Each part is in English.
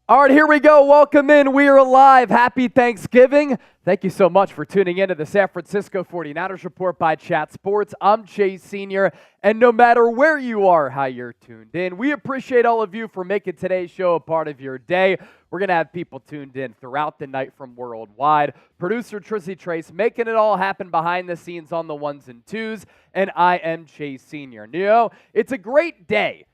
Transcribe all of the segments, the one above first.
All right, here we go. Welcome in. We are live. Happy Thanksgiving. Thank you so much for tuning in to the San Francisco 49ers Report by Chat Sports. I'm Chase Sr., and no matter where you are, how you're tuned in, we appreciate all of you for making today's show a part of your day. We're going to have people tuned in throughout the night from worldwide. Producer Trizzy Trace making it all happen behind the scenes on the ones and twos, and I am Chase Sr. You know, it's a great day.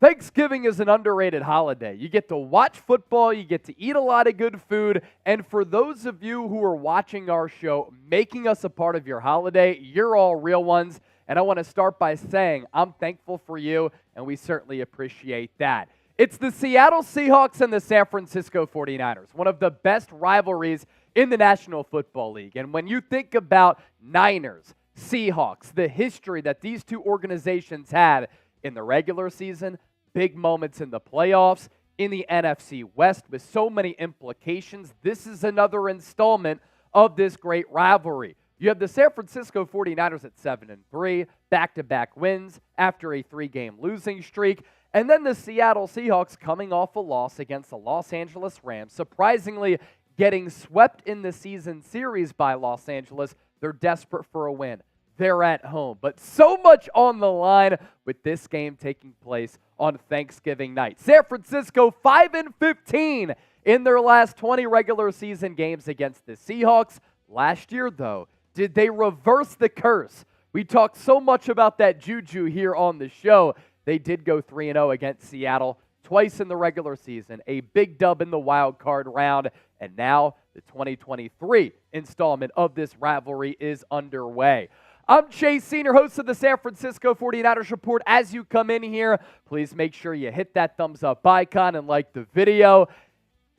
Thanksgiving is an underrated holiday. You get to watch football, you get to eat a lot of good food, and for those of you who are watching our show, making us a part of your holiday, you're all real ones, and I want to start by saying I'm thankful for you, and we certainly appreciate that. It's the Seattle Seahawks and the San Francisco 49ers, one of the best rivalries in the National Football League, and when you think about Niners, Seahawks, the history that these two organizations had in the regular season, big moments in the playoffs, in the NFC West with so many implications. This is another installment of this great rivalry. You have the San Francisco 49ers at 7-3, back-to-back wins after a 3-game losing streak, and then the Seattle Seahawks coming off a loss against the Los Angeles Rams, surprisingly getting swept in the season series by Los Angeles. They're desperate for a win. They're at home, but so much on the line with this game taking place on Thanksgiving night. San Francisco 5-15 in their last 20 regular season games against the Seahawks. Last year, though, did they reverse the curse? We talked so much about that juju here on the show. They did go 3-0 against Seattle twice in the regular season, a big dub in the wild card round, and now the 2023 installment of this rivalry is underway. I'm Chase Sr., host of the San Francisco 49ers Report. As you come in here, please make sure you hit that thumbs up icon and like the video.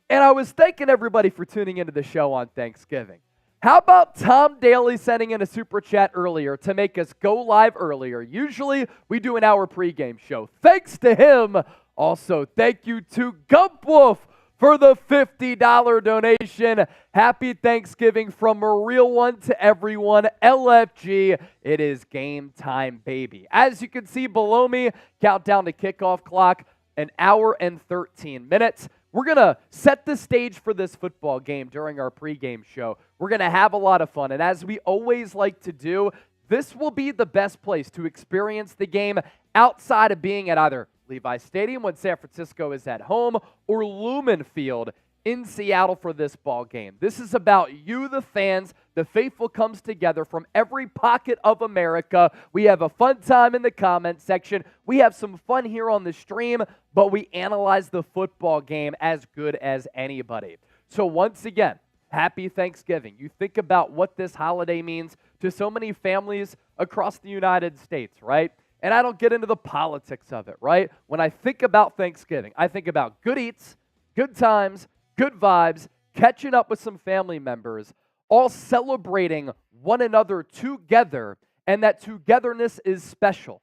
And I was thanking everybody for tuning into the show on Thanksgiving. How about Tom Daly sending in a super chat earlier to make us go live earlier? Usually we do an hour pregame show. Thanks to him. Also, thank you to Gump Wolf for the $50 donation. Happy Thanksgiving from a real one to everyone. LFG, it is game time, baby. As you can see below me, countdown to kickoff clock, an hour and 13 minutes. We're going to set the stage for this football game during our pregame show. We're going to have a lot of fun, and as we always like to do, this will be the best place to experience the game outside of being at either Levi Stadium when San Francisco is at home, or Lumen Field in Seattle for this ball game. This is about you, the fans. The faithful comes together from every pocket of America. We have a fun time in the comment section. We have some fun here on the stream, but we analyze the football game as good as anybody. So once again, happy Thanksgiving. You think about what this holiday means to so many families across the United States, right? And I don't get into the politics of it, right? When I think about Thanksgiving, I think about good eats, good times, good vibes, catching up with some family members, all celebrating one another together, and that togetherness is special.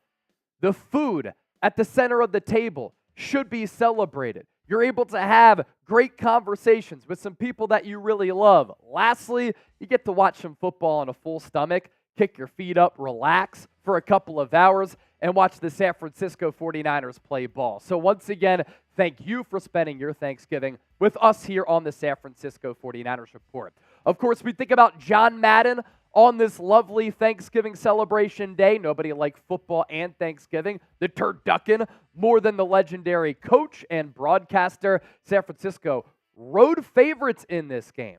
The food at the center of the table should be celebrated. You're able to have great conversations with some people that you really love. Lastly, you get to watch some football on a full stomach, kick your feet up, relax for a couple of hours, and watch the San Francisco 49ers play ball. So once again, thank you for spending your Thanksgiving with us here on the San Francisco 49ers Report. Of course, we think about John Madden on this lovely Thanksgiving celebration day. Nobody like football and Thanksgiving. The turducken, more than the legendary coach and broadcaster. San Francisco road favorites in this game.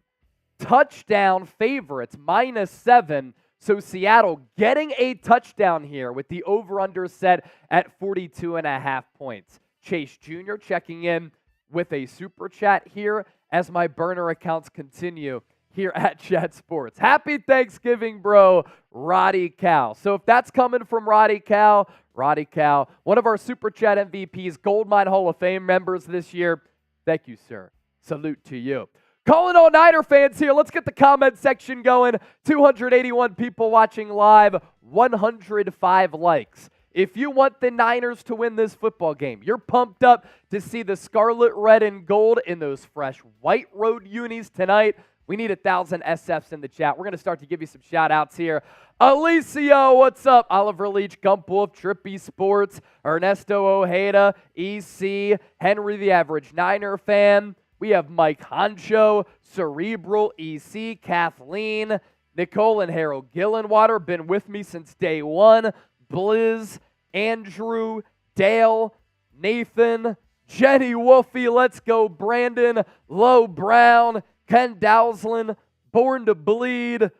Touchdown favorites, -7. So Seattle getting a touchdown here with the over-under set at 42.5 points. Chase Jr. checking in with a super chat here as my burner accounts continue here at Chat Sports. Happy Thanksgiving, bro, Roddy Cow. So if that's coming from Roddy Cow, one of our super chat MVPs, Goldmine Hall of Fame members this year, thank you, sir. Salute to you. Calling all Niner fans here. Let's get the comment section going. 281 people watching live, 105 likes. If you want the Niners to win this football game, you're pumped up to see the scarlet, red, and gold in those fresh white road unis tonight, We need 1,000 SFs in the chat. We're going to start to give you some shout-outs here. Alicio, what's up? Oliver Leach, Gump Wolf, Trippy Sports, Ernesto Ojeda, EC, Henry the Average Niner Fan. We have Mike Honcho, Cerebral, EC, Kathleen, Nicole and Harold Gillenwater, been with me since day one. Blizz, Andrew, Dale, Nathan, Jenny Wolfie, let's go, Brandon, Low Brown, Ken Dowslin, Born to Bleed,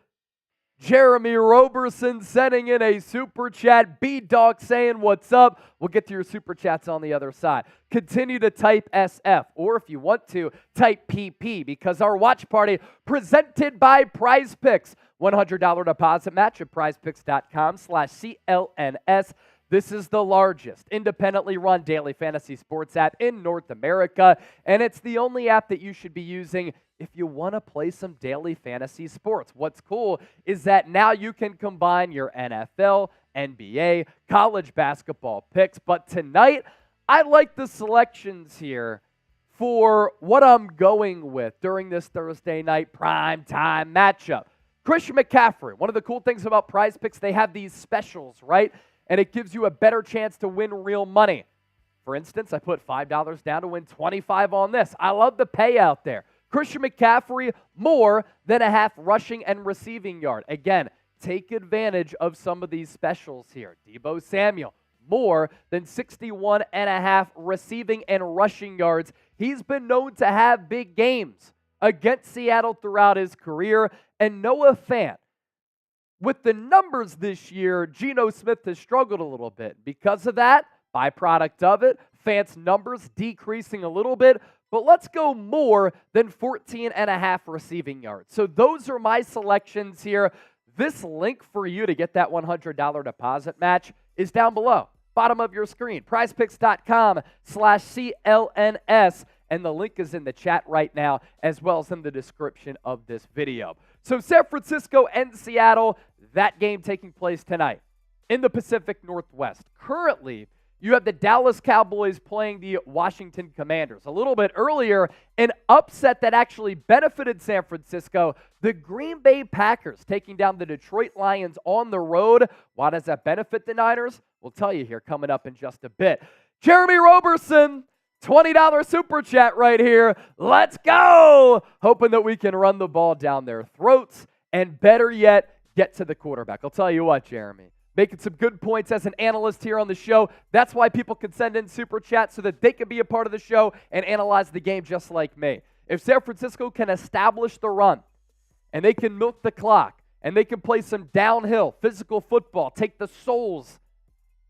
Jeremy Roberson sending in a super chat. B-Dog saying what's up. We'll get to your super chats on the other side. Continue to type SF, or if you want to, type PP, because our watch party presented by Prize Picks. $100 deposit match at prizepicks.com/CLNS. This is the largest independently run daily fantasy sports app in North America, and it's the only app that you should be using if you want to play some daily fantasy sports. What's cool is that now you can combine your NFL, NBA, college basketball picks, but tonight I like the selections here for what I'm going with during this Thursday night prime time matchup. Christian McCaffrey, one of the cool things about Prize Picks, they have these specials, right? And it gives you a better chance to win real money. For instance, I put $5 down to win $25 on this. I love the payout there. Christian McCaffrey, more than a half rushing and receiving yard. Again, take advantage of some of these specials here. Deebo Samuel, more than 61.5 receiving and rushing yards. He's been known to have big games against Seattle throughout his career. And Noah Fant, with the numbers this year, Geno Smith has struggled a little bit. Because of that, byproduct of it, Fant's numbers decreasing a little bit, but let's go more than 14.5 receiving yards. So those are my selections here. This link for you to get that $100 deposit match is down below, bottom of your screen, prizepicks.com/CLNS, and the link is in the chat right now, as well as in the description of this video. So San Francisco and Seattle, that game taking place tonight in the Pacific Northwest. Currently, you have the Dallas Cowboys playing the Washington Commanders. A little bit earlier, an upset that actually benefited San Francisco, the Green Bay Packers taking down the Detroit Lions on the road. Why does that benefit the Niners? We'll tell you here coming up in just a bit. Jeremy Roberson, $20 super chat right here. Let's go! Hoping that we can run the ball down their throats and better yet, get to the quarterback. I'll tell you what, Jeremy. Making some good points as an analyst here on the show. That's why people can send in super chats so that they can be a part of the show and analyze the game just like me. If San Francisco can establish the run and they can milk the clock and they can play some downhill physical football, take the souls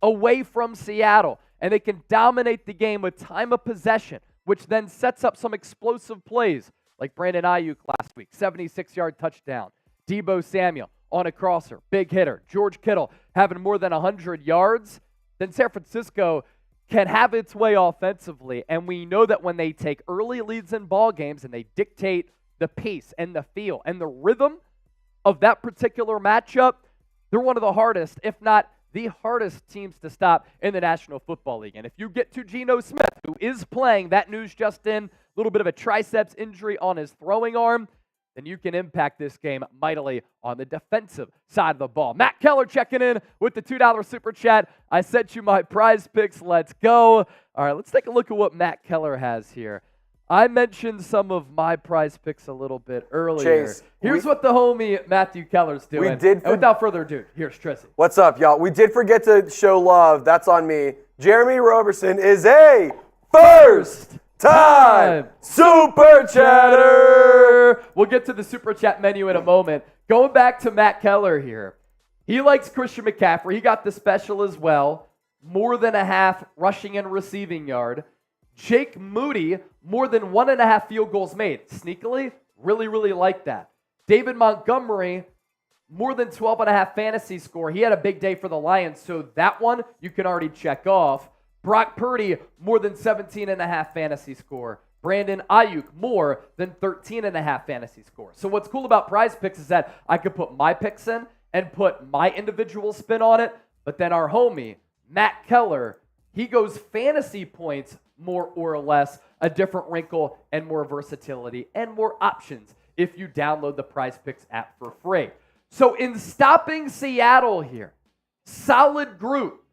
away from Seattle, and they can dominate the game with time of possession, which then sets up some explosive plays like Brandon Aiyuk last week, 76-yard touchdown. Deebo Samuel on a crosser, big hitter. George Kittle having more than 100 yards. Then San Francisco can have its way offensively, and we know that when they take early leads in ball games and they dictate the pace and the feel and the rhythm of that particular matchup, they're one of the hardest, if not the hardest teams to stop in the National Football League. And if you get to Geno Smith, who is playing, that news just in, a little bit of a triceps injury on his throwing arm, then you can impact this game mightily on the defensive side of the ball. Matt Keller checking in with the $2 super chat. I sent you my Prize Picks. Let's go. All right, let's take a look at what Matt Keller has here. I mentioned some of my Prize Picks a little bit earlier. Chase, here's what the homie Matthew Keller's doing. And without further ado, here's Tristan. What's up, y'all? We did forget to show love. That's on me. Jeremy Roberson is a first-time super chatter. We'll get to the super chat menu in a moment. Going back to Matt Keller here. He likes Christian McCaffrey. He got the special as well. More than a half rushing and receiving yard. Jake Moody, more than 1.5 field goals made. Sneakily, really like that. David Montgomery, more than 12.5 fantasy score. He had a big day for the Lions, so that one you can already check off. Brock Purdy, more than 17.5 fantasy score. Brandon Aiyuk, more than 13.5 fantasy score. So what's cool about Prize Picks is that I could put my picks in and put my individual spin on it, but then our homie, Matt Keller, he goes fantasy points more or less, a different wrinkle and more versatility and more options if you download the Prize Picks app for free. So in stopping Seattle here, solid group.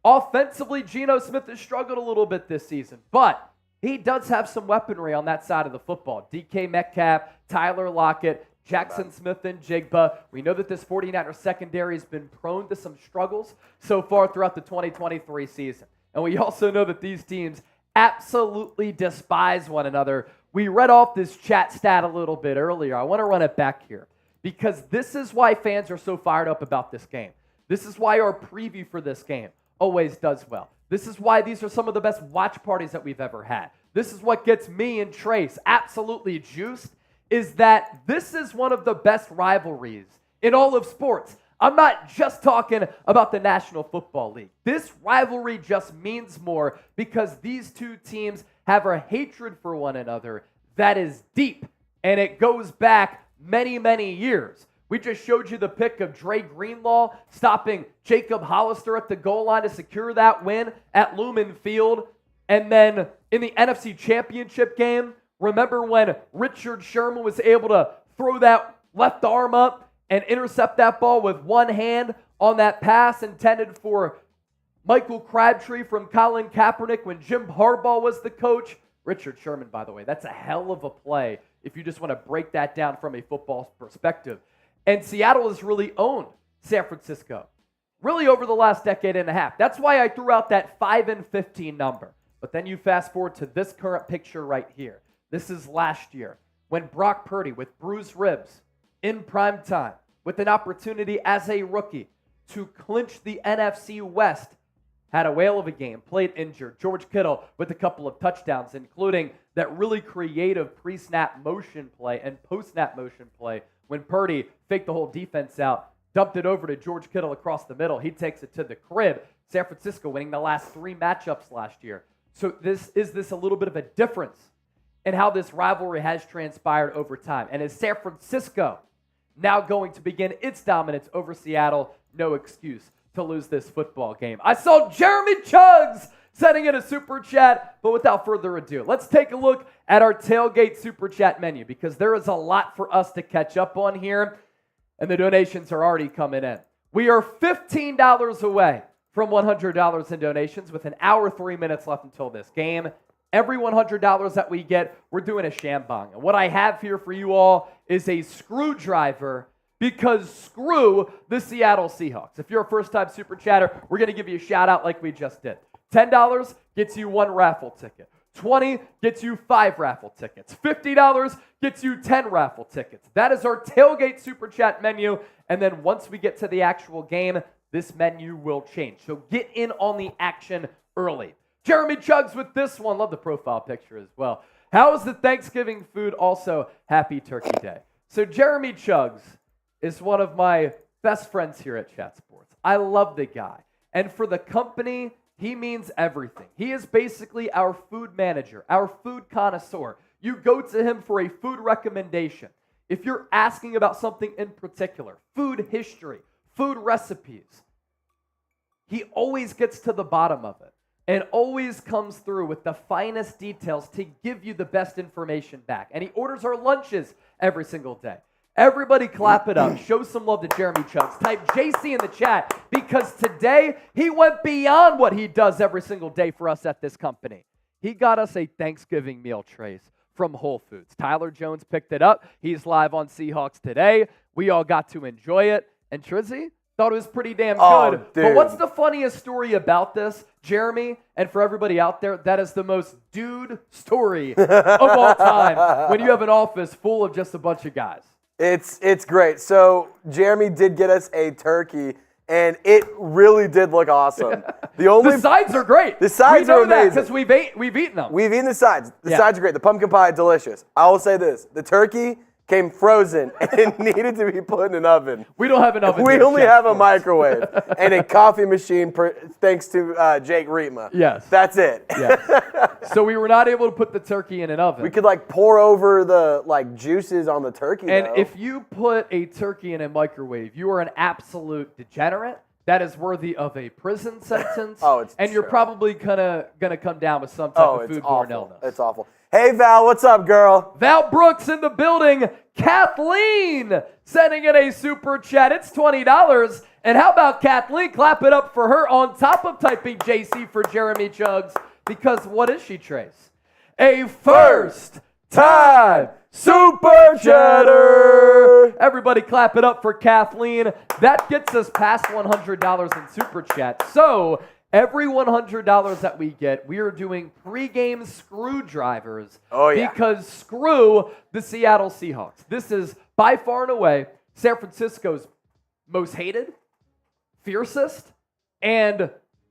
Offensively, Geno Smith has struggled a little bit this season, but he does have some weaponry on that side of the football. DK Metcalf, Tyler Lockett, Jackson Smith and Jigba. We know that this 49ers secondary has been prone to some struggles so far throughout the 2023 season. And we also know that these teams absolutely despise one another. We read off this chat stat a little bit earlier. I want to run it back here because this is why fans are so fired up about this game. This is why our preview for this game always does well. This is why these are some of the best watch parties that we've ever had. This is what gets me and Trace absolutely juiced, is that this is one of the best rivalries in all of sports. I'm not just talking about the National Football League. This rivalry just means more because these two teams have a hatred for one another that is deep, and it goes back many, many years. We just showed you the pick of Dre Greenlaw stopping Jacob Hollister at the goal line to secure that win at Lumen Field. And then in the NFC Championship game, remember when Richard Sherman was able to throw that left arm up and intercept that ball with one hand on that pass intended for Michael Crabtree from Colin Kaepernick when Jim Harbaugh was the coach? Richard Sherman, by the way, that's a hell of a play if you just want to break that down from a football perspective. And Seattle has really owned San Francisco, really over the last decade and a half. That's why I threw out that 5-15 number. But then you fast forward to this current picture right here. This is last year when Brock Purdy, with bruised ribs, in prime time, with an opportunity as a rookie to clinch the NFC West, had a whale of a game, played injured. George Kittle with a couple of touchdowns, including that really creative pre-snap motion play and post-snap motion play when Purdy faked the whole defense out, dumped it over to George Kittle across the middle. He takes it to the crib. San Francisco winning the last 3 matchups last year. So this a little bit of a difference in how this rivalry has transpired over time. And is San Francisco now going to begin its dominance over Seattle? No excuse to lose this football game. I saw Jeremy Chugs sending in a super chat, but without further ado, let's take a look at our Tailgate super chat menu because there is a lot for us to catch up on here, and the donations are already coming in. We are $15 away from $100 in donations with an hour, 3 minutes left until this game. Every $100 that we get, we're doing a shambong. And what I have here for you all is a screwdriver because screw the Seattle Seahawks. If you're a first-time super chatter, we're going to give you a shout-out like we just did. $10 gets you 1 raffle ticket. $20 gets you 5 raffle tickets. $50 gets you 10 raffle tickets. That is our Tailgate Super Chat menu. And then once we get to the actual game, this menu will change. So get in on the action early. Jeremy Chugs with this one. Love the profile picture as well. How is the Thanksgiving food? Also, happy Turkey Day. So Jeremy Chugs is one of my best friends here at Chat Sports. I love the guy. And for the company, he means everything. He is basically our food manager, our food connoisseur. You go to him for a food recommendation. If you're asking about something in particular, food history, food recipes, he always gets to the bottom of it and always comes through with the finest details to give you the best information back. And he orders our lunches every single day. Everybody clap it up. Show some love to Jeremy Chugs. Type JC in the chat because today he went beyond what he does every single day for us at this company. He got us a Thanksgiving meal trace from Whole Foods. Tyler Jones picked it up. He's live on Seahawks Today. We all got to enjoy it. And Trizzy thought it was pretty damn good. But what's the funniest story about this, Jeremy, and for everybody out there, that is the most dude story of all time when you have an office full of just a bunch of guys. It's great. So Jeremy did get us a turkey, and it really did look awesome. The sides are great. The sides are amazing because we've eaten them. We've eaten the sides. The sides are great. The pumpkin pie, delicious. I will say this: the turkey came frozen and needed to be put in an oven. We don't have an oven. We only have a microwave and a coffee machine, thanks to Jake Rietma. Yes. That's it. Yes. So we were not able to put the turkey in an oven. We could pour over the juices on the turkey. And if you put a turkey in a microwave, you are an absolute degenerate. That is worthy of a prison sentence. Oh, it's and you're probably gonna come down with some type of foodborne illness. It's awful. Hey, Val, what's up, girl? Val Brooks in the building. Kathleen sending in a super chat. It's $20. And how about Kathleen? Clap it up for her on top of typing JC for Jeremy Chugs. Because what is she, Trace? A first-time super chatter. Everybody clap it up for Kathleen. That gets us past $100 in super chat. So every $100 that we get, we are doing pregame screwdrivers. Oh, yeah. Because screw the Seattle Seahawks. This is by far and away San Francisco's most hated, fiercest, and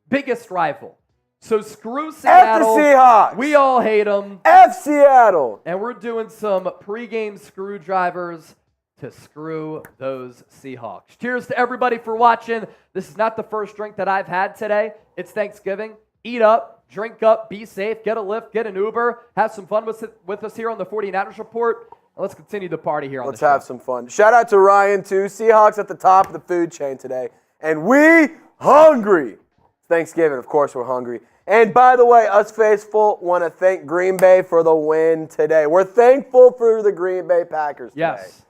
biggest rival. So screw Seattle. F the Seahawks. We all hate them. F Seattle. And we're doing some pregame screwdrivers to screw those Seahawks. Cheers to everybody for watching. This is not the first drink that I've had today. It's Thanksgiving. Eat up, drink up, be safe, get a Lyft, get an Uber, have some fun with us here on the 49ers Report. And let's continue the party here on the show. Let's have some fun. Shout out to Ryan, too. Seahawks at the top of the food chain today. And we hungry. It's Thanksgiving. Of course, we're hungry. And by the way, us faithful want to thank Green Bay for the win today. We're thankful for the Green Bay Packers today. Yes.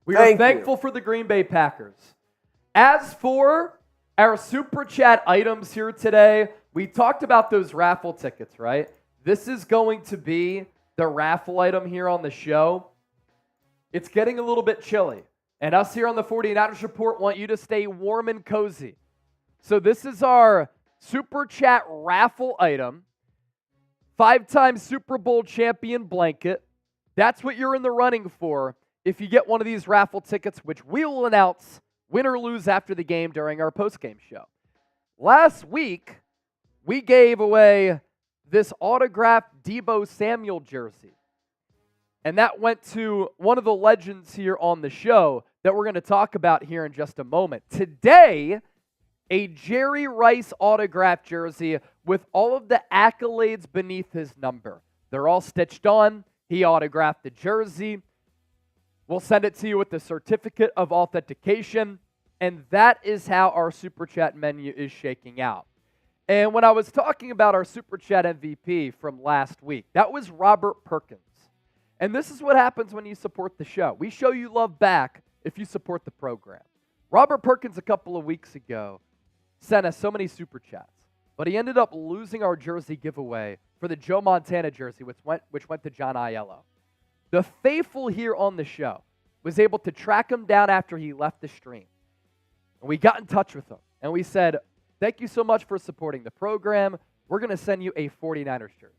We are thankful for the Green Bay Packers. As for our Super Chat items here today, we talked about those raffle tickets, right? This is going to be the raffle item here on the show. It's getting a little bit chilly, and us here on the 49ers Report want you to stay warm and cozy. So this is our Super Chat raffle item, 5-time Super Bowl champion blanket. That's what you're in the running for if you get one of these raffle tickets, which we will announce win or lose after the game during our postgame show. Last week, we gave away this autographed Deebo Samuel jersey. And that went to one of the legends here on the show that we're going to talk about here in just a moment. Today, a Jerry Rice autographed jersey with all of the accolades beneath his number. They're all stitched on. He autographed the jersey. We'll send it to you with the certificate of authentication. And that is how our Super Chat menu is shaking out. And when I was talking about our Super Chat MVP from last week, that was Robert Perkins. And this is what happens when you support the show. We show you love back if you support the program. Robert Perkins a couple of weeks ago sent us so many Super Chats, but he ended up losing our jersey giveaway for the Joe Montana jersey, which went to John Aiello. The faithful here on the show was able to track him down after he left the stream. And we got in touch with him, and we said, thank you so much for supporting the program. We're going to send you a 49ers jersey.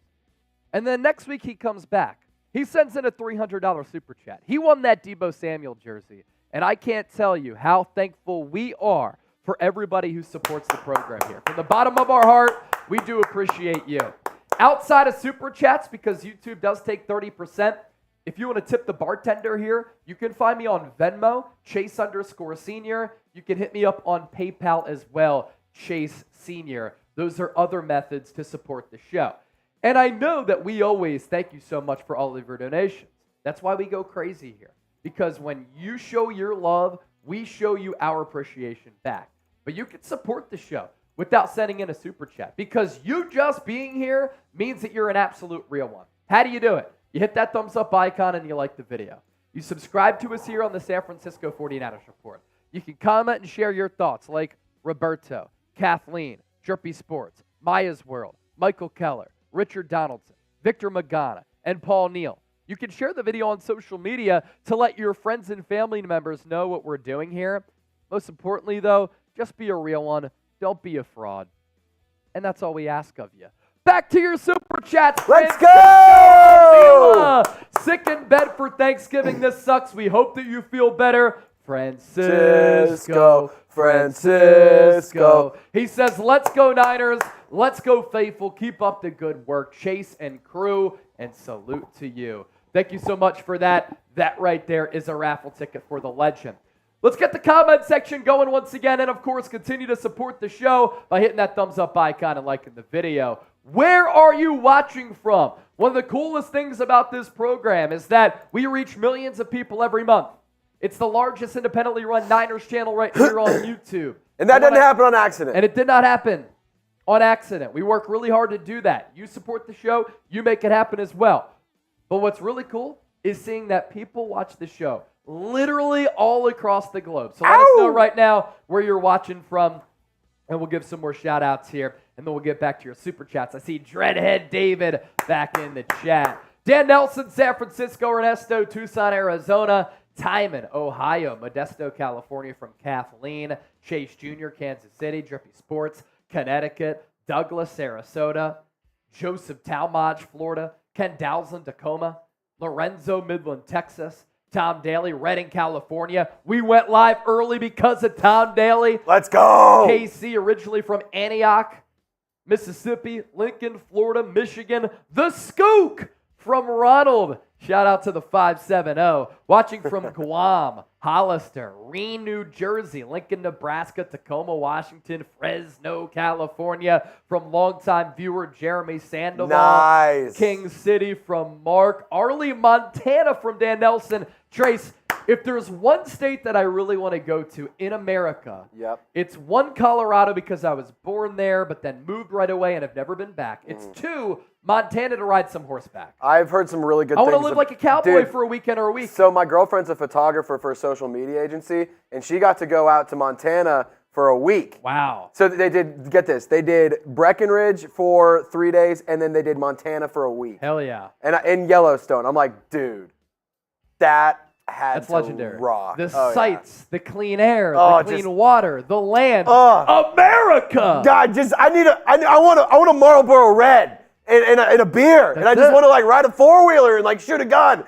And then next week he comes back. He sends in a $300 Super Chat. He won that Deebo Samuel jersey, and I can't tell you how thankful we are for everybody who supports the program here. From the bottom of our heart, we do appreciate you. Outside of Super Chats, because YouTube does take 30%, if you want to tip the bartender here, you can find me on Venmo, Chase_Senior. You can hit me up on PayPal as well, Chase Senior. Those are other methods to support the show. And I know that we always thank you so much for all of your donations. That's why we go crazy here. Because when you show your love, we show you our appreciation back. But you can support the show without sending in a Super Chat. Because you just being here means that you're an absolute real one. How do you do it? You hit that thumbs up icon and you like the video. You subscribe to us here on the San Francisco 49ers Report. You can comment and share your thoughts like Roberto, Kathleen, Chirpy Sports, Maya's World, Michael Keller, Richard Donaldson, Victor Magana, and Paul Neal. You can share the video on social media to let your friends and family members know what we're doing here. Most importantly, though, just be a real one. Don't be a fraud. And that's all we ask of you. Back to your Super Chats. Let's go! Sick in bed for Thanksgiving. This sucks. We hope that you feel better. Francisco. He says, let's go Niners. Let's go faithful. Keep up the good work. Chase and crew, and salute to you. Thank you so much for that. That right there is a raffle ticket for the legend. Let's get the comment section going once again, and of course, continue to support the show by hitting that thumbs up icon and liking the video. Where are you watching from? One of the coolest things about this program is that we reach millions of people every month. It's the largest independently run Niners channel right here on YouTube. And that didn't happen on accident. And it did not happen on accident. We work really hard to do that. You support the show, you make it happen as well. But what's really cool is seeing that people watch the show literally all across the globe. So let us know right now where you're watching from, and we'll give some more shout-outs here, and then we'll get back to your Super Chats. I see Dreadhead David back in the chat. Dan Nelson, San Francisco, Ernesto, Tucson, Arizona, Timon, Ohio, Modesto, California from Kathleen, Chase Jr., Kansas City, Drippy Sports, Connecticut, Douglas, Sarasota, Joseph Talmadge, Florida, Ken Dowson, Tacoma, Lorenzo, Midland, Texas, Tom Daly, Redding, California. We went live early because of Tom Daly. Let's go! KC, originally from Antioch, Mississippi, Lincoln, Florida, Michigan. The Skook from Ronald. Shout out to the 570. Watching from Guam, Hollister, Reno, New Jersey, Lincoln, Nebraska, Tacoma, Washington, Fresno, California. From longtime viewer Jeremy Sandoval. Nice. King City from Mark. Arley, Montana from Dan Nelson. Trace, if there's one state that I really want to go to in America, it's one, Colorado, because I was born there, but then moved right away and have never been back. It's two, Montana, to ride some horseback. I've heard some really good I things. want to live like a cowboy for a weekend or a week. So my girlfriend's a photographer for a social media agency, and she got to go out to Montana for a week. Wow. So they did, get this, they did Breckenridge for 3 days, and then they did Montana for a week. Hell yeah. And in Yellowstone. I'm like, dude, that's legendary. Rock. The sights, the clean air, the clean water, the land. America! God, I want a Marlboro Red and a beer. And I just want to like ride a four-wheeler and like shoot a gun.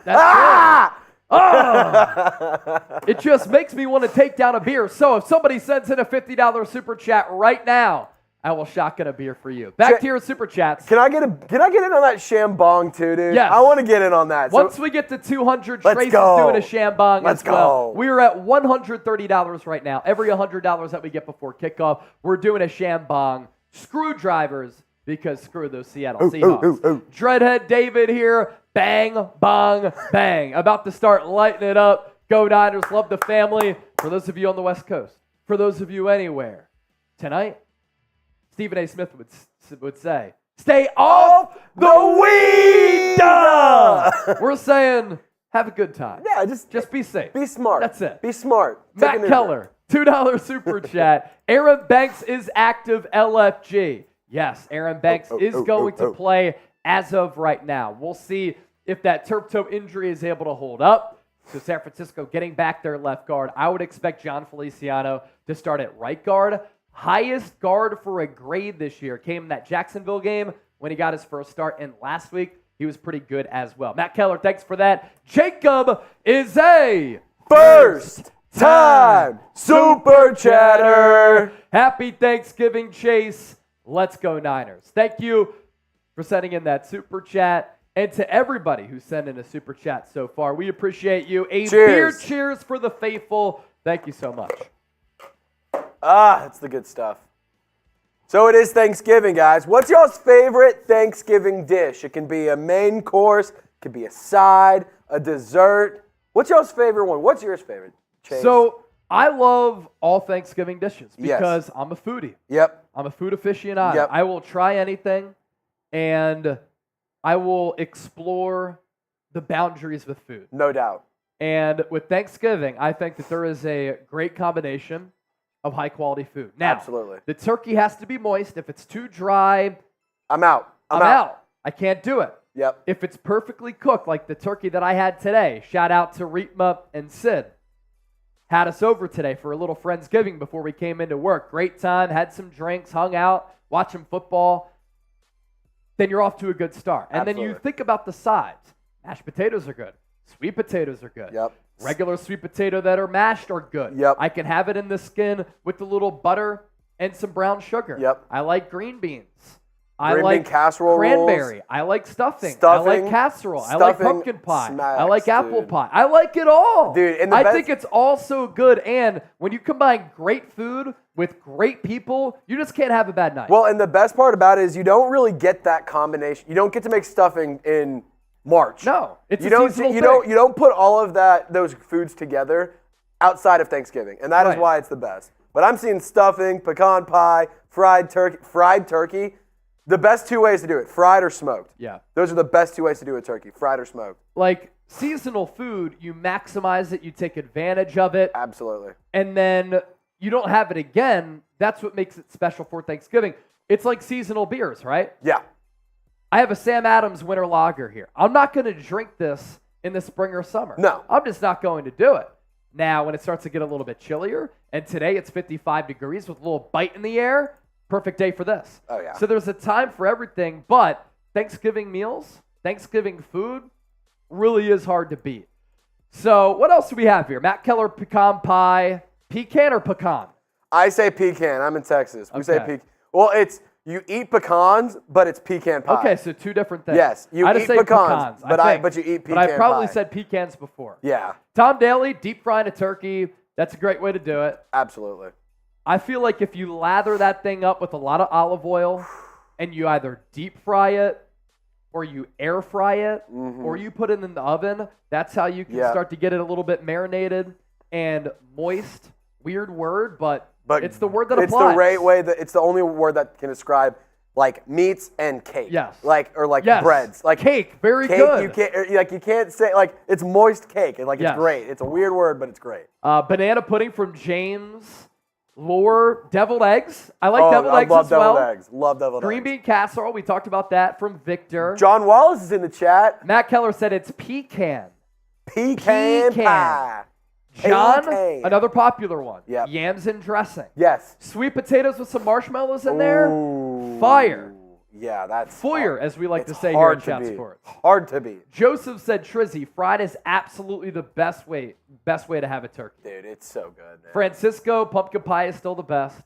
It just makes me want to take down a beer. So if somebody sends in a $50 super chat right now, I will shotgun a beer for you. Back to your super chats. Can I get in on that shambong too, dude? Yes. I want to get in on that. Once we get to 200, Trace is doing a shambong as well. We are at $130 right now. Every $100 that we get before kickoff, we're doing a shambong. Screwdrivers, because screw those Seattle Seahawks. Dreadhead David here. Bang, bong, bang. About to start lighting it up. Go Niners, love the family. For those of you on the West Coast, for those of you anywhere, tonight, Stephen A. Smith would say, stay off the weed! We're saying, have a good time. Yeah, just be safe. Be smart. That's it. Be smart. Matt Keller, $2 super chat. Aaron Banks is active LFG. Yes, Aaron Banks is going to play as of right now. We'll see if that turf toe injury is able to hold up. So San Francisco getting back their left guard. I would expect John Feliciano to start at right guard. Highest guard for a grade this year came in that Jacksonville game when he got his first start, and last week he was pretty good as well. Matt Keller, thanks for that. Jacob is a first-time super chatter. Happy Thanksgiving, Chase. Let's go Niners. Thank you for sending in that super chat, and to everybody who sent in a super chat so far. We appreciate you. Beer cheers for the faithful. Thank you so much. That's the good stuff. So it is Thanksgiving, guys. What's y'all's favorite Thanksgiving dish? It can be a main course, it could be a side, a dessert. What's y'all's favorite one? What's yours favorite? Chase? So I love all Thanksgiving dishes because I'm a foodie. Yep. I'm a food aficionado. Yep. I will try anything, and I will explore the boundaries with food. No doubt. And with Thanksgiving, I think that there is a great combination of high-quality food. Now, absolutely. The turkey has to be moist. If it's too dry, I'm out. I'm out. I can't do it. Yep. If it's perfectly cooked, like the turkey that I had today, shout out to Reetma and Sid. Had us over today for a little Friendsgiving before we came into work. Great time, had some drinks, hung out, watching football. Then you're off to a good start. And then you think about the sides. Mashed potatoes are good. Sweet potatoes are good. Yep. Regular sweet potato that are mashed are good. Yep. I can have it in the skin with a little butter and some brown sugar. Yep. I like green beans. I like casserole cranberry. rolls. I like stuffing. I like casserole. I like pumpkin pie. Smacks, I like apple dude. pie. I like it all. Dude, and I think it's all so good. And when you combine great food with great people, you just can't have a bad night. Well, and the best part about it is you don't really get that combination. You don't get to make stuffing in March. No, it's you a don't. seasonal You thing. don't put all of those foods together outside of Thanksgiving, and that is why it's the best. But I'm seeing stuffing, pecan pie, fried turkey. The best two ways to do it, fried or smoked. Yeah. Those are the best two ways to do a turkey, fried or smoked. Like seasonal food, you maximize it, you take advantage of it. Absolutely. And then you don't have it again. That's what makes it special for Thanksgiving. It's like seasonal beers, right? Yeah. I have a Sam Adams winter lager here. I'm not going to drink this in the spring or summer. No. I'm just not going to do it. Now, when it starts to get a little bit chillier, and today it's 55 degrees with a little bite in the air, perfect day for this. Oh, yeah. So there's a time for everything, but Thanksgiving meals, Thanksgiving food really is hard to beat. So what else do we have here? Matt Keller pecan pie. Pecan or pecan? I say pecan. I'm in Texas. We say Okay. pecan. Well, it's you eat pecans, but it's pecan pie. Okay, so two different things. Yes, you I'd eat say pecans, but I think. but you eat pecan But I probably pie. said pecans before. Yeah, Tom Daly, deep frying a turkey. That's a great way to do it. absolutely. I feel like if you lather that thing up with a lot of olive oil and you either deep fry it or you air fry it or you put it in the oven, that's how you can start to get it a little bit marinated and moist. Weird word, but it's the word that applies. It's the right way. It's the only word that can describe like meats and cake. Yes. Or Yes. breads. Like cake, very cake, good. You can't say like it's moist cake. And Yes. it's great. It's a weird word, but it's great. Banana pudding from James. Lore, deviled eggs. I like deviled eggs love as well. deviled eggs. Love deviled Green eggs. bean casserole. We talked about that from Victor. John Wallace is in the chat. Matt Keller said it's pecan. Pecan pie. John, Pecan. another popular one. Yep. Yams and dressing. Yes. Sweet potatoes with some marshmallows in there. Ooh. Fire. Yeah, that's Foyer, hard. as we like It's to say here hard at to Chat beat. Sports. Hard to beat. Joseph said Trizzy, fried is absolutely the best way to have a turkey. Dude, it's so good, man. Francisco, pumpkin pie is still the best.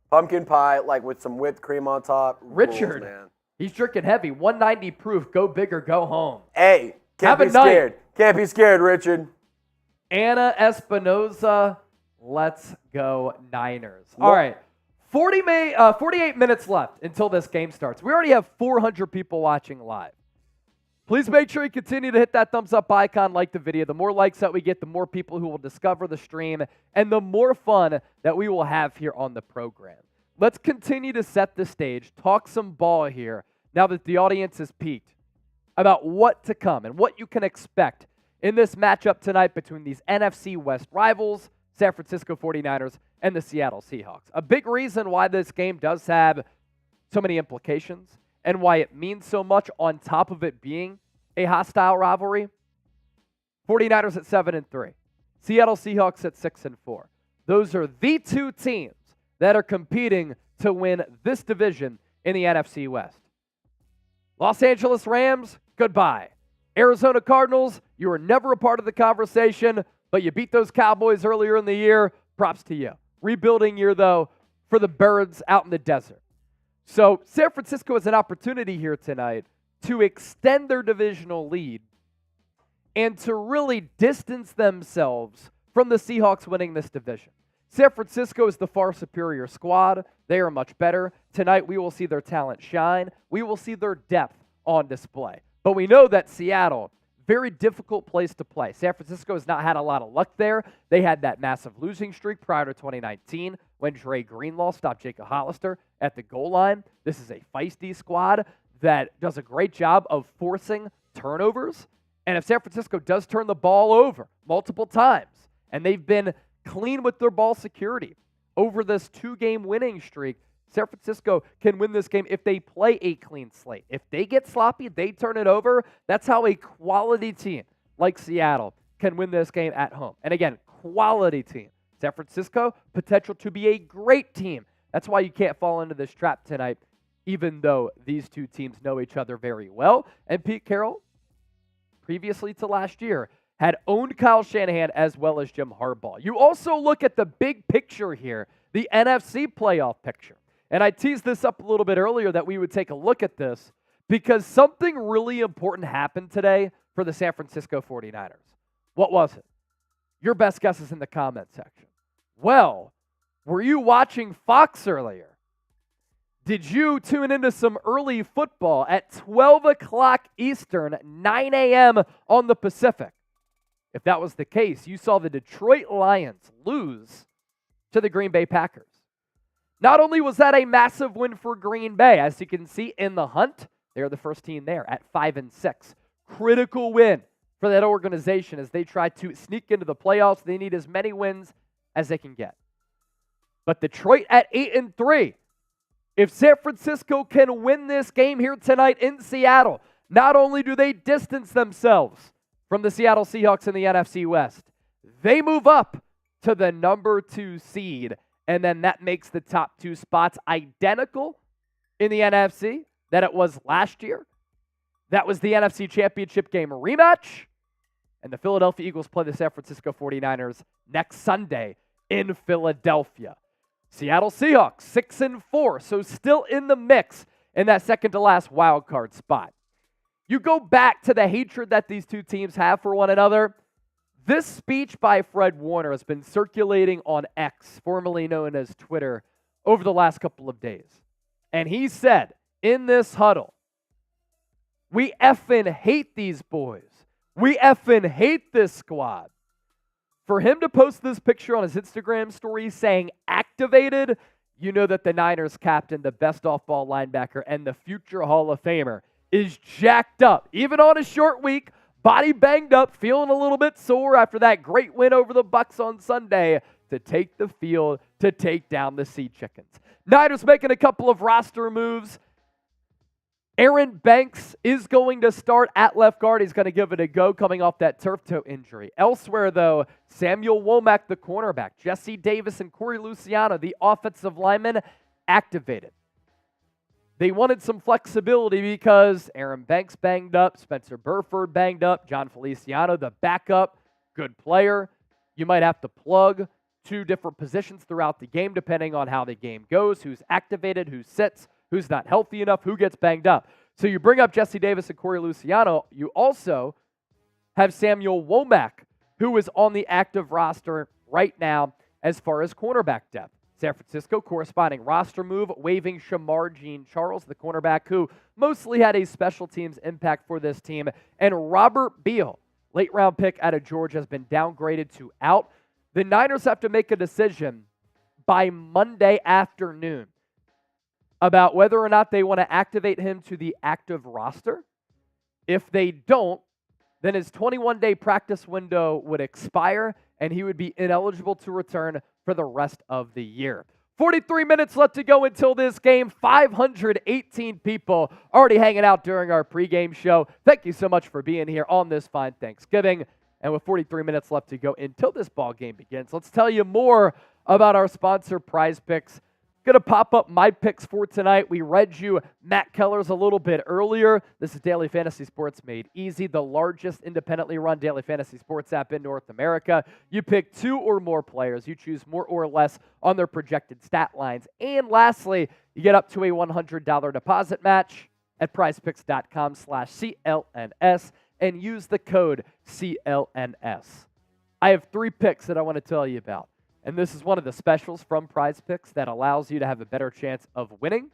Pumpkin pie, like with some whipped cream on top. Richard, rules, man. he's drinking heavy. 190 proof. Go big or go home. Hey, Have can't a be night. scared. Can't be scared, Richard. Anna Espinoza, let's go Niners. All right, 48 minutes left until this game starts. We already have 400 people watching live. Please make sure you continue to hit that thumbs up icon, like the video. The more likes that we get, the more people who will discover the stream, and the more fun that we will have here on the program. Let's continue to set the stage, talk some ball here, now that the audience has peaked, about what to come and what you can expect in this matchup tonight between these NFC West rivals, San Francisco 49ers and the Seattle Seahawks. A big reason why this game does have so many implications and why it means so much on top of it being a hostile rivalry. 49ers at 7-3. Seattle Seahawks at 6-4. Those are the two teams that are competing to win this division in the NFC West. Los Angeles Rams, goodbye. Arizona Cardinals, you were never a part of the conversation, but you beat those Cowboys earlier in the year. Props to you. Rebuilding year, though, for the birds out in the desert. So San Francisco has an opportunity here tonight to extend their divisional lead and to really distance themselves from the Seahawks winning this division. San Francisco is the far superior squad. They are much better. Tonight, we will see their talent shine. We will see their depth on display. But we know that Seattle, very difficult place to play. San Francisco has not had a lot of luck there. They had that massive losing streak prior to 2019 when Dre Greenlaw stopped Jacob Hollister at the goal line. This is a feisty squad that does a great job of forcing turnovers. And if San Francisco does turn the ball over multiple times, and they've been clean with their ball security over this 2-game winning streak, San Francisco can win this game if they play a clean slate. If they get sloppy, they turn it over. That's how a quality team like Seattle can win this game at home. And again, quality team. San Francisco, potential to be a great team. That's why you can't fall into this trap tonight, even though these two teams know each other very well. And Pete Carroll, previously to last year, had owned Kyle Shanahan as well as Jim Harbaugh. You also look at the big picture here, the NFC playoff picture. And I teased this up a little bit earlier that we would take a look at this because something really important happened today for the San Francisco 49ers. What was it? Your best guess is in the comment section. Well, were you watching Fox earlier? Did you tune into some early football at 12 o'clock Eastern, 9 a.m. on the Pacific? If that was the case, you saw the Detroit Lions lose to the Green Bay Packers. Not only was that a massive win for Green Bay, as you can see in the hunt, they're the first team there at 5-6. Critical win for that organization as they try to sneak into the playoffs. They need as many wins as they can get. But Detroit at 8-3. If San Francisco can win this game here tonight in Seattle, not only do they distance themselves from the Seattle Seahawks in the NFC West, they move up to the number 2 seed, and then that makes the top 2 spots identical in the NFC that it was last year. That was the NFC Championship game rematch, and the Philadelphia Eagles play the San Francisco 49ers next Sunday in Philadelphia. Seattle Seahawks 6-4, so still in the mix in that second to last wild card spot. You go back to the hatred that these two teams have for one another. This speech by Fred Warner has been circulating on X, formerly known as Twitter, over the last couple of days. And he said in this huddle, "We effing hate these boys. We effing hate this squad." For him to post this picture on his Instagram story saying activated, you know that the Niners captain, the best off-ball linebacker, and the future Hall of Famer is jacked up. Even on a short week, body banged up, feeling a little bit sore after that great win over the Bucs on Sunday to take the field to take down the Sea Chickens. Niners making a couple of roster moves. Aaron Banks is going to start at left guard. He's going to give it a go coming off that turf toe injury. Elsewhere, though, Samuel Womack, the cornerback, Jesse Davis, and Corey Luciano, the offensive linemen, activated. They wanted some flexibility because Aaron Banks banged up, Spencer Burford banged up, John Feliciano, the backup, good player. You might have to plug 2 different positions throughout the game depending on how the game goes, who's activated, who sits, who's not healthy enough, who gets banged up. So you bring up Jesse Davis and Corey Luciano. You also have Samuel Womack, who is on the active roster right now as far as cornerback depth. San Francisco corresponding roster move, waiving Shamar Jean-Charles, the cornerback who mostly had a special teams impact for this team. And Robert Beal, late round pick out of Georgia, has been downgraded to out. The Niners have to make a decision by Monday afternoon about whether or not they want to activate him to the active roster. If they don't, then his 21-day practice window would expire, and he would be ineligible to return for the rest of the year. 43 minutes left to go until this game. 518 people already hanging out during our pregame show. Thank you so much for being here on this fine Thanksgiving. And with 43 minutes left to go until this ball game begins, let's tell you more about our sponsor, Prize Picks. Going to pop up my picks for tonight. We read you Matt Keller's a little bit earlier. This is Daily Fantasy Sports Made Easy, the largest independently run daily fantasy sports app in North America. You pick 2 or more players. You choose more or less on their projected stat lines. And lastly, you get up to a $100 deposit match at prizepicks.com/CLNS and use the code CLNS. I have 3 picks that I want to tell you about. And this is one of the specials from Prize Picks that allows you to have a better chance of winning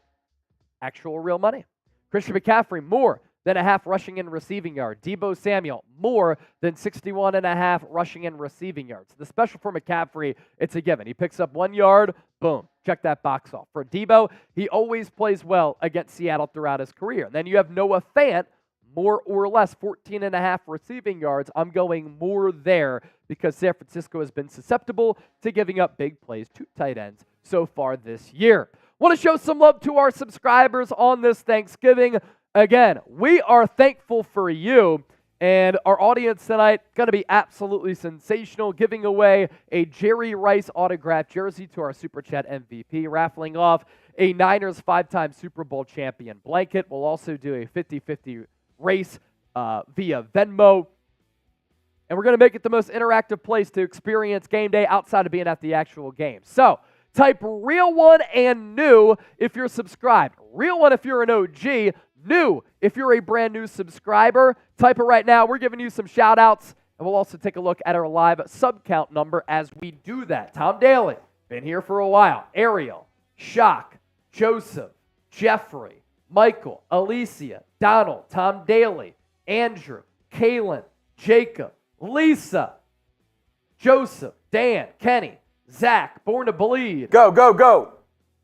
actual real money. Christian McCaffrey, more than a half rushing and receiving yard. Deebo Samuel, more than 61.5 rushing and receiving yards. The special for McCaffrey, it's a given. He picks up 1 yard, boom, check that box off. For Deebo, he always plays well against Seattle throughout his career. Then you have Noah Fant, more or less 14.5 receiving yards. I'm going more there because San Francisco has been susceptible to giving up big plays to tight ends so far this year. Want to show some love to our subscribers on this Thanksgiving. Again, we are thankful for you, and our audience tonight going to be absolutely sensational, giving away a Jerry Rice autographed jersey to our Super Chat MVP, raffling off a Niners 5-time Super Bowl champion blanket. We'll also do a 50-50 race via Venmo. And we're going to make it the most interactive place to experience game day outside of being at the actual game. So type Real One and New if you're subscribed. Real One if you're an OG. New if you're a brand new subscriber. Type it right now. We're giving you some shout outs. And we'll also take a look at our live sub count number as we do that. Tom Daly, been here for a while. Ariel, Shock, Joseph, Jeffrey, Michael, Alicia, Donald, Tom Daly, Andrew, Kalen, Jacob, Lisa, Joseph, Dan, Kenny, Zach, Born to Bleed. Go, go, go.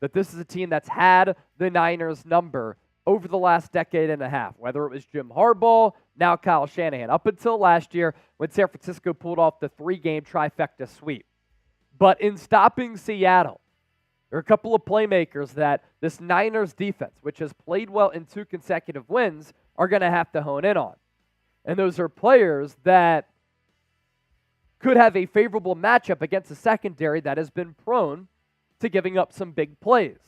that this is a team that's had the Niners number over the last decade and a half, whether it was Jim Harbaugh, now Kyle Shanahan, up until last year when San Francisco pulled off the 3-game trifecta sweep. But in stopping Seattle, there are a couple of playmakers that this Niners defense, which has played well in 2 consecutive wins, are going to have to hone in on. And those are players that could have a favorable matchup against a secondary that has been prone to giving up some big plays.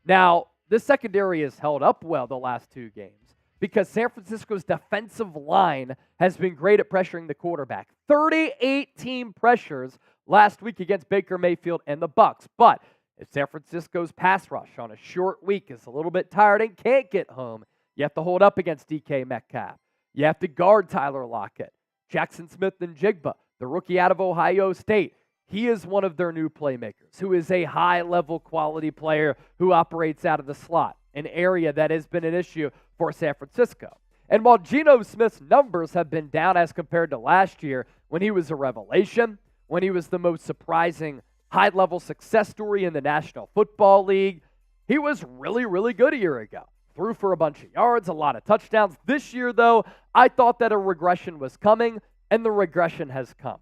Now, this secondary has held up well the last 2 games because San Francisco's defensive line has been great at pressuring the quarterback. 38 team pressures last week against Baker Mayfield and the Bucs. But if San Francisco's pass rush on a short week is a little bit tired and can't get home, you have to hold up against DK Metcalf. You have to guard Tyler Lockett, Jackson Smith and Jigba, the rookie out of Ohio State. He is one of their new playmakers who is a high-level quality player who operates out of the slot, an area that has been an issue for San Francisco. And while Geno Smith's numbers have been down as compared to last year when he was a revelation, when he was the most surprising high-level success story in the National Football League, he was really, really good a year ago. Threw for a bunch of yards, a lot of touchdowns. This year, though, I thought that a regression was coming, and the regression has come.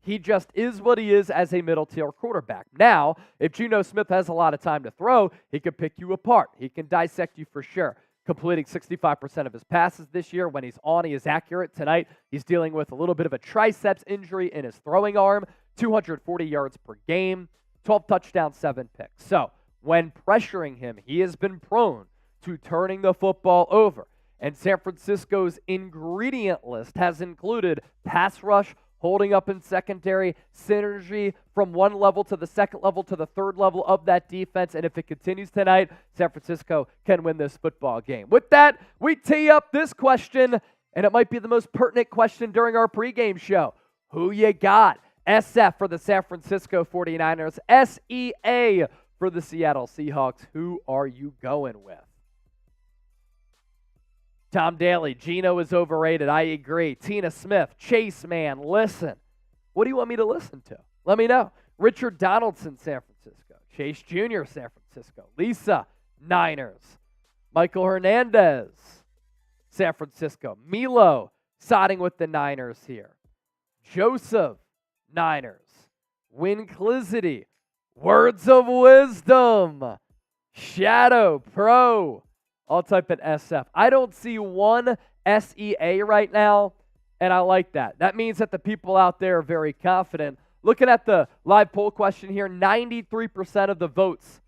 He just is what he is as a middle-tier quarterback. Now, if Geno Smith has a lot of time to throw, he can pick you apart. He can dissect you for sure. Completing 65% of his passes this year. When he's on, he is accurate. Tonight, he's dealing with a little bit of a triceps injury in his throwing arm. 240 yards per game, 12 touchdowns, 7 picks. So, when pressuring him, he has been prone to turning the football over. And San Francisco's ingredient list has included pass rush, holding up in secondary, synergy from one level to the second level to the third level of that defense. And if it continues tonight, San Francisco can win this football game. With that, we tee up this question, and it might be the most pertinent question during our pregame show. Who you got? SF for the San Francisco 49ers, SEA for the Seattle Seahawks. Who are you going with? Tom Daly, Geno is overrated. I agree. Tina Smith, Chase Man, listen. What do you want me to listen to? Let me know. Richard Donaldson, San Francisco. Chase Jr., San Francisco. Lisa, Niners. Michael Hernandez, San Francisco. Milo, siding with the Niners here. Joseph, Niners. Winclizity, words of wisdom. Shadow, Pro. I'll type in SF. I don't see one SEA right now, and I like that. That means that the people out there are very confident. Looking at the live poll question here, 93% of the votes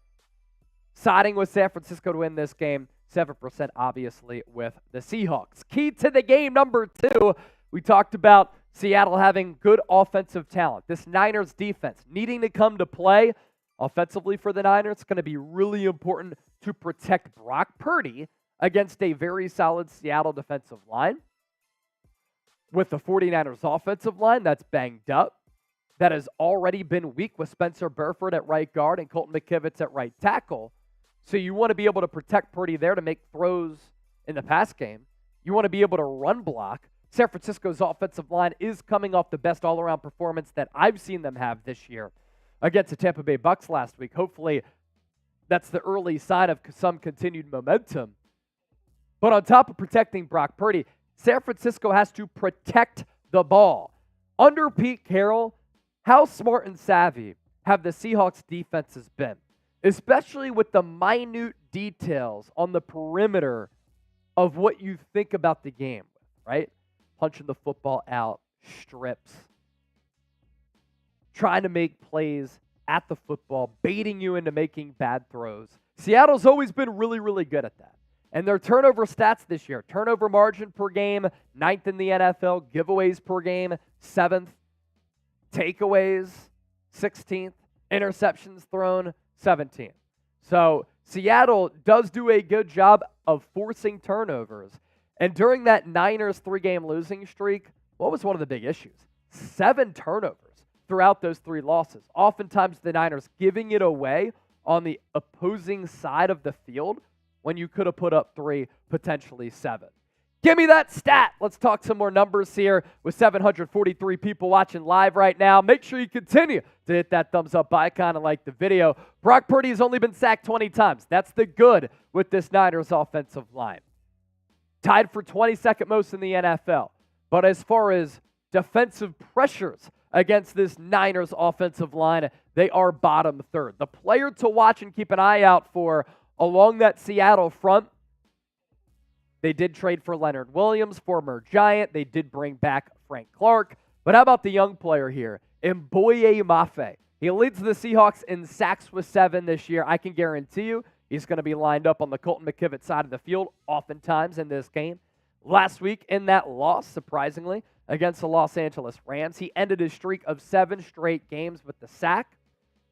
siding with San Francisco to win this game, 7% obviously with the Seahawks. Key to the game, number 2, we talked about Seattle having good offensive talent. This Niners defense needing to come to play. Offensively for the Niners, it's going to be really important to protect Brock Purdy against a very solid Seattle defensive line. With the 49ers offensive line that's banged up, that has already been weak with Spencer Burford at right guard and Colton McKivitz at right tackle. So you want to be able to protect Purdy there to make throws in the pass game. You want to be able to run block. San Francisco's offensive line is coming off the best all-around performance that I've seen them have this year against the Tampa Bay Bucs last week. Hopefully, that's the early sign of some continued momentum. But on top of protecting Brock Purdy, San Francisco has to protect the ball. Under Pete Carroll, how smart and savvy have the Seahawks defenses been? Especially with the minute details on the perimeter of what you think about the game, right? Punching the football out, strips, trying to make plays at the football, baiting you into making bad throws. Seattle's always been really, really good at that. And their turnover stats this year, turnover margin per game, 9th in the NFL, giveaways per game, 7th, takeaways, 16th, interceptions thrown, 17th. So Seattle does do a good job of forcing turnovers. And during that Niners 3-game losing streak, what was one of the big issues? 7 turnovers throughout those 3 losses. Oftentimes the Niners giving it away on the opposing side of the field when you could have put up 3, potentially 7. Give me that stat. Let's talk some more numbers here with 743 people watching live right now. Make sure you continue to hit that thumbs up icon and like the video. Brock Purdy has only been sacked 20 times. That's the good with this Niners offensive line. Tied for 22nd most in the NFL. But as far as defensive pressures against this Niners offensive line, they are bottom third. The player to watch and keep an eye out for along that Seattle front, they did trade for Leonard Williams, former Giant. They did bring back Frank Clark. But how about the young player here, Mboye Mafe? He leads the Seahawks in sacks with 7 this year. I can guarantee you he's going to be lined up on the Colton McKivitz side of the field oftentimes in this game. Last week in that loss, surprisingly, against the Los Angeles Rams, he ended his streak of 7 straight games with the sack.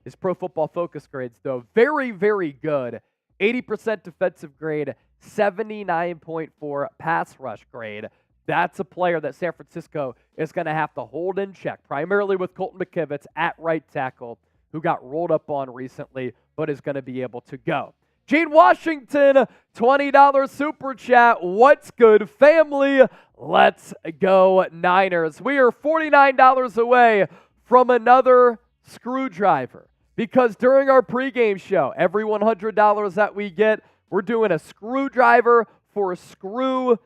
His Pro Football Focus grades, though, very, very good. 80% defensive grade, 79.4 pass rush grade. That's a player that San Francisco is going to have to hold in check, primarily with Colton McKivitz at right tackle, who got rolled up on recently, but is going to be able to go. Gene Washington, $20 super chat. What's good, family? Let's go, Niners. We are $49 away from another screwdriver, because during our pregame show, every $100 that we get, we're doing a screwdriver for Screw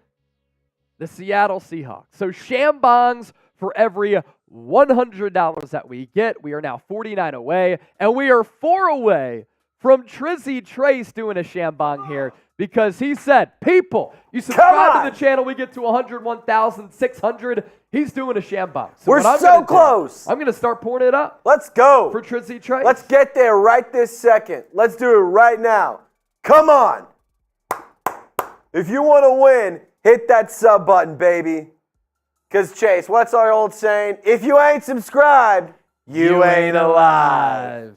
the Seattle Seahawks. So shambongs for every $100 that we get. We are now 49 away, and we are 4 away from Trizzy Trace doing a shambong here, because he said, people, you subscribe to the channel, we get to 101,600. He's doing a shambong. So we're so close. I'm going to start pouring it up. Let's go. For Trizzy Trace. Let's get there right this second. Let's do it right now. Come on. If you want to win, hit that sub button, baby. Because, Chase, what's our old saying? If you ain't subscribed, you ain't alive.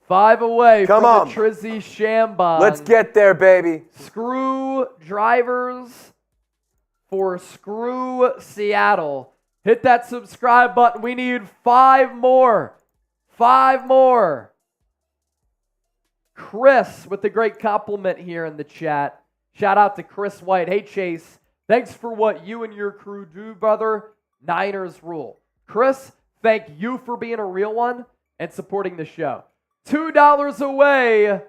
5 away Come from on. the Trizzy shambong. Let's get there, baby. Screwdrivers for Screw Seattle. Hit that subscribe button. We need 5 more. 5 more. Chris with the great compliment here in the chat. Shout out to Chris White. Hey, Chase. Thanks for what you and your crew do, brother. Niners rule. Chris, thank you for being a real one and supporting the show. $2 away,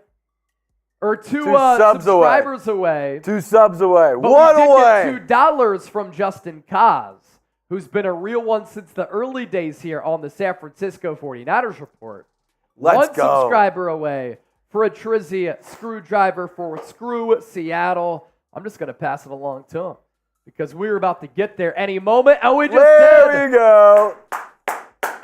or two subscribers away. 2 subs away. But 1 we did away. Get $2 from Justin Kaz, who's been a real one since the early days here on the San Francisco 49ers Report. Let's go. 1 subscriber away for a Trizzy screwdriver for Screw Seattle. I'm just going to pass it along to him, because we're about to get there any moment, and we just did. There you go.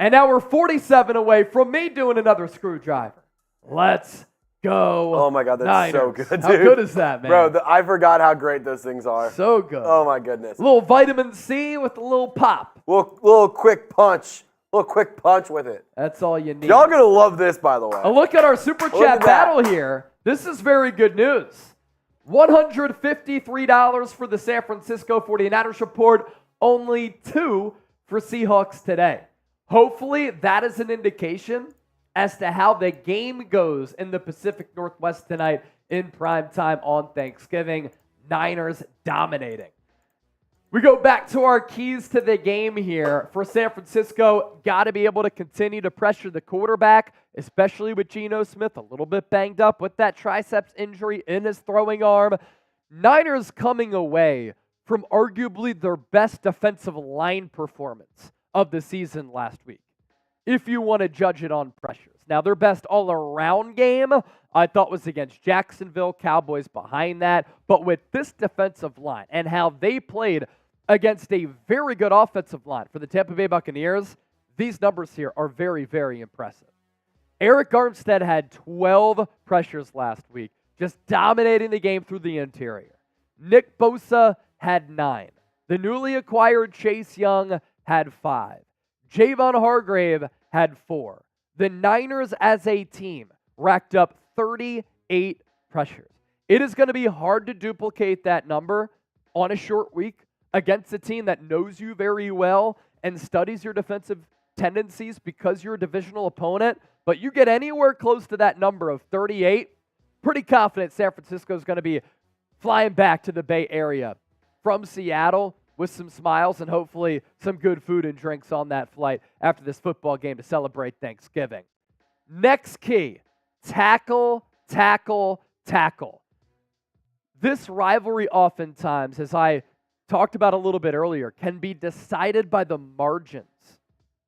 And now we're 47 away from me doing another screwdriver. Let's go. Oh, my God, that's Niners. so good, dude. How good is that, man? Bro, I forgot how great those things are. So good. Oh, my goodness. A little vitamin C with a little pop. Little quick punch. Little quick punch with it. That's all you need. Y'all going to love this, by the way. A look at our Super Chat battle here. This is very good news. $153 for the San Francisco 49ers Report. Only 2 for Seahawks today. Hopefully, that is an indication as to how the game goes in the Pacific Northwest tonight in prime time on Thanksgiving. Niners dominating. We go back to our keys to the game here. For San Francisco, got to be able to continue to pressure the quarterback, especially with Geno Smith a little bit banged up with that triceps injury in his throwing arm. Niners coming away from arguably their best defensive line performance of the season last week, if you want to judge it on pressures. Now, their best all-around game, I thought, was against Jacksonville, Cowboys behind that. But with this defensive line and how they played against a very good offensive line for the Tampa Bay Buccaneers, these numbers here are very, very impressive. Eric Armstead had 12 pressures last week, just dominating the game through the interior. Nick Bosa had 9. The newly acquired Chase Young had 5. Javon Hargrave had 4. The Niners as a team racked up 38 pressures. It is going to be hard to duplicate that number on a short week against a team that knows you very well and studies your defensive tendencies because you're a divisional opponent. But you get anywhere close to that number of 38, pretty confident San Francisco is going to be flying back to the Bay Area from Seattle with some smiles and hopefully some good food and drinks on that flight after this football game to celebrate Thanksgiving. Next key, tackle, tackle, tackle. This rivalry oftentimes, as I talked about a little bit earlier, can be decided by the margins,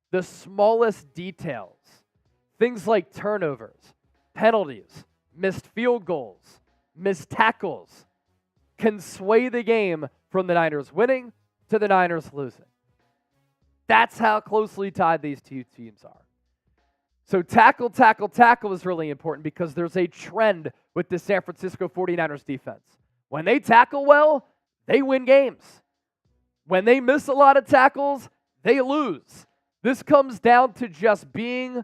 the smallest details. Things like turnovers, penalties, missed field goals, missed tackles can sway the game from the Niners winning to the Niners losing. That's how closely tied these two teams are. So tackle, tackle, tackle is really important because there's a trend with the San Francisco 49ers defense. When they tackle well, they win games. When they miss a lot of tackles, they lose. This comes down to just being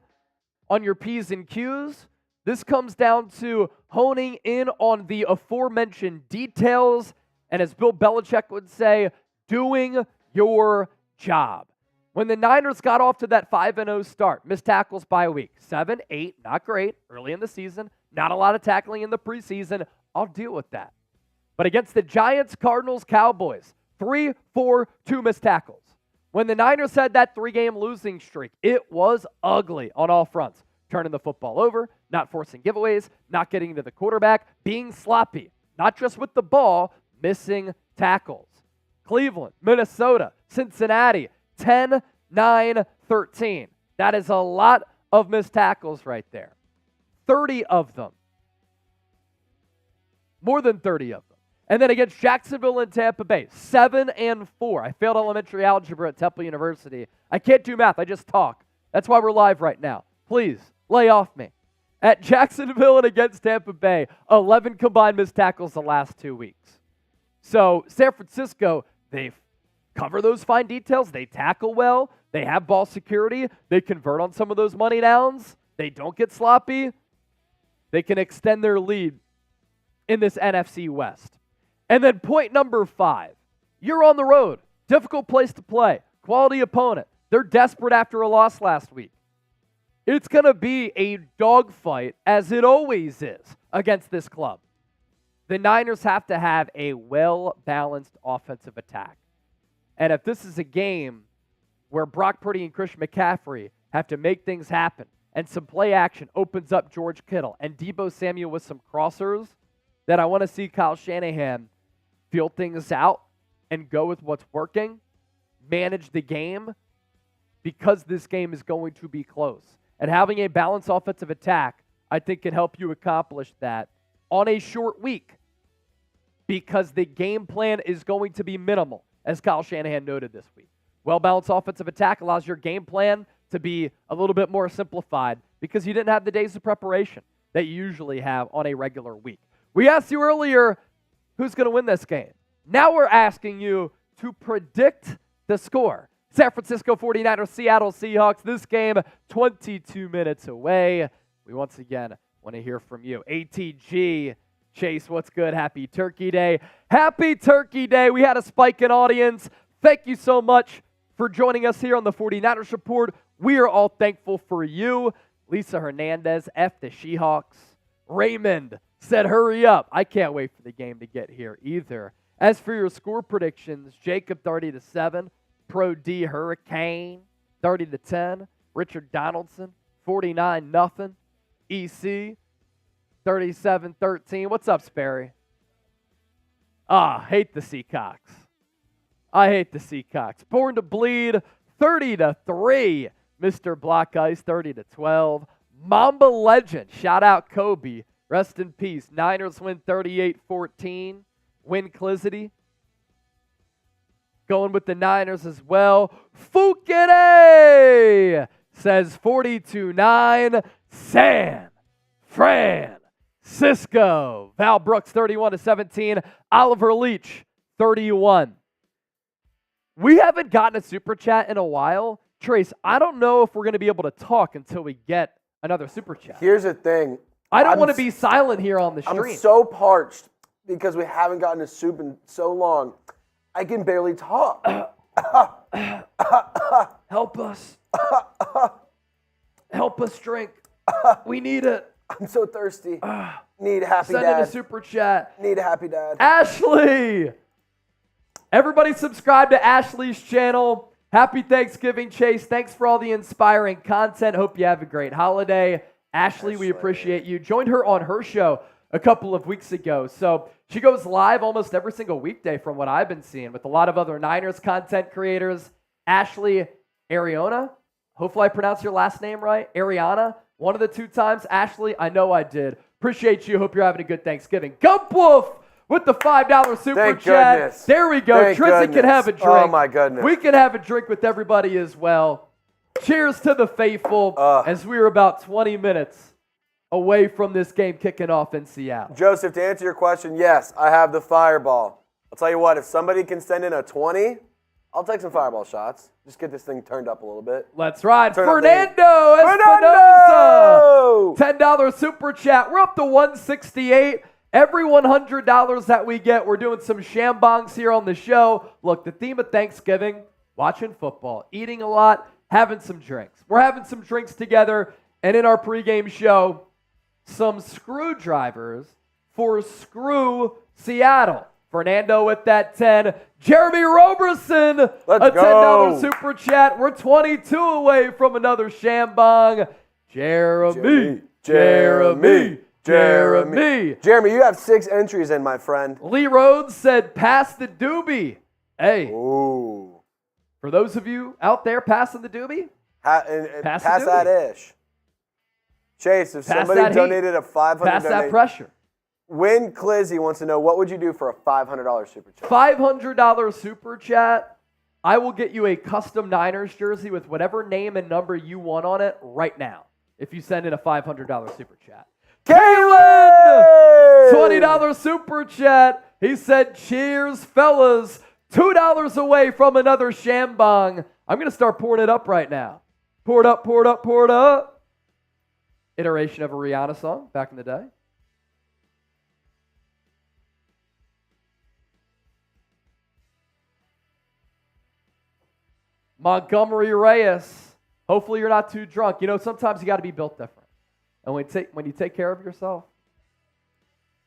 on your P's and Q's. This comes down to honing in on the aforementioned details, and as Bill Belichick would say, doing your job. When the Niners got off to that 5-0 start, missed tackles by a week, 7, 8, not great, early in the season, not a lot of tackling in the preseason, I'll deal with that. But against the Giants, Cardinals, Cowboys, 3, 4, 2 missed tackles. When the Niners had that 3-game losing streak, it was ugly on all fronts. Turning the football over, not forcing giveaways, not getting to the quarterback, being sloppy, not just with the ball, missing tackles. Cleveland, Minnesota, Cincinnati, 10, 9, 13. That is a lot of missed tackles right there. 30 of them. More than 30 of them. And then against Jacksonville and Tampa Bay, 7 and 4. I failed elementary algebra at Temple University. I can't do math, I just talk. That's why we're live right now. Please, lay off me. At Jacksonville and against Tampa Bay, 11 combined missed tackles the last 2 weeks. So San Francisco, they cover those fine details. They tackle well. They have ball security. They convert on some of those money downs. They don't get sloppy. They can extend their lead in this NFC West. And then point number 5, you're on the road. Difficult place to play. Quality opponent. They're desperate after a loss last week. It's going to be a dogfight, as it always is, against this club. The Niners have to have a well-balanced offensive attack. And if this is a game where Brock Purdy and Christian McCaffrey have to make things happen, and some play action opens up George Kittle, and Deebo Samuel with some crossers, then I want to see Kyle Shanahan feel things out and go with what's working, manage the game, because this game is going to be close. And having a balanced offensive attack, I think, can help you accomplish that on a short week, because the game plan is going to be minimal, as Kyle Shanahan noted this week. Well-balanced offensive attack allows your game plan to be a little bit more simplified because you didn't have the days of preparation that you usually have on a regular week. We asked you earlier, who's going to win this game? Now we're asking you to predict the score. San Francisco 49ers, Seattle Seahawks. This game, 22 minutes away. We once again want to hear from you. ATG, Chase, what's good? Happy Turkey Day. Happy Turkey Day. We had a spike in audience. Thank you so much for joining us here on the 49ers Report. We are all thankful for you. Lisa Hernandez, F the Seahawks. Raymond said, hurry up. I can't wait for the game to get here either. As for your score predictions, Jacob 30-7, Pro D Hurricane 30-10, Richard Donaldson 49-0, EC 37-13. What's up, Sperry? Hate the Seahawks. I hate the Seahawks. Born to Bleed 30-3, Mr. Black Ice 30-12. Mamba Legend, shout out Kobe. Rest in peace. Niners win 38-14. Win Clizity. Going with the Niners as well. Fukere says 42-9. San Francisco. Val Brooks 31-17. Oliver Leach 31. We haven't gotten a super chat in a while. Trace, I don't know if we're going to be able to talk until we get another super chat. Here's the thing. I don't want to be silent here on the stream. I'm so parched because we haven't gotten a soup in so long. I can barely talk. Help us. Help us drink. We need it. I'm so thirsty. Need a happy Send dad. in a super chat. Need a happy dad. Ashley. Everybody subscribe to Ashley's channel. Happy Thanksgiving, Chase. Thanks for all the inspiring content. Hope you have a great holiday. Ashley, we appreciate you. Joined her on her show a couple of weeks ago. So she goes live almost every single weekday from what I've been seeing with a lot of other Niners content creators. Ashley Ariana, hopefully I pronounced your last name right. Ariana, one of the 2 times. Ashley, I know I did. Appreciate you. Hope you're having a good Thanksgiving. Gump Wolf with the $5 super Thank chat. Goodness. There we go. Thank Tristan goodness. can have a drink. Oh, my goodness. We can have a drink with everybody as well. Cheers to the faithful as we are about 20 minutes away from this game kicking off in Seattle. Joseph, to answer your question, yes, I have the fireball. I'll tell you what, if somebody can send in a 20, I'll take some fireball shots. Just get this thing turned up a little bit. Let's ride. Turn Fernando Espinosa. $10 super chat. We're up to 168. Every $100 that we get, we're doing some shambongs here on the show. Look, the theme of Thanksgiving, watching football, eating a lot, having some drinks. We're having some drinks together, and in our pregame show, some screwdrivers for Screw Seattle. Fernando with that 10. Jeremy Roberson, Let's a $10 go. super chat. We're 22 away from another shambong. Jeremy. Jeremy, you have 6 entries in, my friend. Lee Rhodes said, pass the doobie. Hey, Ooh. for those of you out there passing the doobie, And Pass pass the that ish. Chase, if Pass somebody that heat. donated a $500 pass that pressure. Win Clizzy wants to know, what would you do for a $500 super chat? $500 super chat. I will get you a custom Niners jersey with whatever name and number you want on it right now if you send in a $500 super chat. Kaylin! $20 super chat. He said, cheers, fellas. $2 away from another shambong. I'm going to start pouring it up right now. Pour it up, pour it up, pour it up. Iteration of a Rihanna song back in the day. Montgomery Reyes. Hopefully you're not too drunk. You know, sometimes you got to be built different. And when you take care of yourself,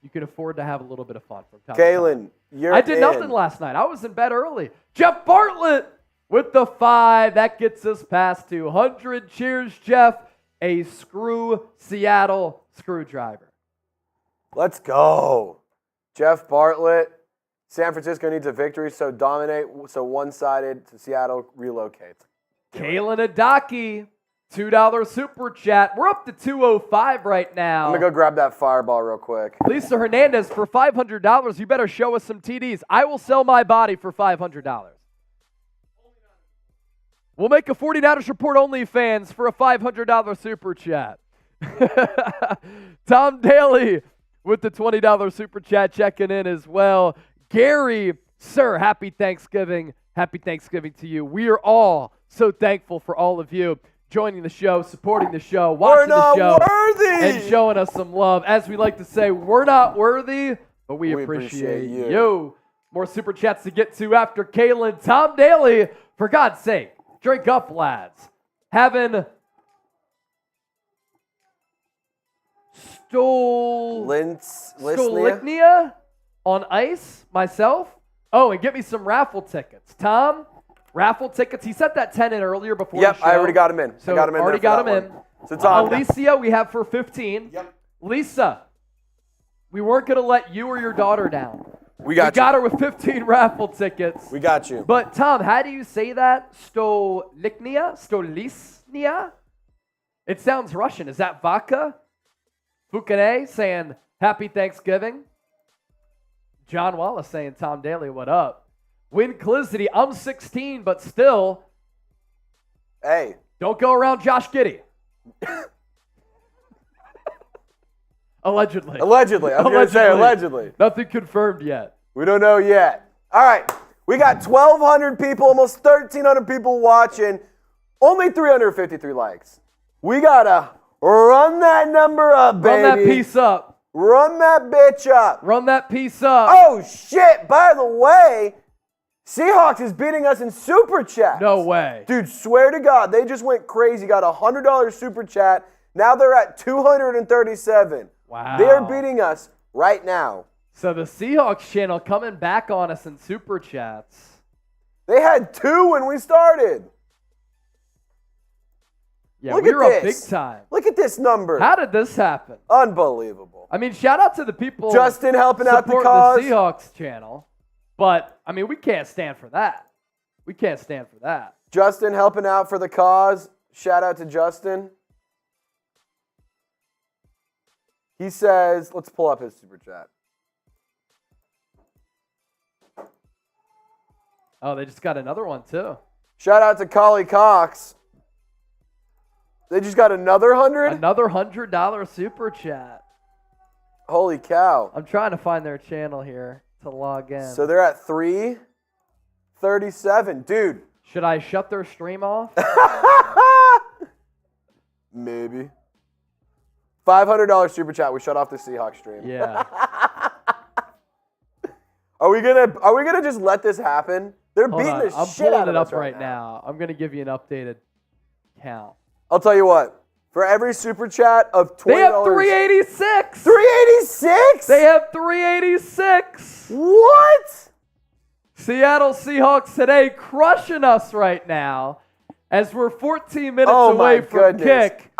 you can afford to have a little bit of fun from time to time. Kaylin, you're I did nothing last night. I was in bed early. Jeff Bartlett with the 5. That gets us past 200. Cheers, Jeff. A Screw Seattle screwdriver. Let's go. Jeff Bartlett. San Francisco needs a victory, so dominate, so one-sided, so Seattle relocates. Kalen Adaki, $2 super chat. We're up to 205 right now. I'm going to go grab that fireball real quick. Lisa Hernandez, for $500, you better show us some TDs. I will sell my body for $500. We'll make a 49ers Report OnlyFans for a $500 super chat. Tom Daly with the $20 super chat checking in as well. Gary, sir, happy Thanksgiving. Happy Thanksgiving to you. We are all so thankful for all of you joining the show, supporting the show, watching the show, worthy. and showing us some love. As we like to say, we're not worthy, but we appreciate you. More super chats to get to after Kalen. Tom Daly, for God's sake, drink up, lads. Having Stolichnea on ice, myself. Oh, and get me some raffle tickets. Tom, raffle tickets. He sent that 10 in earlier before the show. I already got him in. So I got him in. Already got him in. So Tom, Alicia, we have for 15. Yep. Lisa, we weren't going to let you or your daughter down. We got her with 15 raffle tickets. We got you. But Tom, how do you say that? Stolichnea? It sounds Russian. Is that vodka? Fukane saying happy Thanksgiving. John Wallace saying, Tom Daly, what up? Win Clizity, I'm 16, but still. Hey. Don't go around Josh Giddey. Allegedly. I was going to say allegedly. Nothing confirmed yet. We don't know yet. All right. We got 1,200 people, almost 1,300 people watching. Only 353 likes. We got to run that number up, baby. Run that piece up. Run that bitch up. Run that piece up. Oh, shit. By the way, Seahawks is beating us in super chat. No way. Dude, swear to God, they just went crazy. Got a $100 super chat. Now they're at 237. Wow. They're beating us right now So the Seahawks channel coming back on us in Super Chats. They had 2 when we started. Yeah, we were up big time. Look at this number. How did this happen? Unbelievable. I mean, shout out to the people Justin helping out the cause. The Seahawks channel. But, I mean, we can't stand for that. We can't stand for that. Justin helping out for the cause. Shout out to Justin. He says, let's pull up his super chat. Oh, they just got another one, too. Shout out to Collie Cox. They just got another 100? Another $100 super chat. Holy cow. I'm trying to find their channel here to log in. So they're at 337. Dude. Should I shut their stream off? Maybe. $500 super chat. We shut off the Seahawks stream. Yeah. Are we gonna just let this happen? They're beating the shit out of us right now. I'm pulling it up right now. I'm gonna give you an updated count. I'll tell you what. For every super chat of $20, they have 386. 386. They have 386. What? Seattle Seahawks today crushing us right now, as we're 14 minutes away from kick.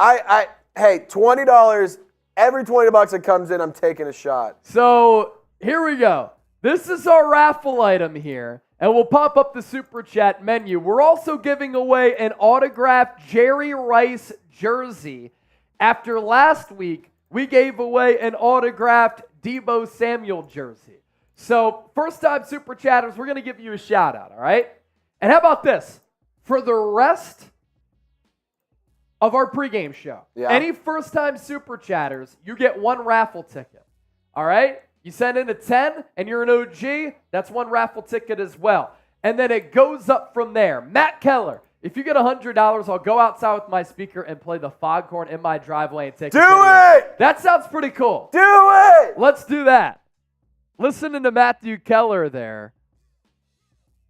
Hey, $20. Every $20 that comes in, I'm taking a shot. So here we go. This is our raffle item here, and we'll pop up the Super Chat menu. We're also giving away an autographed Jerry Rice jersey. After last week, we gave away an autographed Deebo Samuel jersey. So first-time Super Chatters, we're going to give you a shout-out, all right? And how about this? For the rest of our pregame show, any first-time Super Chatters, you get one raffle ticket, all right? You send in a 10 and you're an OG, that's one raffle ticket as well. And then it goes up from there. Matt Keller, if you get $100, I'll go outside with my speaker and play the foghorn in my driveway and take a video. Do it! That sounds pretty cool. Do it! Let's do that. Listening to Matthew Keller there.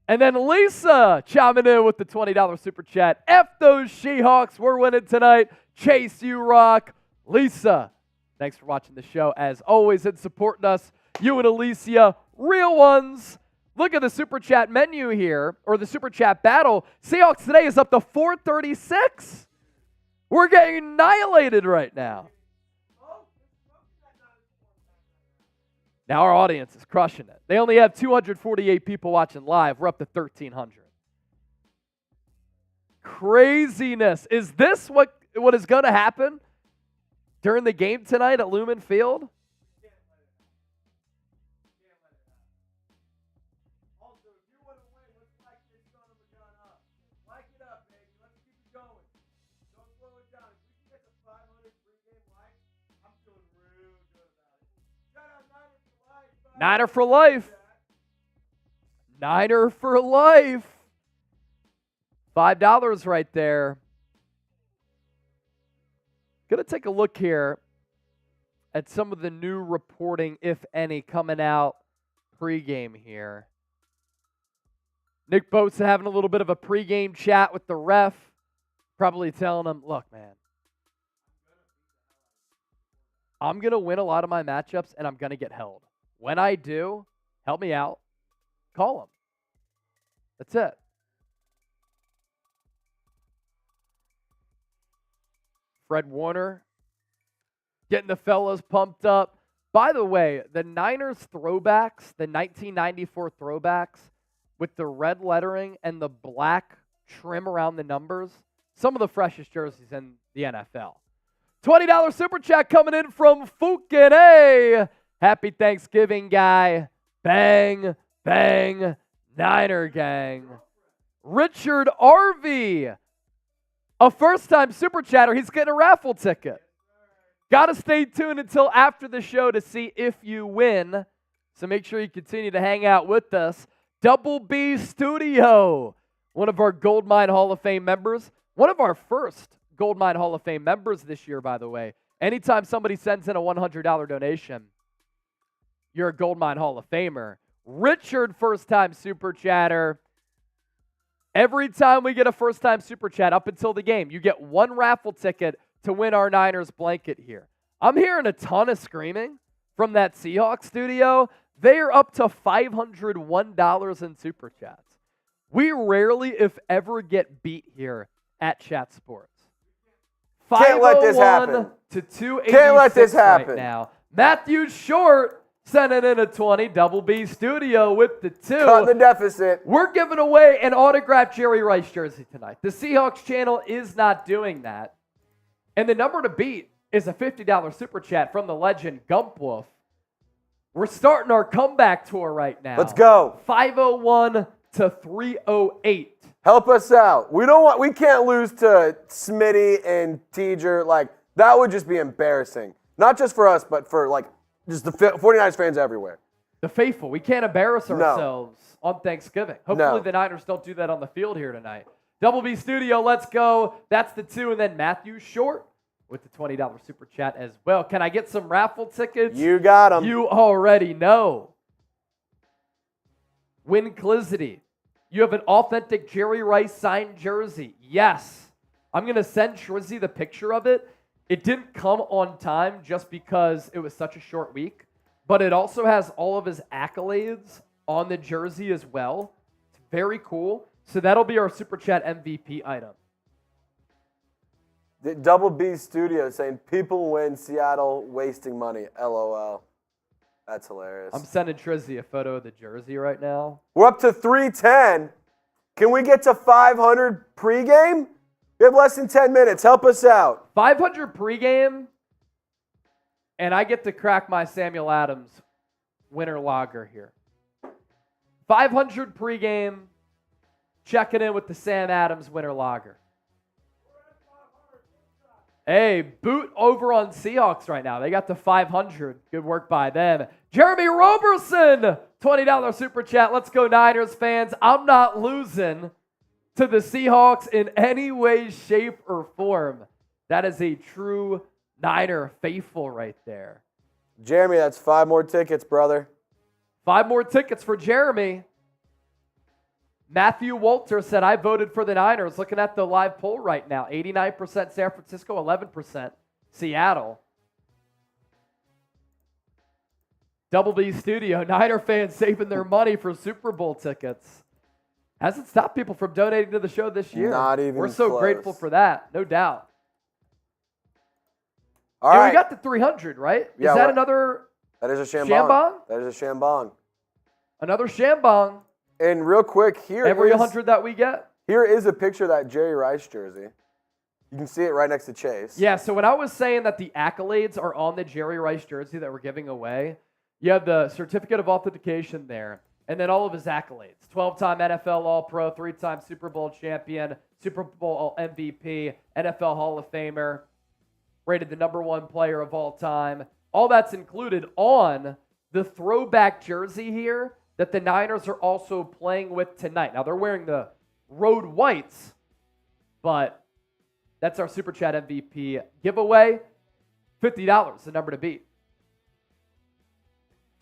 And then Lisa chiming in with the $20 super chat. F those Seahawks, we're winning tonight. Chase, you rock. Lisa, thanks for watching the show as always and supporting us. You and Alicia, real ones. Look at the super chat menu here, or the super chat battle. Seahawks today is up to 436. We're getting annihilated right now. Now our audience is crushing it. They only have 248 people watching live. We're up to 1,300. Craziness. Is this what is going to happen during the game tonight at Lumen Field? Niner for life. Niner for life. $5 right there. Going to take a look here at some of the new reporting, if any, coming out pregame here. Nick Bosa having a little bit of a pregame chat with the ref. Probably telling him, look, man, I'm going to win a lot of my matchups and I'm going to get held. When I do, help me out. Call him. That's it. Fred Warner getting the fellas pumped up. By the way, the Niners throwbacks, the 1994 throwbacks with the red lettering and the black trim around the numbers, some of the freshest jerseys in the NFL. $20 super chat coming in from Fukin. Hey, happy Thanksgiving, guy. Bang, bang, Niner gang. Richard RV, a first-time super chatter. He's getting a raffle ticket. Got to stay tuned until after the show to see if you win. So make sure you continue to hang out with us. Double B Studio, one of our Goldmine Hall of Fame members. One of our first Goldmine Hall of Fame members this year, by the way. Anytime somebody sends in a $100 donation, you're a Goldmine Hall of Famer. Richard, first-time super chatter. Every time we get a first-time super chat up until the game, you get one raffle ticket to win our Niners blanket here. I'm hearing a ton of screaming. from that Seahawks studio, they are up to $501 in Super Chats. We rarely, if ever, get beat here at Chat Sports. Can't let this happen. To 286 Can't let this happen. Right now. Matthew Short sending in a 20. Double B Studio with the 2. Cut the deficit. We're giving away an autographed Jerry Rice jersey tonight. The Seahawks channel is not doing that. And the number to beat is a $50 Super Chat from the legend Gump Wolf. We're starting our comeback tour right now. Let's go. 501 to 308. Help us out. We can't lose to Smitty and Teager. Like, that would just be embarrassing. Not just for us, but for, like, just the 49ers fans everywhere. The faithful. We can't embarrass ourselves on Thanksgiving. Hopefully the Niners don't do that on the field here tonight. Double B Studio, let's go. That's the 2. And then Matthew Short with the $20 Super Chat as well. Can I get some raffle tickets? You got them. You already know. Winclizity. You have an authentic Jerry Rice signed jersey. Yes. I'm going to send Trizzy the picture of it. It didn't come on time just because it was such a short week, but it also has all of his accolades on the jersey as well. It's very cool. So that'll be our Super Chat MVP item. The Double B Studio saying, people win, Seattle wasting money. LOL. That's hilarious. I'm sending Trizzy a photo of the jersey right now. We're up to 310. Can we get to 500 pregame? We have less than 10 minutes. Help us out. 500 pregame, and I get to crack my Samuel Adams winter lager here. 500 pregame, checking in with the Sam Adams winter lager. Hey, boot over on Seahawks right now. They got to 500. Good work by them. Jeremy Roberson, $20 Super Chat. Let's go Niners fans. I'm not losing to the Seahawks in any way, shape, or form. That is a true Niner faithful right there. Jeremy, that's 5 more tickets, brother. 5 more tickets for Jeremy. Matthew Walter said, I voted for the Niners. Looking at the live poll right now, 89% San Francisco, 11% Seattle. Double B Studio, Niner fans saving their money for Super Bowl tickets. Hasn't stopped people from donating to the show this year. Not even We're so close. grateful for that, no doubt. All right. We got the 300, right? Yeah, is that another That is a Shambong. Shambong? That is a Shambong. Another Shambong. And real quick, Every 100 that we get? Here is a picture of that Jerry Rice jersey. You can see it right next to Chase. Yeah, so when I was saying that the accolades are on the Jerry Rice jersey that we're giving away, you have the certificate of authentication there, and then all of his accolades. 12-time NFL All-Pro, 3-time Super Bowl champion, Super Bowl MVP, NFL Hall of Famer, rated the #1 player of all time. All that's included on the throwback jersey here that the Niners are also playing with tonight. Now, they're wearing the road whites, but that's our Super Chat MVP giveaway. $50, the number to beat.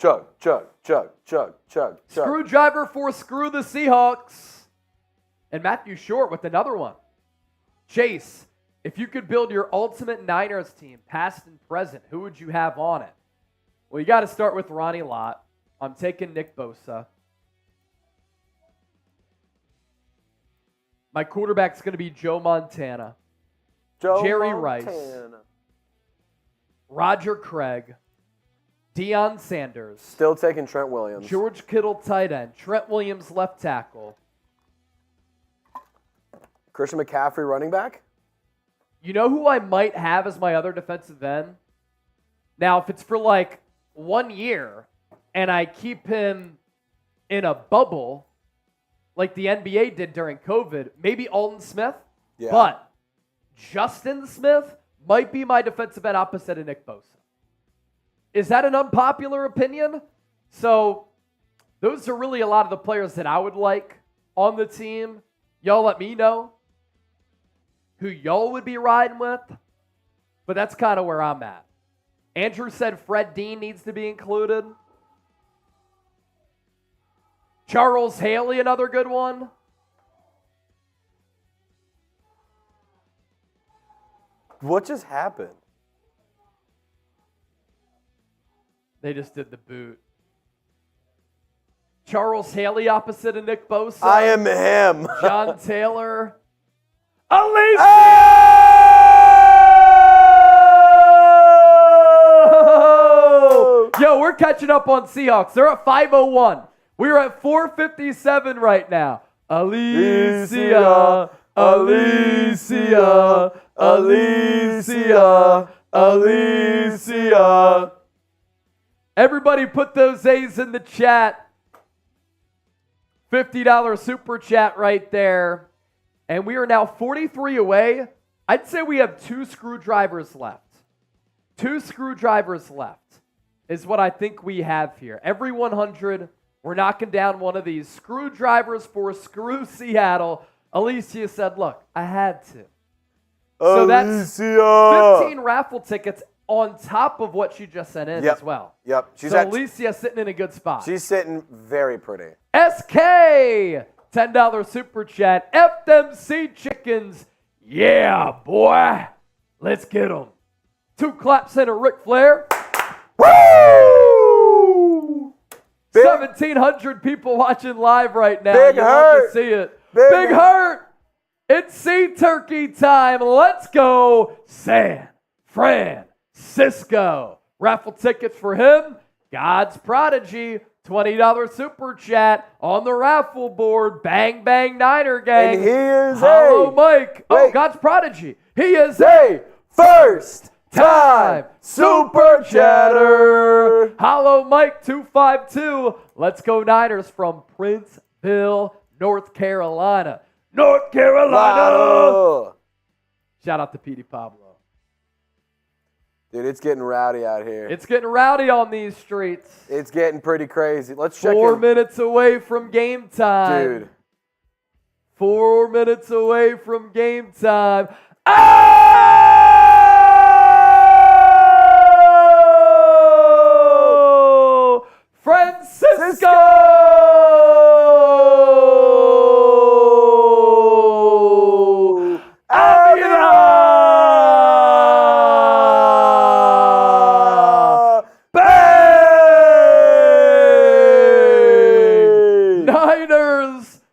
Chug, chug, chug, chug, chug, chug. Screwdriver for Screw the Seahawks. And Matthew Short with another one. Chase, if you could build your ultimate Niners team, past and present, who would you have on it? Well, you got to start with Ronnie Lott. I'm taking Nick Bosa. My quarterback's going to be Joe Montana. Jerry Rice. Roger Craig. Deion Sanders. Still taking Trent Williams. George Kittle, tight end. Trent Williams, left tackle. Christian McCaffrey, running back. You know who I might have as my other defensive end? Now, if it's for like 1 year and I keep him in a bubble like the NBA did during COVID, maybe Alden Smith. Yeah. But Justin Smith might be my defensive end opposite of Nick Bosa. Is that an unpopular opinion? So those are really a lot of the players that I would like on the team. Y'all let me know who y'all would be riding with. But that's kind of where I'm at. Andrew said Fred Dean needs to be included. Charles Haley, another good one. What just happened? They just did the boot. Charles Haley opposite of Nick Bosa. I am him. John Taylor. Alicia! Oh! Yo, we're catching up on Seahawks. They're at 5:01. We're at 4:57 right now. Alicia, Alicia, Alicia, Alicia. Everybody put those A's in the chat. $50 super chat right there. And we are now 43 away. I'd say we have 2 screwdrivers left. 2 screwdrivers left is what I think we have here. Every 100, we're knocking down one of these. Screwdrivers for Screw Seattle. Alicia said, look, I had to. So that's 15 raffle tickets on top of what she just sent in as well. Yep. Alicia sitting in a good spot. She's sitting very pretty. SK, $10 super chat. F them sea chickens. Yeah, boy. Let's get them. 2 claps and a Ric Flair. Woo! 1,700 people watching live right now. Big you Hurt. love to see it. Big Hurt. It's sea turkey time. Let's go San Francisco. Raffle tickets for him. God's Prodigy. $20 super chat on the raffle board. Bang, bang, Niner gang. And he is Hello, Mike. Oh, God's Prodigy. He is a first time super chatter. Hollow Mike 252. Let's go Niners from Princeville, North Carolina. North Carolina. Shout out to Petey Pablo. Dude, it's getting rowdy out here. It's getting rowdy on these streets. It's getting pretty crazy. Let's check 4 minutes away from game time. Dude. 4 minutes away from game time. Oh! Francisco!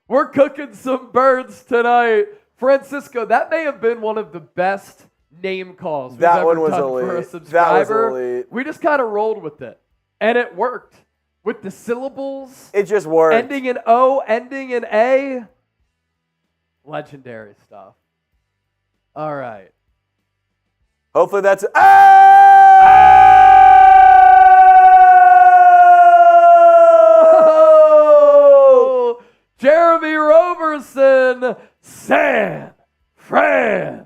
We're cooking some birds tonight. Francisco, that may have been one of the best name calls we've ever done for a subscriber. That was elite. We just kind of rolled with it. And it worked. With the syllables. It just worked. Ending in O, ending in A. Legendary stuff. All right. Hopefully that's... Jeremy Roberson, San Francisco.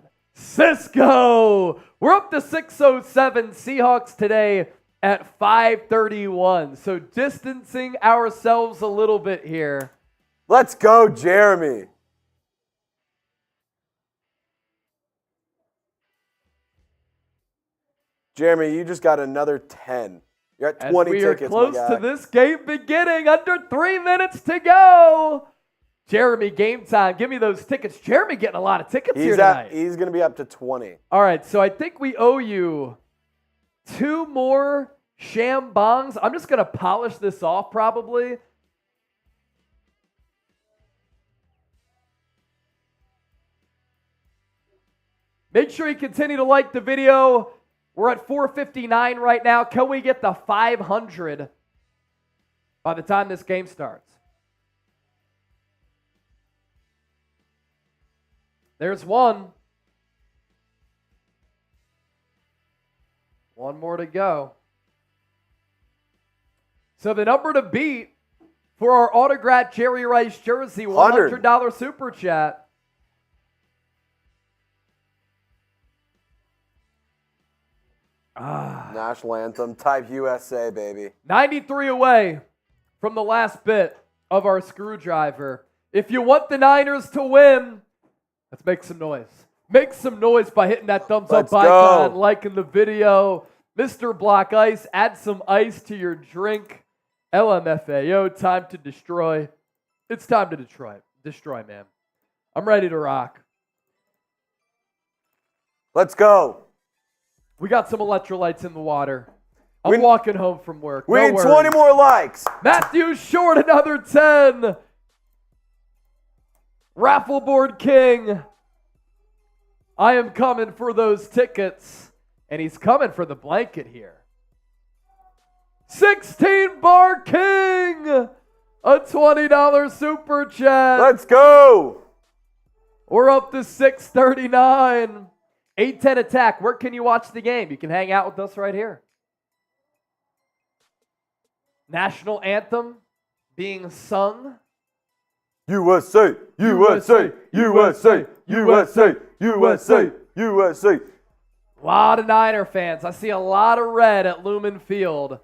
We're up to 607 Seahawks today at 531. So distancing ourselves a little bit here. Let's go, Jeremy. Jeremy, you just got another 10. You're at 20 tickets, we are close to this game beginning. Under 3 minutes to go. Jeremy, game time. Give me those tickets. Jeremy getting a lot of tickets here tonight. He's going to be up to 20. All right, so I think we owe you 2 more sham bongs. I'm just going to polish this off probably. Make sure you continue to like the video. We're at 459 right now. Can we get the 500 by the time this game starts? There's one. One more to go. So the number to beat for our autographed Jerry Rice jersey, $100 super chat. National anthem, type USA, baby. 93 away from the last bit of our screwdriver. If you want the Niners to win, let's make some noise. Make some noise by hitting that thumbs up icon, liking the video. Mr. Block Ice, add some ice to your drink. LMFAO, time to destroy. It's time to destroy, man. I'm ready to rock. Let's go. We got some electrolytes in the water. I'm walking home from work. We No need worries. 20 more likes. Matthew Short, another 10. Raffle board king. I am coming for those tickets. And he's coming for the blanket here. 16 bar king. A $20 super chat. Let's go. We're up to 639. 8-10 attack. Where can you watch the game? You can hang out with us right here. National anthem being sung. USA, USA, USA, USA, USA, USA. A lot of Niner fans. I see a lot of red at Lumen Field.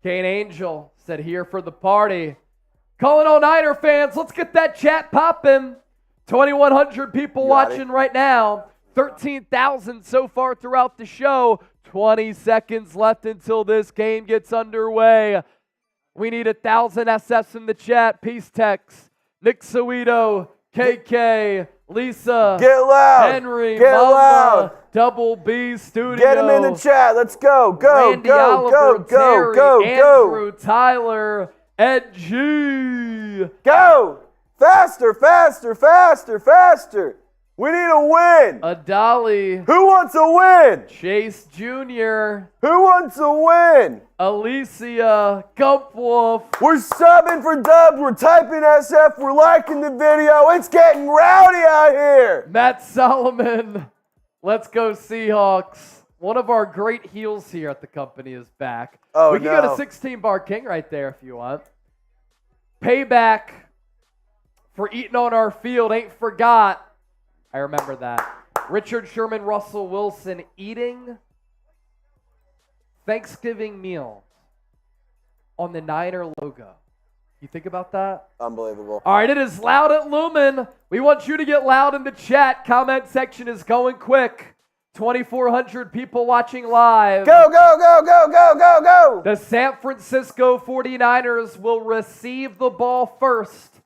Kane Angel said here for the party. Calling all Niner fans, let's get that chat popping. 2,100 people watching right now. 13,000 so far throughout the show. 20 seconds left until this game gets underway. We need 1,000 SFs in the chat. Peace text. Nick Sowito, KK, Lisa, Get loud. Henry, Get Mama, loud. Double B Studio. Get him in the chat. Let's go. Go, Randy go, Oliver, go, Terry, go, go, Andrew, go. Tyler, Ed G. Go. Faster, faster, faster, faster. We need a win. Adali, Who wants a win? Chase Jr., Who wants a win? Alicia, Gumpwolf, We're subbing for dubs. We're typing SF. We're liking the video. It's getting rowdy out here. Matt Solomon. Let's go Seahawks. One of our great heels here at the company is back. Oh, we can go to 16 bar king right there if you want. Payback for eating on our field ain't forgot. I remember that. Richard Sherman, Russell Wilson eating Thanksgiving meals on the Niner logo. You think about that? Unbelievable. All right, it is loud at Lumen. We want you to get loud in the chat. Comment section is going quick. 2,400 people watching live. Go, go, go, go, go, go, go. The San Francisco 49ers will receive the ball first.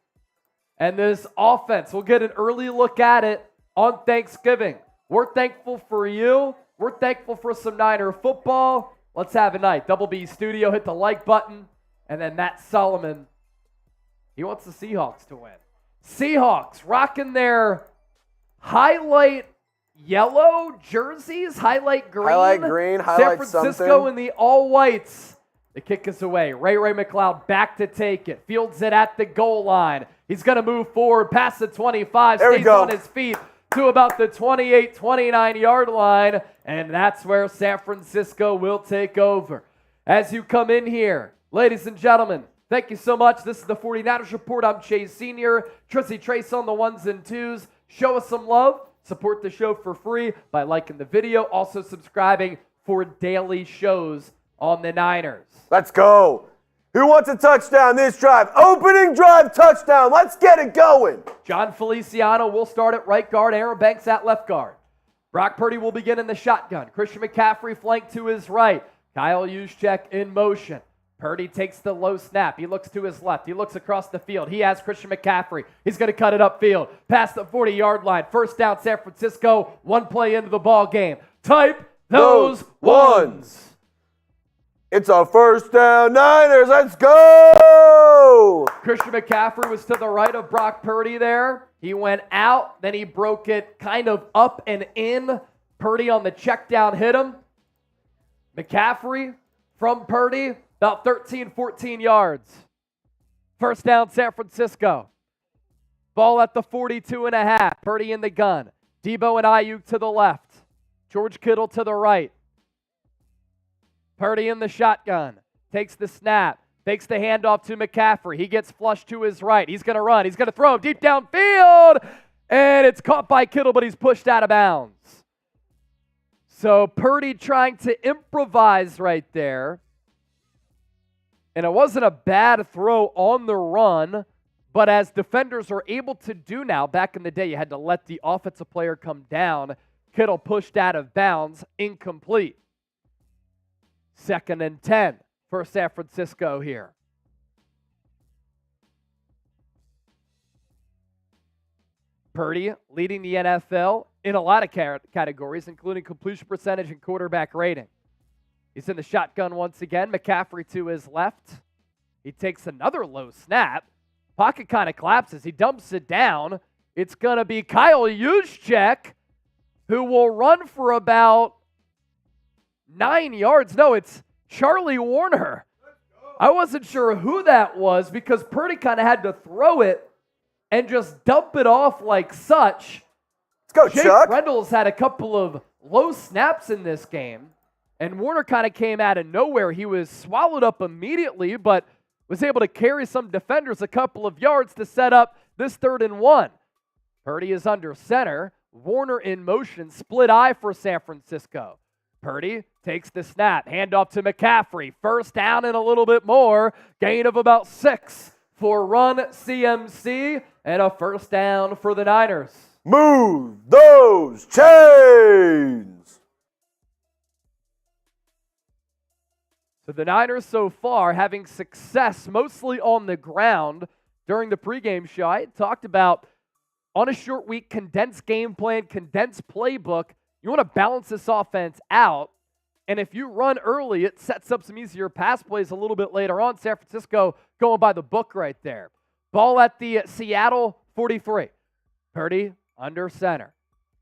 And this offense, we'll get an early look at it on Thanksgiving. We're thankful for you. We're thankful for some Niner football. Let's have a night. Double B Studio, hit the like button. And then Matt Solomon, he wants the Seahawks to win. Seahawks rocking their highlight yellow jerseys, highlight green. Highlight green, highlight San Francisco something. in the all whites. The kick is away. Ray McLeod back to take it. Fields it at the goal line. He's going to move forward past the 25. There we Stays go. on his feet to about the 28, 29-yard line. And that's where San Francisco will take over. As you come in here, ladies and gentlemen, thank you so much. This is the 49ers Report. I'm Chase Sr. Trissy Trace on the ones and twos. Show us some love. Support the show for free by liking the video. Also subscribing for daily shows on the Niners. Let's go. Who wants a touchdown this drive? Opening drive touchdown. Let's get it going. John Feliciano will start at right guard. Aaron Banks at left guard. Brock Purdy will begin in the shotgun. Christian McCaffrey flanked to his right. Kyle Juszczyk in motion. Purdy takes the low snap. He looks to his left. He looks across the field. He has Christian McCaffrey. He's going to cut it upfield. Past the 40-yard line. First down, San Francisco. One play into the ball game. Type those ones. It's a first down, Niners. Let's go. Christian McCaffrey was to the right of Brock Purdy there. He went out. Then he broke it kind of up and in. Purdy on the check down hit him. McCaffrey from Purdy. About 13, 14 yards. First down, San Francisco. Ball at the 42.5. Purdy in the gun. Deebo and Aiyuk to the left. George Kittle to the right. Purdy in the shotgun. Takes the snap. Takes the handoff to McCaffrey. He gets flushed to his right. He's going to run. He's going to throw deep downfield. And it's caught by Kittle, but he's pushed out of bounds. So Purdy trying to improvise right there. And it wasn't a bad throw on the run, but as defenders are able to do now, back in the day, you had to let the offensive player come down. Kittle pushed out of bounds, incomplete. 2nd and 10 for San Francisco here. Purdy leading the NFL in a lot of categories, including completion percentage and quarterback rating. He's in the shotgun once again. McCaffrey to his left. He takes another low snap. Pocket kind of collapses. He dumps it down. It's going to be Kyle Juszczyk, who will run for about 9 yards. No, it's Charlie Warner. I wasn't sure who that was because Purdy kind of had to throw it and just dump it off like such. Let's go, Jake Chuck. Reynolds had a couple of low snaps in this game, and Warner kind of came out of nowhere. He was swallowed up immediately, but was able to carry some defenders a couple of yards to set up this 3rd and 1. Purdy is under center. Warner in motion. Split eye for San Francisco. Purdy takes the snap. Handoff to McCaffrey. First down and a little bit more. Gain of about 6 for Run CMC and a first down for the Niners. Move those chains. So the Niners so far having success mostly on the ground. During the pregame show, I had talked about on a short week, condensed game plan, condensed playbook. You want to balance this offense out. And if you run early, it sets up some easier pass plays a little bit later on. San Francisco going by the book right there. Ball at the Seattle 43. Purdy under center.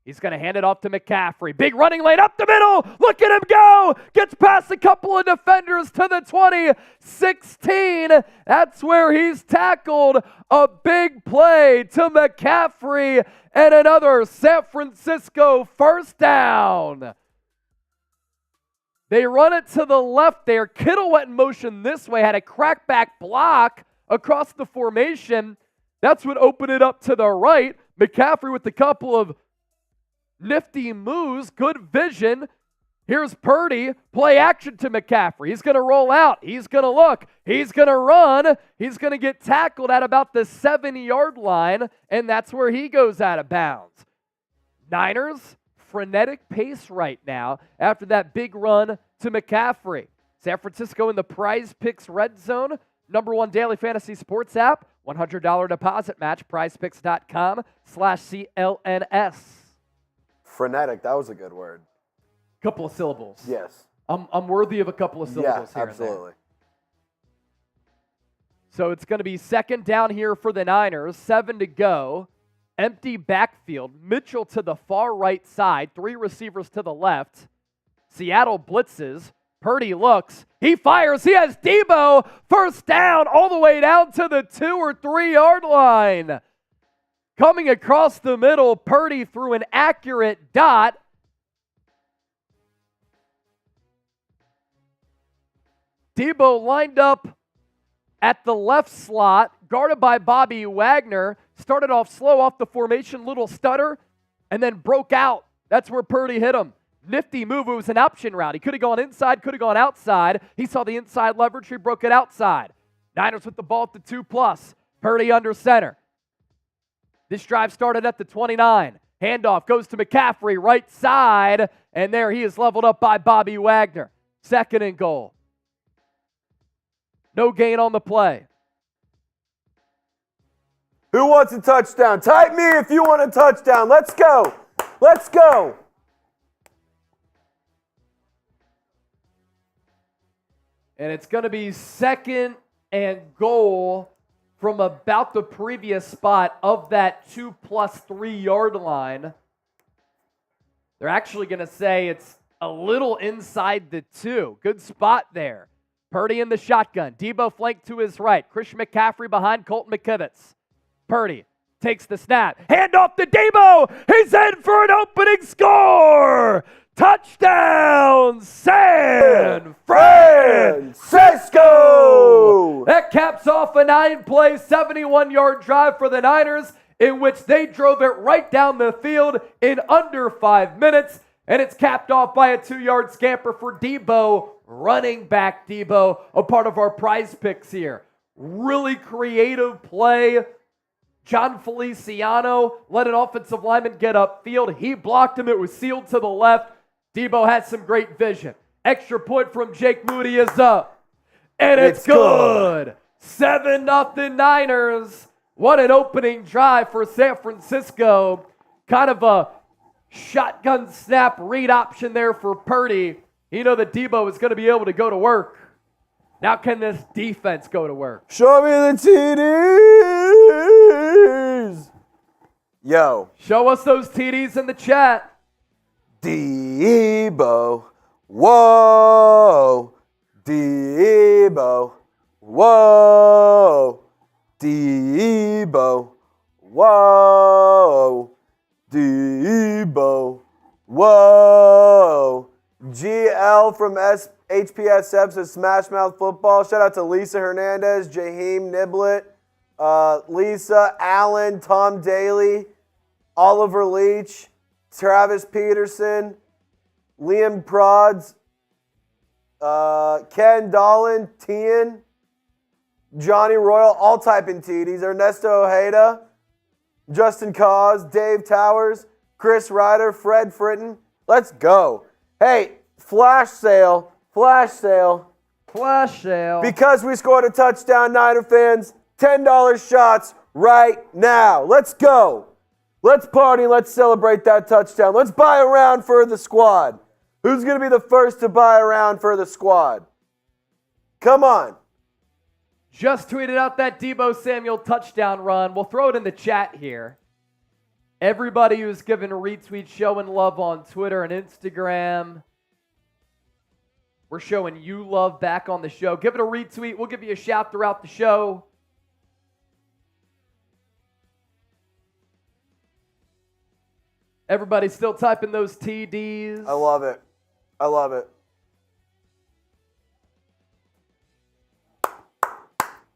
He's going to hand it off to McCaffrey. Big running lane up the middle. Look at him go. Gets past a couple of defenders to the 20. 16. That's where he's tackled. A big play to McCaffrey and another San Francisco first down. They run it to the left there. Kittle went in motion this way, had a crackback block across the formation. That's what opened it up to the right. McCaffrey with a couple of nifty moves, good vision. Here's Purdy, play action to McCaffrey. He's going to roll out. He's going to look. He's going to run. He's going to get tackled at about the 7-yard line, and that's where he goes out of bounds. Niners, frenetic pace right now after that big run to McCaffrey. San Francisco in the Prize Picks red zone, #1 daily fantasy sports app, $100 deposit match, prizepicks.com/CLNS. Frenetic, that was a good word. Couple of syllables. Yes. I'm worthy of a couple of syllables here. Absolutely. So it's going to be second down here for the Niners, 7 to go. Empty backfield. Mitchell to the far right side, 3 receivers to the left. Seattle blitzes. Purdy looks. He fires. He has Deebo. First down all the way down to the 2 or 3 yard line. Coming across the middle, Purdy threw an accurate dot. Deebo lined up at the left slot, guarded by Bobby Wagner. Started off slow off the formation, little stutter, and then broke out. That's where Purdy hit him. Nifty move. It was an option route. He could have gone inside, could have gone outside. He saw the inside leverage. He broke it outside. Niners with the ball at the 2+. Purdy under center. This drive started at the 29. Handoff goes to McCaffrey, right side, and there he is leveled up by Bobby Wagner. 2nd and goal. No gain on the play. Who wants a touchdown? Type me if you want a touchdown. Let's go. Let's go. And it's going to be 2nd and goal from about the previous spot of that 2+3 yard line. They're actually going to say it's a little inside the 2. Good spot there. Purdy in the shotgun. Deebo flanked to his right. Christian McCaffrey behind Colton McKivitz. Purdy takes the snap. Hand off to Deebo. He's in for an opening score. Touchdown, San Francisco! That caps off a 9-play, 71-yard drive for the Niners, in which they drove it right down the field in under 5 minutes, and it's capped off by a 2-yard scamper for Deebo, running back Deebo, a part of our prize picks here. Really creative play. John Feliciano let an offensive lineman get upfield. He blocked him. It was sealed to the left. Deebo had some great vision. Extra point from Jake Moody is up. And it's good. 7-0 Niners. What an opening drive for San Francisco. Kind of a shotgun snap read option there for Purdy. You know that Deebo is going to be able to go to work. Now can this defense go to work? Show me the TDs. Yo. Show us those TDs in the chat. Deebo. Whoa. Deebo. Whoa. Deebo. Whoa. Deebo. Whoa. GL from HPSF says Smash Mouth Football. Shout out to Lisa Hernandez, Jaheim Niblet, Lisa, Allen, Tom Daly, Oliver Leach, Travis Peterson, Liam Prods, Ken Dolan, Tian, Johnny Royal, all typing TDs, Ernesto Ojeda, Justin Cause, Dave Towers, Chris Ryder, Fred Fritton. Let's go. Hey, flash sale. Because we scored a touchdown, Niner fans, $10 shots right now. Let's go. Let's party. Let's celebrate that touchdown. Let's buy a round for the squad. Who's going to be the first to buy a round for the squad? Come on. Just tweeted out that Deebo Samuel touchdown run. We'll throw it in the chat here. Everybody who's given retweets, showing love on Twitter and Instagram. We're showing you love back on the show. Give it a retweet. We'll give you a shout throughout the show. Everybody's still typing those TDs. I love it. I love it.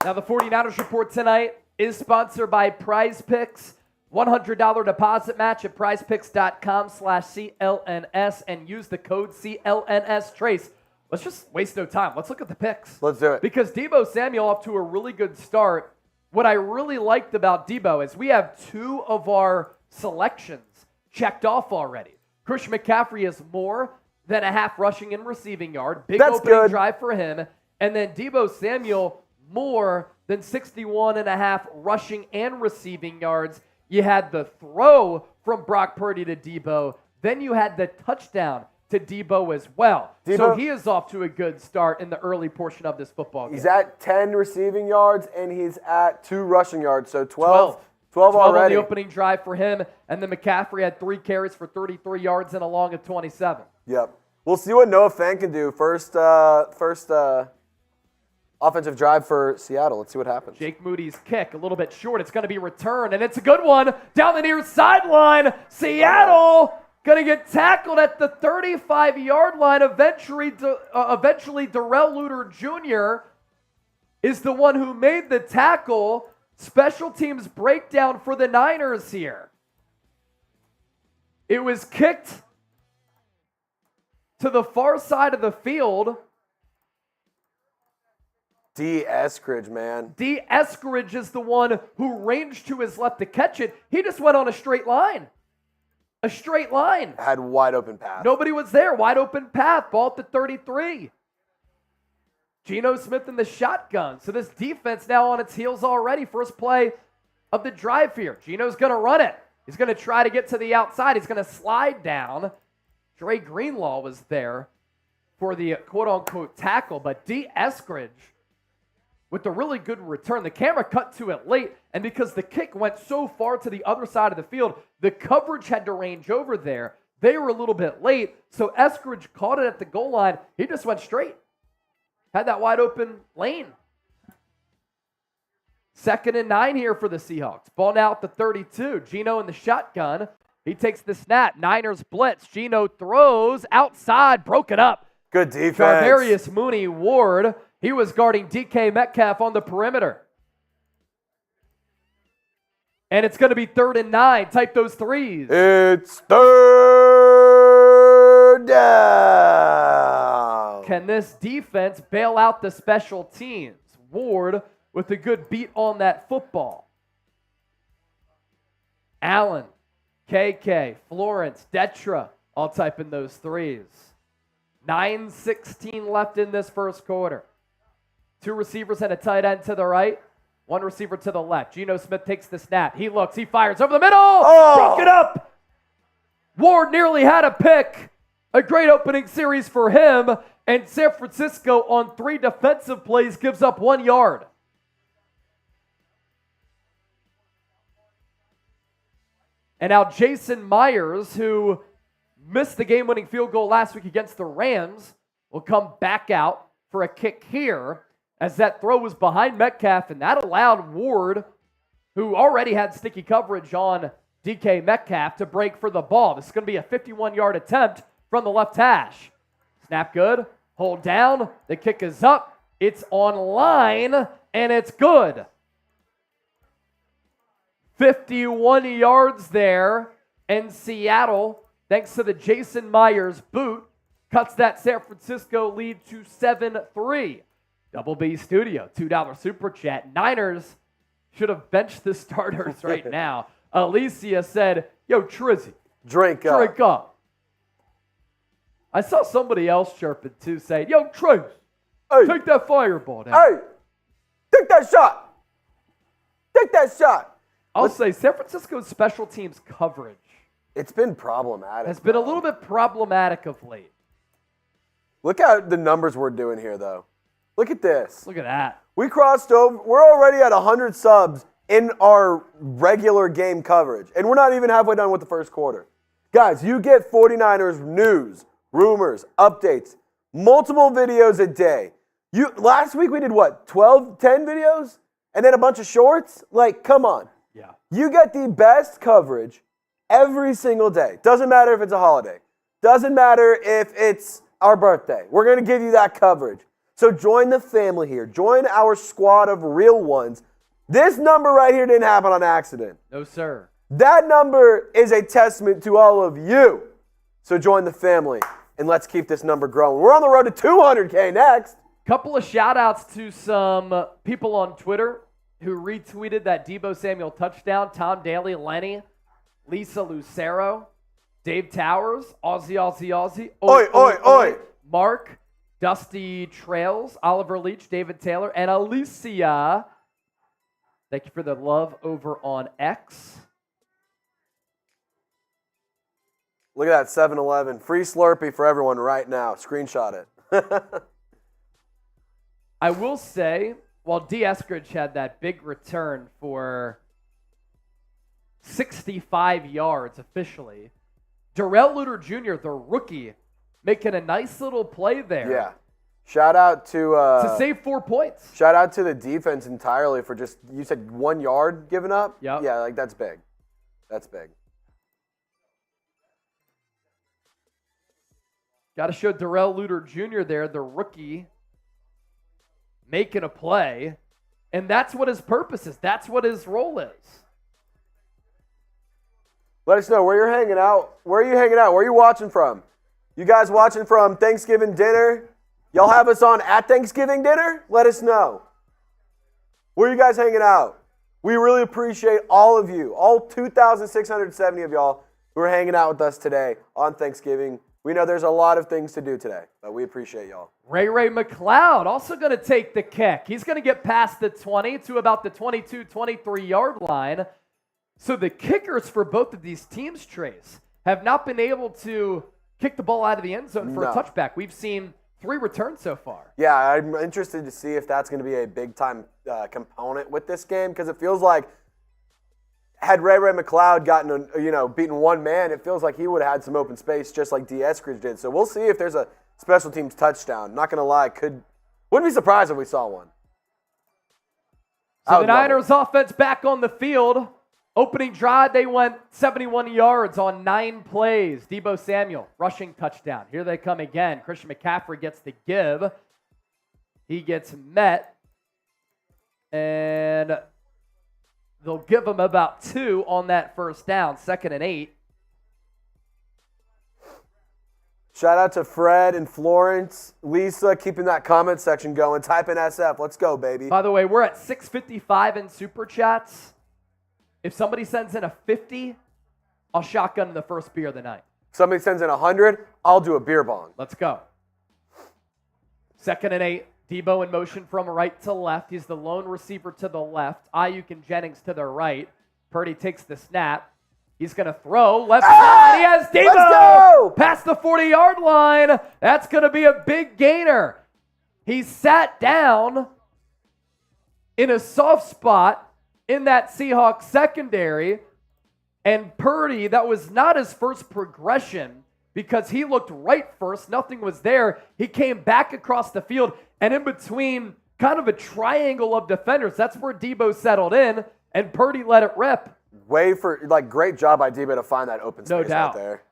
Now, the 49ers report tonight is sponsored by Prize Picks. $100 deposit match at prizepicks.com/CLNS and use the code CLNS Trace. Let's just waste no time. Let's look at the picks. Let's do it. Because Deebo Samuel off to a really good start. What I really liked about Deebo is we have two of our selections checked off already. Christian McCaffrey is more than a half rushing and receiving yard. Big That's opening good. drive for him. And then Deebo Samuel more than 61 and a half rushing and receiving yards. You had the throw from Brock Purdy to Deebo. Then you had the touchdown to Deebo as well. So he is off to a good start in the early portion of this football game. He's at 10 receiving yards, and he's at 2 rushing yards, so 12 already. On the opening drive for him, and then McCaffrey had 3 carries for 33 yards and a long of 27. Yep. We'll see what Noah Fant can do. First offensive drive for Seattle. Let's see what happens. Jake Moody's kick, a little bit short. It's going to be returned, and it's a good one. Down the near sideline, Seattle going to get tackled at the 35-yard line. Eventually, Darrell Luter Jr. is the one who made the tackle. Special teams breakdown for the Niners here. It was kicked to the far side of the field. D. Eskridge, man. D. Eskridge is the one who ranged to his left to catch it. He just went on a straight line. A straight line. Had wide open path. Nobody was there. Wide open path. Ball at the 33. Geno Smith in the shotgun. So this defense now on its heels already. First play of the drive here. Geno's going to run it. He's going to try to get to the outside. He's going to slide down. Dre Greenlaw was there for the quote-unquote tackle. But D. Eskridge with a really good return. The camera cut to it late, and because the kick went so far to the other side of the field, the coverage had to range over there. They were a little bit late, so Eskridge caught it at the goal line. He just went straight. Had that wide open lane. 2nd and 9 here for the Seahawks. Ball now at the 32. Geno in the shotgun. He takes the snap. Niners blitz. Geno throws outside, broken up. Good defense. Charvarius Mooney Ward. He was guarding DK Metcalf on the perimeter. And it's going to be 3rd and 9. Type those threes. It's 3rd down. Can this defense bail out the special teams? Ward with a good beat on that football. Allen, KK, Florence, Detra, all typing those threes. 9:16 left in this first quarter. 2 receivers and a tight end to the right. 1 receiver to the left. Geno Smith takes the snap. He looks. He fires over the middle. Oh. Broke it up. Ward nearly had a pick. A great opening series for him, and San Francisco on 3 defensive plays gives up 1 yard. And now Jason Myers, who missed the game-winning field goal last week against the Rams, will come back out for a kick here as that throw was behind Metcalf, and that allowed Ward, who already had sticky coverage on DK Metcalf, to break for the ball. This is going to be a 51-yard attempt from the left hash. Snap good, hold down, the kick is up, it's on line, and it's good. 51 yards there, and Seattle, thanks to the Jason Myers boot, cuts that San Francisco lead to 7-3. Double B Studio, $2 super chat. Niners should have benched the starters right now. Alicia said, yo, Trizzy, drink up. I saw somebody else chirping too, saying, yo, Triz, take that fireball down. Hey, take that shot. Take that shot. I'll say San Francisco's special teams coverage. It's been problematic. Has been a little bit problematic of late. Look at the numbers we're doing here, though. Look at this. Look at that. We crossed over. We're already at 100 subs in our regular game coverage, and we're not even halfway done with the first quarter. Guys, you get 49ers news, rumors, updates, multiple videos a day. Last week we did what, 10 videos? And then a bunch of shorts? Like, come on. Yeah. You get the best coverage every single day. Doesn't matter if it's a holiday. Doesn't matter if it's our birthday. We're going to give you that coverage. So join the family here. Join our squad of real ones. This number right here didn't happen on accident. No, sir. That number is a testament to all of you. So join the family, and let's keep this number growing. We're on the road to 200K next. Couple of shout-outs to some people on Twitter who retweeted that Deebo Samuel touchdown. Tom Daly, Lenny, Lisa Lucero, Dave Towers, Aussie. Oi. Mark, Dusty Trails, Oliver Leach, David Taylor, and Alicia. Thank you for the love over on X. Look at that 7-Eleven. Free Slurpee for everyone right now. Screenshot it. I will say, while D. Eskridge had that big return for 65 yards officially, Darrell Luter Jr., the rookie, making a nice little play there. Yeah. Shout out to save 4 points. Shout out to the defense entirely for just, you said 1 yard given up? Yep. Yeah, like that's big. That's big. Got to show Darrell Luter Jr. there, the rookie, making a play. And that's what his purpose is. That's what his role is. Let us know where you're hanging out. Where are you hanging out? Where are you watching from? You guys watching from Thanksgiving dinner? Y'all have us on at Thanksgiving dinner? Let us know. Where are you guys hanging out? We really appreciate all of you, all 2,670 of y'all who are hanging out with us today on Thanksgiving. We know there's a lot of things to do today, but we appreciate y'all. Ray McLeod also going to take the kick. He's going to get past the 20 to about the 22, 23-yard line. So the kickers for both of these teams, Trace, have not been able to kick the ball out of the end zone for a touchback. We've seen 3 returns so far. Yeah, I'm interested to see if that's going to be a big-time component with this game, because it feels like had Ray McLeod beaten one man, it feels like he would have had some open space just like D. Eskridge did. So we'll see if there's a special teams touchdown. Not going to lie, wouldn't be surprised if we saw one. So the Niners offense back on the field. Opening drive, they went 71 yards on 9 plays. Deebo Samuel, rushing touchdown. Here they come again. Christian McCaffrey gets the give. He gets met. And they'll give him about 2 on that first down, 2nd and 8. Shout out to Fred and Florence. Lisa, keeping that comment section going. Type in SF. Let's go, baby. By the way, we're at 655 in Super Chats. If somebody sends in a 50, I'll shotgun the first beer of the night. Somebody sends in 100, I'll do a beer bong. Let's go. 2nd and 8. Deebo in motion from right to left. He's the lone receiver to the left. Aiyuk and Jennings to the right. Purdy takes the snap. He's going to throw left side. He has Deebo. Let's go! Past the the 40-yard line. That's going to be a big gainer. He sat down in a soft spot in that Seahawks secondary, and Purdy, that was not his first progression because he looked right first. Nothing was there. He came back across the field, and in between kind of a triangle of defenders, that's where Deebo settled in, and Purdy let it rip. Great job by Deebo to find that open space out there.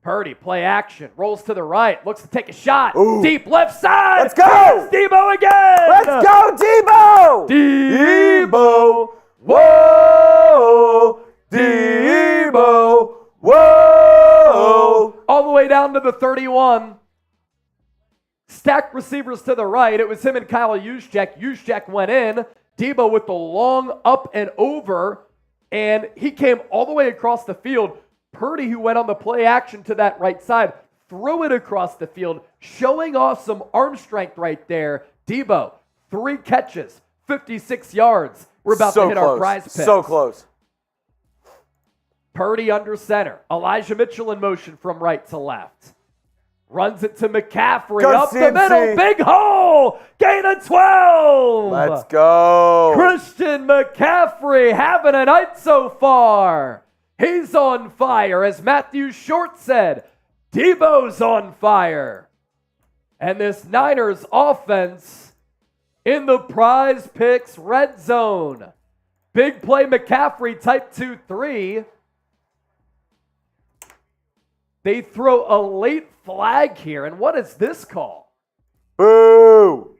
Purdy, play action, rolls to the right, looks to take a shot. Ooh. Deep left side. Let's go. It's Deebo again. Let's go, Deebo. Deebo. Whoa. Deebo. Whoa. All the way down to the 31. Stacked receivers to the right. It was him and Kyle Juszczyk. Juszczyk went in. Deebo with the long up and over, and he came all the way across the field. Purdy, who went on the play action to that right side, threw it across the field, showing off some arm strength right there. Deebo, 3 catches, 56 yards. We're about to hit our prize picks. So close. Purdy under center. Elijah Mitchell in motion from right to left. Runs it to McCaffrey. Up the middle. Big hole. Gain of 12. Let's go. Christian McCaffrey having a night so far. He's on fire. As Matthew Short said, Deebo's on fire. And this Niners offense in the prize picks red zone. Big play McCaffrey, type 2-3. They throw a late flag here. And what is this call? Boo!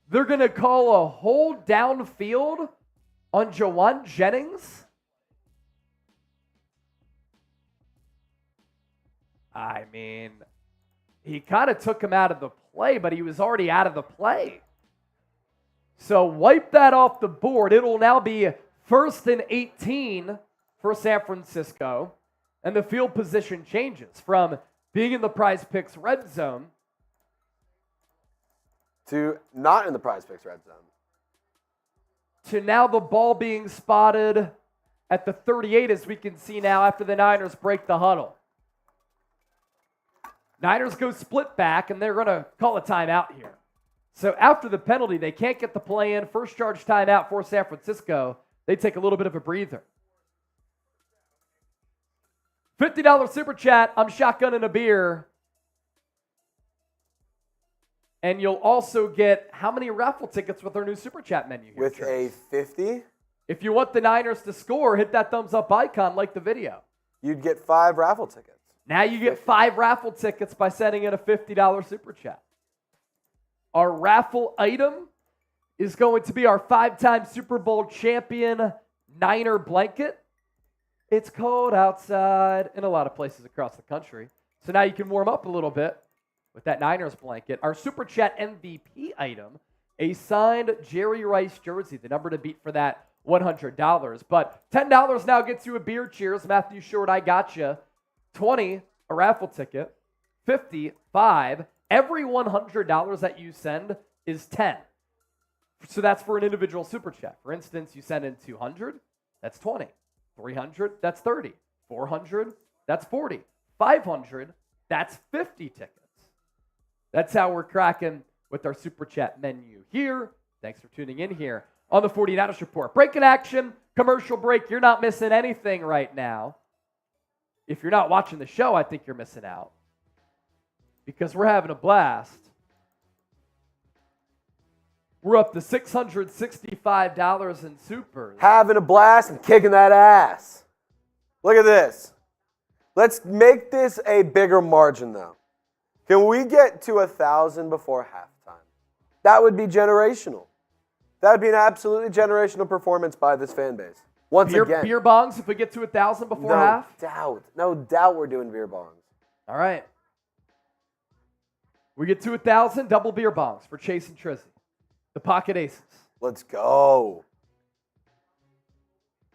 They're going to call a hold downfield on Jawan Jennings? I mean, he kind of took him out of the play, but he was already out of the play. So wipe that off the board. It'll now be 1st and 18 for San Francisco. And the field position changes from being in the prize picks red zone to not in the prize picks red zone. To now the ball being spotted at the 38, as we can see now after the Niners break the huddle. Niners go split back, and they're going to call a timeout here. So after the penalty, they can't get the play in. First charge timeout for San Francisco. They take a little bit of a breather. $50 super chat. I'm shotgunning a beer. And you'll also get how many raffle tickets with our new super chat menu here? With a 50? If you want the Niners to score, hit that thumbs up icon, like the video. You'd get 5 raffle tickets. Now you get 5 raffle tickets by sending in a $50 super chat. Our raffle item is going to be our 5-time Super Bowl champion Niner blanket. It's cold outside in a lot of places across the country. So now you can warm up a little bit with that Niners blanket. Our Super Chat MVP item, a signed Jerry Rice jersey, the number to beat for that, $100. But $10 now gets you a beer. Cheers. Matthew Short, I gotcha. 20, a raffle ticket. 50, 5. Every $100 that you send is 10. So that's for an individual Super Chat. For instance, you send in 200, that's 20. 300, that's 30. 400, that's 40. 500, that's 50 tickets. That's how we're cracking with our Super Chat menu here. Thanks for tuning in here on the 49ers Report. Breaking action, commercial break. You're not missing anything right now. If you're not watching the show, I think you're missing out. Because we're having a blast. We're up to $665 in supers. Having a blast and kicking that ass. Look at this. Let's make this a bigger margin, though. Can we get to 1,000 before halftime? That would be generational. That would be an absolutely generational performance by this fan base. Once again. Beer bongs if we get to 1,000 before half? No doubt we're doing beer bongs. All right. We get to 1,000, double beer bongs for Chase and Trizzy. The Pocket Aces. Let's go.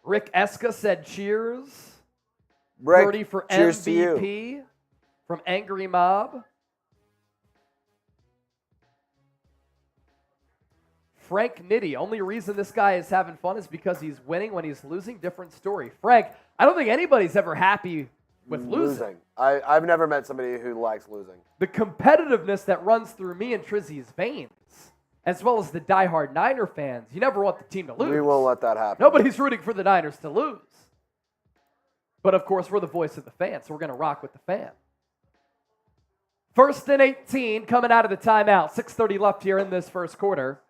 Rick Eska said cheers. Rick, Purdy for cheers MVP from Angry Mob. Frank Nitti. Only reason this guy is having fun is because he's winning. When he's losing, different story. Frank, I don't think anybody's ever happy with losing. I've never met somebody who likes losing. The competitiveness that runs through me and Trizzy's veins, as well as the diehard Niner fans, you never want the team to lose. We won't let that happen. Nobody's rooting for the Niners to lose. But, of course, we're the voice of the fan, so we're going to rock with the fan. 1st and 18 coming out of the timeout. 6:30 left here in this first quarter.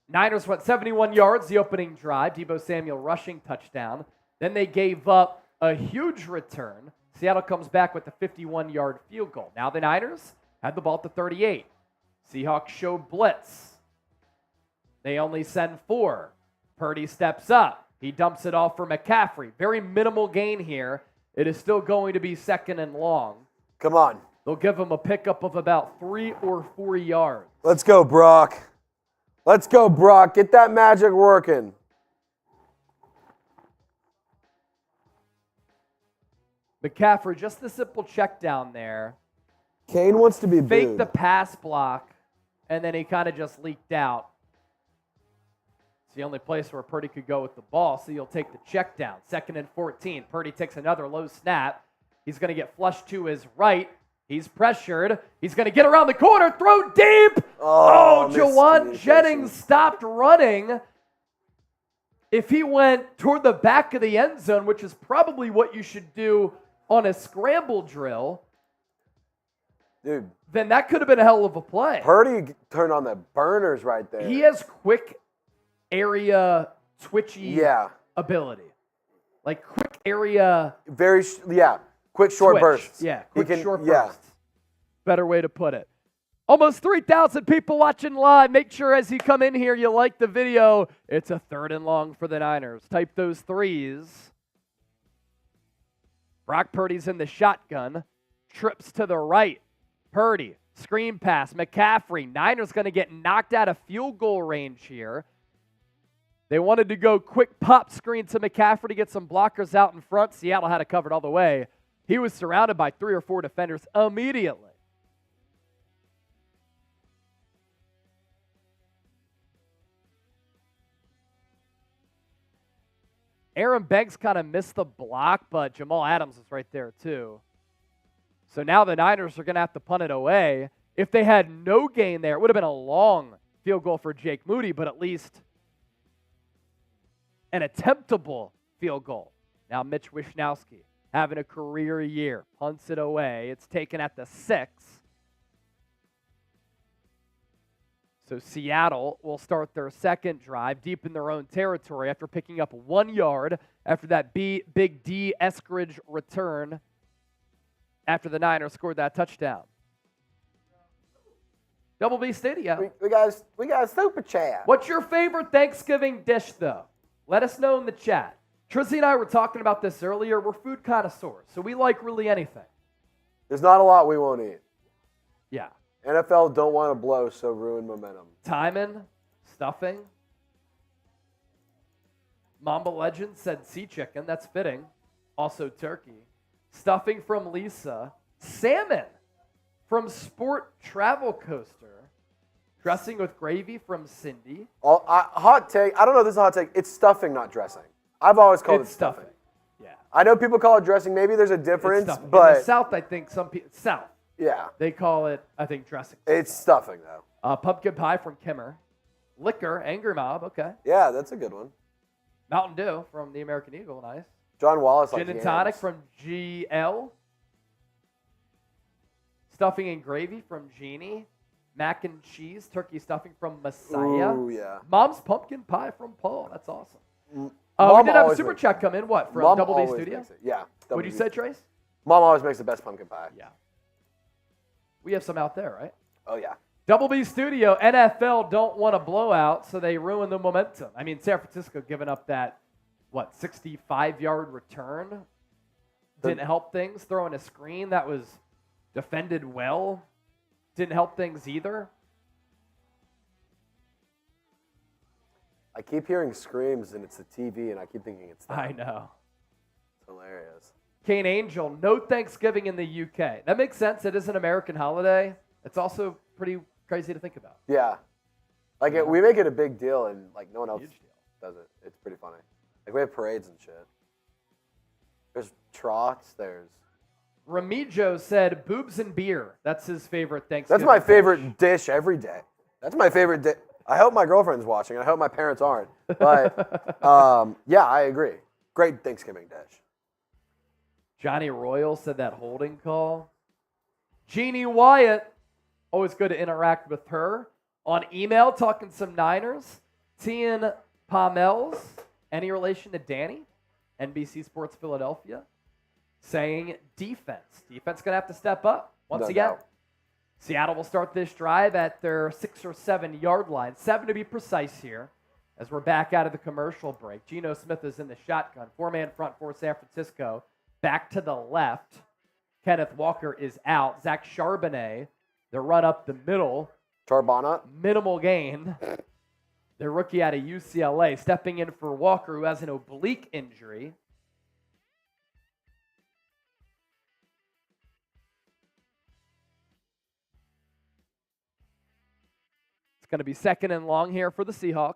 Niners went 71 yards the opening drive. Deebo Samuel rushing touchdown. Then they gave up a huge return. Seattle comes back with a 51-yard field goal. Now the Niners had the ball at the 38. Seahawks show blitz. They only send 4. Purdy steps up. He dumps it off for McCaffrey. Very minimal gain here. It is still going to be 2nd and long. Come on. They'll give him a pickup of about 3 or 4 yards. Let's go, Brock. Let's go, Brock. Get that magic working. McCaffrey, just the simple check down there. Kane wants to be booed. Faked the pass block, and then he kind of just leaked out. It's the only place where Purdy could go with the ball, so you'll take the check down. 2nd and 14. Purdy takes another low snap. He's going to get flushed to his right. He's pressured. He's going to get around the corner, throw deep. Oh, Javon Jennings stopped running. If he went toward the back of the end zone, which is probably what you should do on a scramble drill, dude, then that could have been a hell of a play. Purdy turned on the burners right there. He has quick area twitchy ability. Like quick area. Quick short bursts. Yeah, quick short bursts. Better way to put it. Almost 3,000 people watching live. Make sure as you come in here you like the video. It's a 3rd and long for the Niners. Type those 3s. Brock Purdy's in the shotgun. Trips to the right. Purdy, screen pass. McCaffrey. Niners going to get knocked out of field goal range here. They wanted to go quick pop screen to McCaffrey to get some blockers out in front. Seattle had it covered all the way. He was surrounded by 3 or 4 defenders immediately. Aaron Banks kind of missed the block, but Jamal Adams was right there too. So now the Niners are going to have to punt it away. If they had no gain there, it would have been a long field goal for Jake Moody, but at least an attemptable field goal. Now Mitch Wishnowsky having a career year. Punts it away. It's taken at the 6. So Seattle will start their 2nd drive deep in their own territory after picking up 1 yard after that Big D Eskridge return after the Niners scored that touchdown. Double B Stadium. We got a super chat. What's your favorite Thanksgiving dish, though? Let us know in the chat. Trizzy and I were talking about this earlier. We're food connoisseurs, so we like really anything. There's not a lot we won't eat. Yeah. NFL don't want to blow, so ruin momentum. Timon, stuffing. Mamba Legend said sea chicken. That's fitting. Also turkey. Stuffing from Lisa. Salmon from Sport Travel Coaster. Dressing with gravy from Cindy. Hot take. I don't know if this is a hot take. It's stuffing, not dressing. I've always called it stuffing. Yeah. I know people call it dressing. Maybe there's a difference, but in the South, I think some people South. Yeah. They call it, I think, dressing. It's stuffing, though. Pumpkin pie from Kimmer. Liquor, Angry Mob, okay. Yeah, that's a good one. Mountain Dew from the American Eagle, nice. John Wallace. Gin and tonic from GL. Stuffing and gravy from Jeannie. Mac and cheese, turkey stuffing from Messiah. Ooh, yeah. Mom's pumpkin pie from Paul. That's awesome. We did have a super chat come in. What, from Mom Double B Studio? Yeah. What'd you say, Trace? Mom always makes the best pumpkin pie. Yeah. We have some out there, right? Oh, yeah. Double B Studio, NFL don't want a blowout, so they ruin the momentum. I mean, San Francisco giving up that, 65-yard return? Didn't help things. Throwing a screen that was defended well. Didn't help things either. I keep hearing screams, and it's the TV, and I keep thinking it's them. I know. It's hilarious. Kane Angel, no Thanksgiving in the UK. That makes sense. It is an American holiday. It's also pretty crazy to think about. Yeah. Like, we make it a big deal, and, like, no one else does it. It's pretty funny. Like, we have parades and shit. There's trots. There's... Remigio said boobs and beer. That's his favorite Thanksgiving That's my favorite dish every day. That's my favorite dish. I hope my girlfriend's watching. I hope my parents aren't. But, yeah, I agree. Great Thanksgiving dish. Johnny Royal said that holding call. Jeannie Wyatt, always good to interact with her. On email, talking some Niners. Tian Pomels, any relation to Danny? NBC Sports Philadelphia. Saying defense. Defense going to have to step up once again. Doubt. Seattle will start this drive at their 6 or 7 yard line. 7 to be precise here as we're back out of the commercial break. Geno Smith is in the shotgun. 4-man front for San Francisco. Back to the left. Kenneth Walker is out. Zach Charbonnet, the run up the middle. Charbonnet. Minimal gain. The rookie out of UCLA stepping in for Walker, who has an oblique injury. It's going to be 2nd and long here for the Seahawks.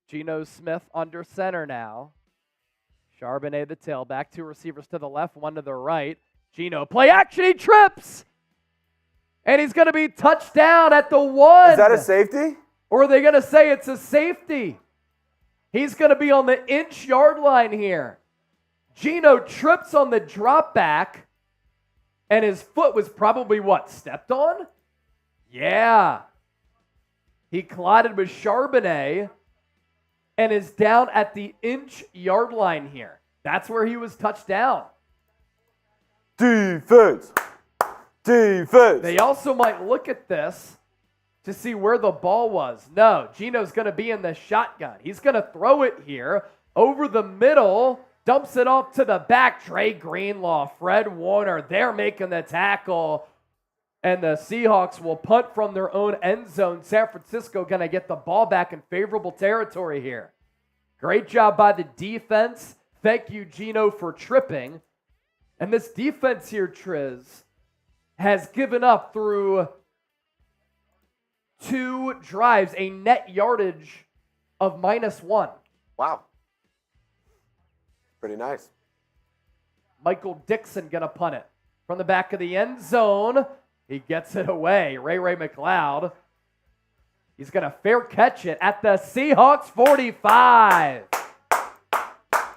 Geno Smith under center now. Charbonnet the tailback. 2 receivers to the left, 1 to the right. Geno play action. He trips. And he's going to be touchdown at the 1. Is that a safety? Or are they going to say it's a safety? He's going to be on the inch yard line here. Geno trips on the drop back. And his foot was probably what? Stepped on? Yeah. He collided with Charbonnet and is down at the inch yard line here. That's where he was touched down. Defense. Defense. They also might look at this to see where the ball was. No, Geno's going to be in the shotgun. He's going to throw it here over the middle. Dumps it off to the back. Dre Greenlaw, Fred Warner, they're making the tackle. And the Seahawks will punt from their own end zone. San Francisco going to get the ball back in favorable territory here. Great job by the defense. Thank you, Geno, for tripping. And this defense here, Triz, has given up through 2 drives a net yardage of -1. Wow. Pretty nice. Michael Dixon going to punt it from the back of the end zone. He gets it away. Ray McLeod. He's going to fair catch it at the Seahawks 45.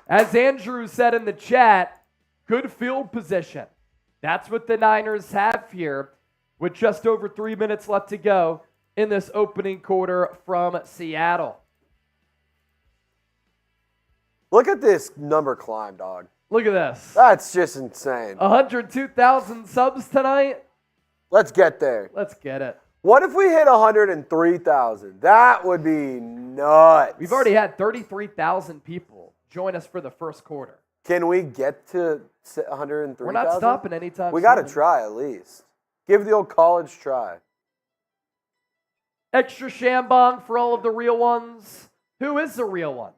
As Andrew said in the chat, good field position. That's what the Niners have here with just over 3 minutes left to go in this opening quarter from Seattle. Look at this number climb, dog. Look at this. That's just insane. 102,000 subs tonight. Let's get there. Let's get it. What if we hit 103,000? That would be nuts. We've already had 33,000 people join us for the first quarter. Can we get to 103,000? We're not stopping anytime We soon. got to try at least. Give the old college try. Extra Shambong for all of the real ones. Who is the real one?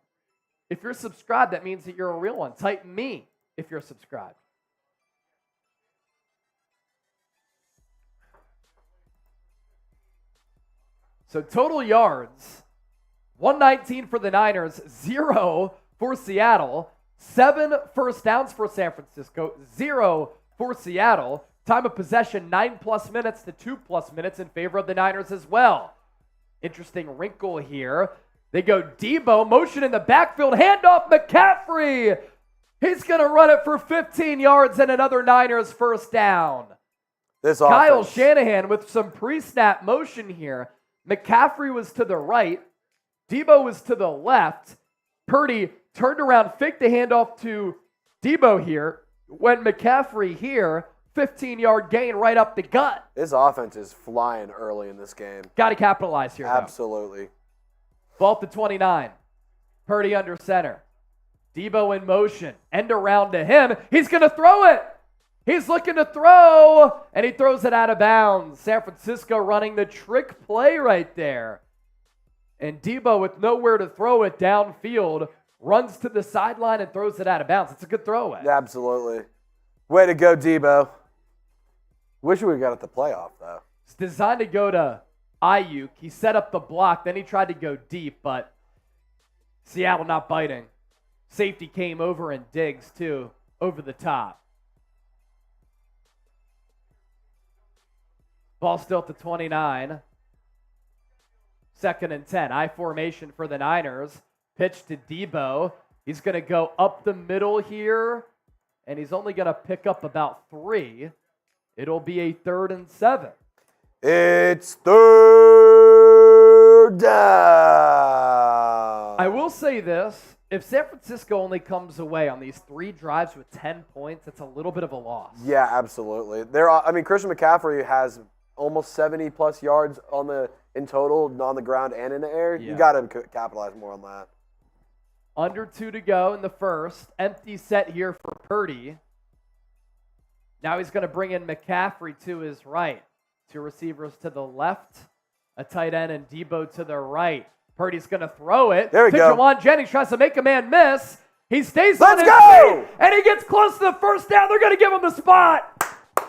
If you're subscribed, that means that you're a real one. Type me if you're subscribed. So total yards, 119 for the Niners, 0 for Seattle, 7 first downs for San Francisco, 0 for Seattle. Time of possession, 9+ minutes to 2+ minutes in favor of the Niners as well. Interesting wrinkle here. They go Deebo, motion in the backfield, handoff McCaffrey. He's going to run it for 15 yards and another Niners first down. Kyle Shanahan with some pre-snap motion here. McCaffrey was to the right. Deebo was to the left. Purdy turned around, faked the handoff to Deebo here. Went McCaffrey here. 15-yard gain right up the gut. This offense is flying early in this game. Got to capitalize here, Absolutely. Though. Ball to 29. Purdy under center. Deebo in motion. End around to him. He's going to throw it. He's looking to throw, and he throws it out of bounds. San Francisco running the trick play right there. And Deebo, with nowhere to throw it downfield, runs to the sideline and throws it out of bounds. It's a good throwaway. Absolutely. Way to go, Deebo. Wish we got at the playoff, though. It's designed to go to Aiyuk. He set up the block, then he tried to go deep, but Seattle not biting. Safety came over and Diggs, too, over the top. Ball still at the 29. 2nd and 10. I formation for the Niners. Pitch to Deebo. He's going to go up the middle here, and he's only going to pick up about 3. It'll be a 3rd and 7. It's 3rd down. I will say this. If San Francisco only comes away on these 3 drives with 10 points, it's a little bit of a loss. Yeah, absolutely. Christian McCaffrey has almost 70-plus yards in total, on the ground and in the air. Yeah. You got to capitalize more on that. Under 2 to go in the first. Empty set here for Purdy. Now he's going to bring in McCaffrey to his right. 2 receivers to the left. A tight end and Deebo to the right. Purdy's going to throw it. There we go. Javon Jennings tries to make a man miss. He stays Let's on his go! feet, and he gets close to the first down. They're going to give him the spot.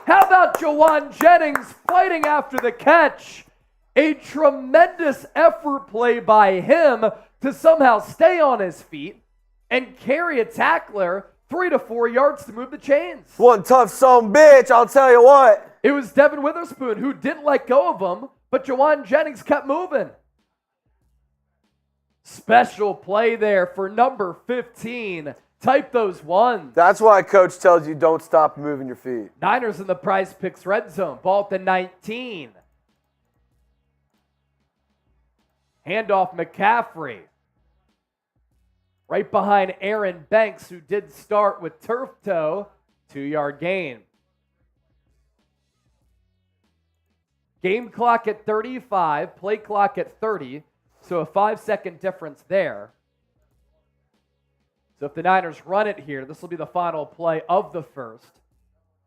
How about Javon Jennings fighting after the catch? A tremendous effort play by him to somehow stay on his feet and carry a tackler 3 to 4 yards to move the chains. One tough son bitch, I'll tell you what. It was Devin Witherspoon who didn't let go of him, but Javon Jennings kept moving. Special play there for number 15. Type those ones. That's why Coach tells you don't stop moving your feet. Niners in the Prize Picks red zone. Ball at the 19. Handoff McCaffrey. Right behind Aaron Banks, who did start with turf toe. 2-yard gain. Game clock at 35. Play clock at 30. So a 5-second difference there. So if the Niners run it here, this will be the final play of the first.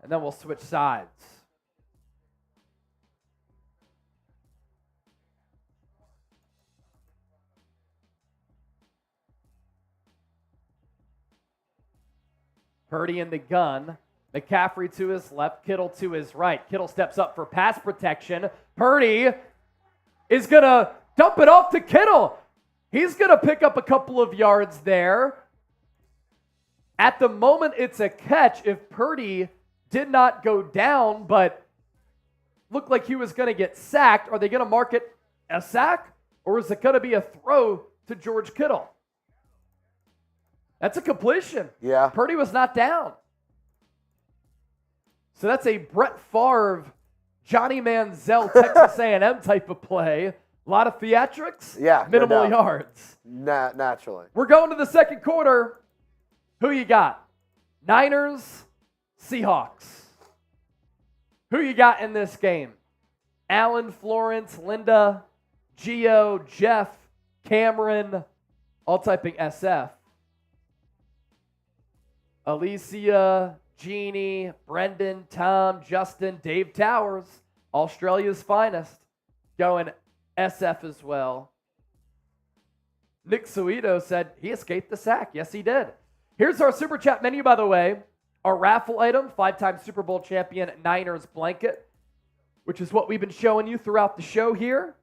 And then we'll switch sides. Purdy in the gun. McCaffrey to his left. Kittle to his right. Kittle steps up for pass protection. Purdy is going to dump it off to Kittle. He's going to pick up a couple of yards there. At the moment, it's a catch if Purdy did not go down, but looked like he was going to get sacked. Are they going to mark it a sack, or is it going to be a throw to George Kittle? That's a completion. Yeah. Purdy was not down. So that's a Brett Favre, Johnny Manziel, Texas A&M type of play. A lot of theatrics, Yeah, minimal no doubt. yards. Naturally. We're going to the second quarter. Who you got? Niners, Seahawks. Who you got in this game? Alan, Florence, Linda, Gio, Jeff, Cameron, all typing SF. Alicia, Jeannie, Brendan, Tom, Justin, Dave Towers, Australia's finest, going SF as well. Nick Suito said he escaped the sack. Yes, he did. Here's our Super Chat menu, by the way. Our raffle item, 5-time Super Bowl champion Niners blanket, which is what we've been showing you throughout the show here.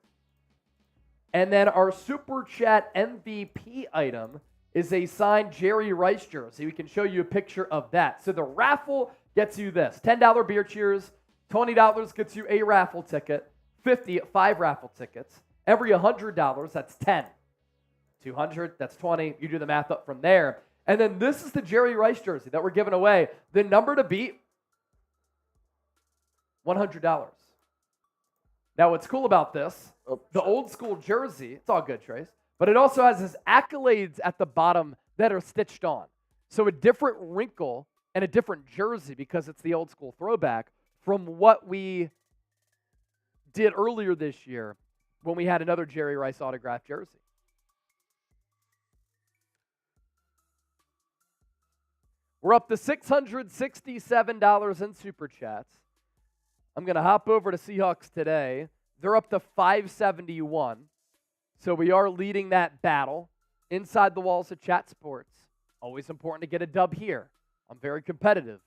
And then our Super Chat MVP item is a signed Jerry Rice jersey. We can show you a picture of that. So the raffle gets you this. $10 beer cheers, $20 gets you a raffle ticket, $50, 5 raffle tickets. Every $100, that's 10. 200, that's 20. You do the math up from there. And then this is the Jerry Rice jersey that we're giving away. The number to beat, $100. Now, what's cool about this, the old school jersey, it's all good, Trace, but it also has his accolades at the bottom that are stitched on. So a different wrinkle and a different jersey because it's the old school throwback from what we did earlier this year when we had another Jerry Rice autographed jersey. We're up to $667 in Super Chats. I'm going to hop over to Seahawks today. They're up to $571. So we are leading that battle inside the walls of Chat Sports. Always important to get a dub here. I'm very competitive.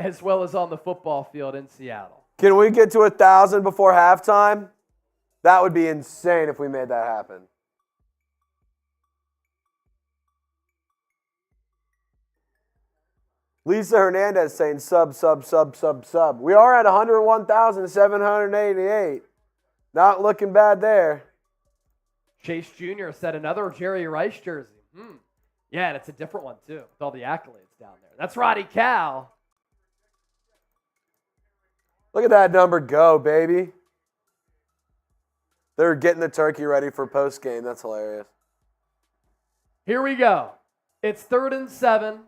as well as on the football field in Seattle. Can we get to 1,000 before halftime? That would be insane if we made that happen. Lisa Hernandez saying sub. We are at 101,788. Not looking bad there. Chase Jr. said another Jerry Rice jersey. Yeah, and it's a different one, too, with all the accolades down there. That's Roddy Cal. Look at that number go, baby. They're getting the turkey ready for postgame. That's hilarious. Here we go. It's 3rd and 7.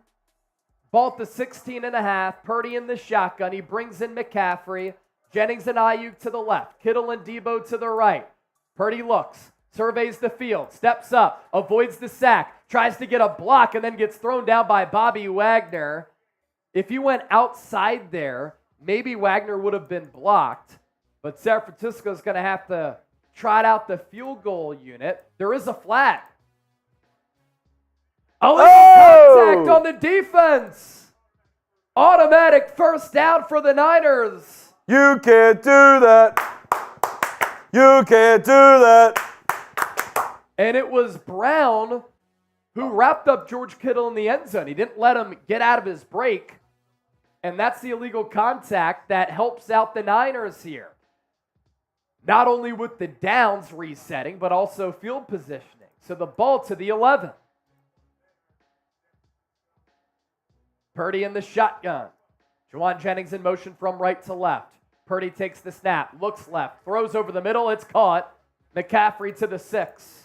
Ball at the 16.5. Purdy in the shotgun. He brings in McCaffrey. Jennings and Aiyuk to the left. Kittle and Deebo to the right. Purdy looks, surveys the field, steps up, avoids the sack, tries to get a block, and then gets thrown down by Bobby Wagner. If he went outside there, maybe Wagner would have been blocked, but San Francisco's going to have to trot out the field goal unit. There is a flag. Contact on the defense. Automatic first down for the Niners. You can't do that. You can't do that. And it was Brown who wrapped up George Kittle in the end zone. He didn't let him get out of his break. And that's the illegal contact that helps out the Niners here. Not only with the downs resetting, but also field positioning. So the ball to the 11. Purdy in the shotgun. Juwan Jennings in motion from right to left. Purdy takes the snap, looks left, throws over the middle, it's caught. McCaffrey to the 6.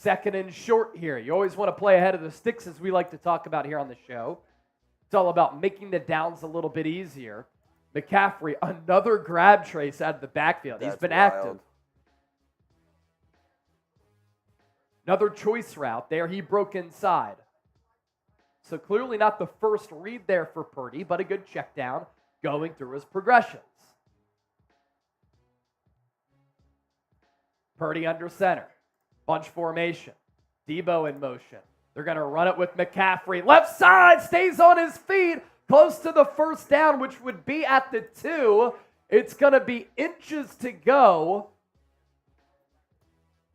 2nd and short here. You always want to play ahead of the sticks, as we like to talk about here on the show. It's all about making the downs a little bit easier. McCaffrey, another grab trace out of the backfield. He's been active. Another choice route there. He broke inside. So clearly not the first read there for Purdy, but a good check down going through his progressions. Purdy under center. Bunch formation. Deebo in motion. They're going to run it with McCaffrey. Left side, stays on his feet. Close to the first down, which would be at the 2. It's going to be inches to go.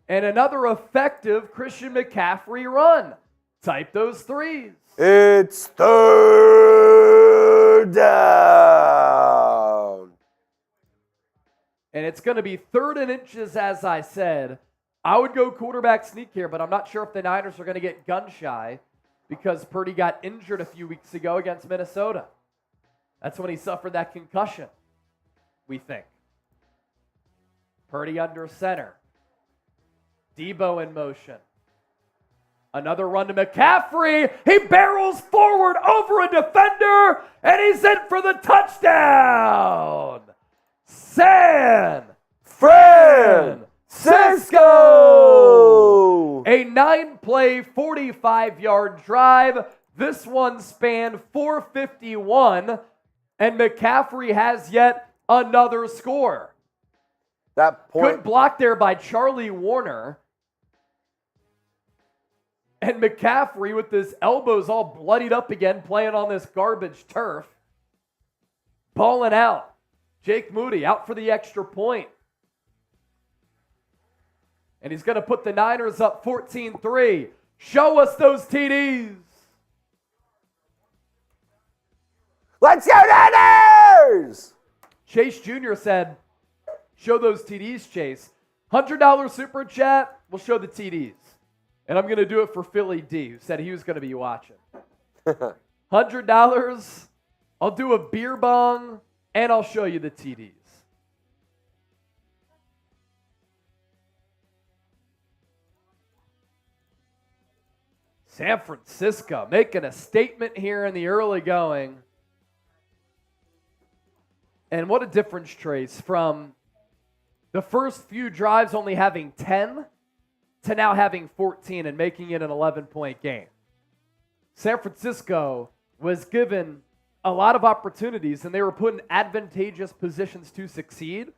And another effective Christian McCaffrey run. Type those 3s. It's 3rd down. And it's going to be 3rd and inches, as I said. I would go quarterback sneak here, but I'm not sure if the Niners are going to get gun shy because Purdy got injured a few weeks ago against Minnesota. That's when he suffered that concussion, we think. Purdy under center. Deebo in motion. Another run to McCaffrey. He barrels forward over a defender, and he's in for the touchdown. San Francisco! A 9-play, 45-yard drive. This one spanned 451, and McCaffrey has yet another score. That point. Good block there by Charlie Warner. And McCaffrey with his elbows all bloodied up again, playing on this garbage turf. Balling out. Jake Moody out for the extra point. And he's going to put the Niners up 14-3. Show us those TDs. Let's go Niners! Chase Jr. said, show those TDs, Chase. $100 super chat, we'll show the TDs. And I'm going to do it for Philly D, who said he was going to be watching. $100, I'll do a beer bong, and I'll show you the TDs. San Francisco making a statement here in the early going. And what a difference, Trace, from the first few drives only having 10 to now having 14 and making it an 11-point game. San Francisco was given a lot of opportunities, and they were put in advantageous positions to succeed.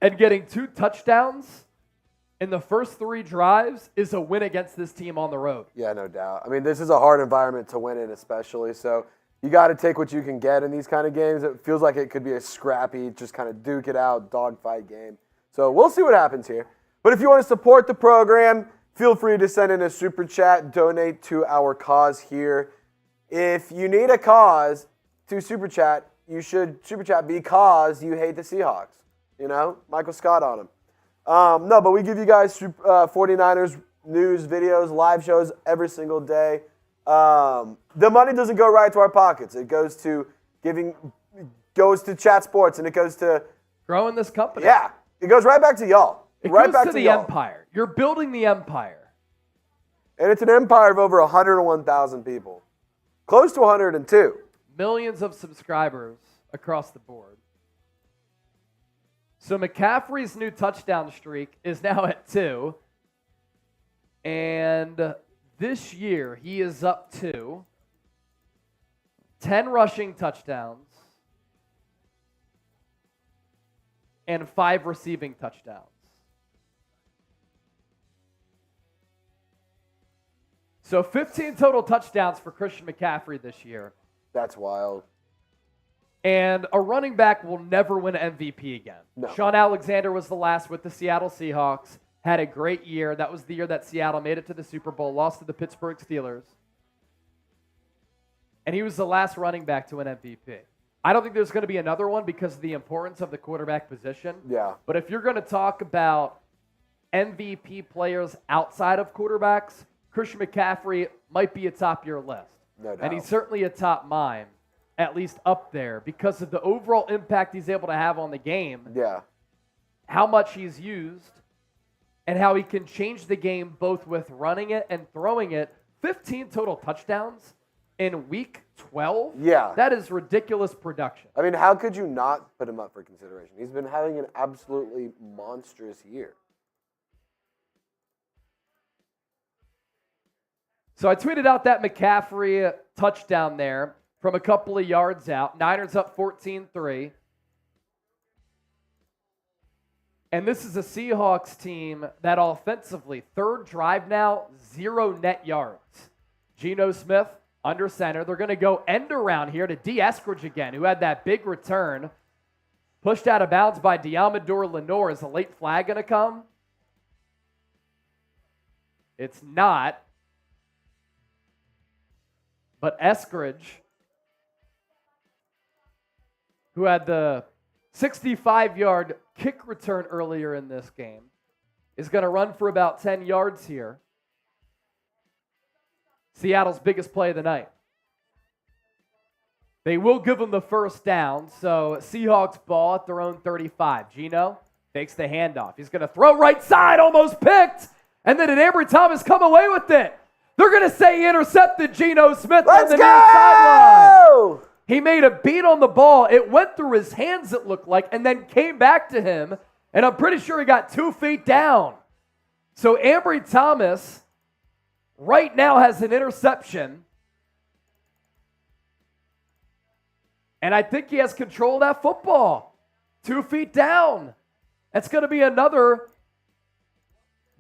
And getting 2 touchdowns in the first 3 drives is a win against this team on the road. Yeah, no doubt. I mean, this is a hard environment to win in, especially. So you got to take what you can get in these kind of games. It feels like it could be a scrappy, just kind of duke it out, dogfight game. So we'll see what happens here. But if you want to support the program, feel free to send in a super chat, donate to our cause here. If you need a cause to super chat, you should super chat because you hate the Seahawks. You know, Michael Scott on them. No, but we give you guys 49ers news, videos, live shows every single day. The money doesn't go right to our pockets. It goes to Chat Sports, and it goes to growing this company. Yeah, it goes right back to y'all. It right goes back to the y'all. empire. You're building the empire. And it's an empire of over 101,000 people. Close to 102. Millions of subscribers across the board. So McCaffrey's new touchdown streak is now at 2. And this year he is up to 10 rushing touchdowns and 5 receiving touchdowns. So 15 total touchdowns for Christian McCaffrey this year. That's wild. And a running back will never win MVP again. No. Sean Alexander was the last with the Seattle Seahawks. Had a great year. That was the year that Seattle made it to the Super Bowl, lost to the Pittsburgh Steelers. And he was the last running back to win MVP. I don't think there's going to be another one because of the importance of the quarterback position. Yeah. But if you're going to talk about MVP players outside of quarterbacks, Christian McCaffrey might be atop your list. No doubt. And he's certainly atop mine, at least up there, because of the overall impact he's able to have on the game. Yeah. How much he's used, and how he can change the game both with running it and throwing it. 15 total touchdowns in week 12? Yeah. That is ridiculous production. I mean, how could you not put him up for consideration? He's been having an absolutely monstrous year. So I tweeted out that McCaffrey touchdown there from a couple of yards out. Niners up 14-3. And this is a Seahawks team that offensively, third drive now, 0 net yards. Geno Smith under center. They're going to go end around here to D. Eskridge again, who had that big return. Pushed out of bounds by Diamador Lenore. Is a late flag going to come? It's not. But Eskridge, who had the 65-yard kick return earlier in this game, is going to run for about 10 yards here. Seattle's biggest play of the night. They will give them the first down, so Seahawks ball at their own 35. Geno takes the handoff. He's going to throw right side, almost picked, and then Ambry Thomas come away with it. They're going to say he intercepted Geno Smith on the near sideline. He made a beat on the ball. It went through his hands, it looked like, and then came back to him, and I'm pretty sure he got 2 feet down. So Ambry Thomas right now has an interception, and I think he has control of that football. 2 feet down. That's going to be another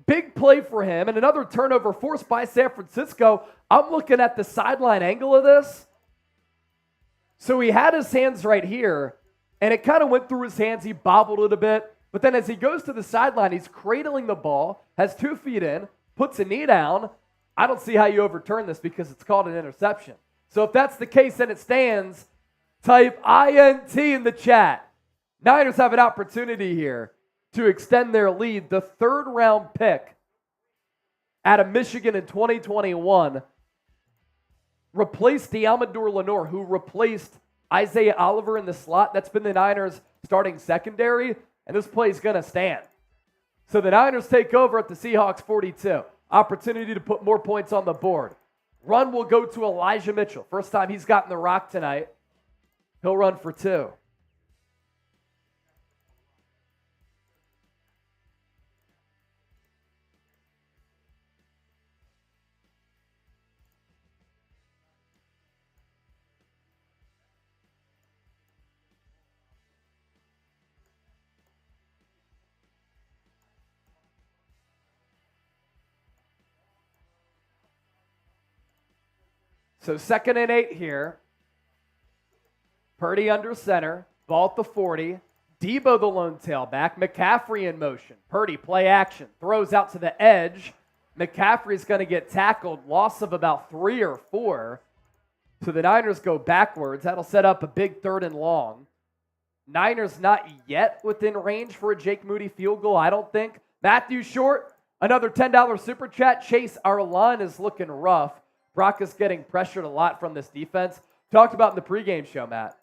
big play for him and another turnover forced by San Francisco. I'm looking at the sideline angle of this. So he had his hands right here, and it kind of went through his hands. He bobbled it a bit. But then as he goes to the sideline, he's cradling the ball, has 2 feet in, puts a knee down. I don't see how you overturn this because it's called an interception. So if that's the case, then it stands. Type INT in the chat. Niners have an opportunity here to extend their lead. The third-round pick out of Michigan in 2021 replaced Diamador Lenore, who replaced Isaiah Oliver in the slot. That's been the Niners' starting secondary, and this play is going to stand. So the Niners take over at the Seahawks 42. Opportunity to put more points on the board. Run will go to Elijah Mitchell. First time he's gotten the rock tonight. He'll run for 2. So 2nd and 8 here. Purdy under center, ball at the 40. Deebo the lone tailback, McCaffrey in motion. Purdy play action, throws out to the edge. McCaffrey's going to get tackled, loss of about 3 or 4. So the Niners go backwards. That'll set up a big 3rd and long. Niners not yet within range for a Jake Moody field goal, I don't think. Matthew Short, another $10 super chat. Chase, our line is looking rough. Brock is getting pressured a lot from this defense. Talked about in the pregame show, Matt.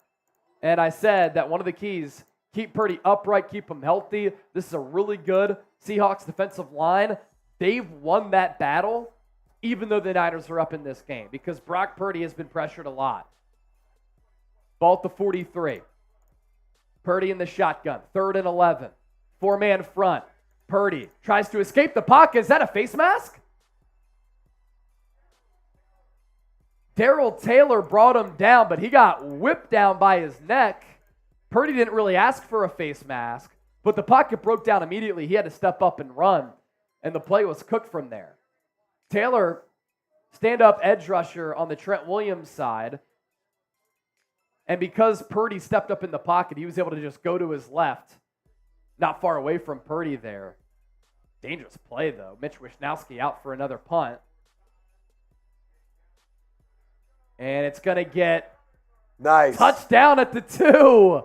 And I said that one of the keys, keep Purdy upright, keep him healthy. This is a really good Seahawks defensive line. They've won that battle, even though the Niners are up in this game, because Brock Purdy has been pressured a lot. Ball at the 43. Purdy in the shotgun, 3rd and 11. 4-man front. Purdy tries to escape the pocket. Is that a face mask? Darrell Taylor brought him down, but he got whipped down by his neck. Purdy didn't really ask for a face mask, but the pocket broke down immediately. He had to step up and run, and the play was cooked from there. Taylor, stand-up edge rusher on the Trent Williams side, and because Purdy stepped up in the pocket, he was able to just go to his left, not far away from Purdy there. Dangerous play, though. Mitch Wishnowsky out for another punt. And it's going to get nice touchdown at the 2.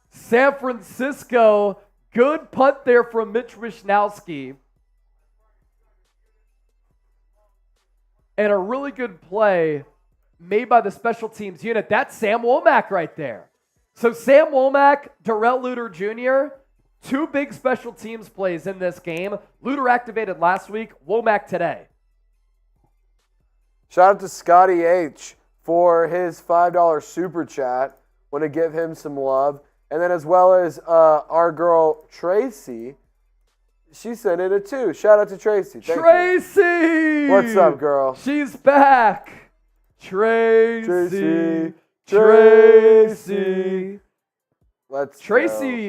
San Francisco, good punt there from Mitch Wishnowsky. And a really good play made by the special teams unit. That's Sam Womack right there. So Sam Womack, Darrell Luter Jr., 2 big special teams plays in this game. Luter activated last week, Womack today. Shout out to Scotty H for his $5 super chat. Want to give him some love. And then as well as our girl Tracy, she sent in a 2. Shout out to Tracy. Thank Tracy! You. What's up, girl? She's back. Tracy. Tracy,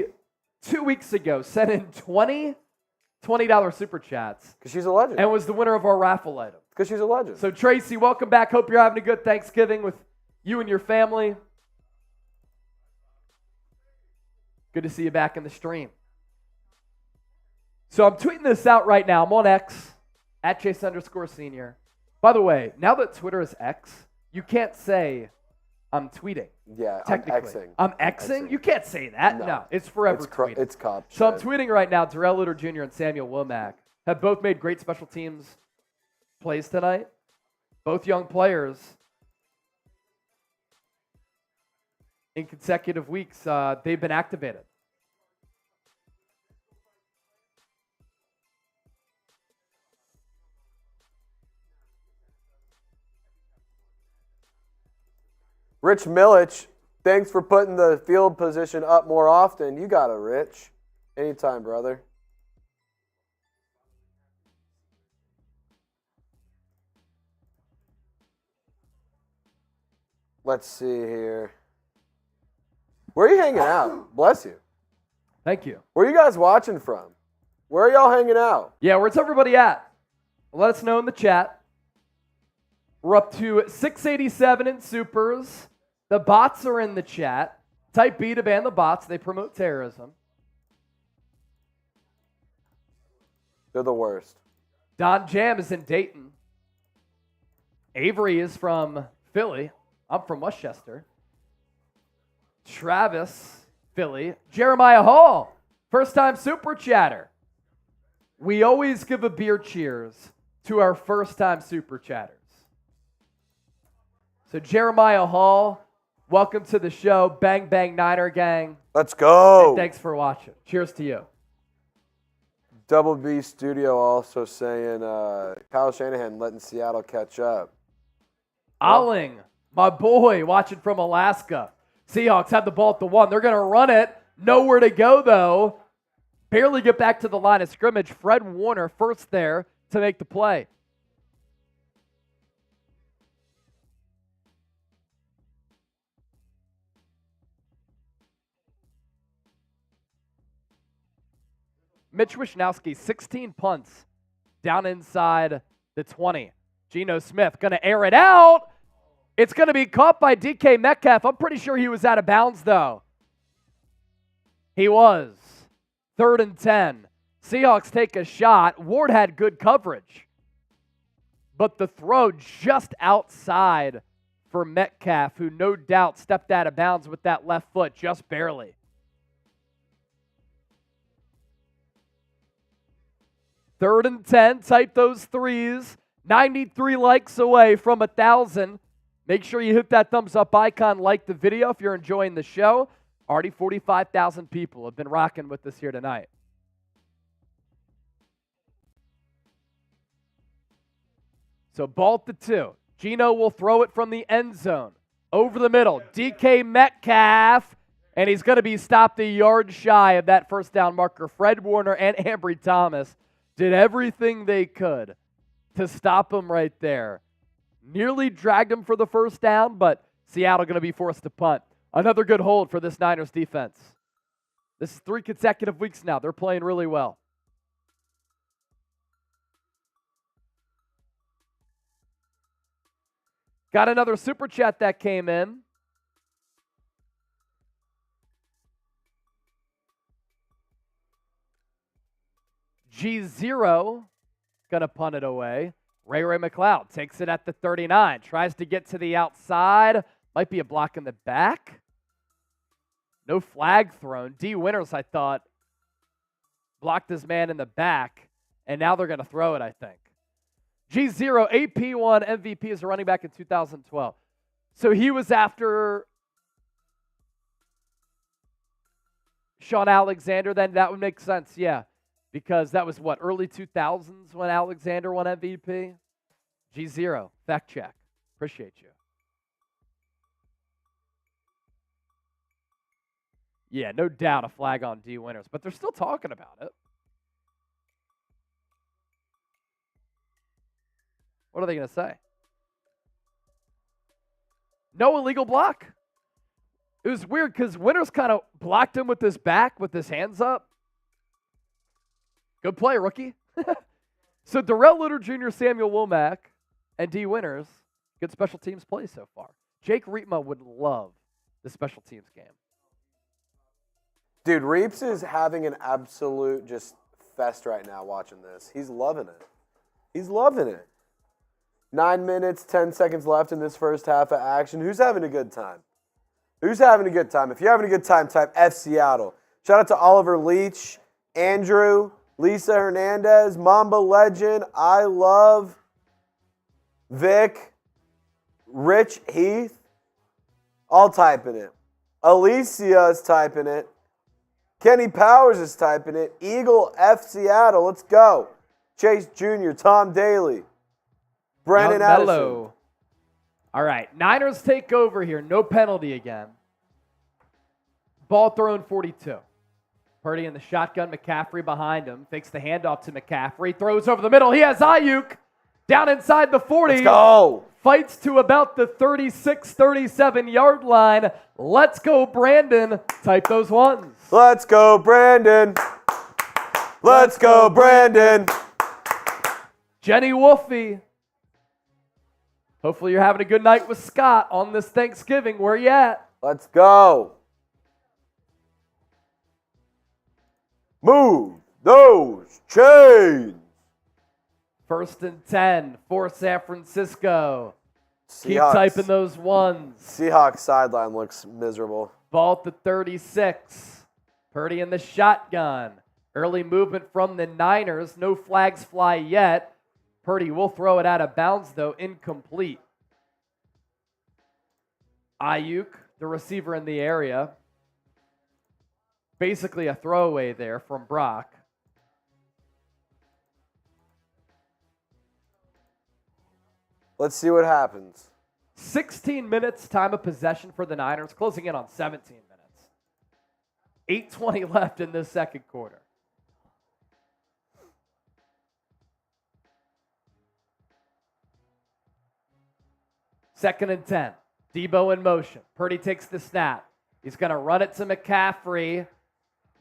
go. 2 weeks ago, sent in $20 super chats. Because she's a legend. And was the winner of our raffle item. Because she's a legend. So, Tracy, welcome back. Hope you're having a good Thanksgiving with you and your family. Good to see you back in the stream. So, I'm tweeting this out right now. I'm on X, at Chase_Senior. By the way, now that Twitter is X, you can't say I'm tweeting. Yeah, technically. I'm Xing. I'm Xing? You can't say that. No, it's forever tweeting. It's cop. So I'm tweeting right now, Darrell Luter Jr. and Samuel Womack have both made great special teams plays tonight. Both young players in consecutive weeks, they've been activated. Rich Millich, thanks for putting the field position up more often. You got it, Rich. Anytime, brother. Let's see here. Where are you hanging out? Bless you. Thank you. Where are you guys watching from? Where are y'all hanging out? Yeah, where's everybody at? Let us know in the chat. We're up to 687 in supers. The bots are in the chat. Type B to ban the bots. They promote terrorism. They're the worst. Don Jam is in Dayton. Avery is from Philly. I'm from Westchester. Travis, Philly. Jeremiah Hall, first-time super chatter. We always give a beer cheers to our first-time super chatters. So Jeremiah Hall, welcome to the show. Bang, bang, Niner gang. Let's go. And thanks for watching. Cheers to you. Double B Studio also saying Kyle Shanahan letting Seattle catch up. Alling, my boy, watching from Alaska. Seahawks have the ball at the 1. They're going to run it. Nowhere to go, though. Barely get back to the line of scrimmage. Fred Warner first there to make the play. Mitch Wishnowsky, 16 punts down inside the 20. Geno Smith going to air it out. It's going to be caught by DK Metcalf. I'm pretty sure he was out of bounds, though. He was. 3rd and 10. Seahawks take a shot. Ward had good coverage. But the throw just outside for Metcalf, who no doubt stepped out of bounds with that left foot, just barely. Third and 10, type those threes. 93 likes away from 1,000. Make sure you hit that thumbs up icon, like the video if you're enjoying the show. Already 45,000 people have been rocking with us here tonight. So ball to 2. Geno will throw it from the end zone. Over the middle, DK Metcalf, and he's going to be stopped a yard shy of that first down marker. Fred Warner and Ambry Thomas did everything they could to stop him right there. Nearly dragged him for the first down, but Seattle going to be forced to punt. Another good hold for this Niners defense. This is 3 consecutive weeks now. They're playing really well. Got another super chat that came in. G0 going to punt it away. Ray McLeod takes it at the 39. Tries to get to the outside. Might be a block in the back. No flag thrown. D. Winters, I thought, blocked his man in the back. And now they're going to throw it, I think. G0, AP1 MVP as a running back in 2012. So he was after Sean Alexander, then that would make sense, yeah. Because that was what, early 2000s when Alexander won MVP? G0, fact check. Appreciate you. Yeah, no doubt a flag on D. Winters, but they're still talking about it. What are they going to say? No illegal block. It was weird because Winters kind of blocked him with his back, with his hands up. Good play, rookie. So Darrell Luter Jr., Samuel Womack, and D. Winters, good special teams play so far. Jake Riepma would love the special teams game. Dude, Reeps is having an absolute just fest right now watching this. He's loving it. He's loving it. 9 minutes, 10 seconds left in this first half of action. Who's having a good time? Who's having a good time? If you're having a good time, type F Seattle. Shout out to Oliver Leach, Andrew, Lisa Hernandez, Mamba Legend, I Love, Vic, Rich Heath, all typing it. Alicia is typing it. Kenny Powers is typing it. Eagle F Seattle, let's go. Chase Jr., Tom Daly. Brandon Addison. All right, Niners take over here. No penalty again. Ball thrown 42. Purdy in the shotgun. McCaffrey behind him. Fakes the handoff to McCaffrey. Throws over the middle. He has Aiyuk down inside the 40. Let's go. Fights to about the 36, 37-yard line. Let's go, Brandon. Type those ones. Let's go, Brandon. Let's go, Brandon. Jenny Wolfie. Hopefully you're having a good night with Scott on this Thanksgiving. Where you at? Let's go. Move those chains. 1st and 10 for San Francisco. Seahawks. Keep typing those ones. Seahawks sideline looks miserable. Ball to 36. Purdy in the shotgun. Early movement from the Niners. No flags fly yet. Purdy will throw it out of bounds, though, incomplete. Aiyuk, the receiver in the area. Basically a throwaway there from Brock. Let's see what happens. 16 minutes time of possession for the Niners, closing in on 17 minutes. 8:20 left in this second quarter. Second and 10. Deebo in motion. Purdy takes the snap. He's going to run it to McCaffrey.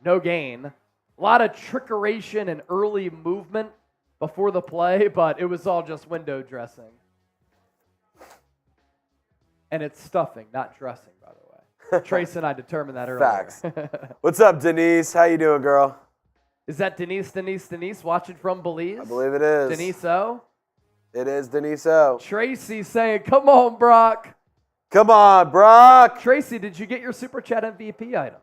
No gain. A lot of trickeration and early movement before the play, but it was all just window dressing. And it's stuffing, not dressing, by the way. Trace and I determined that earlier. Facts. What's up, Denise? How you doing, girl? Is that Denise watching from Belize? I believe it is. Denise O? It is Denise O. Tracy saying, come on, Brock. Come on, Brock. Tracy, did you get your Super Chat MVP item?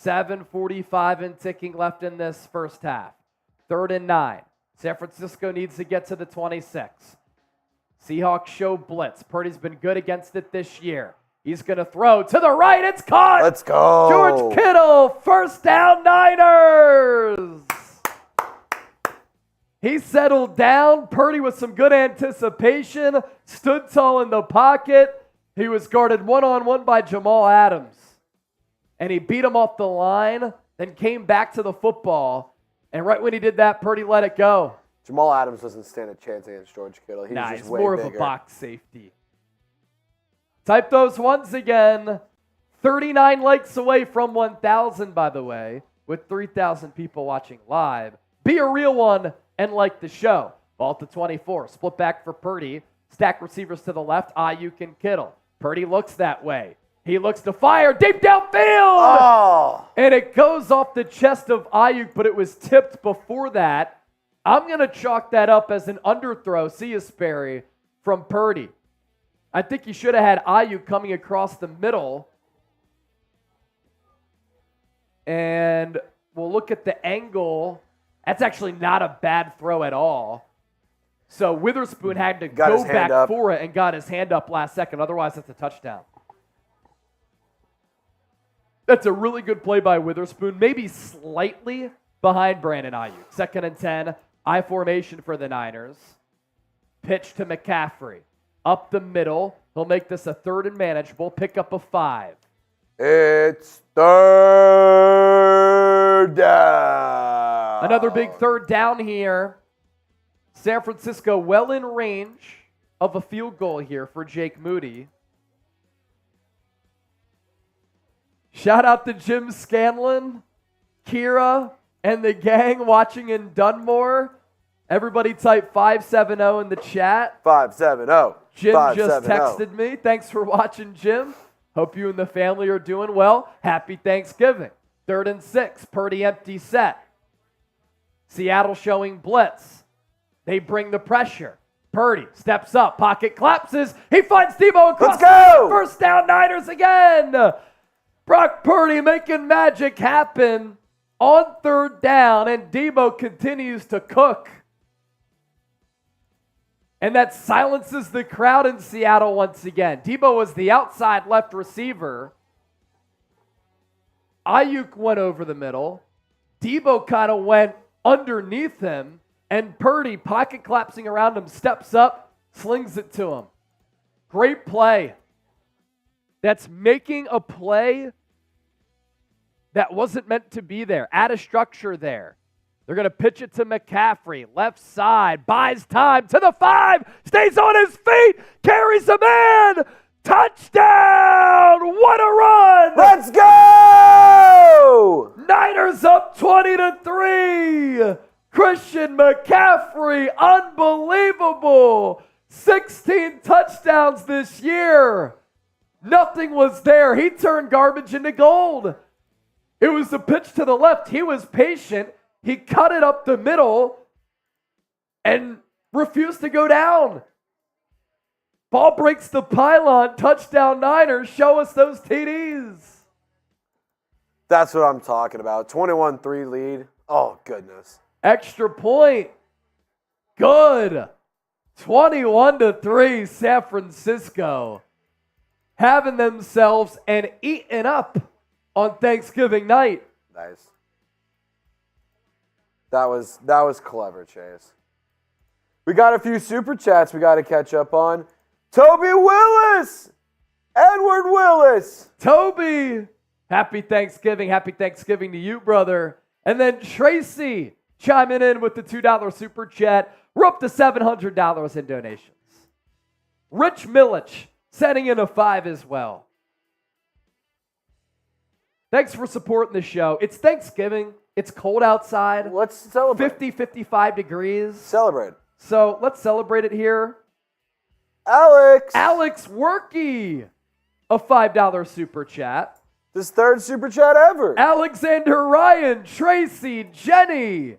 7:45 and ticking left in this first half. 3rd and 9. San Francisco needs to get to the 26. Seahawks show blitz. Purdy's been good against it this year. He's going to throw to the right. It's caught. Let's go. George Kittle, first down, Niners. He settled down. Purdy with some good anticipation. Stood tall in the pocket. He was guarded one-on-one by Jamal Adams. And he beat him off the line, then came back to the football. And right when he did that, Purdy let it go. Jamal Adams doesn't stand a chance against George Kittle. He's just he's way more bigger. of a box safety. Type those ones again. 39 likes away from 1,000, by the way, with 3,000 people watching live. Be a real one and like the show. Ball to 24. Split back for Purdy. Stack receivers to the left. Aiyuk and Kittle. Purdy looks that way. He looks to fire deep downfield. Oh. And it goes off the chest of Aiyuk, but it was tipped before that. I'm going to chalk that up as an underthrow, see you, Sperry, from Purdy. I think he should have had Aiyuk coming across the middle. And we'll look at the angle. That's actually not a bad throw at all. So Witherspoon had to go back for it and got his hand up last second. Otherwise, that's a touchdown. That's a really good play by Witherspoon. Maybe slightly behind Brandon Aiyuk. 2nd and 10. I formation for the Niners. Pitch to McCaffrey. Up the middle. He'll make this a 3rd and manageable. Pick up a 5. It's 3rd down. Another big 3rd down here. San Francisco well in range of a field goal here for Jake Moody. Shout out to Jim Scanlon, Kira, and the gang watching in Dunmore. Everybody type 570 in the chat. 570. Jim just texted me. Thanks for watching, Jim. Hope you and the family are doing well. Happy Thanksgiving. 3rd and 6. Purdy empty set. Seattle showing blitz. They bring the pressure. Purdy steps up. Pocket collapses. He finds Deebo across. Let's go. First down, Niners again. Brock Purdy making magic happen on 3rd down, and Deebo continues to cook. And that silences the crowd in Seattle once again. Deebo was the outside left receiver. Aiyuk went over the middle. Deebo kind of went underneath him, and Purdy, pocket collapsing around him, steps up, slings it to him. Great play. That's making a play that wasn't meant to be there. Add a structure there. They're going to pitch it to McCaffrey. Left side. Buys time to the 5. Stays on his feet. Carries a man. Touchdown. What a run. Let's go. Niners up 20-3. Christian McCaffrey. Unbelievable. 16 touchdowns this year. Nothing was there. He turned garbage into gold. It was a pitch to the left. He was patient. He cut it up the middle and refused to go down. Ball breaks the pylon. Touchdown Niners. Show us those TDs. That's what I'm talking about. 21-3 lead. Oh, goodness. Extra point. Good. 21-3 San Francisco. Having themselves and eating up on Thanksgiving night. Nice. That was clever, Chase. We got a few super chats we got to catch up on. Toby Willis! Edward Willis! Toby! Happy Thanksgiving. Happy Thanksgiving to you, brother. And then Tracy chiming in with the $2 super chat. We're up to $700 in donations. Rich Milich setting in a 5 as well. Thanks for supporting the show. It's Thanksgiving. It's cold outside. Let's celebrate. 50, 55 degrees. Celebrate. So let's celebrate it here. Alex Workey, a $5 super chat. This third super chat ever. Alexander Ryan, Tracy, Jenny,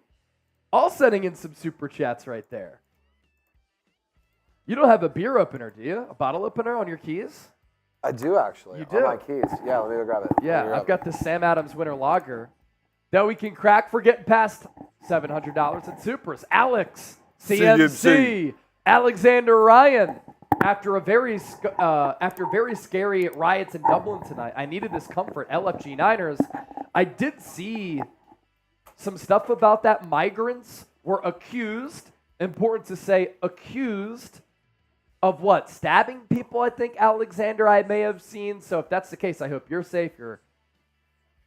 all sending in some super chats right there. You don't have a beer opener, do you? A bottle opener on your keys? I do, actually. You do? On my keys. Yeah, let me go grab it. Yeah, I've got the Sam Adams Winter Lager that we can crack for getting past $700 in supers. Alex, CMC, Alexander Ryan. After very scary riots in Dublin tonight, I needed this comfort. LFG Niners. I did see some stuff about that. Migrants were accused, important to say, accused of what? Stabbing people, I think, Alexander, I may have seen. So if that's the case, I hope you're safe, your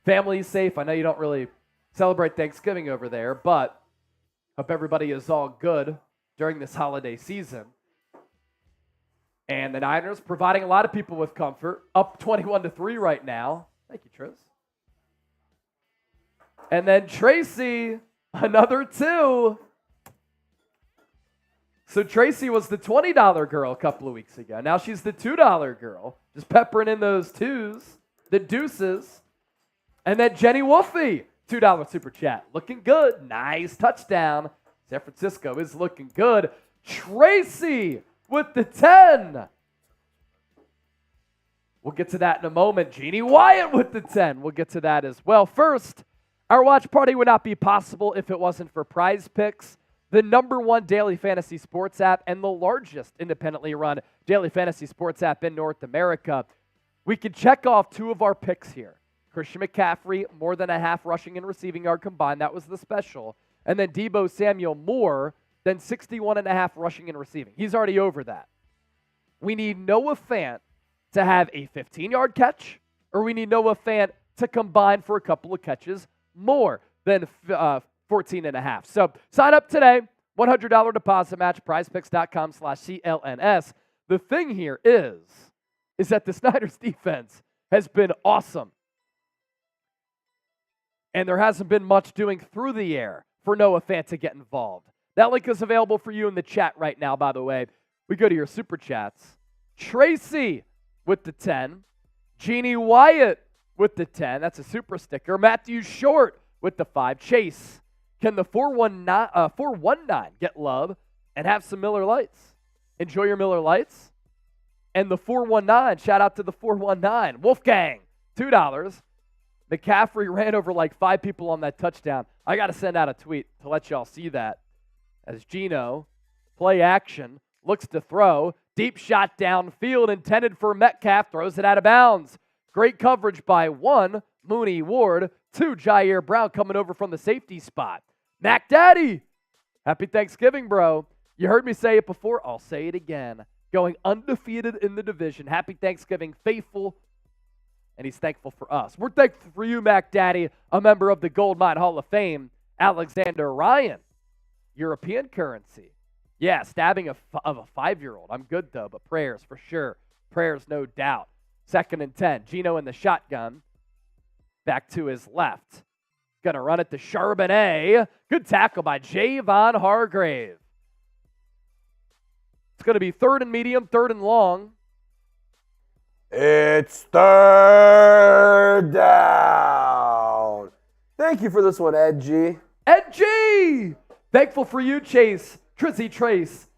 family's safe. I know you don't really celebrate Thanksgiving over there, but hope everybody is all good during this holiday season. And the Niners providing a lot of people with comfort, up 21-3 right now. Thank you, Tris. And then Tracy, another 2. So Tracy was the $20 girl a couple of weeks ago. Now she's the $2 girl, just peppering in those 2s, the deuces. And then Jenny Wolfie, $2 super chat. Looking good. Nice touchdown. San Francisco is looking good. Tracy with the 10. We'll get to that in a moment. Jeannie Wyatt with the 10. We'll get to that as well. First, our watch party would not be possible if it wasn't for Prize Picks, the #1 daily fantasy sports app and the largest independently run daily fantasy sports app in North America. We could check off 2 of our picks here. Christian McCaffrey, more than a half rushing and receiving yard combined. That was the special. And then Deebo Samuel, more than 61.5 rushing and receiving. He's already over that. We need Noah Fant to have a 15-yard catch, or we need Noah Fant to combine for a couple of catches more than 14.5. So sign up today. $100 deposit match, prizepicks.com/CLNS. The thing here is that the Niners defense has been awesome. And there hasn't been much doing through the air for Noah Fant to get involved. That link is available for you in the chat right now, by the way. We go to your super chats. Tracy with the 10. Jeannie Wyatt with the 10. That's a super sticker. Matthew Short with the 5. Chase, can the 419 get love and have some Miller Lights? Enjoy your Miller Lights. And the 419, shout out to the 419. Wolfgang, $2. McCaffrey ran over like 5 people on that touchdown. I got to send out a tweet to let y'all see that. As Geno, play action, looks to throw. Deep shot downfield intended for Metcalf, throws it out of bounds. Great coverage by 1, Mooney Ward. 2, Ji'Ayir Brown coming over from the safety spot. Mac Daddy, happy Thanksgiving, bro. You heard me say it before. I'll say it again. Going undefeated in the division. Happy Thanksgiving, faithful. And he's thankful for us. We're thankful for you, Mac Daddy, a member of the Gold Mine Hall of Fame. Alexander Ryan, European currency. Yeah, stabbing of a 5-year-old. I'm good, though, but prayers for sure. Prayers, no doubt. 2nd and 10. Geno in the shotgun. Back to his left. Going to run it to Charbonnet. Good tackle by Javon Hargrave. It's going to be 3rd and medium, 3rd and long. It's 3rd down. Thank you for this one, Ed G. Ed G! Thankful for you, Chase, Trizzy Trace,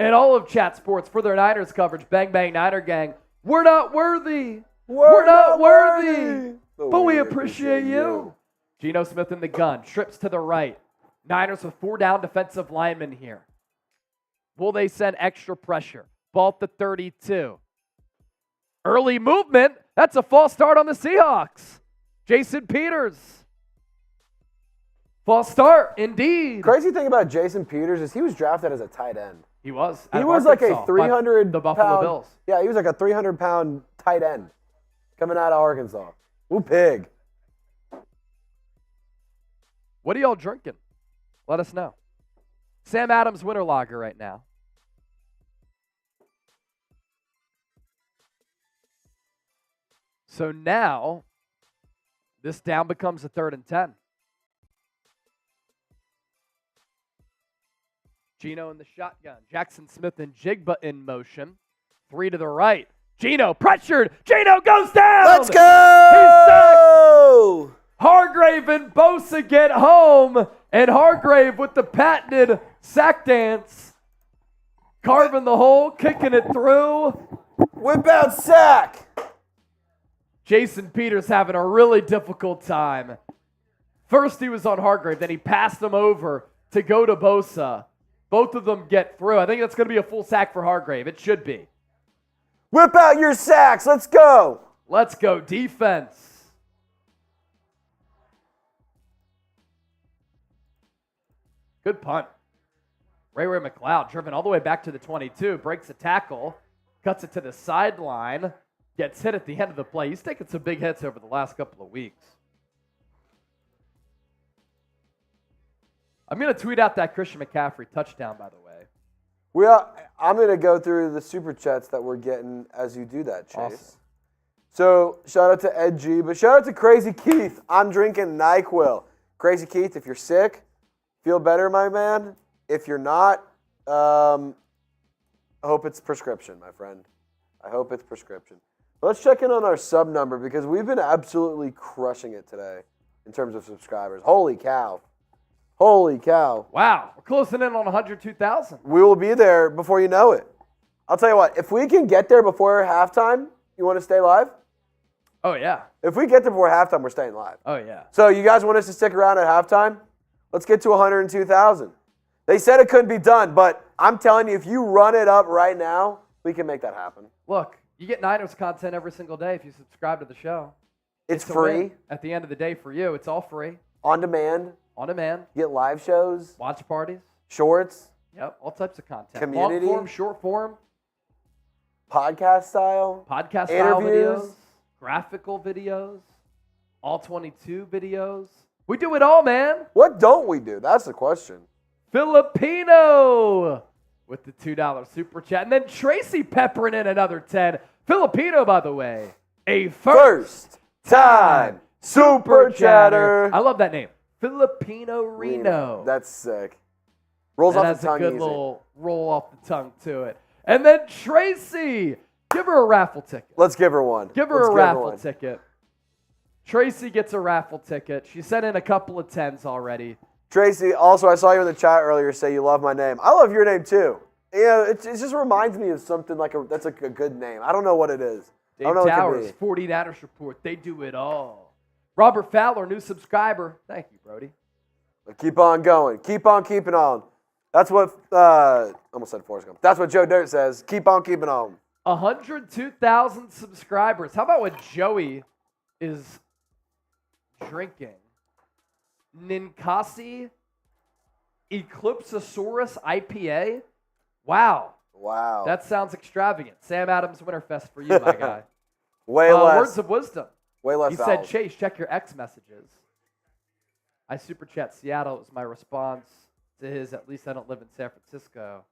and all of Chat Sports for their Niners coverage. Bang, bang, Niner gang. We're not worthy. We're not worthy. But we appreciate you. Geno Smith in the gun. Trips to the right. Niners with 4 down defensive linemen here. Will they send extra pressure? Ball at the 32. Early movement. That's a false start on the Seahawks. Jason Peters. False start, indeed. Crazy thing about Jason Peters is he was drafted as a tight end. He was. He was like a 300 the Buffalo Bills. Yeah, he was like a 300-pound tight end coming out of Arkansas. Woo pig. What are y'all drinking? Let us know. Sam Adams Winter Lager right now. So now, this down becomes a 3rd and 10. Geno in the shotgun. Jackson Smith and Jigba in motion. 3 to the right. Geno pressured. Geno goes down. Let's go! Hargrave and Bosa get home. And Hargrave with the patented sack dance. Carving the hole, kicking it through. Whip out sack. Jason Peters having a really difficult time. First he was on Hargrave, then he passed him over to go to Bosa. Both of them get through. I think that's going to be a full sack for Hargrave. It should be. Whip out your sacks. Let's go. Let's go defense. Good punt. Ray McLeod driven all the way back to the 22. Breaks a tackle. Cuts it to the sideline. Gets hit at the end of the play. He's taken some big hits over the last couple of weeks. I'm going to tweet out that Christian McCaffrey touchdown, by the way. I'm going to go through the super chats that we're getting as you do that, Chase. Awesome. So, shout out to Ed G, but shout out to Crazy Keith. I'm drinking NyQuil. Crazy Keith, if you're sick, feel better, my man. If you're not, I hope it's prescription, my friend. I hope it's prescription. Let's check in on our sub number because we've been absolutely crushing it today in terms of subscribers. Holy cow. Holy cow. Wow. We're closing in on 102,000. We will be there before you know it. I'll tell you what, if we can get there before halftime, you want to stay live? Oh, yeah. If we get there before halftime, we're staying live. Oh, yeah. So you guys want us to stick around at halftime? Let's get to 102,000. They said it couldn't be done, but I'm telling you, if you run it up right now, we can make that happen. Look, you get Niners content every single day if you subscribe to the show. It's free. At the end of the day for you, it's all free. On demand. On demand. You get live shows. Watch parties. Shorts. Yep, all types of content. Community. Long form, short form. Podcast style. Podcast style interviews. videos. Graphical videos. All 22 videos. We do it all, man. What don't we do? That's the question. Filipino with the $2 super chat. And then Tracy peppering in another 10. Filipino, by the way, a first time super chatter. I love that name. Filipino Reno. That's sick. Rolls that off has the tongue a good easy. little roll off the tongue to it. And then Tracy, give her a raffle ticket. Let's give her one. Give her a raffle ticket. Tracy gets a raffle ticket. She sent in a couple of 10s already. Tracy, also, I saw you in the chat earlier say you love my name. I love your name too. Yeah, it just reminds me of something that's like a good name. I don't know what it is. Dave I don't know Towers, what it could be. 49ers Report. They do it all. Robert Fowler, new subscriber. Thank you, Brody. Keep on going. Keep on keeping on. That's what, almost said Forrest Gump. That's what Joe Dirt says. Keep on keeping on. 102,000 subscribers. How about what Joey is drinking? Ninkasi Eclipsosaurus IPA? Wow. Wow. That sounds extravagant. Sam Adams Winterfest for you, my guy. Way less. Words of wisdom. Way less He vowels. said, Chase, check your X messages. I super chat Seattle. It was my response to his, at least I don't live in San Francisco.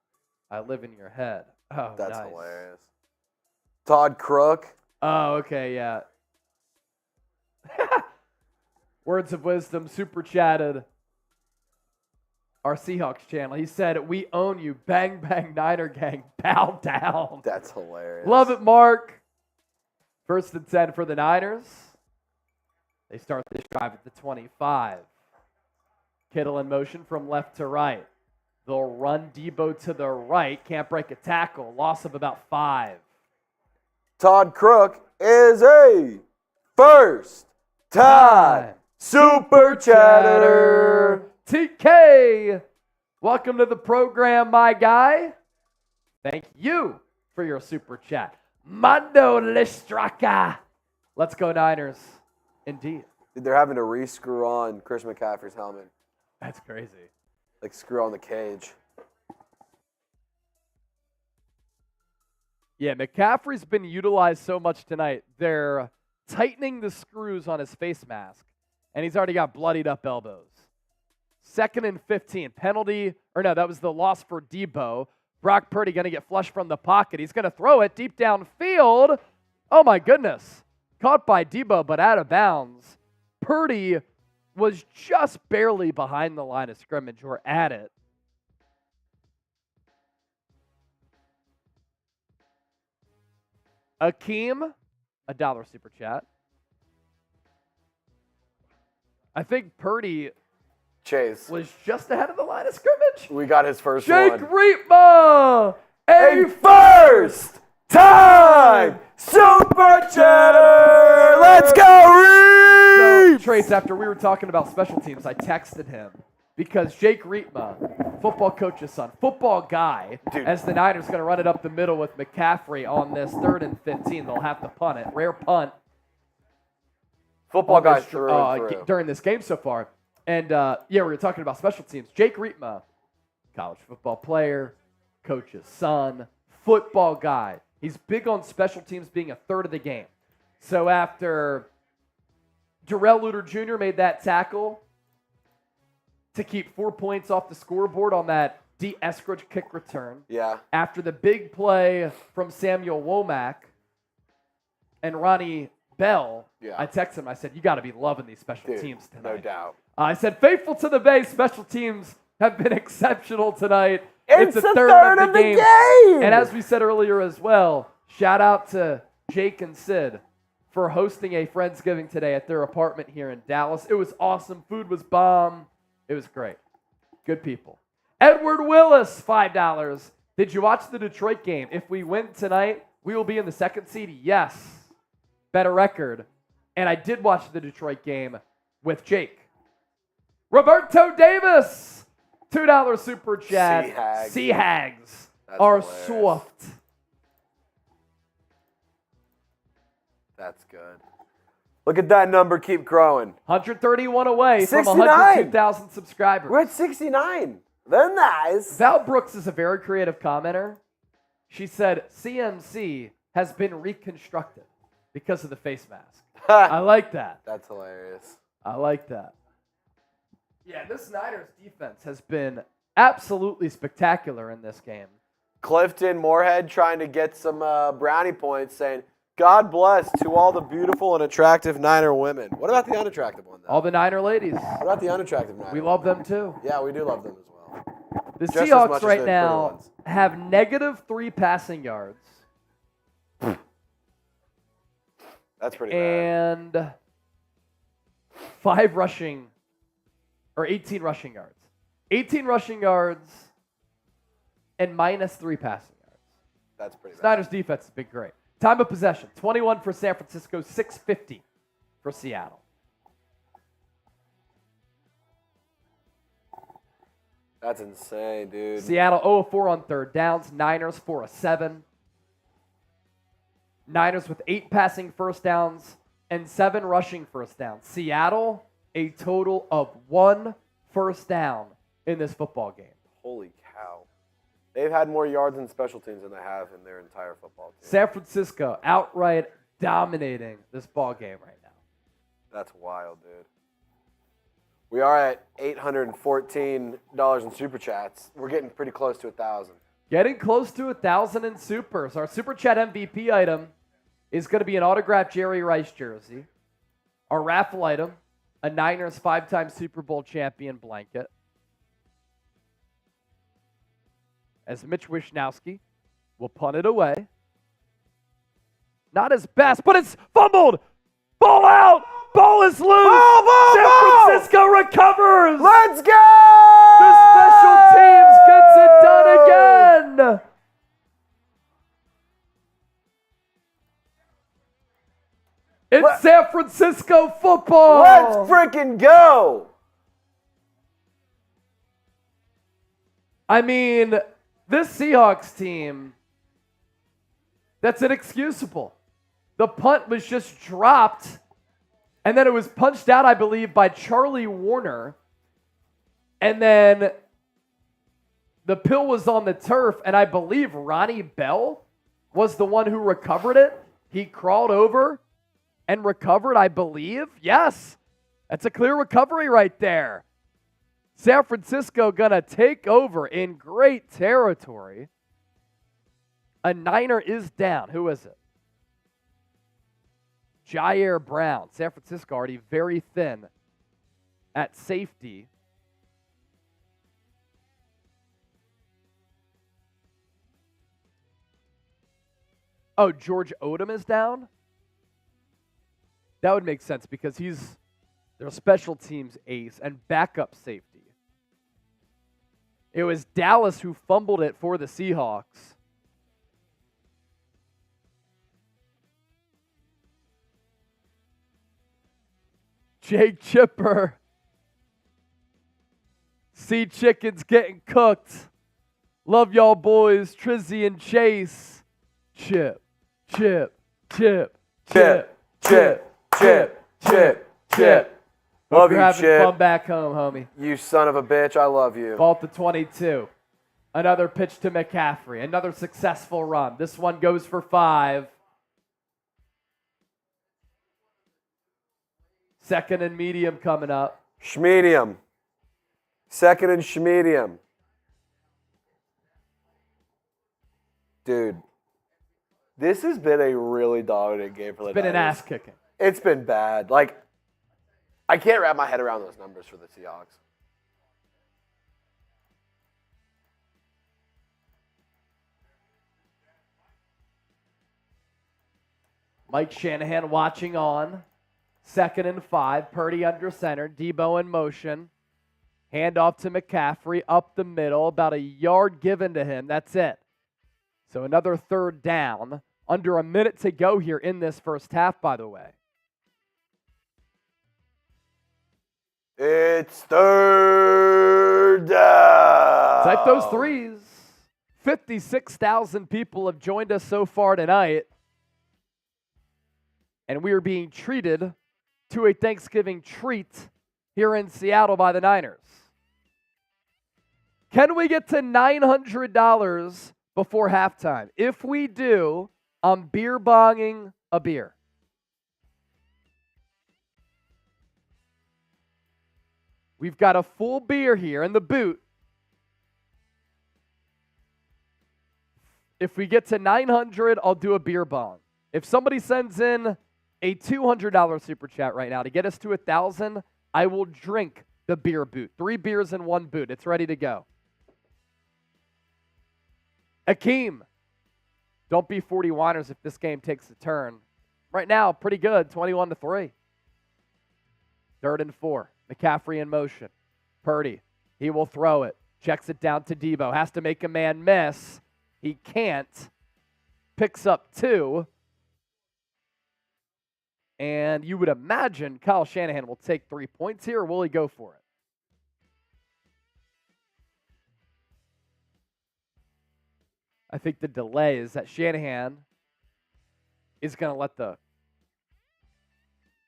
I live in your head. Oh, That's nice. hilarious. Todd Crook. Oh, okay, yeah. Words of wisdom super chatted our Seahawks channel. He said, we own you. Bang, bang, Niner gang. Bow down. That's hilarious. Love it, Mark. First and 10 for the Niners. They start this drive at the 25. Kittle in motion from left to right. They'll run Deebo to the right. Can't break a tackle. Loss of about 5. Todd Crook is a first time super chatter. TK, welcome to the program, my guy. Thank you for your super chat. Mando Listraka. Let's go Niners. Indeed. They're having to re-screw on Chris McCaffrey's helmet. That's crazy. Like screw on the cage. Yeah, McCaffrey's been utilized so much tonight. They're tightening the screws on his face mask, and he's already got bloodied up elbows. 2nd and 15. Penalty, or no, that was the loss for Deebo. Brock Purdy going to get flushed from the pocket. He's going to throw it deep downfield. Oh, my goodness. Caught by Deebo, but out of bounds. Purdy was just barely behind the line of scrimmage or at it. Akeem, $1 super chat. I think Purdy Chase. was just ahead of the line of scrimmage. We got his first Jake one. Reitma, A first time super chatter. Let's go, Reed. So, Trace, after we were talking about special teams, I texted him because Jake Reitma, football coach's son, football guy, Dude. as the Niners going to run it up the middle with McCaffrey on this 3rd and 15. They'll have to punt it. Rare punt. Football guys through and through. During this game so far. And, we were talking about special teams. Jake Reitma, college football player, coach's son, football guy. He's big on special teams being a third of the game. So after Darrell Luter Jr. made that tackle to keep 4 points off the scoreboard on that D. Eskridge kick return, Yeah. after the big play from Samuel Womack and Ronnie Bell, Yeah. I texted him. I said, you got to be loving these special Dude, teams tonight. no doubt. I said, faithful to the base, special teams have been exceptional tonight. It's a a third of the game. game. And as we said earlier as well, shout out to Jake and Sid for hosting a Friendsgiving today at their apartment here in Dallas. It was awesome. Food was bomb. It was great. Good people. Edward Willis, $5. Did you watch the Detroit game? If we win tonight, we will be in the 2nd seed. Yes. Better record. And I did watch the Detroit game with Jake. Roberto Davis, $2 super chat. Sea Hags are hilarious. soft. That's good. Look at that number keep growing. 131 away from 69. 102,000 subscribers. We're at 69. They're nice. Val Brooks is a very creative commenter. She said, CMC has been reconstructed because of the face mask. I like that. That's hilarious. I like that. Yeah, this Niners defense has been absolutely spectacular in this game. Clifton Moorhead trying to get some brownie points saying, God bless to all the beautiful and attractive Niner women. What about the unattractive one, though? All the Niner ladies. What about the unattractive Niner We love them too. Yeah, we do love them as well. The Just as much Seahawks as right the now pretty ones. have -3 passing yards That's pretty bad. and 5 rushing, or 18 rushing yards. 18 rushing yards and -3 passing yards. That's pretty bad. Niners defense has been great. Time of possession, 21 for San Francisco, 6:50 for Seattle. That's insane, dude. Seattle 0 of 4 on 3rd downs. Niners 4 of 7. Niners with 8 passing first downs and 7 rushing first downs. Seattle, a total of 1 first down in this football game. Holy cow. They've had more yards in special teams than they have in their entire football team. San Francisco outright dominating this ball game right now. That's wild, dude. We are at $814 in super chats. We're getting pretty close to 1,000. Getting close to 1,000 in supers. Our super chat MVP item is going to be an autographed Jerry Rice jersey. Our raffle item, a Niners 5-time Super Bowl champion blanket. As Mitch Wishnowski will punt it away. Not his best, but it's fumbled. Ball out. Ball is loose. San Francisco recovers. Let's go! The special teams gets it done again. It's San Francisco football. Let's freaking go! I mean, this Seahawks team, that's inexcusable. The punt was just dropped, and then it was punched out, I believe, by Charlie Warner. And then the pill was on the turf, and I believe Ronnie Bell was the one who recovered it. He crawled over and recovered, I believe. Yes, that's a clear recovery right there. San Francisco gonna take over in great territory. A Niner is down. Who is it? Ji'Ayir Brown. San Francisco already very thin at safety. Oh, George Odom is down? That would make sense because he's their special teams ace and backup safety. It was Dallas who fumbled it for the Seahawks. Jake Chipper. Sea Chicken's getting cooked. Love y'all boys, Trizzy and Chase. Chip, chip, chip, chip, chip, chip, chip, chip. Love You're you, having Chip. fun back home, homie. You son of a bitch. I love you. Ball to 22. Another pitch to McCaffrey. Another successful run. This one goes for 5. Second and medium coming up. Schmedium. Second and Schmedium. Dude, this has been a really dominant game for the It's been an Niners. ass kicking. It's been bad. Like, I can't wrap my head around those numbers for the Seahawks. Mike Shanahan watching on. Second and 5. Purdy under center. Deebo in motion. Handoff to McCaffrey up the middle. About a yard given to him. That's it. So another third down. Under a minute to go here in this first half, by the way. It's third down. Type those threes. 56,000 people have joined us so far tonight. And we are being treated to a Thanksgiving treat here in Seattle by the Niners. Can we get to $900 before halftime? If we do, I'm beer bonging a beer. We've got a full beer here in the boot. If we get to 900, I'll do a beer bong. If somebody sends in a $200 super chat right now to get us to 1,000, I will drink the beer boot. 3 beers in 1 boot. It's ready to go. Akeem, don't be 40 whiners if this game takes a turn. Right now, pretty good, 21-3. 3rd and 4. McCaffrey in motion. Purdy, he will throw it. Checks it down to Deebo. Has to make a man miss. He can't. Picks up 2. And you would imagine Kyle Shanahan will take 3 points here, or will he go for it? I think the delay is that Shanahan is going to let the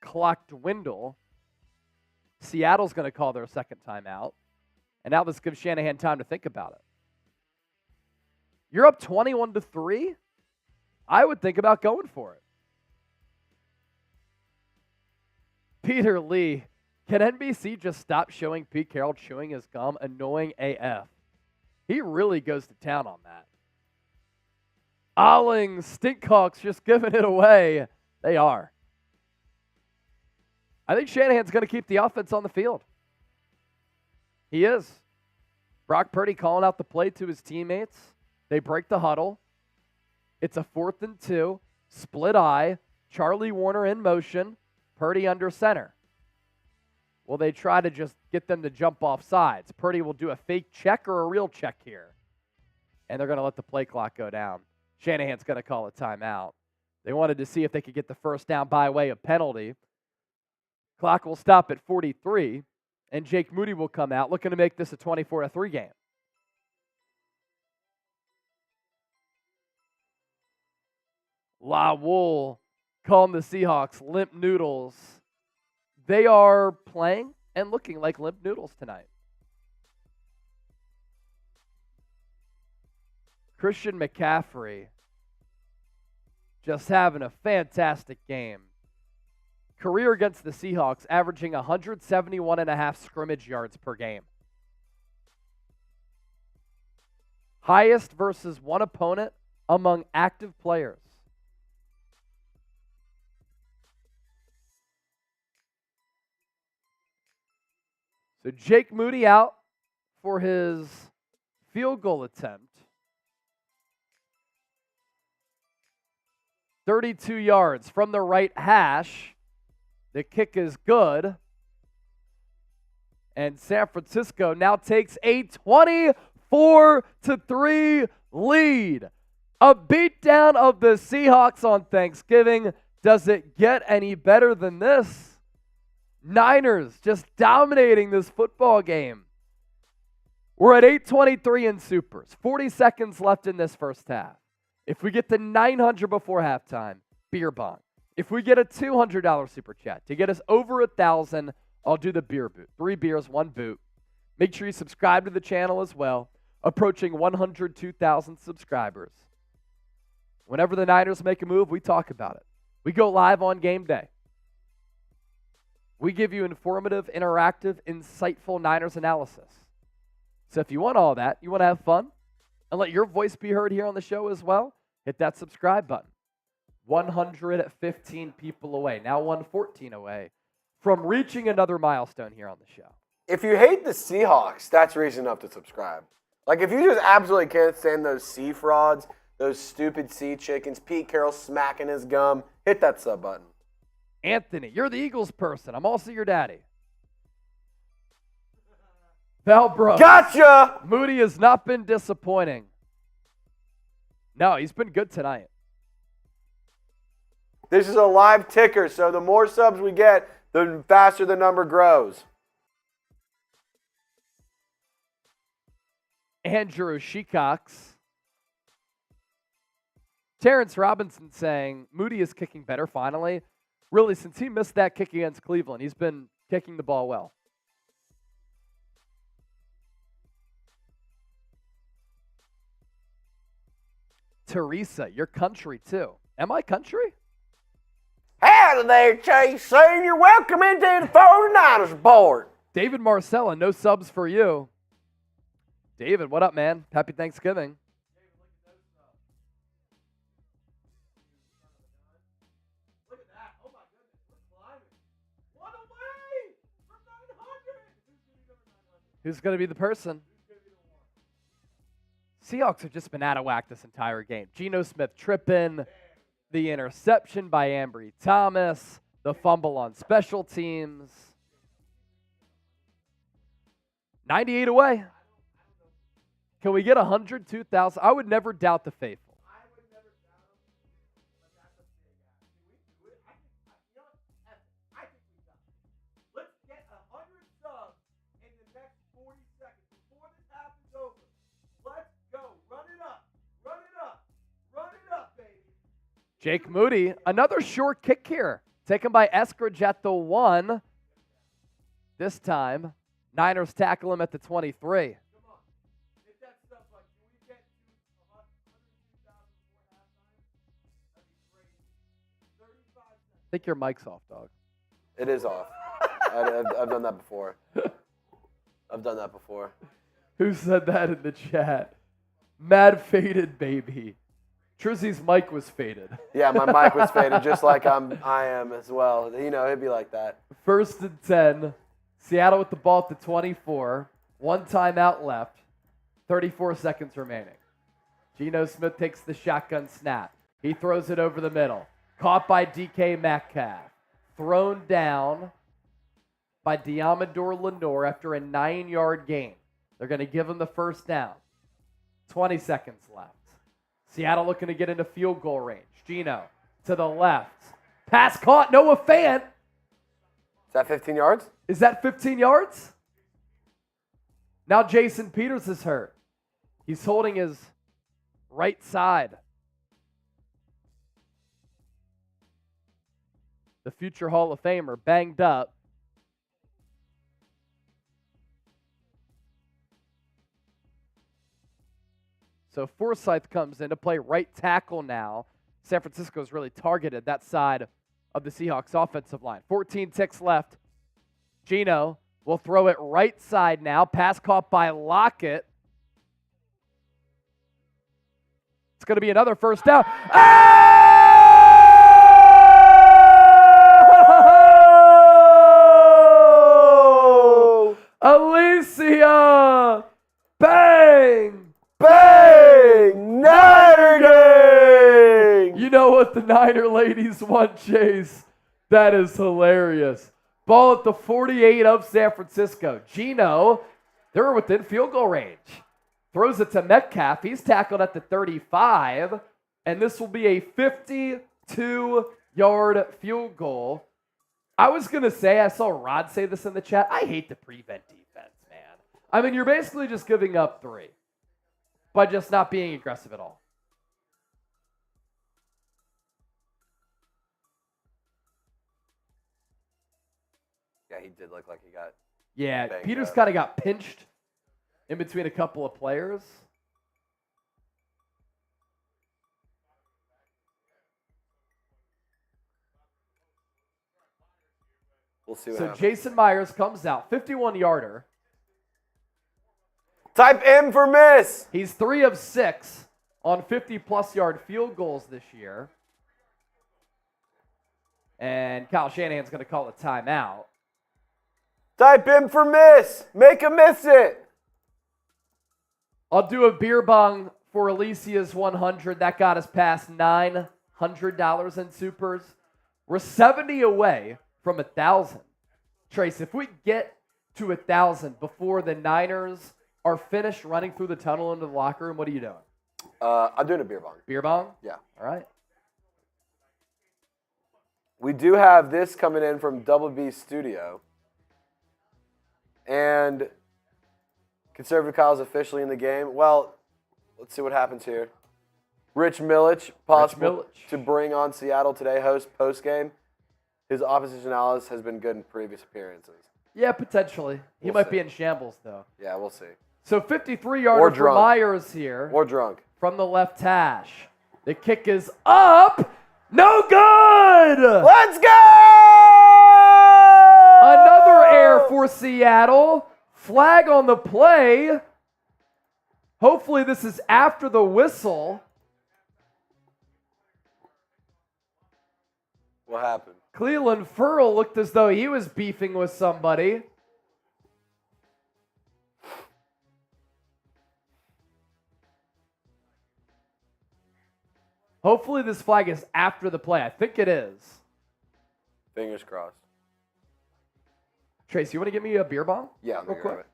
clock dwindle. Seattle's going to call their second timeout. And now this gives Shanahan time to think about it. You're up 21-3? I would think about going for it. Peter Lee, can NBC just stop showing Pete Carroll chewing his gum? Annoying AF. He really goes to town on that. Alling, Stinkhawks just giving it away. They are. I think Shanahan's going to keep the offense on the field. He is. Brock Purdy calling out the play to his teammates. They break the huddle. It's a 4th and 2. Split eye. Charlie Warner in motion. Purdy under center. Will they try to just get them to jump off sides? Purdy will do a fake check or a real check here. And they're going to let the play clock go down. Shanahan's going to call a timeout. They wanted to see if they could get the first down by way of penalty. Clock will stop at 43, and Jake Moody will come out looking to make this a 24-3 game. La Wool calling the Seahawks limp noodles. They are playing and looking like limp noodles tonight. Christian McCaffrey just having a fantastic game. Career against the Seahawks, averaging 171.5 scrimmage yards per game. Highest versus one opponent among active players. So Jake Moody out for his field goal attempt. 32 yards from the right hash. The kick is good. And San Francisco now takes a 24-3 lead. A beatdown of the Seahawks on Thanksgiving. Does it get any better than this? Niners just dominating this football game. We're at 8:23 in Supers. 40 seconds left in this first half. If we get to 900 before halftime, beer bong. If we get a $200 super chat to get us over 1,000, I'll do the beer boot. 3 beers, 1 boot. Make sure you subscribe to the channel as well. Approaching 102,000 subscribers. Whenever the Niners make a move, we talk about it. We go live on game day. We give you informative, interactive, insightful Niners analysis. So if you want all that, you want to have fun, and let your voice be heard here on the show as well, hit that subscribe button. 115 people away, now 114 away from reaching another milestone here on the show. If you hate the Seahawks, that's reason enough to subscribe. Like, if you just absolutely can't stand those sea frauds, those stupid sea chickens, Pete Carroll smacking his gum, hit that sub button. Anthony, you're the Eagles person. I'm also your daddy. Val Brooks. Gotcha! Moody has not been disappointing. No, he's been good tonight. This is a live ticker, so the more subs we get, the faster the number grows. Andrew Shecox. Terrence Robinson saying, Moody is kicking better finally. Really, since he missed that kick against Cleveland, he's been kicking the ball well. Teresa, your country too. Am I country? Howdy there, Chase Senior. Welcome into the 49ers report. David Marcella, no subs for you. David, what up, man? Happy Thanksgiving. Look at that. Oh, my goodness. We're climbing. One away from 900. Who's going to be the person? Seahawks have just been out of whack this entire game. Geno Smith tripping, the interception by Ambry Thomas, the fumble on special teams. 98 away. Can we get 102,000? I would never doubt the faithful. I would never doubt them, but that's a big ask. Can we do it? I think we got it. Let's get 100 subs in the next 40 seconds before this half is over. Let's go. Run it up. Run it up. Run it up, baby. Jake Moody, another short kick here. Taken by Eskridge at the 1. This time, Niners tackle him at the 23. I think your mic's off, dog. It is off. I've done that before. I've done that before. Who said that in the chat? Mad faded, baby. Trizzy's mic was faded. Yeah, my mic was faded, just like I am as well. You know, it'd be like that. 1st and 10. Seattle with the ball at the 24. 1 timeout left. 34 seconds remaining. Geno Smith takes the shotgun snap. He throws it over the middle. Caught by DK Metcalf. Thrown down by Diamador Lenore after a 9-yard gain. They're going to give him the first down. 20 seconds left. Seattle looking to get into field goal range. Geno to the left. Pass caught. Noah Fant. Is that 15 yards? Is that 15 yards? Now Jason Peters is hurt. He's holding his right side. The future Hall of Famer banged up. So Forsythe comes in to play right tackle now. San Francisco's really targeted that side of the Seahawks offensive line. 14 ticks left. Geno will throw it right side now. Pass caught by Lockett. It's going to be another first down. Alicia! Bang! Bang! Niner gang! You know what the Niner ladies one chase. That is hilarious. Ball at the 48 of San Francisco. Geno, they're within field goal range. Throws it to Metcalf. He's tackled at the 35. And this will be a 52-yard field goal. I was going to say, I saw Rod say this in the chat, I hate the prevent defense, man. I mean, you're basically just giving up 3 by just not being aggressive at all. Yeah, he did look like he got. Yeah, Peters kind of got pinched in between a couple of players. We'll see what so happens. Jason Myers comes out, 51-yarder. Type M for miss. He's 3 of 6 on 50-plus yard field goals this year. And Kyle Shanahan's going to call a timeout. Type M for miss. Make him miss it. I'll do a beer bong for Alicia's 100. That got us past $900 in supers. We're 70 away from 1,000. Trace, if we get to 1,000 before the Niners are finished running through the tunnel into the locker room, what are you doing? I'm doing a beer bong. Beer bong? Yeah. All right. We do have this coming in from Double B Studio. And Conservative Kyle's officially in the game. Well, let's see what happens here. Rich Millich, possible to bring on Seattle today, host Postgame. His opposition analysis has been good in previous appearances. Yeah, potentially. He might be in shambles, though. Yeah, we'll see. So 53-yarder for Myers here. Or drunk. From the left hash. The kick is up. No good! Let's go! Another air for Seattle. Flag on the play. Hopefully this is after the whistle. What happened? Cleveland Ferrell looked as though he was beefing with somebody. Hopefully this flag is after the play. I think it is. Fingers crossed. Trace, you want to give me a beer bomb? Yeah, real quick.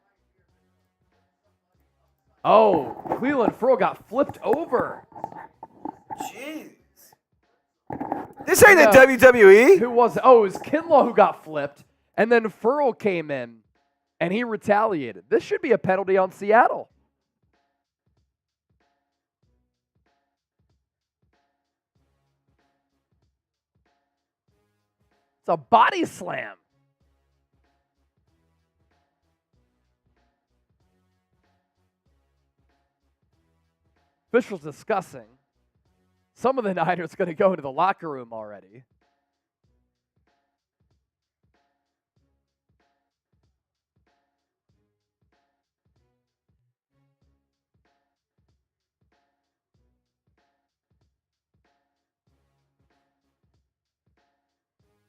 Oh, Cleveland Ferrell got flipped over. Jeez. This ain't the WWE. Who was it? Oh, it was Kinlaw who got flipped, and then Ferrell came in, and he retaliated. This should be a penalty on Seattle. It's a body slam. Officials discussing. Some of the Niners going to go into the locker room already.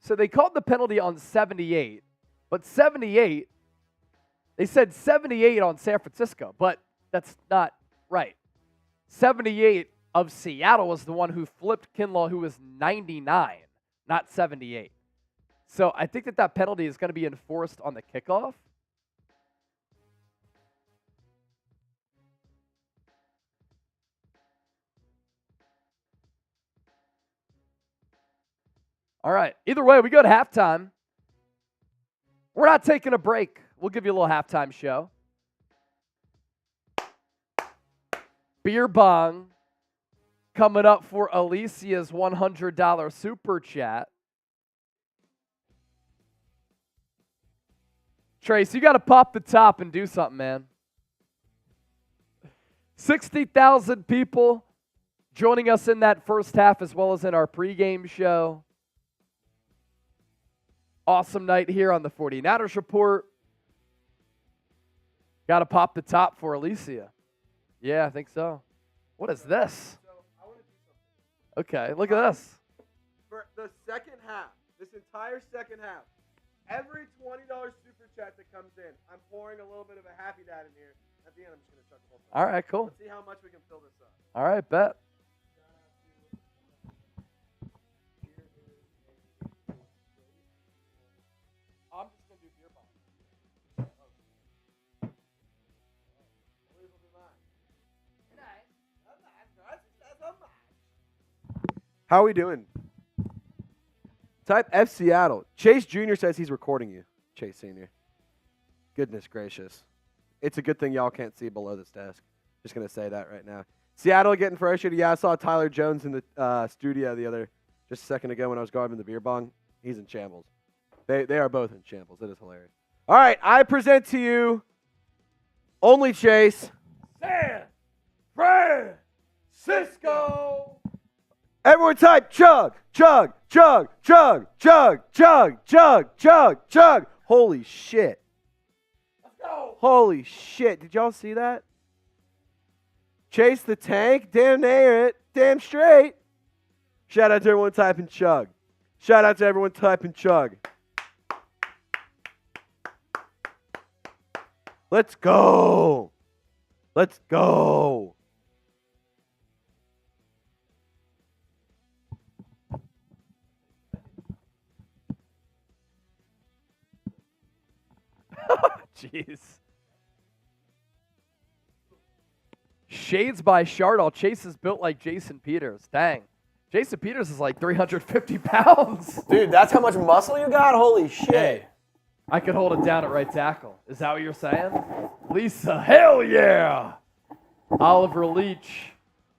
So they called the penalty on 78, but 78, they said 78 on San Francisco, but that's not right. 78 of Seattle was the one who flipped Kinlaw, who was 99, not 78. So I think that penalty is going to be enforced on the kickoff. All right. Either way, we go to halftime. We're not taking a break. We'll give you a little halftime show. Beer bong coming up for Alicia's $100 super chat. Trace, you got to pop the top and do something, man. 60,000 people joining us in that first half as well as in our pregame show. Awesome night here on the 49ers Report. Got to pop the top for Alicia. Yeah, I think so. What is this? Okay, look at this. For the second half, this entire second half, every $20 super chat that comes in, I'm pouring a little bit of a happy dad in here. At the end, I'm just going to chuck the whole thing. All right, cool. Let's see how much we can fill this up. All right, bet. How are we doing? Type F Seattle. Chase Jr. says he's recording you. Chase Sr. Goodness gracious. It's a good thing y'all can't see below this desk. Just going to say that right now. Seattle getting frustrated. Yeah, I saw Tyler Jones in the studio just a second ago when I was grabbing the beer bong. He's in shambles. They are both in shambles. It is hilarious. All right, I present to you only Chase. San Francisco. Everyone type chug, chug, chug, chug, chug, chug, chug, chug, chug. Holy shit. Let's go. Holy shit. Did y'all see that? Chase the tank. Damn near it. Damn straight. Shout out to everyone typing chug. Shout out to everyone typing chug. Let's go. Let's go. Jeez. Shades by Shardall. Chase is built like Jason Peters. Dang. Jason Peters is like 350 pounds. Dude, that's how much muscle you got? Holy shit. Hey, I could hold it down at right tackle. Is that what you're saying? Lisa, hell yeah. Oliver Leach.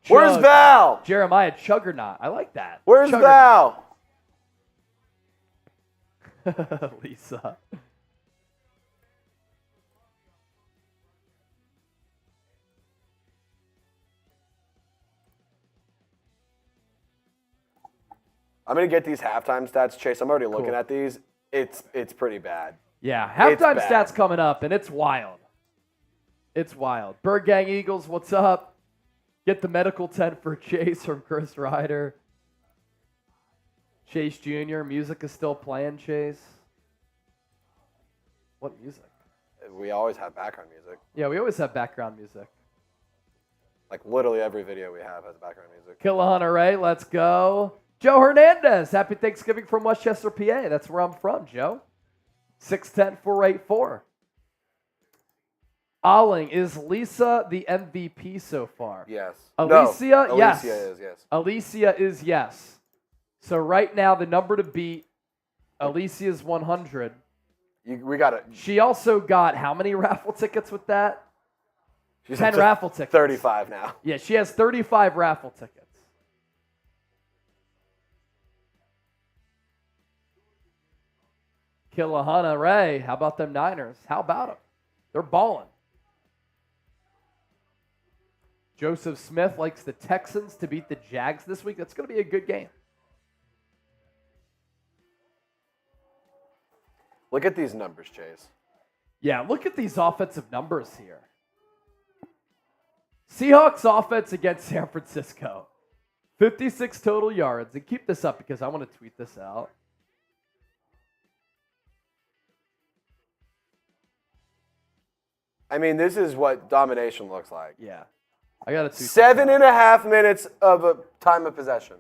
Chug. Where's Val? Jeremiah Chuggernaut. I like that. Where's Val? Lisa. I'm going to get these halftime stats, Chase. I'm already looking at these. It's pretty bad. Yeah, halftime stats coming up, and it's wild. It's wild. Bird Gang Eagles, what's up? Get the medical tent for Chase from Chris Ryder. Chase Jr., music is still playing, Chase. What music? We always have background music. Yeah, we always have background music. Like literally every video we have has background music. Killahunter Ray, let's go. Joe Hernandez, happy Thanksgiving from Westchester, PA. That's where I'm from, Joe. 610-484. Olling, is Lisa the MVP so far? Yes. Alicia, no. yes. Alicia is, yes. Alicia is yes. So right now, the number to beat, Alicia is 100. We got it. She also got how many raffle tickets with that? She's 10 raffle tickets. 35 now. Yeah, she has 35 raffle tickets. Killahunter Ray, how about them Niners? How about them? They're balling. Joseph Smith likes the Texans to beat the Jags this week. That's going to be a good game. Look at these numbers, Chase. Yeah, look at these offensive numbers here. Seahawks offense against San Francisco. 56 total yards. And keep this up because I want to tweet this out. I mean, this is what domination looks like. Yeah. I got to tweet 7.5 minutes of a time of possession.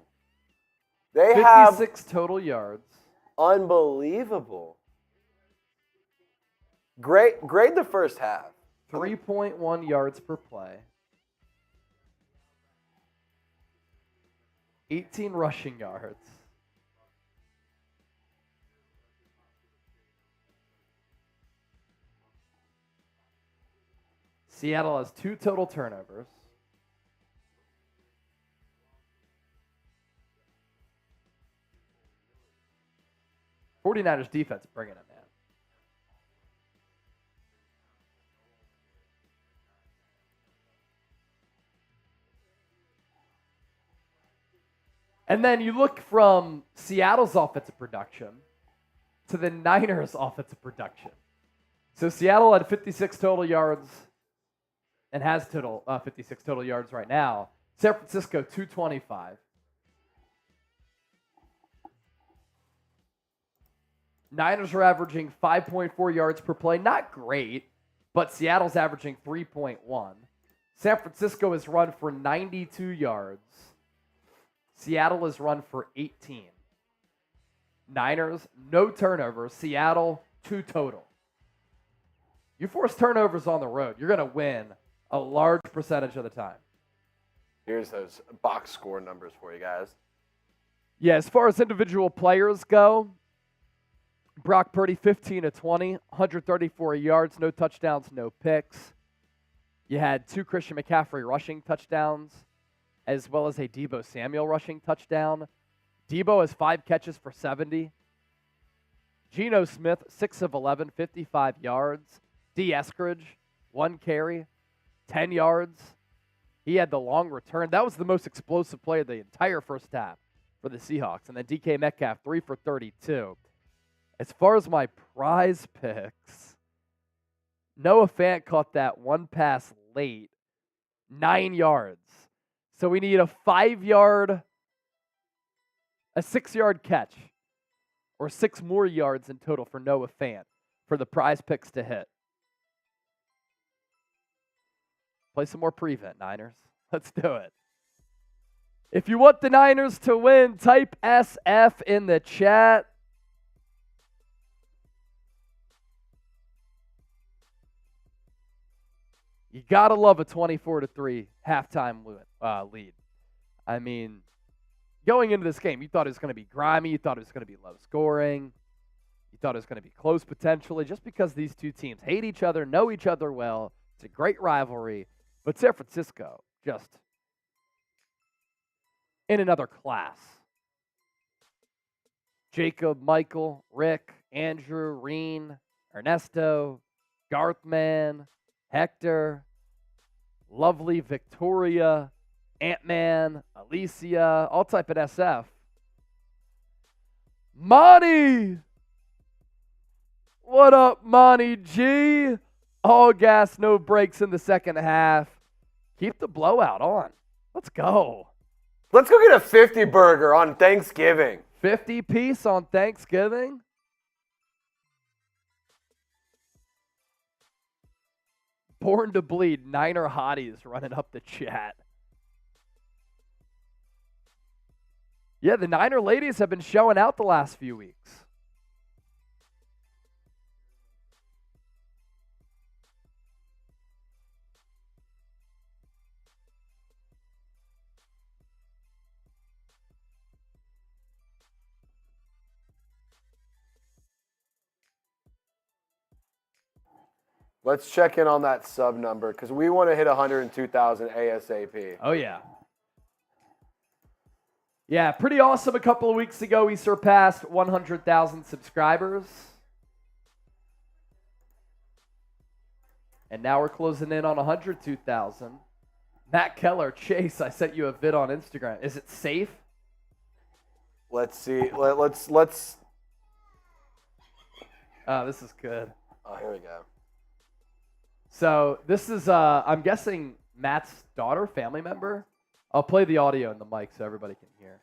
They 56 have 56 total yards. Unbelievable. Grade the first half. 3.1 yards per play. 18 rushing yards. Seattle has 2 total turnovers. '49ers defense bringing it, man. And then you look from Seattle's offensive production to the Niners' offensive production. So Seattle had 56 total yards and has 56 total yards right now. San Francisco, 225. Niners are averaging 5.4 yards per play. Not great, but Seattle's averaging 3.1. San Francisco has run for 92 yards. Seattle has run for 18. Niners, no turnovers. Seattle, 2 total. You force turnovers on the road, you're going to win a large percentage of the time. Here's those box score numbers for you guys. Yeah, as far as individual players go, Brock Purdy 15 of 20, 134 yards, no touchdowns, no picks. You had 2 Christian McCaffrey rushing touchdowns, as well as a Deebo Samuel rushing touchdown. Deebo has 5 catches for 70. Geno Smith, 6 of 11, 55 yards. D. Eskridge, 1 carry, 10 yards. He had the long return. That was the most explosive play of the entire first half for the Seahawks. And then DK Metcalf, 3 for 32. As far as my prize picks, Noah Fant caught that one pass late, 9 yards. So we need a 6-yard catch, or 6 more yards in total for Noah Fant for the prize picks to hit. Play some more prevent, Niners. Let's do it. If you want the Niners to win, type SF in the chat. You got to love a 24-3 halftime lead. I mean, going into this game, you thought it was going to be grimy. You thought it was going to be low scoring. You thought it was going to be close potentially, just because these two teams hate each other, know each other well. It's a great rivalry. But San Francisco, just in another class. Jacob, Michael, Rick, Andrew, Reen, Ernesto, Garthman, Hector, Lovely, Victoria, Ant-Man, Alicia, all type of SF. Monty! What up, Monty G? All gas, no brakes in the second half. Keep the blowout on. Let's go. Let's go get a 50 burger on Thanksgiving. 50 piece on Thanksgiving? Born to Bleed, Niner hotties running up the chat. Yeah, the Niner ladies have been showing out the last few weeks. Let's check in on that sub number because we want to hit 102,000 ASAP. Oh, yeah. Yeah, pretty awesome. A couple of weeks ago, we surpassed 100,000 subscribers. And now we're closing in on 102,000. Matt Keller, Chase, I sent you a vid on Instagram. Is it safe? Let's see. Let's. Oh, this is good. Oh, here we go. So this is, I'm guessing, Matt's daughter, family member. I'll play the audio in the mic so everybody can hear.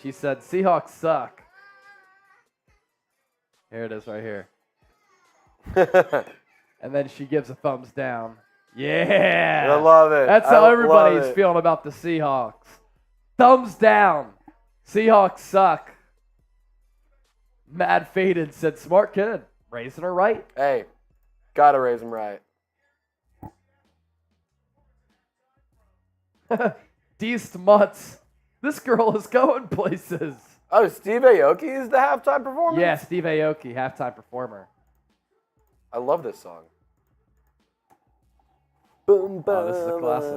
She said, Seahawks suck. Here it is right here. And then she gives a thumbs down. Yeah. I love it. That's how everybody's feeling about the Seahawks. Thumbs down. Seahawks suck. Mad Faded said, smart kid. Raising her right. Hey, gotta raise him right. Deist Mutts. This girl is going places. Oh, Steve Aoki is the halftime performer? Yeah, Steve Aoki, halftime performer. I love this song. Oh, this is a classic.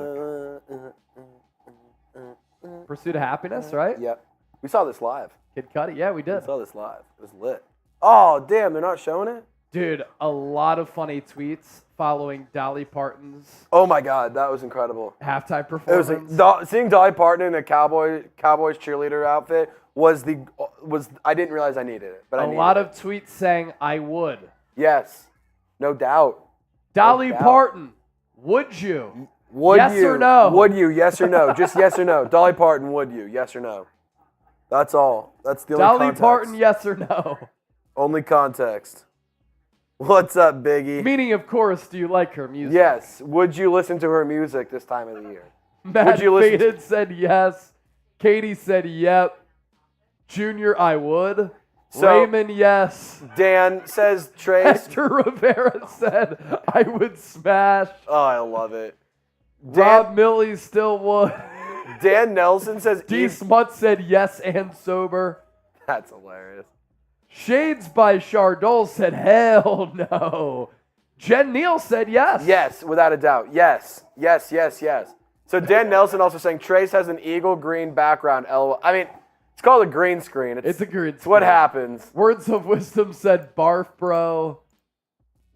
Pursuit of Happiness, right? Yep. We saw this live. Kid Cudi, yeah, we did. We saw this live. It was lit. Oh, damn, they're not showing it? Dude, a lot of funny tweets following Dolly Parton's Oh my God, that was incredible. halftime It performance. was like seeing Dolly Parton in a Cowboys cheerleader outfit was I didn't realize I needed it, but I a needed lot it. of tweets saying, I would. Yes, no doubt. Dolly No doubt. Parton, would you? Would Yes you? or no? Would you? Yes or no? Just yes or no. Dolly Parton, would you? Yes or no? That's all. That's the only Dolly context. Parton, yes or no? Only context. What's up, Biggie? Meaning, of course, do you like her music? Yes. Would you listen to her music this time of the year? Matt you listen Faded said yes. Katie said yep. Junior, I would. So- Raymond, yes. Dan says Trace. Hector Rivera said, I would smash. Oh, I love it. Rob Milley still would. Dan Nelson says D. Smut said yes and sober. That's hilarious. Shades by Chardol said hell no. Jen Neal said yes. Yes, without a doubt. Yes. So Dan Nelson also saying Trace has an eagle green background. LOL. I mean, it's called a green screen. It's a green screen. It's what happens. Words of Wisdom said barf, bro.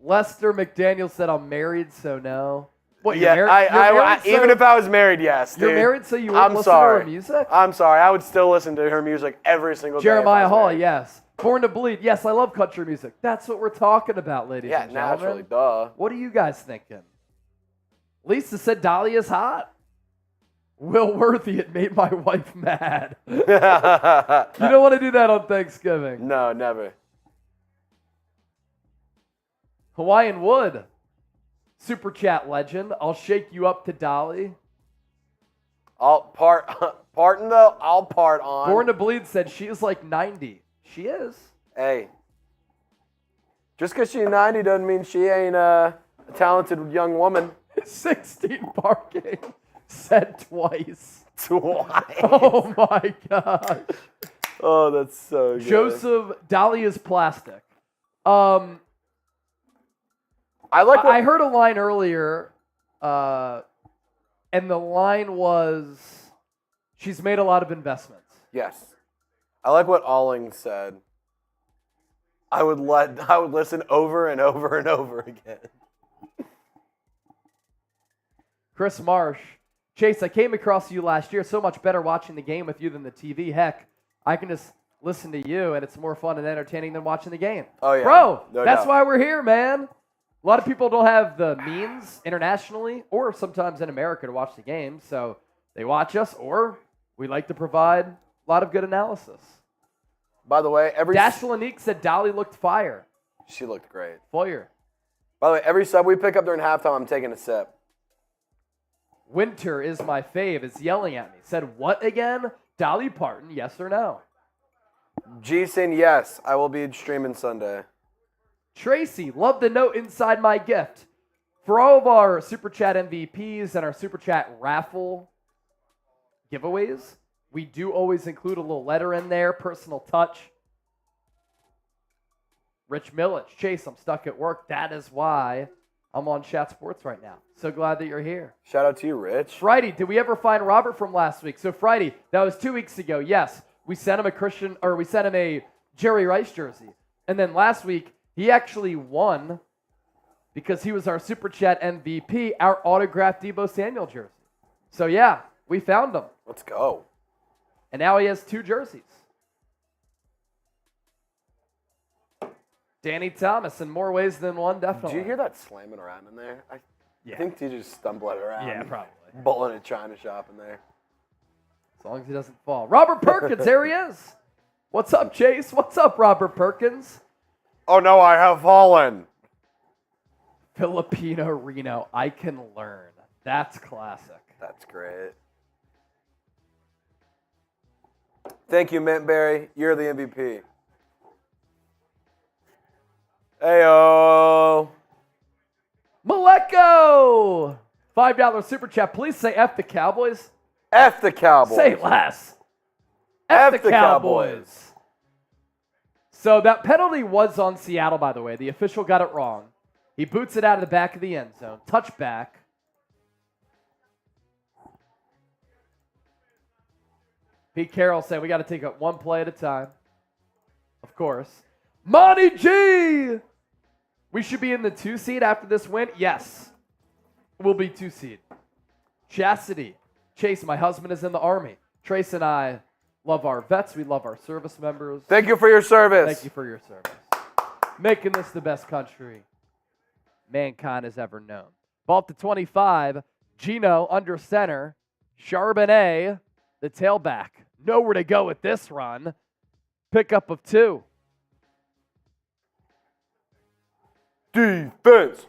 Lester McDaniel said I'm married, so no. What, you're married? Even if I was married, yes. You're dude. married, so you won't listen to her music? I'm sorry. I would still listen to her music every single day. Jeremiah Hall, yes. Born to Bleed, yes, I love country music. That's what we're talking about, ladies and gentlemen. Yeah, naturally, duh. What are you guys thinking? Lisa said Dahlia's hot. Will Worthy, it made my wife mad. You don't want to do that on Thanksgiving. No, never. Hawaiian Wood, Super Chat legend. I'll shake you up to Dolly. I'll part on. Born to Bleed said she is like 90. She is. Hey. Just because she's 90 doesn't mean she ain't a talented young woman. 16 parking said twice. Twice. Oh my gosh. Oh, that's so good. Joseph, Dolly is plastic. I heard a line earlier, and the line was, she's made a lot of investments. Yes. I like what Alling said. I would listen over and over and over again. Chris Marsh. Chase, I came across you last year. So much better watching the game with you than the TV. Heck, I can just listen to you, and it's more fun and entertaining than watching the game. Oh, yeah. Bro, No that's doubt. why we're here, man. A lot of people don't have the means internationally or sometimes in America to watch the game, so they watch us, or we like to provide a lot of good analysis. By the way, Dash Lanique said Dolly looked fire. She looked great. Foyer. By the way, every sub we pick up during halftime, I'm taking a sip. Winter is my fave is yelling at me. Said what again? Dolly Parton, yes or no? G saying yes. I will be streaming Sunday. Tracy, love the note inside my gift. For all of our Super Chat MVPs and our Super Chat raffle giveaways, we do always include a little letter in there, personal touch. Rich Millich, Chase, I'm stuck at work. That is why I'm on Chat Sports right now. So glad that you're here. Shout out to you, Rich. Friday, did we ever find Robert from last week? So Friday, that was 2 weeks ago. Yes, we sent him a Jerry Rice jersey. And then last week, he actually won because he was our Super Chat MVP, our autographed Deebo Samuel jersey. So yeah, we found him. Let's go. And now he has 2 jerseys. Danny Thomas in more ways than one, definitely. Did you hear that slamming around in there? I think he just stumbled around. Yeah, probably. Bowling at China shop in there. As long as he doesn't fall. Robert Perkins, there he is. What's up, Chase? What's up, Robert Perkins? Oh, no, I have fallen. Filipino Reno, I can learn. That's classic. That's great. Thank you, Mintberry. You're the MVP. Heyo. Maleko! $5 super chat. Please say F the Cowboys. F the Cowboys. Say less. F the Cowboys. So that penalty was on Seattle, by the way. The official got it wrong. He boots it out of the back of the end zone. Touchback. Pete Carroll said we got to take it one play at a time. Of course. Monty G! We should be in the 2 seed after this win. Yes. We'll be 2 seed. Chastity. Chase, my husband is in the Army. Trace and I love our vets. We love our service members. Thank you for your service. Thank you for your service. Making this the best country mankind has ever known. Ball up to 25. Gino under center. Charbonnet, the tailback. Nowhere to go with this run. Pickup of 2. Defense.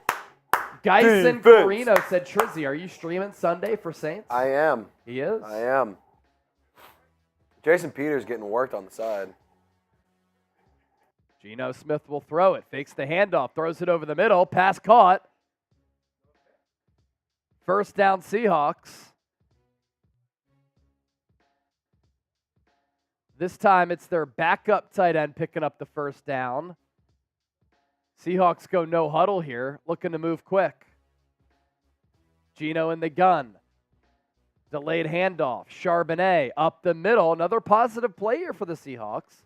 Geisen Carino said, Trizzy, are you streaming Sunday for Saints? I am. He is? I am. Jason Peters getting worked on the side. Geno Smith will throw it. Fakes the handoff. Throws it over the middle. Pass caught. First down, Seahawks. This time it's their backup tight end picking up the first down. Seahawks go no huddle here, looking to move quick. Geno in the gun. Delayed handoff. Charbonnet up the middle. Another positive play here for the Seahawks.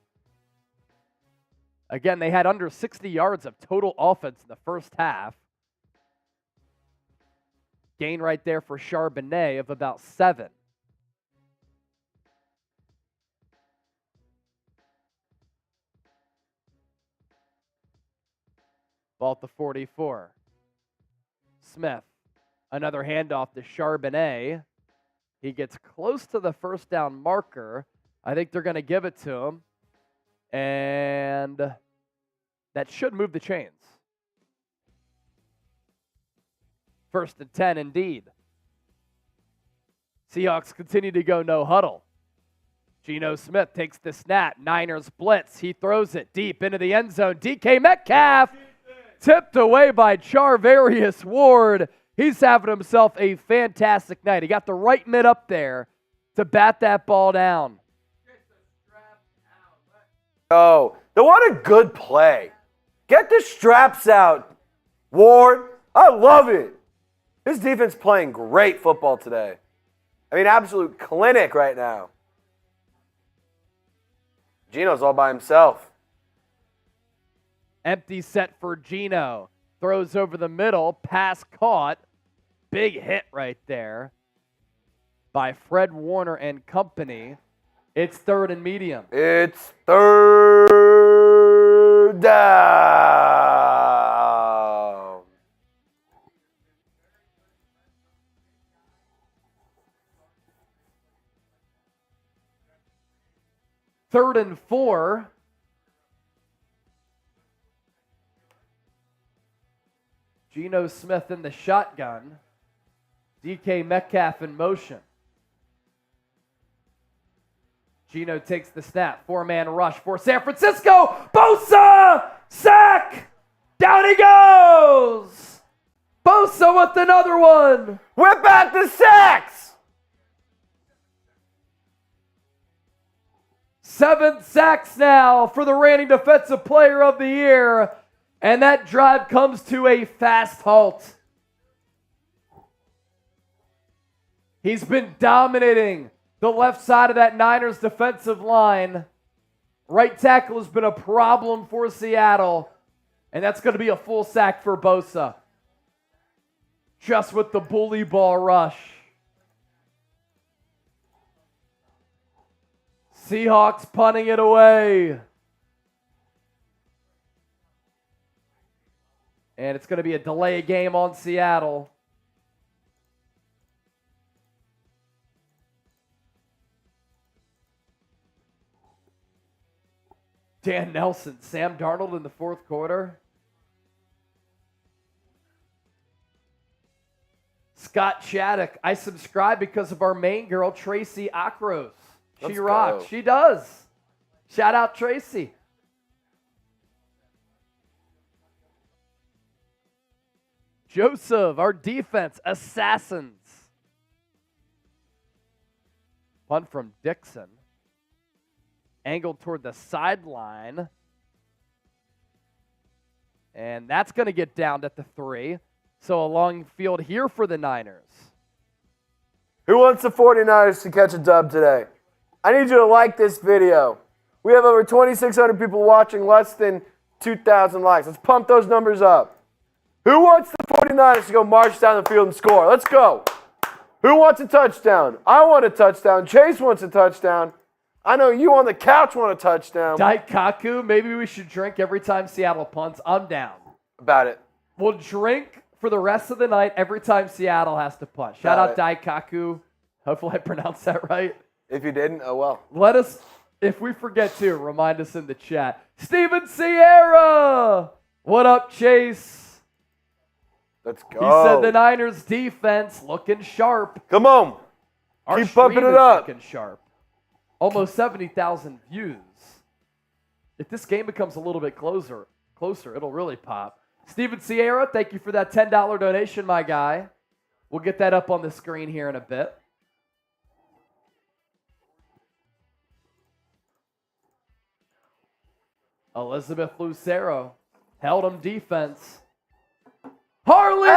Again, they had under 60 yards of total offense in the first half. Gain right there for Charbonnet of about 7. Ball at the 44. Smith. Another handoff to Charbonnet. He gets close to the first down marker. I think they're going to give it to him. And that should move the chains. First and 10 indeed. Seahawks continue to go no huddle. Geno Smith takes the snap. Niners blitz. He throws it deep into the end zone. DK Metcalf tipped away by Charvarius Ward. He's having himself a fantastic night. He got the right mid up there to bat that ball down. Oh, what a good play. Get the straps out, Ward. I love it. This defense playing great football today. I mean, absolute clinic right now. Geno's all by himself. Empty set for Geno. Throws over the middle. Pass caught. Big hit right there by Fred Warner and company. It's third and medium. It's third down. Third and 4. Geno Smith in the shotgun. DK Metcalf in motion. Geno takes the snap. 4-man rush for San Francisco. Bosa! Sack! Down he goes! Bosa with another one! Whip out the sacks! 7 sacks now for the reigning defensive player of the year. And that drive comes to a fast halt. He's been dominating the left side of that Niners defensive line. Right tackle has been a problem for Seattle. And that's going to be a full sack for Bosa. Just with the bully ball rush. Seahawks punting it away. And it's going to be a delay game on Seattle. Dan Nelson, Sam Darnold in the fourth quarter. Scott Shattuck, I subscribe because of our main girl, Tracy Akros. She rocks. She does. Shout out, Tracy. Joseph, our defense, assassins. Punt from Dixon. Angled toward the sideline. And that's going to get down at the 3. So a long field here for the Niners. Who wants the 49ers to catch a dub today? I need you to like this video. We have over 2,600 people watching, less than 2,000 likes. Let's pump those numbers up. Who wants the 49ers to go march down the field and score? Let's go. Who wants a touchdown? I want a touchdown. Chase wants a touchdown. I know you on the couch want a touchdown. Daikaku, maybe we should drink every time Seattle punts. I'm down. About it. We'll drink for the rest of the night every time Seattle has to punt. Shout out Daikaku. Hopefully I pronounced that right. If you didn't, oh well. Let us, if we forget to, remind us in the chat. Steven Sierra! What up, Chase? Let's go. He said the Niners defense looking sharp. Come on. Our Keep pumping it up. looking sharp. Almost 70,000 views. If this game becomes a little bit closer, it'll really pop. Steven Sierra, thank you for that $10 donation, my guy. We'll get that up on the screen here in a bit. Elizabeth Lucero held him defense. Harley!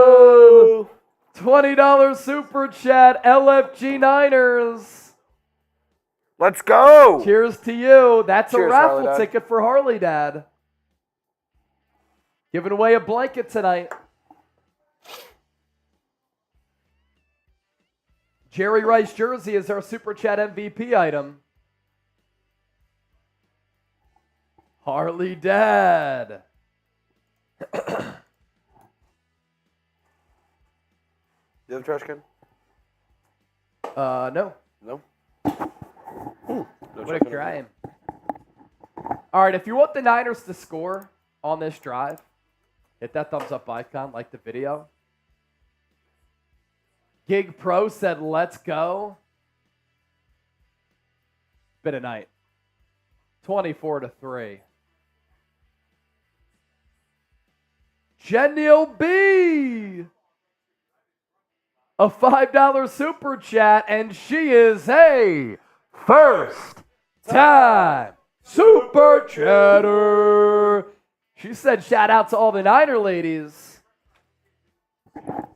Oh! $20 super chat, LFG Niners. Let's go. Cheers to you. That's Cheers, a raffle Harley Dad. ticket for Harley Dad. Giving away a blanket tonight. Jerry Rice jersey is our super chat MVP item. Harley Dad. You have a trash can? No. No. What a crime. All right, if you want the Niners to score on this drive, hit that thumbs up icon, like the video. Gig Pro said, let's go. Been a night. 24-3. Genial B. A $5 super chat, and she is a first time super chatter. She said shout out to all the Niner ladies.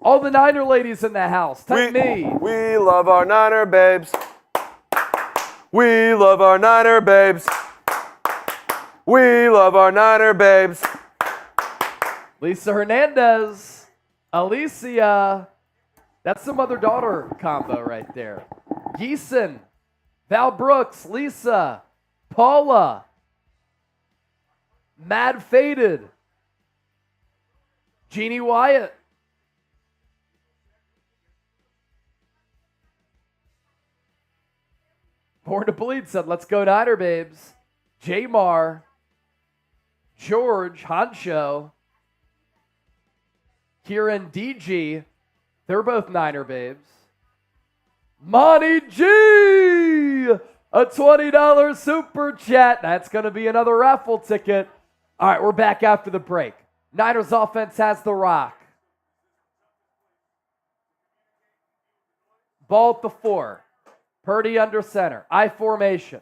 All the Niner ladies in the house. Type me. We love our Niner babes. We love our Niner babes. We love our Niner babes. Lisa Hernandez. Alicia. That's the mother-daughter combo right there. Geeson. Val Brooks. Lisa. Paula. Mad Faded. Jeannie Wyatt. Born to Bleed said, let's go Niner babes. Jamar. George. Honcho. Kieran DG. They're both Niner babes. Monty G. A $20 super chat. That's going to be another raffle ticket. All right, we're back after the break. Niners offense has the rock. Ball at the 4. Purdy under center. I formation.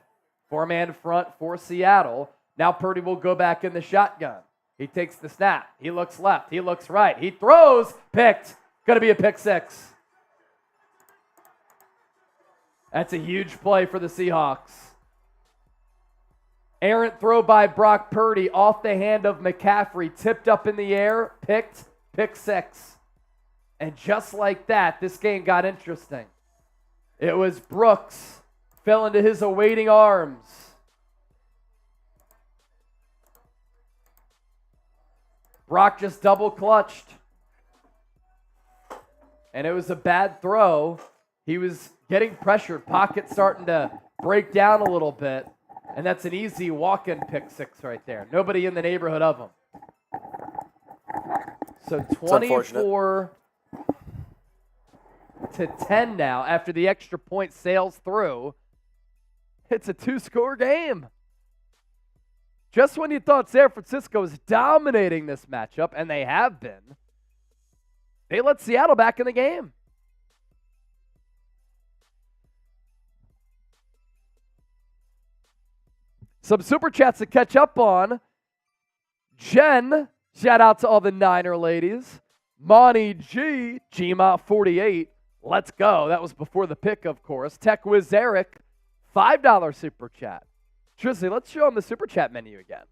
4-man front for Seattle. Now Purdy will go back in the shotgun. He takes the snap. He looks left. He looks right. He throws. Picked. Going to be a pick 6. That's a huge play for the Seahawks. Errant throw by Brock Purdy off the hand of McCaffrey. Tipped up in the air. Picked. Pick 6. And just like that, this game got interesting. It was Brooks. Fell into his awaiting arms. Brock just double clutched. And it was a bad throw. He was getting pressured. Pocket starting to break down a little bit. And that's an easy walk-in pick 6 right there. Nobody in the neighborhood of him. So 24-10 now after the extra point sails through. It's a 2-score game. Just when you thought San Francisco was dominating this matchup, and they have been, they let Seattle back in the game. Some super chats to catch up on. Jen, shout out to all the Niner ladies. Monty G, Gma 48. Let's go. That was before the pick, of course. Tech Wiz Eric, $5 super chat. Trizzy, let's show them the super chat menu again.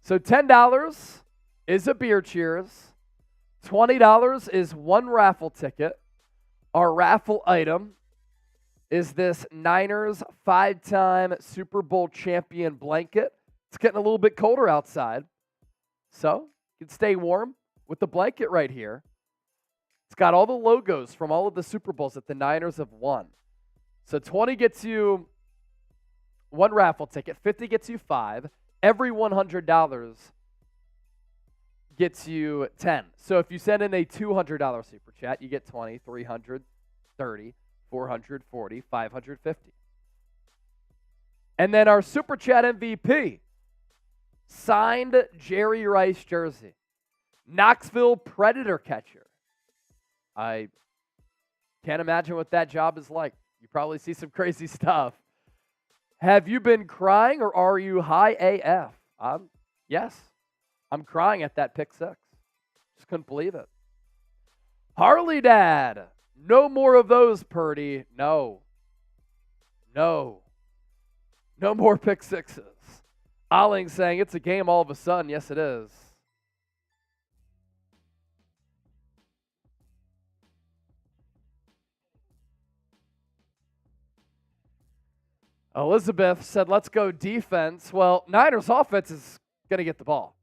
So $10 is a beer cheers. $20 is one raffle ticket. Our raffle item is this Niners 5-time Super Bowl champion blanket. It's getting a little bit colder outside, so you can stay warm with the blanket right here. It's got all the logos from all of the Super Bowls that the Niners have won. So 20 gets you one raffle ticket. 50 gets you 5. Every $100 gets you 10. So if you send in a $200 super chat, you get 20, 300, 30, 440, 550. And then our Super Chat MVP, signed Jerry Rice jersey. Knoxville Predator catcher. I can't imagine what that job is like. You probably see some crazy stuff. Have you been crying or are you high AF? Yes. I'm crying at that pick six. Just couldn't believe it. Harley Dad. No more of those, Purdy. No. No more pick sixes. Olling saying it's a game all of a sudden. Yes, it is. Elizabeth said, let's go defense. Well, Niners offense is going to get the ball.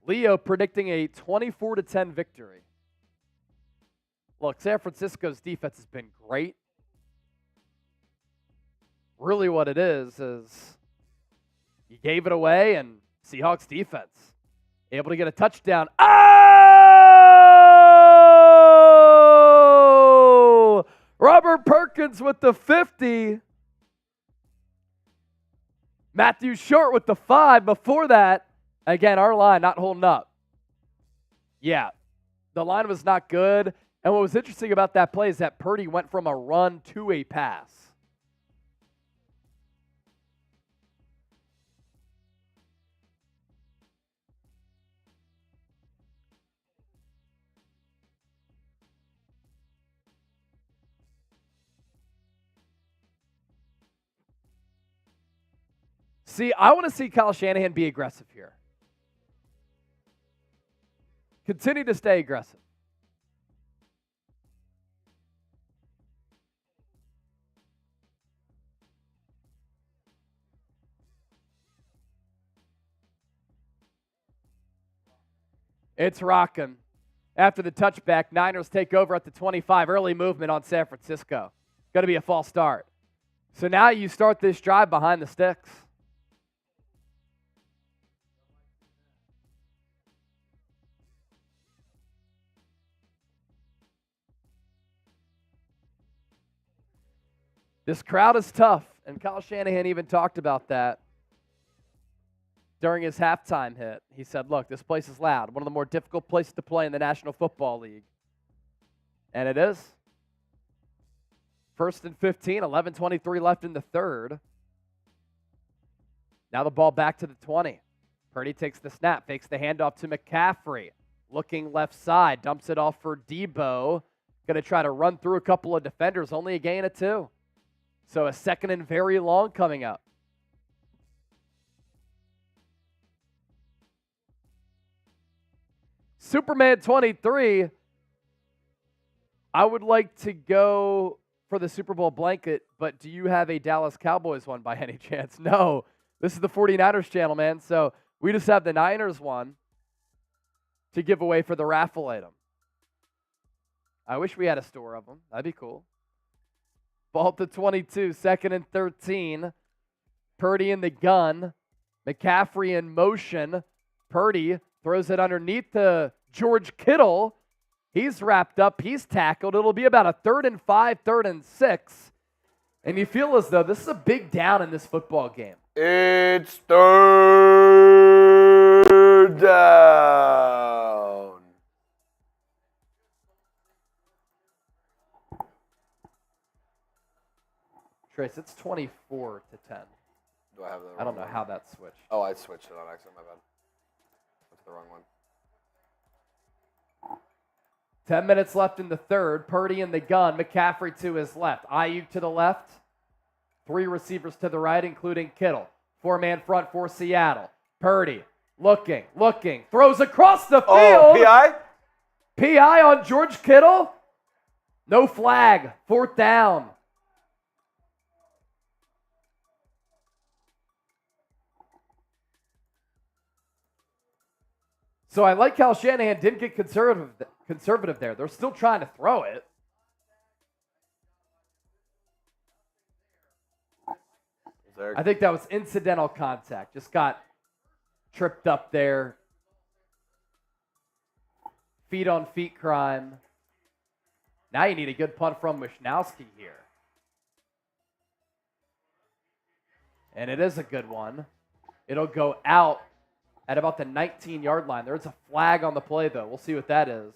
Leo predicting a 24-10 victory. Look, San Francisco's defense has been great. Really what it is you gave it away, and Seahawks defense able to get a touchdown. Oh! Robert Perkins with the 50. Matthew Short with the 5. Before that, again, our line not holding up. Yeah, the line was not good. And what was interesting about that play is that Purdy went from a run to a pass. See, I want to see Kyle Shanahan be aggressive here. Continue to stay aggressive. It's rocking. After the touchback, Niners take over at the 25. Early movement on San Francisco. Going to be a false start. So now you start this drive behind the sticks. This crowd is tough, and Kyle Shanahan even talked about that during his halftime hit. He said, look, this place is loud. One of the more difficult places to play in the National Football League. And it is. 1st and 15, 11:23 left in the third. Now the ball back to the 20. Purdy takes the snap, fakes the handoff to McCaffrey. Looking left side, dumps it off for Deebo. Going to try to run through a couple of defenders, only a gain of 2. So a 2nd and very long coming up. Superman 23, I would like to go for the Super Bowl blanket, but do you have a Dallas Cowboys one by any chance? No. This is the 49ers channel, man. So we just have the Niners one to give away for the raffle item. I wish we had a store of them. That'd be cool. Ball to 22, 2nd and 13. Purdy in the gun. McCaffrey in motion. Purdy throws it underneath to George Kittle. He's wrapped up. He's tackled. It'll be about a 3rd and 5, 3rd and 6. And you feel as though this is a big down in this football game. It's 3rd down. Trace, it's 24-10. Do I have that? I don't know how that switched. Oh, I switched it on accident. My bad. That's the wrong one. 10 minutes left in the third. Purdy in the gun. McCaffrey to his left. Aiyuk to the left. 3 receivers to the right, including Kittle. 4-man front for Seattle. Purdy looking. Throws across the field. Oh, PI? PI on George Kittle. No flag. 4th down. So I like how Shanahan didn't get conservative there. They're still trying to throw it. I think that was incidental contact. Just got tripped up there. Feet on feet crime. Now you need a good punt from Wisnowski here. And it is a good one. It'll go out at about the 19-yard line. There's a flag on the play, though. We'll see what that is.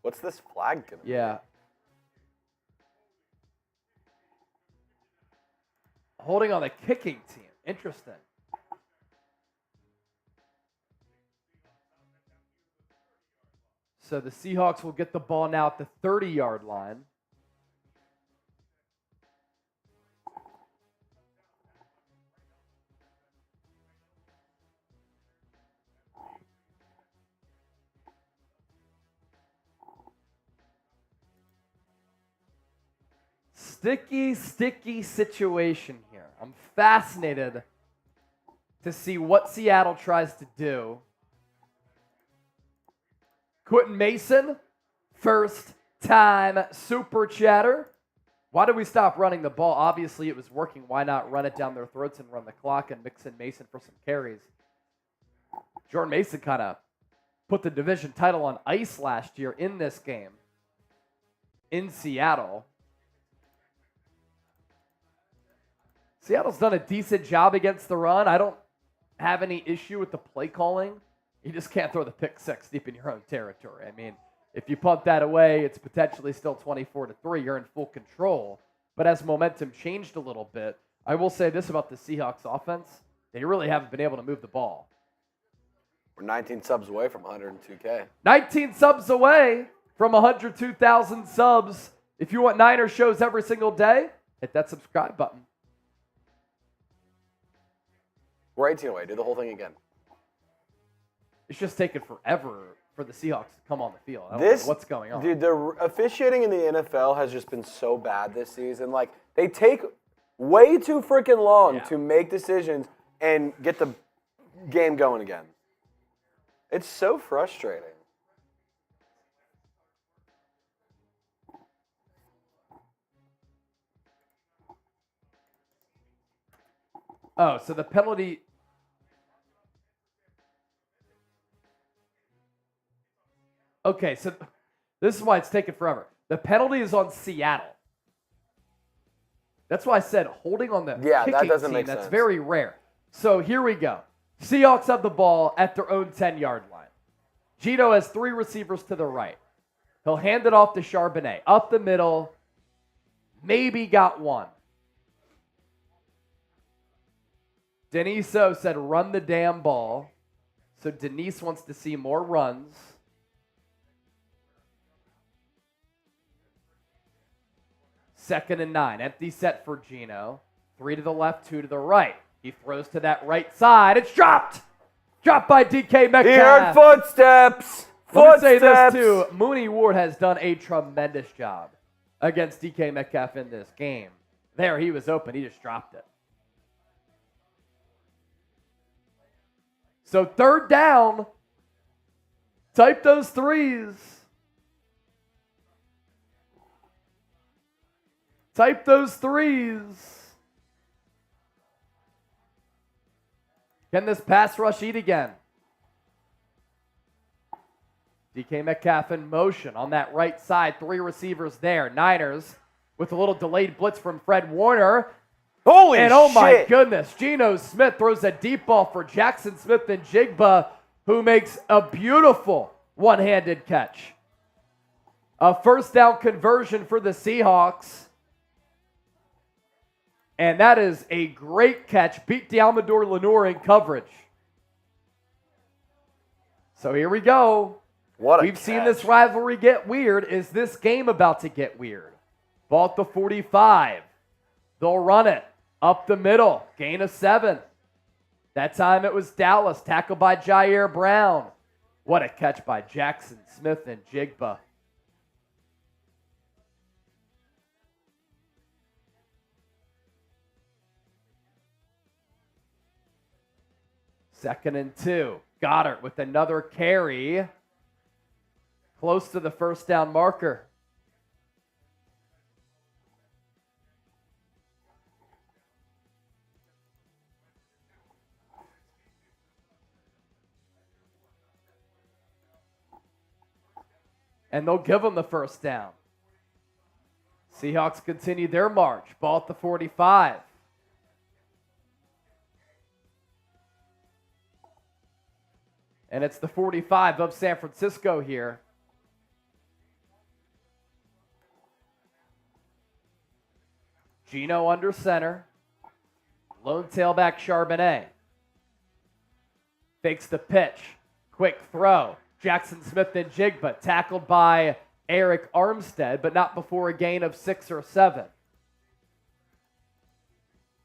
What's this flag gonna be? Yeah. Holding on the kicking team. Interesting. So the Seahawks will get the ball now at the 30-yard line. Sticky situation here. I'm fascinated to see what Seattle tries to do. Quentin Mason, first time super chatter. Why did we stop running the ball? Obviously it was working. Why not run it down their throats and run the clock and mix in Mason for some carries? Jordan Mason kind of put the division title on ice last year in this game in Seattle. Seattle's done a decent job against the run. I don't have any issue with the play calling. You just can't throw the pick six deep in your own territory. I mean, if you punt that away, it's potentially still 24-3. You're in full control. But as momentum changed a little bit, I will say this about the Seahawks offense. They really haven't been able to move the ball. We're 19 subs away from 102K. 19 subs away from 102,000 subs. If you want Niner shows every single day, hit that subscribe button. We're 18 away. Do the whole thing again. It's just taken forever for the Seahawks to come on the field. I don't know what's going on. Dude, the officiating in the NFL has just been so bad this season. Like, they take way too freaking long to make decisions and get the game going again. It's so frustrating. Oh, so the penalty... Okay, so this is why it's taken forever. The penalty is on Seattle. That's why I said holding on the kicking that doesn't team. make That's sense. very rare. So here we go. Seahawks have the ball at their own 10-yard line. Gino has three receivers to the right. He'll hand it off to Charbonnet. Up the middle. Maybe got one. Deniso said run the damn ball. So Denise wants to see more runs. Second and 9. Empty set for Gino. 3 to the left, 2 to the right. He throws to that right side. It's dropped. Dropped by DK Metcalf. He heard footsteps. Let me say this too. Mooney Ward has done a tremendous job against DK Metcalf in this game. There, he was open. He just dropped it. So third down. Type those threes. Type those threes. Can this pass rush eat again? DK Metcalf in motion on that right side. 3 receivers there. Niners with a little delayed blitz from Fred Warner. Holy shit. And oh my goodness, Geno Smith throws a deep ball for Jackson Smith-Njigba, who makes a beautiful one-handed catch. A first down conversion for the Seahawks. And that is a great catch. Beat Dealmador Lenoir in coverage. So here we go. We've seen this rivalry get weird. Is this game about to get weird? Ball at the 45. They'll run it up the middle. Gain of 7. That time it was Dallas. Tackled by Ji'Ayir Brown. What a catch by Jackson Smith-Njigba. Second and 2. Goddard with another carry. Close to the first down marker. And they'll give them the first down. Seahawks continue their march. Ball at the 45. And it's the 45 of San Francisco here. Geno under center. Lone tailback Charbonnet. Fakes the pitch. Quick throw. Jackson Smith and Jigba tackled by Eric Armstead, but not before a gain of 6 or 7.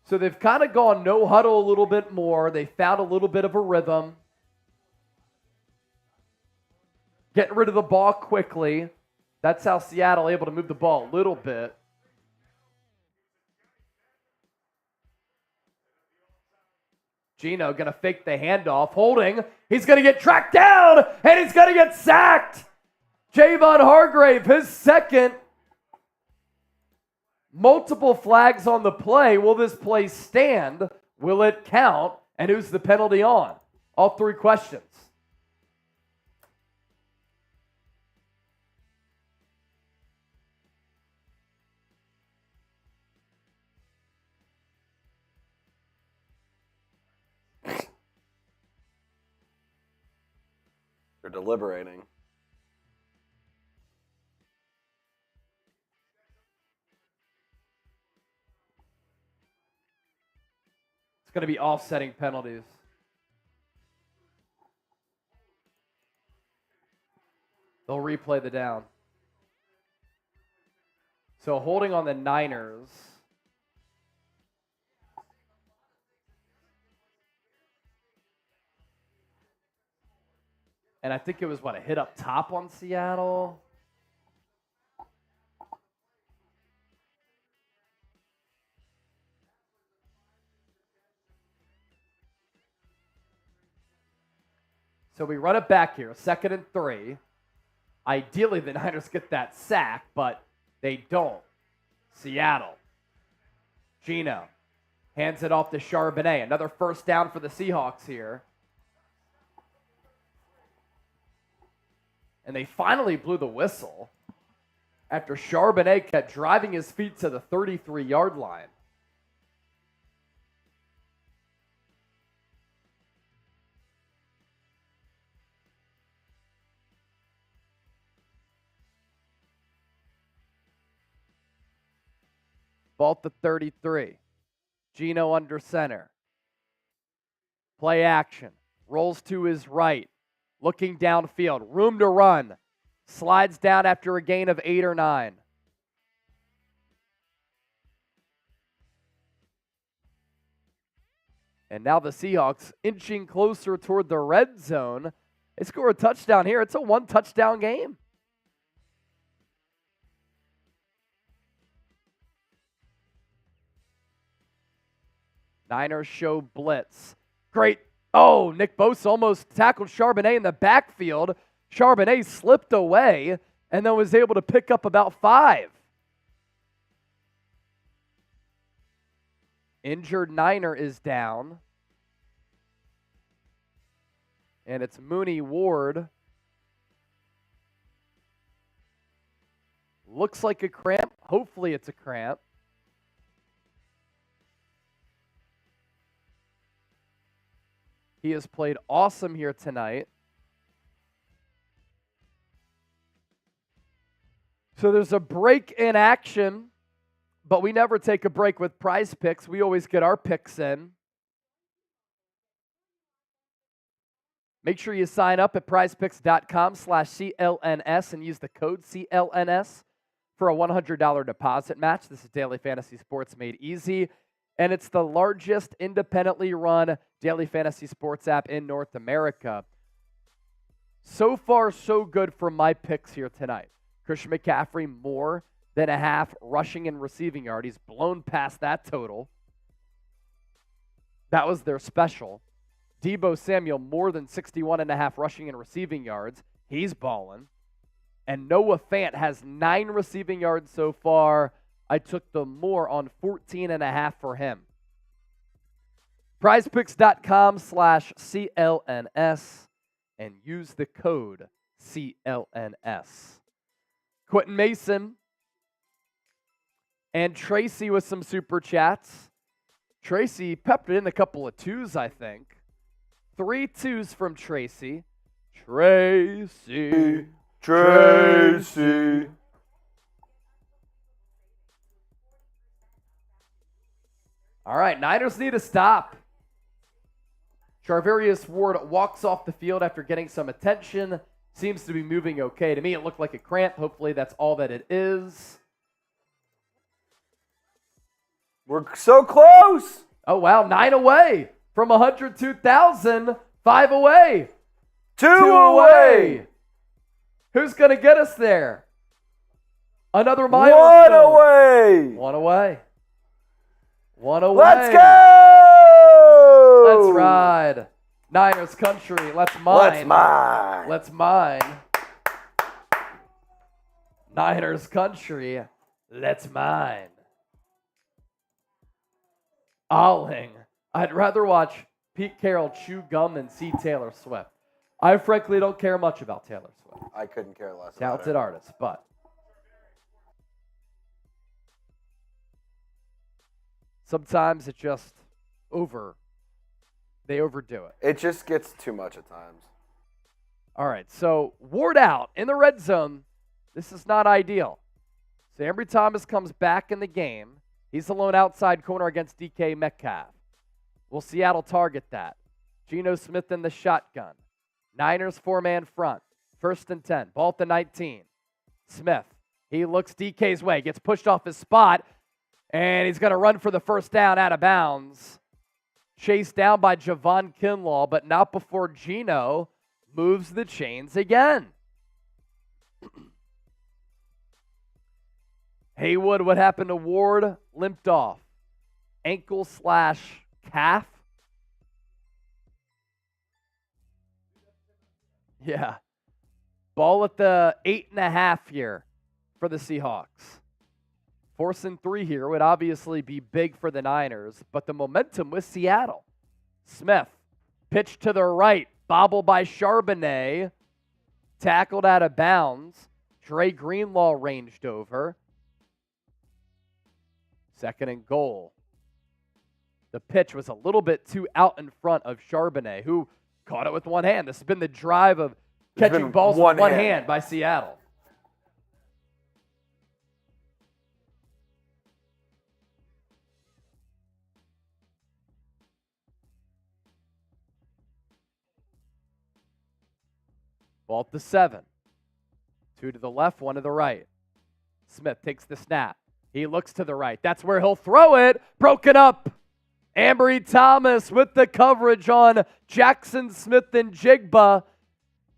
So they've kind of gone no huddle a little bit more. They found a little bit of a rhythm. Getting rid of the ball quickly. That's how Seattle able to move the ball a little bit. Geno going to fake the handoff, holding. He's going to get tracked down, and he's going to get sacked. Javon Hargrave, his second. Multiple flags on the play. Will this play stand? Will it count? And who's the penalty on? All three questions. They're deliberating. It's going to be offsetting penalties. They'll replay the down. So holding on the Niners. And I think it was, a hit up top on Seattle? So we run it back here, 2nd and 3. Ideally, the Niners get that sack, but they don't. Seattle. Geno hands it off to Charbonnet. Another first down for the Seahawks here. And they finally blew the whistle after Charbonnet kept driving his feet to the 33-yard line. Ball at the 33. Geno under center. Play action. Rolls to his right. Looking downfield, room to run. Slides down after a gain of 8 or 9. And now the Seahawks inching closer toward the red zone. They score a touchdown here. It's a 1-touchdown game. Niners show blitz. Great. Oh, Nick Bosa almost tackled Charbonnet in the backfield. Charbonnet slipped away and then was able to pick up about 5. Injured Niner is down. And it's Mooney Ward. Looks like a cramp. Hopefully it's a cramp. He has played awesome here tonight. So there's a break in action, but we never take a break with Prize Picks. We always get our picks in. Make sure you sign up at prizepicks.com/CLNS and use the code CLNS for a $100 deposit match. This is Daily Fantasy Sports Made Easy, and it's the largest independently run daily fantasy sports app in North America. So far, so good for my picks here tonight. Christian McCaffrey, more than a half rushing and receiving yard. He's blown past that total. That was their special. Deebo Samuel more than 61.5 rushing and receiving yards. He's balling. And Noah Fant has 9 receiving yards so far. I took the more on 14.5 for him. prizepicks.com/CLNS and use the code CLNS. Quentin Mason and Tracy with some super chats. Tracy pepped in a couple of 2s, I think. 3 2s from Tracy. Tracy. All right, Niners need a stop. Charvarius Ward walks off the field after getting some attention. Seems to be moving okay. To me, it looked like a cramp. Hopefully, that's all that it is. We're so close. Oh, wow. 9 away from 102,000. 5 away. 2 away. Who's going to get us there? Another 1 milestone. away. 1 away. 1 away. Let's go. Let's ride. Niners country. Let's mine. Let's mine. Niners country. Let's mine. Alling. I'd rather watch Pete Carroll chew gum than see Taylor Swift. I frankly don't care much about Taylor Swift. I couldn't care less. Talented artist, but sometimes it just they overdo it. It just gets too much at times. All right, so Ward out in the red zone. This is not ideal. So Ambry Thomas comes back in the game. He's the lone outside corner against DK Metcalf. Will Seattle target that? Geno Smith in the shotgun. Niners 4-man front. 1st and 10. Ball at the 19. Smith. He looks DK's way. Gets pushed off his spot. And he's going to run for the first down out of bounds. Chased down by Javon Kinlaw, but not before Geno moves the chains again. Haywood, what happened to Ward? Limped off. Ankle/calf. Yeah. Ball at the 8.5 here for the Seahawks. 4th and 3 here would obviously be big for the Niners, but the momentum with Seattle. Smith, pitch to the right, bobble by Charbonnet, tackled out of bounds. Dre Greenlaw ranged over. 2nd and goal. The pitch was a little bit too out in front of Charbonnet, who caught it with one hand. This has been the drive of catching balls with one hand by Seattle. Ball at the 7. 2 to the left, 1 to the right. Smith takes the snap. He looks to the right. That's where he'll throw it. Broken up. Ambry Thomas with the coverage on Jackson Smith and Jigba.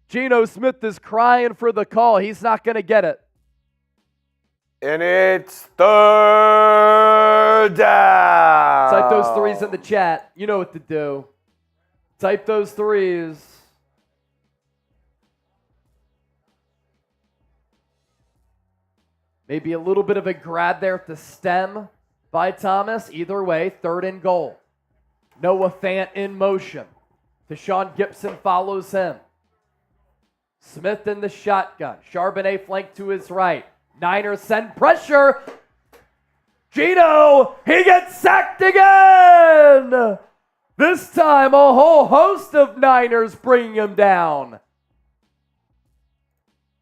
Geno Smith is crying for the call. He's not going to get it. And it's 3rd down. Type those 3s in the chat. You know what to do. Type those 3s. Maybe a little bit of a grab there at the stem by Thomas. Either way, 3rd and goal. Noah Fant in motion. Deshaun Gibson follows him. Smith in the shotgun. Charbonnet flanked to his right. Niners send pressure. Geno, he gets sacked again. This time, a whole host of Niners bringing him down.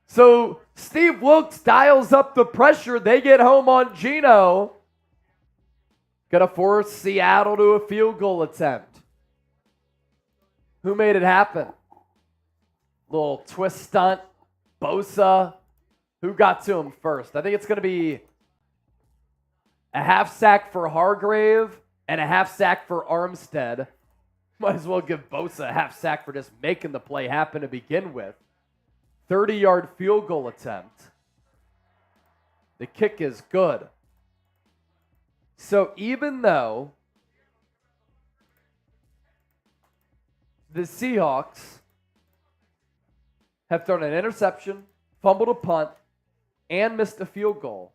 So Steve Wilks dials up the pressure. They get home on Geno. Going to force Seattle to a field goal attempt. Who made it happen? Little twist stunt. Bosa. Who got to him first? I think it's going to be a half sack for Hargrave and a half sack for Armstead. Might as well give Bosa a half sack for just making the play happen to begin with. 30-yard field goal attempt. The kick is good. So even though the Seahawks have thrown an interception, fumbled a punt, and missed a field goal.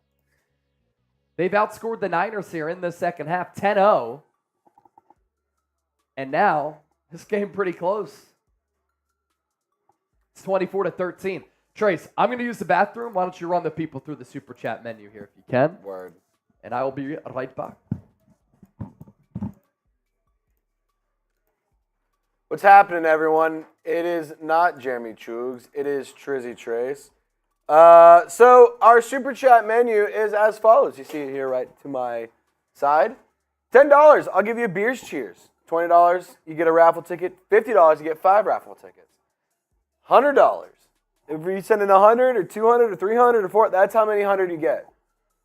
They've outscored the Niners here in the second half, 10-0. And now, this game pretty close. It's 24-13. Trace, I'm going to use the bathroom. Why don't you run the people through the Super Chat menu here if you can? Word. And I will be right back. What's happening, everyone? It is not Jeremy Chugs. It is Trizzy Trace. So our Super Chat menu is as follows. You see it here right to my side. $10, I'll give you a beers cheers. $20, you get a raffle ticket. $50, you get 5 raffle tickets. $100. If you send in 100 or 200 or 300 or 400, that's how many 100 you get.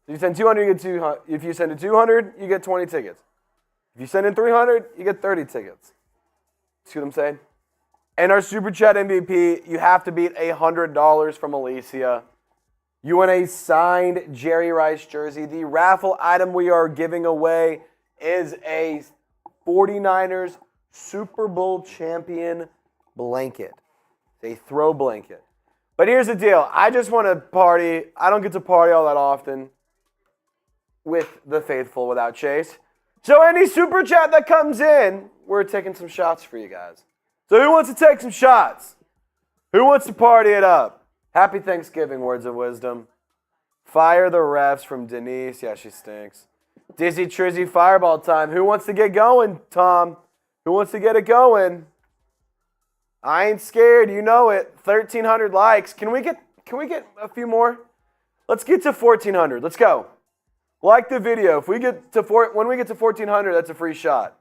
If you send 200, you get 200. If you send in 200, you get 20 tickets. If you send in 300, you get 30 tickets. See what I'm saying? And our Super Chat MVP, you have to beat $100 from Alicia. You want a signed Jerry Rice jersey. The raffle item we are giving away is a 49ers Super Bowl champion blanket. It's a throw blanket. But here's the deal. I just want to party. I don't get to party all that often with the faithful without Chase. So any Super Chat that comes in, we're taking some shots for you guys. So who wants to take some shots? Who wants to party it up? Happy Thanksgiving, words of wisdom. Fire the refs from Denise. Yeah, she stinks. Dizzy Trizzy Fireball time. Who wants to get going, Tom? Who wants to get it going? I ain't scared, you know it. 1,300 likes. Can we get a few more? Let's get to 1,400. Let's go. Like the video. If we get to when we get to 1,400, that's a free shot.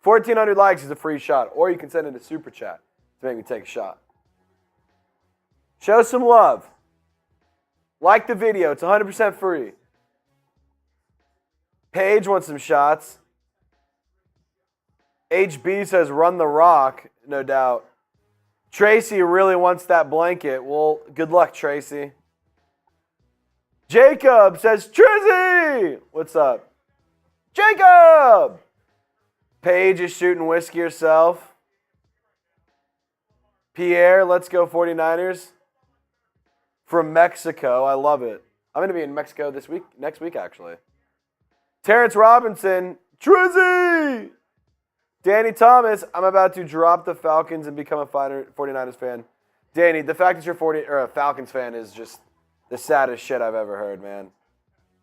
1,400 likes is a free shot, or you can send it a Super Chat to make me take a shot. Show some love. Like the video. It's 100% free. Paige wants some shots. HB says, run the rock. No doubt. Tracy really wants that blanket. Well, good luck, Tracy. Jacob says, Trizzy! What's up? Jacob! Paige is shooting whiskey herself. Pierre, let's go 49ers. From Mexico. I love it. I'm going to be in Mexico next week, actually. Terrence Robinson, Trizzy! Danny Thomas, I'm about to drop the Falcons and become a 49ers fan. Danny, the fact that you're a Falcons fan is just the saddest shit I've ever heard, man.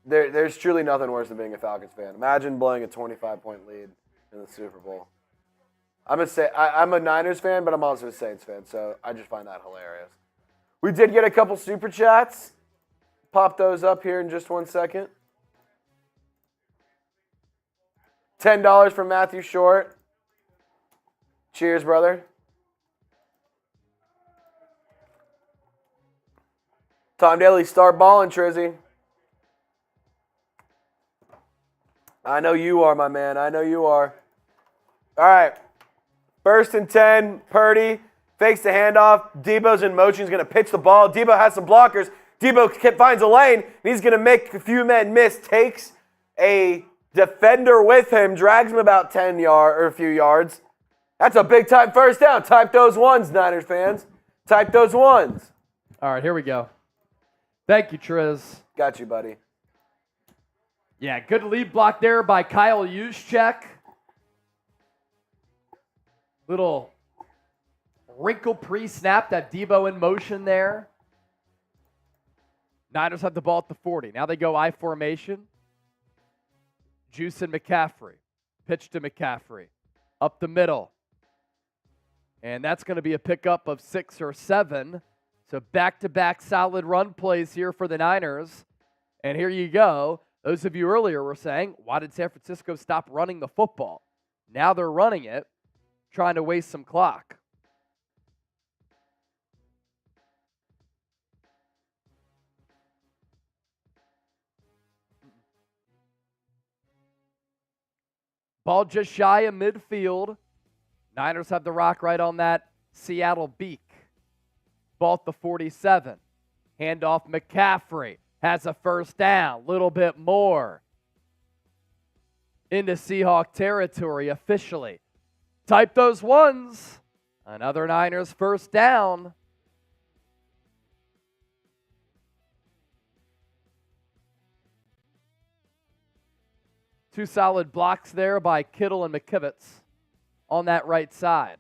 There's truly nothing worse than being a Falcons fan. Imagine blowing a 25-point lead in the Super Bowl. I'm a Niners fan, but I'm also a Saints fan, so I just find that hilarious. We did get a couple Super Chats. Pop those up here in just 1 second. $10 from Matthew Short. Cheers, brother. Tom Daly, start balling, Trizzy. I know you are, my man. I know you are. All right. 1st and 10. Purdy fakes the handoff. Deebo's in motion. He's going to pitch the ball. Deebo has some blockers. Deebo finds a lane, and he's going to make a few men miss. Takes a defender with him, drags him about 10 yards or a few yards. That's a big-time first down. Type those ones, Niners fans. Type those ones. All right, here we go. Thank you, Triz. Got you, buddy. Yeah, good lead block there by Kyle Juszczyk. Little wrinkle pre-snap, that Deebo in motion there. Niners have the ball at the 40. Now they go I formation. Juice and McCaffrey. Pitch to McCaffrey. Up the middle. And that's going to be a pickup of 6 or 7. So back-to-back solid run plays here for the Niners. And here you go. Those of you earlier were saying, why did San Francisco stop running the football? Now they're running it, trying to waste some clock. Ball just shy of midfield. Niners have the rock right on that Seattle beak. Ball at the 47. Handoff McCaffrey. Has a first down. Little bit more. Into Seahawk territory officially. Type those ones. Another Niners first down. Two solid blocks there by Kittle and McKivitz on that right side.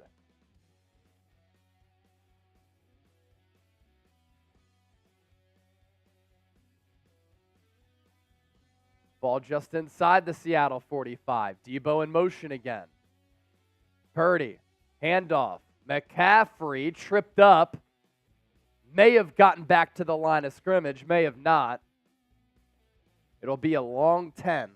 Ball just inside the Seattle 45. Deebo in motion again. Purdy, handoff. McCaffrey tripped up. May have gotten back to the line of scrimmage, may have not. It'll be a long 10.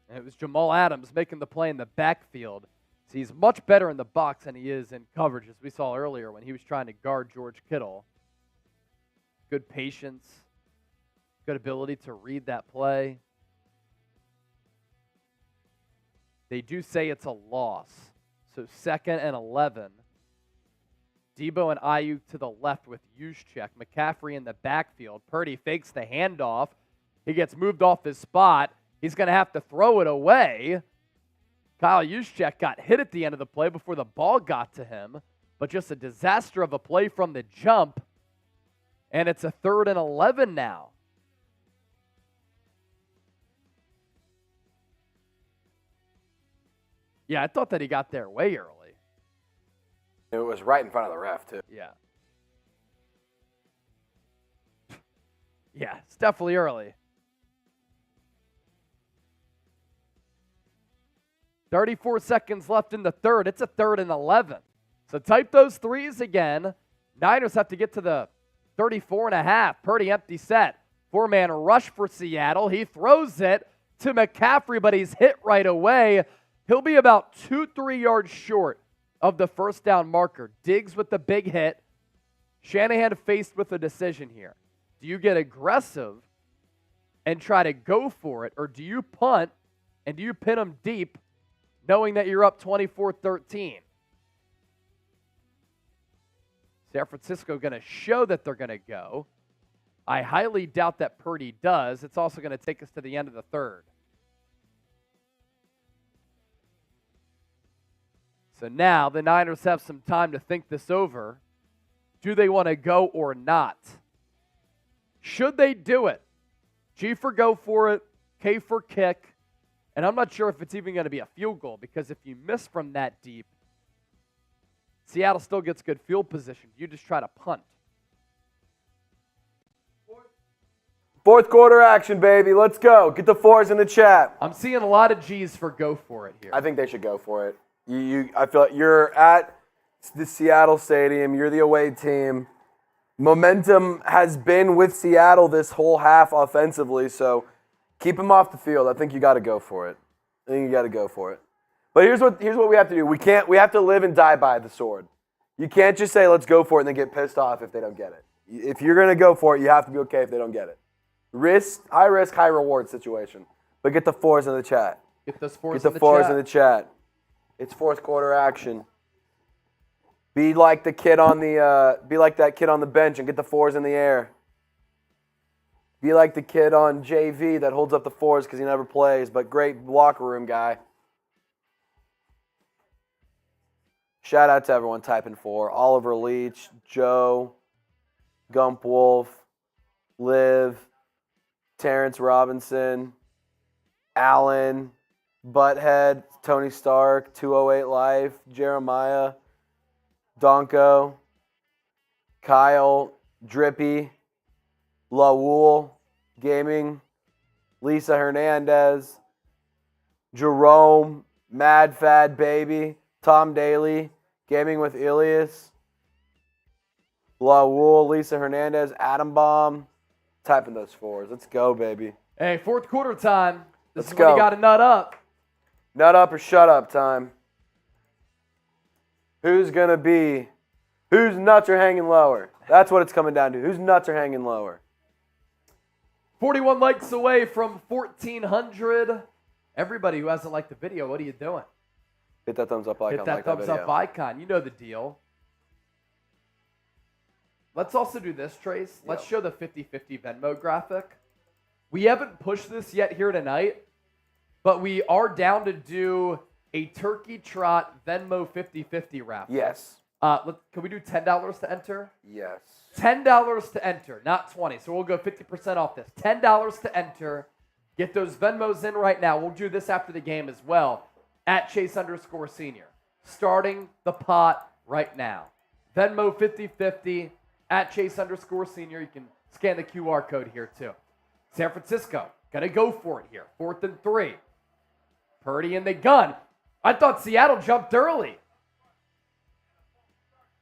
And it was Jamal Adams making the play in the backfield. So he's much better in the box than he is in coverage, as we saw earlier when he was trying to guard George Kittle. Good patience, good ability to read that play. They do say it's a loss. So 2nd and 11. Deebo and Aiyuk to the left with Juszczyk. McCaffrey in the backfield. Purdy fakes the handoff. He gets moved off his spot. He's going to have to throw it away. Kyle Juszczyk got hit at the end of the play before the ball got to him, but just a disaster of a play from the jump. And it's a 3rd and 11 now. Yeah, I thought that he got there way early. It was right in front of the ref, too. Yeah. Yeah, it's definitely early. 34 seconds left in the third. It's a 3rd and 11. So type those threes again. Niners have to get to the 34.5. Purdy empty set. 4-man rush for Seattle. He throws it to McCaffrey, but he's hit right away. He'll be about 2-3 yards short of the first down marker. Diggs with the big hit. Shanahan faced with a decision here. Do you get aggressive and try to go for it, or do you punt and do you pin him deep knowing that you're up 24-13? San Francisco going to show that they're going to go. I highly doubt that Purdy does. It's also going to take us to the end of the third. So now the Niners have some time to think this over. Do they want to go or not? Should they do it? G for go for it, K for kick. And I'm not sure if it's even going to be a field goal, because if you miss from that deep, Seattle still gets good field position. You just try to punt. Fourth quarter action, baby. Let's go. Get the 4s in the chat. I'm seeing a lot of G's for go for it here. I think they should go for it. I feel like you're at the Seattle Stadium. You're the away team. Momentum has been with Seattle this whole half offensively, so keep him off the field. I think you got to go for it. I think you got to go for it. But here's what we have to do. We have to live and die by the sword. You can't just say let's go for it and then get pissed off if they don't get it. If you're going to go for it, you have to be okay if they don't get it. High risk, high reward situation. But get the 4s in the chat. Get those 4s Get the 4s in the chat. It's fourth quarter action. Be like that kid on the bench and get the 4s in the air. Be like the kid on JV that holds up the 4s because he never plays, but great locker room guy. Shout out to everyone typing 4. Oliver Leach, Joe, Gump Wolf, Liv, Terrence Robinson, Allen, Butthead, Tony Stark, 208 Life, Jeremiah, Donko, Kyle, Drippy, Lawool Gaming, Lisa Hernandez, Jerome, Mad Fad Baby, Tom Daly, Gaming with Ilias, Lawool, Lisa Hernandez, Adam Bomb. Typing those 4s. Let's go, baby. Hey, fourth quarter time. This Let's is go. when you got to nut up. Nut up or shut up time. Whose nuts are hanging lower? That's what it's coming down to. Whose nuts are hanging lower? 41 likes away from 1,400. Everybody who hasn't liked the video, what are you doing? Hit that thumbs up icon. Hit that like thumbs video. up icon. You know the deal. Let's also do this, Trace. Let's show the 50-50 Venmo graphic. We haven't pushed this yet here tonight, But we are down to do a turkey trot Venmo 50-50 raffle. Yes. Can we do $10 to enter? Yes. $10 to enter, not 20. So we'll go 50% off this. $10 to enter. Get those Venmos in right now. We'll do this after the game as well. At Chase_Senior. Starting the pot right now. Venmo 50-50 at Chase_Senior. You can scan the QR code here too. San Francisco, gonna go for it here. 4th and 3. Purdy in the gun. I thought Seattle jumped early.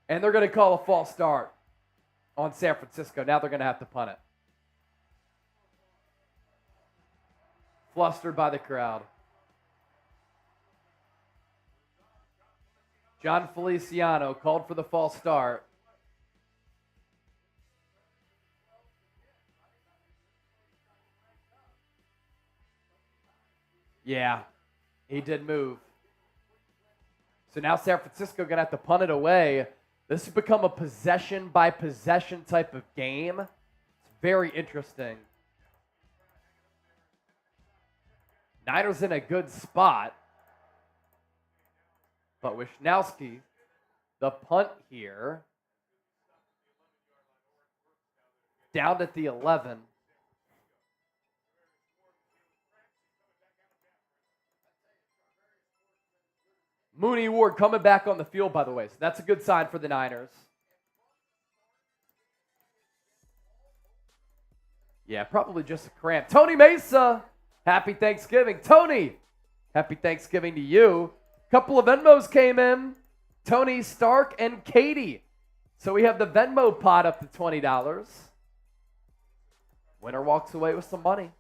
And they're gonna call a false start on San Francisco. Now they're gonna have to punt it. Flustered by the crowd. John Feliciano called for the false start. Yeah, he did move. So now San Francisco going to have to punt it away. This has become a possession-by-possession type of game. It's very interesting. Niners in a good spot. But Wisnowski, the punt here, down at the 11. Mooney Ward coming back on the field, by the way. So that's a good sign for the Niners. Yeah, probably just a cramp. Tony Mesa, happy Thanksgiving. Tony, happy Thanksgiving to you. Couple of Venmos came in. Tony, Stark, and Katie. So we have the Venmo pot up to $20. Winner walks away with some money.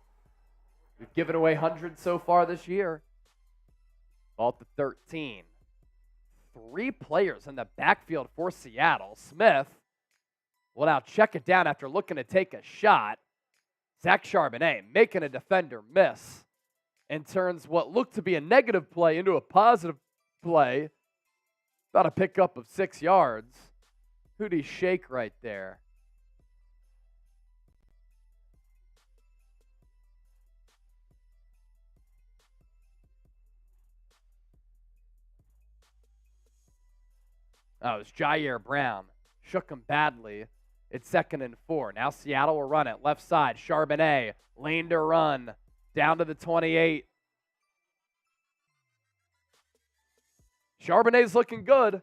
We've given away hundreds so far this year. Ball to 13. 3 players in the backfield for Seattle. Smith will now check it down after looking to take a shot. Zach Charbonnet making a defender miss and turns what looked to be a negative play into a positive play. About a pickup of 6 yards. Who'd he shake right there? Oh, it was Ji'Ayir Brown. Shook him badly. It's 2nd and 4. Now Seattle will run it. Left side, Charbonnet. Lane to run. Down to the 28. Charbonnet's looking good.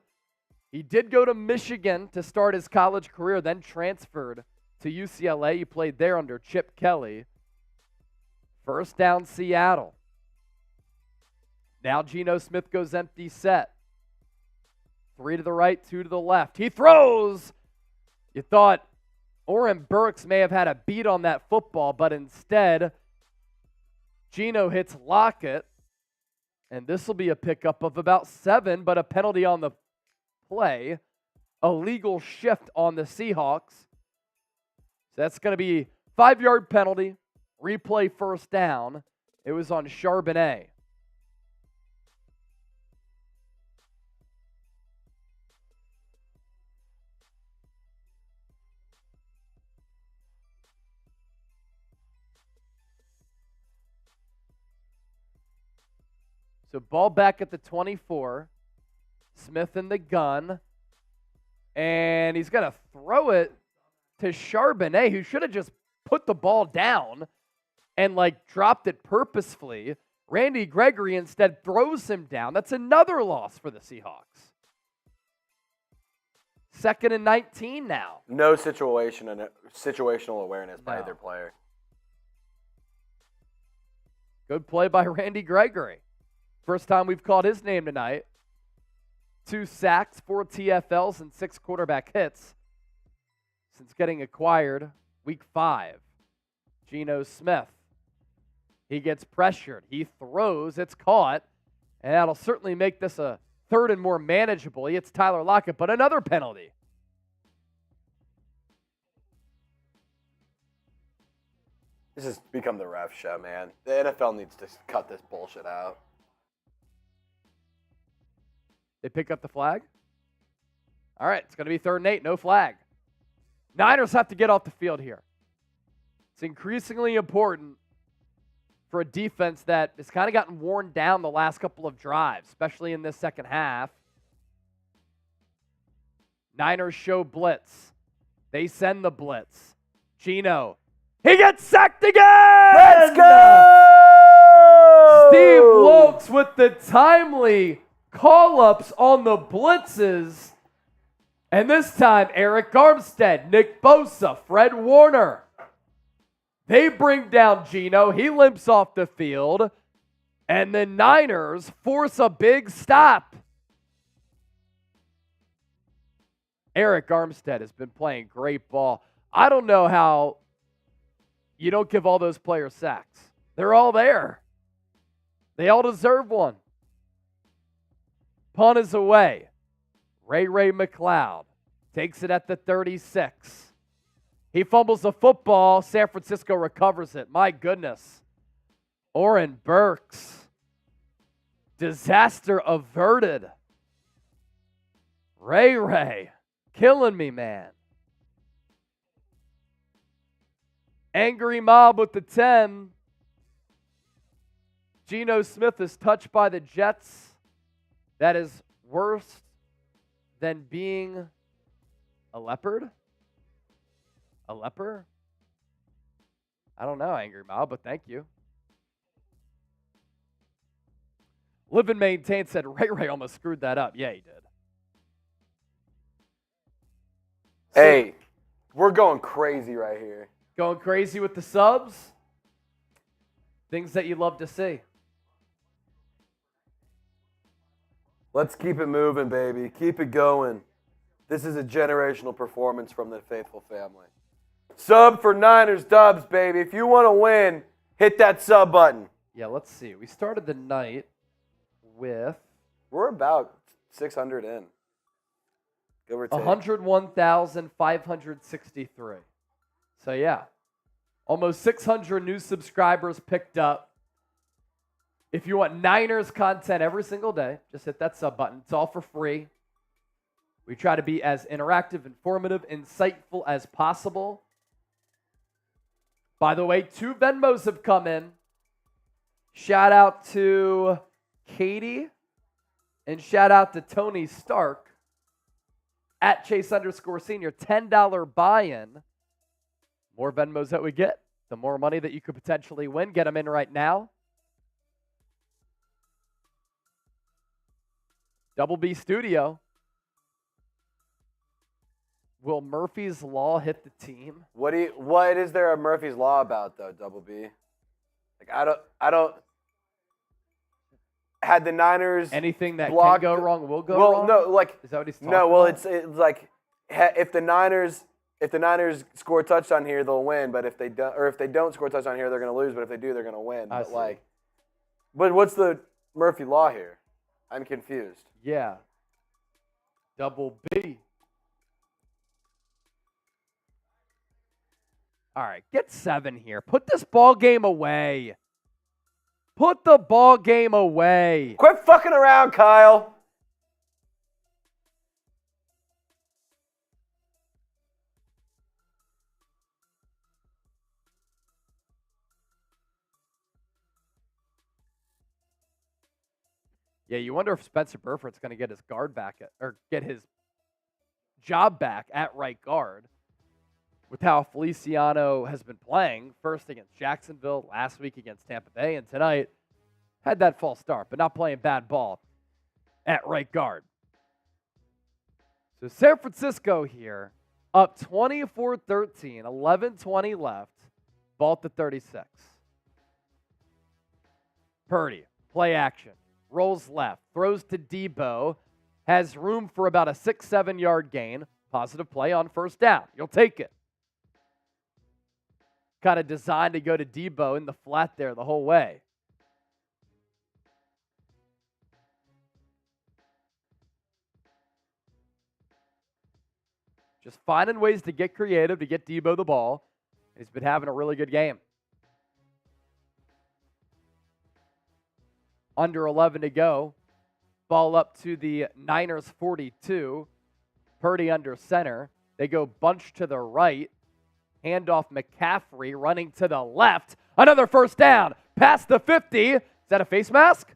He did go to Michigan to start his college career, then transferred to UCLA. He played there under Chip Kelly. First down, Seattle. Now Geno Smith goes empty set. 3 to the right, 2 to the left. He throws. You thought Oren Burks may have had a beat on that football, but instead, Geno hits Lockett. And this will be a pickup of about 7, but a penalty on the play. A legal shift on the Seahawks. So that's going to be 5-yard penalty. Replay first down. It was on Charbonnet. So ball back at the 24. Smith in the gun. And he's going to throw it to Charbonnet, who should have just put the ball down and dropped it purposefully. Randy Gregory instead throws him down. That's another loss for the Seahawks. 2nd and 19 now. No situational awareness by either player. Good play by Randy Gregory. First time we've called his name tonight. 2 sacks, 4 TFLs, and 6 quarterback hits since getting acquired week 5. Geno Smith. He gets pressured. He throws. It's caught. And that'll certainly make this a 3rd and more manageable. He hits Tyler Lockett, but another penalty. This has become the ref show, man. The NFL needs to cut this bullshit out. They pick up the flag. All right, it's going to be 3rd and 8, no flag. Niners have to get off the field here. It's increasingly important for a defense that has kind of gotten worn down the last couple of drives, especially in this second half. Niners show blitz. They send the blitz. Geno. He gets sacked again! Let's go! Steve Wilkes with the timely call-ups on the blitzes. And this time, Eric Armstead, Nick Bosa, Fred Warner. They bring down Geno. He limps off the field. And the Niners force a big stop. Eric Armstead has been playing great ball. I don't know how you don't give all those players sacks. They're all there. They all deserve one. Punt is away. Ray McLeod takes it at the 36. He fumbles the football. San Francisco recovers it. My goodness. Oren Burks. Disaster averted. Ray. Killing me, man. Angry mob with the 10. Geno Smith is touched by the Jets. That is worse than being a leopard? A leper? I don't know, Angry Mob, but thank you. Live and Maintain said Ray almost screwed that up. Yeah, he did. Hey, we're going crazy right here. Going crazy with the subs? Things that you love to see. Let's keep it moving, baby. Keep it going. This is a generational performance from the faithful family. Sub for Niners Dubs, baby. If you want to win, hit that sub button. Yeah, let's see. We started the night with... We're about 600 in. Give or take. 101,563. So, yeah. Almost 600 new subscribers picked up. If you want Niners content every single day, just hit that sub button. It's all for free. We try to be as interactive, informative, insightful as possible. By the way, 2 Venmos have come in. Shout out to Katie and shout out to Tony Stark at Chase_Senior. $10 buy-in. More Venmos that we get, the more money that you could potentially win. Get them in right now. Double B Studio. Will Murphy's Law hit the team? What is there a Murphy's Law about though, Double B? Like I don't. Had the Niners anything that can go wrong will go wrong? Well, no, like is that what he's talking about? well, it's like if the Niners score a touchdown here, they'll win. But if they don't score a touchdown here, they're going to lose. But if they do, they're going to win. But what's the Murphy Law here? I'm confused. Yeah. Double B. All right, get 7 here. Put this ball game away. Put the ball game away. Quit fucking around, Kyle. Yeah, you wonder if Spencer Burford's going to get his guard back or get his job back at right guard with how Feliciano has been playing, first against Jacksonville, last week against Tampa Bay, and tonight had that false start, but not playing bad ball at right guard. So San Francisco here, up 24-13, 11:20 left, ball at the 36. Purdy, play action. Rolls left, throws to Deebo, has room for about a 6-7 yard gain. Positive play on first down. You'll take it. Kind of designed to go to Deebo in the flat there the whole way. Just finding ways to get creative, to get Deebo the ball. He's been having a really good game. Under 11 to go. Ball up to the Niners 42. Purdy under center. They go bunch to the right. Handoff McCaffrey running to the left. Another first down. Past the 50. Is that a face mask?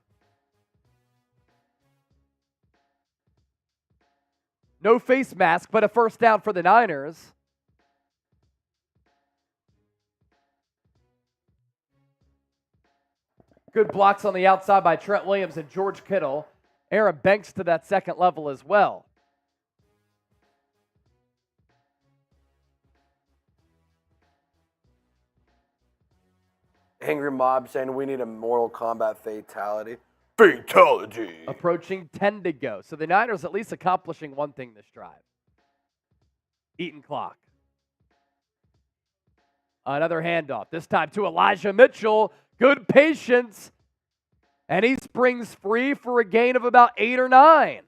No face mask, but a first down for the Niners. Good blocks on the outside by Trent Williams and George Kittle. Aaron Banks to that second level as well. Angry Mob saying we need a Mortal Kombat fatality. Fatality. Approaching 10 to go. So the Niners at least accomplishing one thing this drive. Eating clock. Another handoff. This time to Elijah Mitchell. Good patience. And he springs free for a gain of about 8 or 9.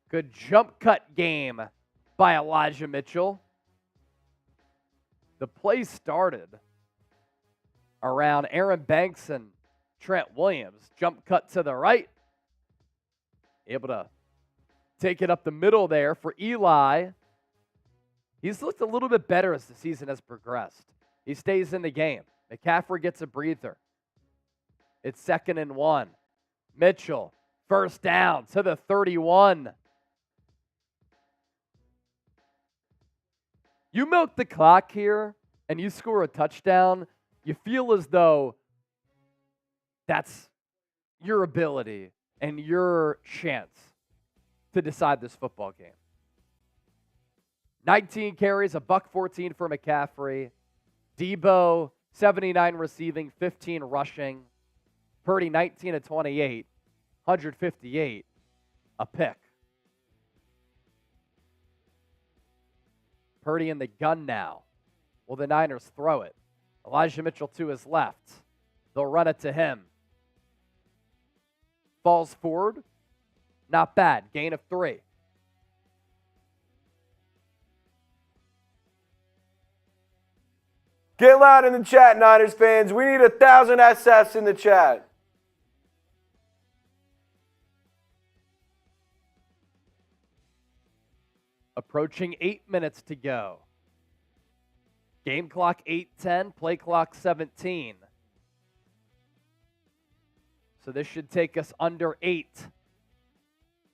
Good jump cut game by Elijah Mitchell. The play started around Aaron Banks and Trent Williams. Jump cut to the right. Able to take it up the middle there for Eli. He's looked a little bit better as the season has progressed. He stays in the game. McCaffrey gets a breather. It's 2nd and 1. Mitchell, first down to the 31. You milk the clock here and you score a touchdown, you feel as though that's your ability and your chance to decide this football game. 19 carries, a $114 for McCaffrey. Deebo, 79 receiving, 15 rushing. Purdy, 19 of 28, 158, a pick. Purdy in the gun now. Will the Niners throw it? Elijah Mitchell to his left. They'll run it to him. Falls forward. Not bad. Gain of 3. Get loud in the chat, Niners fans. We need 1,000 SS in the chat. Approaching 8 minutes to go. Game clock 8:10, play clock 17. So this should take us under 8.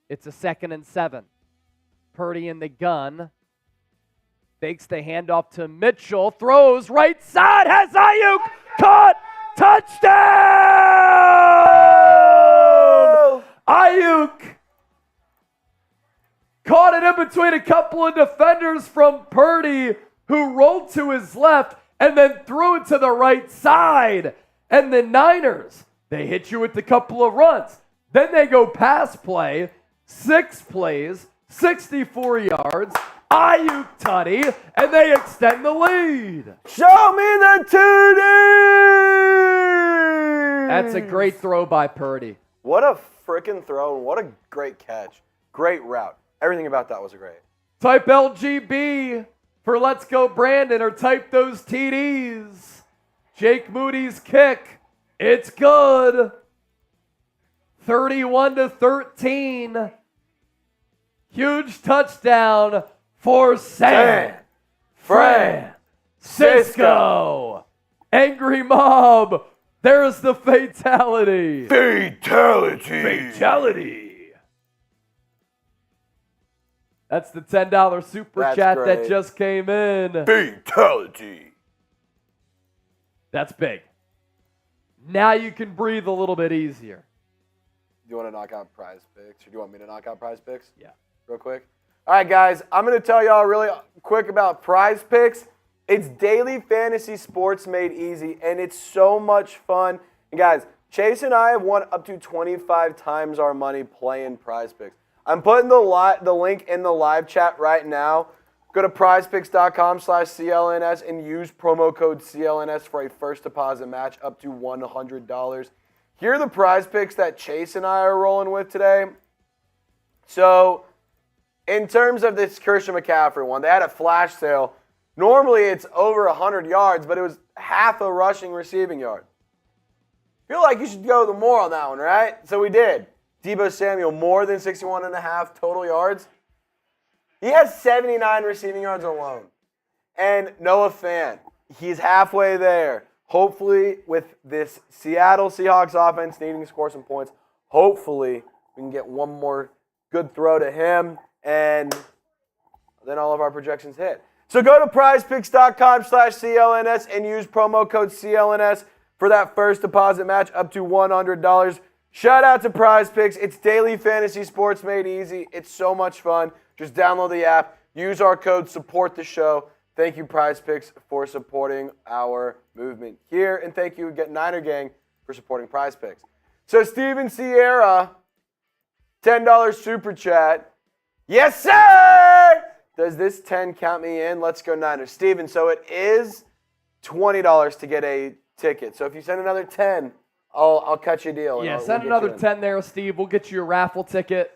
It's a 2nd and 7. Purdy in the gun. Fakes the handoff to Mitchell. Throws right side. Has Aiyuk caught. Touchdown! Aiyuk caught it in between a couple of defenders from Purdy, who rolled to his left and then threw it to the right side. And the Niners, they hit you with a couple of runs. Then they go pass play, 6 plays, 64 yards. Aiyuk tutty, and they extend the lead. Show me the 2D! That's a great throw by Purdy. What a freaking throw, and what a great catch. Great route. Everything about that was great. Type LGB for Let's Go Brandon, or type those TDs. Jake Moody's kick. It's good. 31-13. Huge touchdown for San Francisco. Angry Mob. There's the fatality. Fatality. That's the $10 super chat great. that just came in. Fatality. That's big. Now you can breathe a little bit easier. Do you want to knock out prize picks? Or do you want me to knock out prize picks? Yeah. Real quick. All right, guys. I'm going to tell y'all really quick about prize picks. It's daily fantasy sports made easy, and it's so much fun. And guys, Chase and I have won up to 25 times our money playing prize picks. I'm putting the link in the live chat right now. Go to prizepicks.com/CLNS and use promo code CLNS for a first deposit match up to $100. Here are the prize picks that Chase and I are rolling with today. So, in terms of this Christian McCaffrey one, they had a flash sale. Normally it's over 100 yards, but it was half a rushing receiving yard. Feel like you should go the more on that one, right? So we did. Deebo Samuel, more than 61.5 total yards. He has 79 receiving yards alone. And Noah Fant, he's halfway there. Hopefully, with this Seattle Seahawks offense needing to score some points, hopefully we can get one more good throw to him, and then all of our projections hit. So go to prizepicks.com/CLNS and use promo code CLNS for that first deposit match up to $100. Shout out to Prize Picks. It's daily fantasy sports made easy. It's so much fun. Just download the app. Use our code, support the show. Thank you, Prize Picks, for supporting our movement here. And thank you, Niner Gang, for supporting Prize Picks. So Steven Sierra, $10 super chat. Yes, sir! Does this 10 count me in? Let's go Niners. Steven, so it is $20 to get a ticket. So if you send another 10, I'll cut you a deal. Yeah, send another 10 there, Steve. We'll get you a raffle ticket.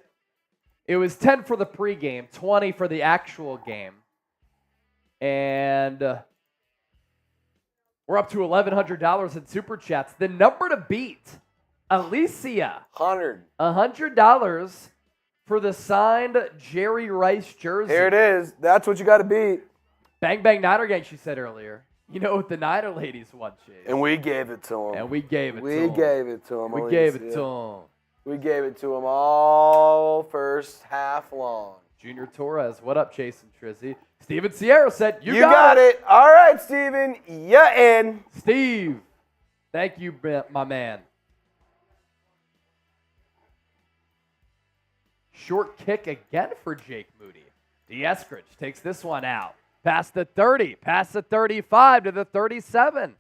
It was 10 for the pregame, 20 for the actual game. And we're up to $1,100 in super chats. The number to beat, Alicia. $100 for the signed Jerry Rice jersey. Here it is. That's what you got to beat. Bang, bang, Niner Gang, she said earlier. You know what the Niner ladies want, Chase. And we gave it to them. We gave it to them. We gave it to them all first half long. Junior Torres, what up, Chase and Trizzy? Steven Sierra said, you got it. All right, Steven, you're in. Steve, thank you, my man. Short kick again for Jake Moody. Eskridge takes this one out. Past the 30, past the 35 to the 37.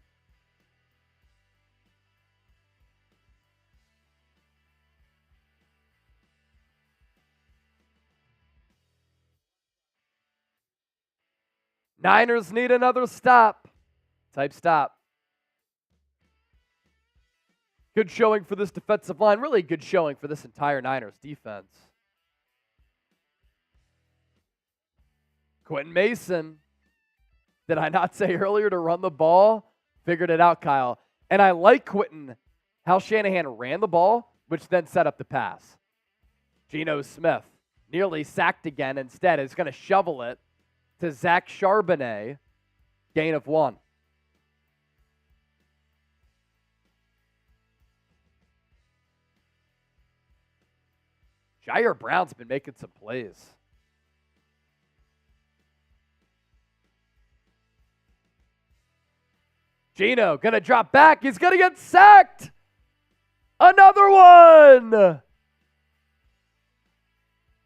Niners need another stop. Type stop. Good showing for this defensive line. Really good showing for this entire Niners defense. Quentin Mason, did I not say earlier to run the ball? Figured it out, Kyle. And I like Quentin, how Shanahan ran the ball, which then set up the pass. Geno Smith nearly sacked again. Instead, is going to shovel it to Zach Charbonnet. Gain of 1. Ji'Ayir Brown's been making some plays. Geno going to drop back. He's going to get sacked. Another one.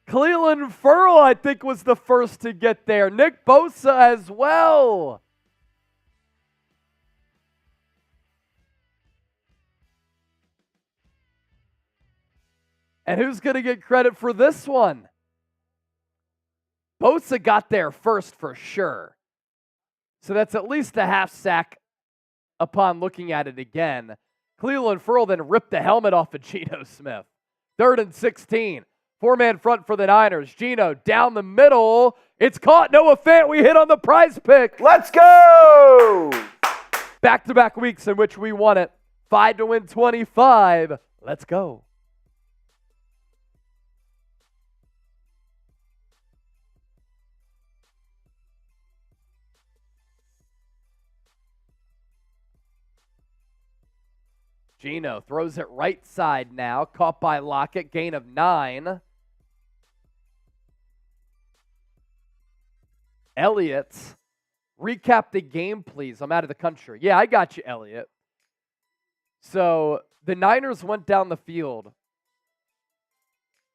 Cleveland Ferrell, I think, was the first to get there. Nick Bosa as well. And who's going to get credit for this one? Bosa got there first for sure. So that's at least a half sack upon looking at it again. Cleveland Ferrell then ripped the helmet off of Geno Smith. 3rd and 16. 4-man front for the Niners. Geno down the middle. It's caught. Noah Fant. We hit on the prize pick. Let's go! Back-to-back weeks in which we won it. 5 to win 25. Let's go. Geno throws it right side now. Caught by Lockett. Gain of 9. Elliott. Recap the game, please. I'm out of the country. Yeah, I got you, Elliott. So the Niners went down the field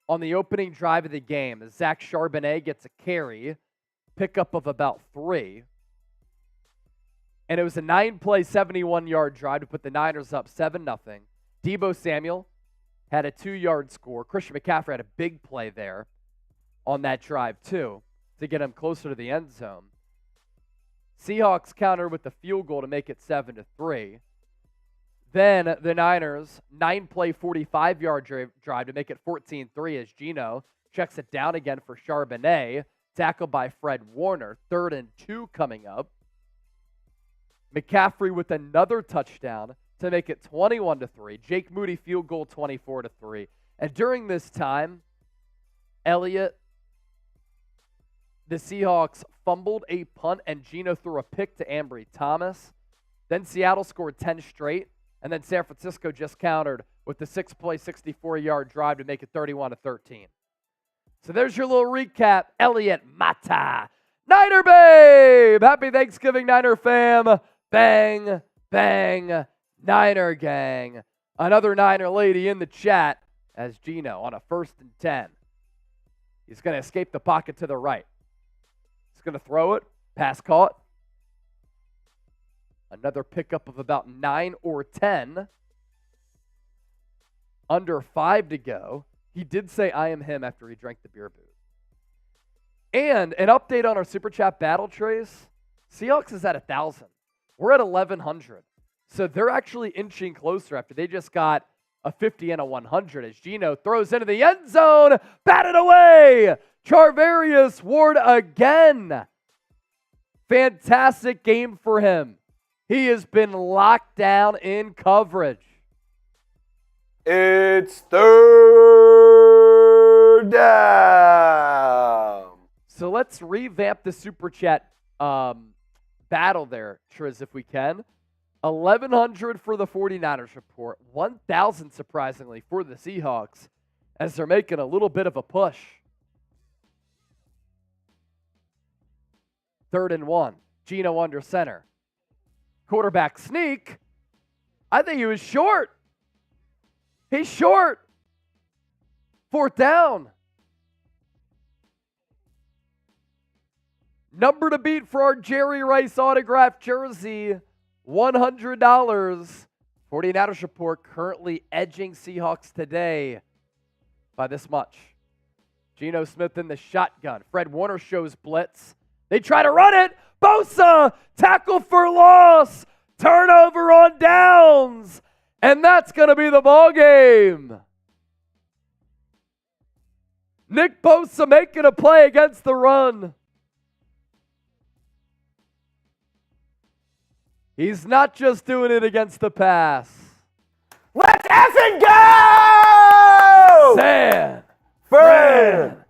on the opening drive of the game as Zach Charbonnet gets a carry. Pickup of about 3. And it was a 9-play, 71-yard drive to put the Niners up 7-0. Deebo Samuel had a 2-yard score. Christian McCaffrey had a big play there on that drive, too, to get him closer to the end zone. Seahawks counter with the field goal to make it 7-3. Then the Niners, 9-play, 45-yard drive to make it 14-3 as Geno checks it down again for Charbonnet. Tackled by Fred Warner. 3rd and 2 coming up. McCaffrey with another touchdown to make it 21-3. Jake Moody field goal 24-3. And during this time, Elliott the Seahawks fumbled a punt and Geno threw a pick to Ambry Thomas. Then Seattle scored 10 straight, and then San Francisco just countered with the 6-play, 64-yard drive to make it 31-13. So there's your little recap. Elliot Mata. Niner babe! Happy Thanksgiving, Niner fam. Bang, bang, Niner gang. Another Niner lady in the chat as Geno on a 1st and 10. He's going to escape the pocket to the right. He's going to throw it. Pass caught. Another pickup of about 9 or 10. Under 5 to go. He did say, "I am him," after he drank the beer booze. And an update on our Super Chat battle trace. Seahawks is at 1,000. We're at 1,100. So they're actually inching closer after they just got a 50 and a 100 as Geno throws into the end zone. Batted away. Charvarius Ward again. Fantastic game for him. He has been locked down in coverage. It's 3rd down. So let's revamp the Super Chat battle there, Triz, if we can. 1,100 for the 49ers report. 1,000, surprisingly, for the Seahawks as they're making a little bit of a push. 3rd and 1. Geno under center. Quarterback sneak. I think he was short. He's short. 4th down. Number to beat for our Jerry Rice autographed jersey. $100. 49ers report currently edging Seahawks today by this much. Geno Smith in the shotgun. Fred Warner shows blitz. They try to run it. Bosa, tackle for loss. Turnover on downs. And that's going to be the ball game. Nick Bosa making a play against the run. He's not just doing it against the pass. Let's effing go! San Francisco!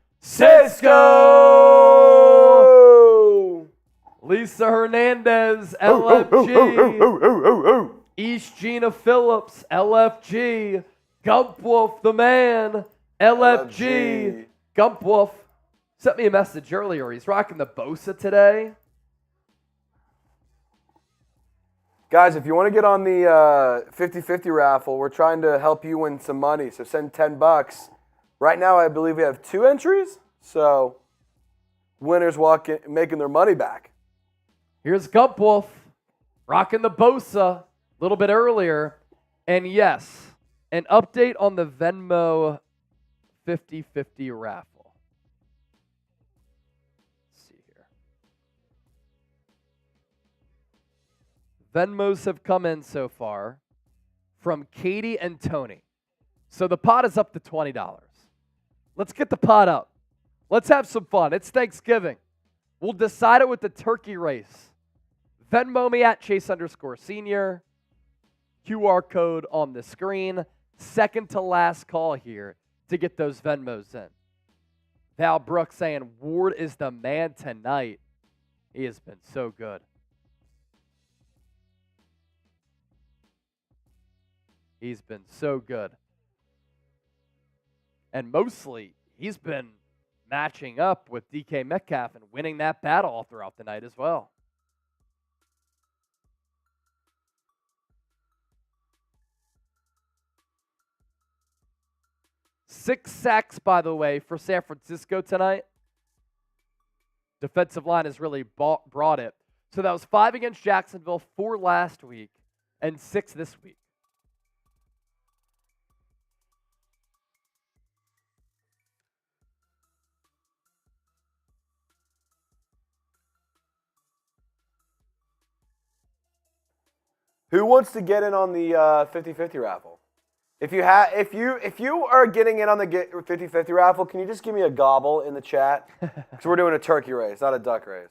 Lisa Hernandez, LFG. East Gina Phillips, LFG. Gump Wolf, the man, LFG. Gump Wolf sent me a message earlier. He's rocking the Bosa today. Guys, if you want to get on the 50-50 raffle, we're trying to help you win some money. So send $10. Right now, I believe we have 2 entries. So winners making their money back. Here's Gump Wolf rocking the Bosa a little bit earlier. And yes, an update on the Venmo 50-50 raffle. Venmos have come in so far from Katie and Tony. So the pot is up to $20. Let's get the pot up. Let's have some fun. It's Thanksgiving. We'll decide it with the turkey race. Venmo me at Chase_Senior. QR code on the screen. Second to last call here to get those Venmos in. Val Brooks saying Ward is the man tonight. He has been so good. He's been so good. And mostly, he's been matching up with DK Metcalf and winning that battle all throughout the night as well. Six sacks, by the way, for San Francisco tonight. Defensive line has really brought it. So that was 5 against Jacksonville, 4 last week, and 6 this week. Who wants to get in on the 50-50 raffle? If you are getting in on the 50-50 raffle, can you just give me a gobble in the chat? Because we're doing a turkey race, not a duck race.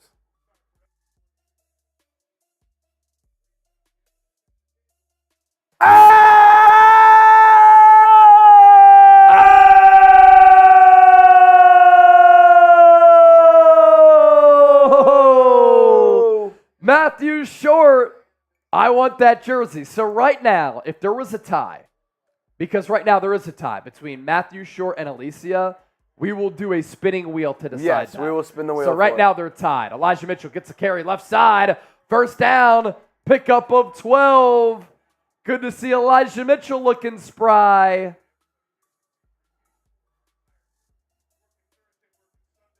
I want that jersey. So right now, if there was a tie, because right now there is a tie between Matthew Short and Alicia, we will do a spinning wheel to decide Yes, that. we will spin the wheel. So right now they're tied. Elijah Mitchell gets a carry left side. First down, pickup of 12. Good to see Elijah Mitchell looking spry.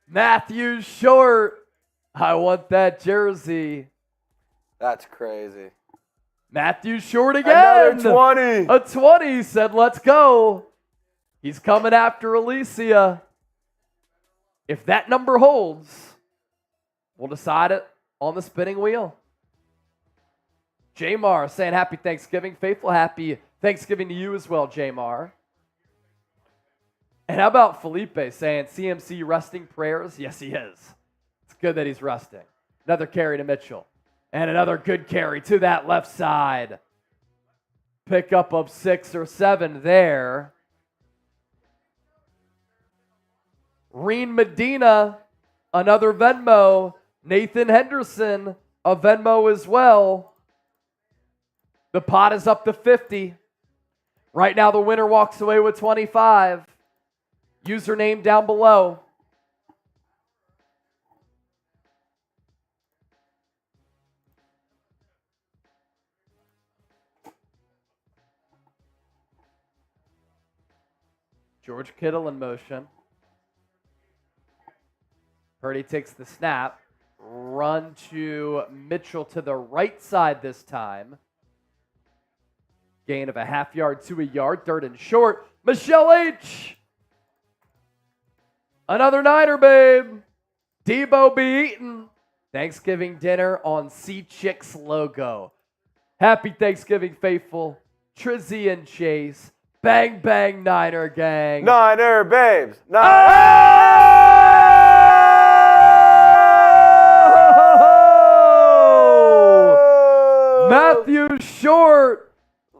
Matthew Short. I want that jersey. That's crazy. Matthew Short again. Another 20. A 20 said, let's go. He's coming after Alicia. If that number holds, we'll decide it on the spinning wheel. Jamar saying happy Thanksgiving. Faithful, happy Thanksgiving to you as well, Jamar. And how about Felipe saying CMC resting prayers? Yes, he is. It's good that he's resting. Another carry to Mitchell. And another good carry to that left side. Pickup of 6 or 7 there. Reen Medina, another Venmo. Nathan Henderson, a Venmo as well. The pot is up to 50. Right now the winner walks away with 25. Username down below. George Kittle in motion. Purdy takes the snap. Run to Mitchell to the right side this time. Gain of a half yard to a yard. 3rd and short. Michelle H. Another Niner, babe. Deebo be eaten. Thanksgiving dinner on Sea Chicks logo. Happy Thanksgiving, faithful. Trizzy and Chase. Bang, bang, Niner gang. Niner babes. Niner. Oh! Matthew Short.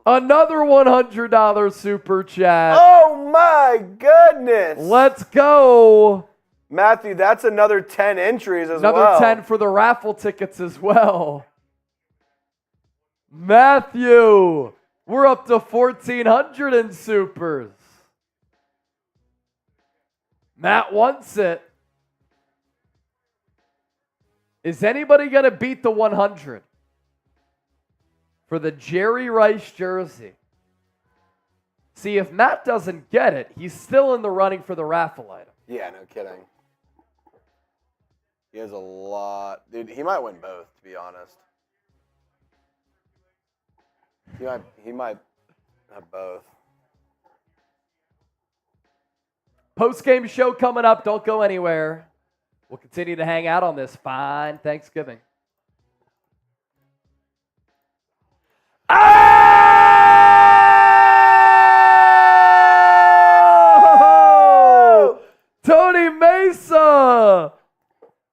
Another $100 super chat. Oh my goodness. Let's go. Matthew, that's another 10 entries as well. Another 10 for the raffle tickets as well. Matthew, we're up to 1,400 in supers. Matt wants it. Is anybody going to beat the 100 for the Jerry Rice jersey? See, if Matt doesn't get it, he's still in the running for the raffle item. Yeah, no kidding. He has a lot. Dude, he might win both, to be honest. He might have both. Postgame show coming up. Don't go anywhere. We'll continue to hang out on this fine Thanksgiving. Oh! Tony Mesa!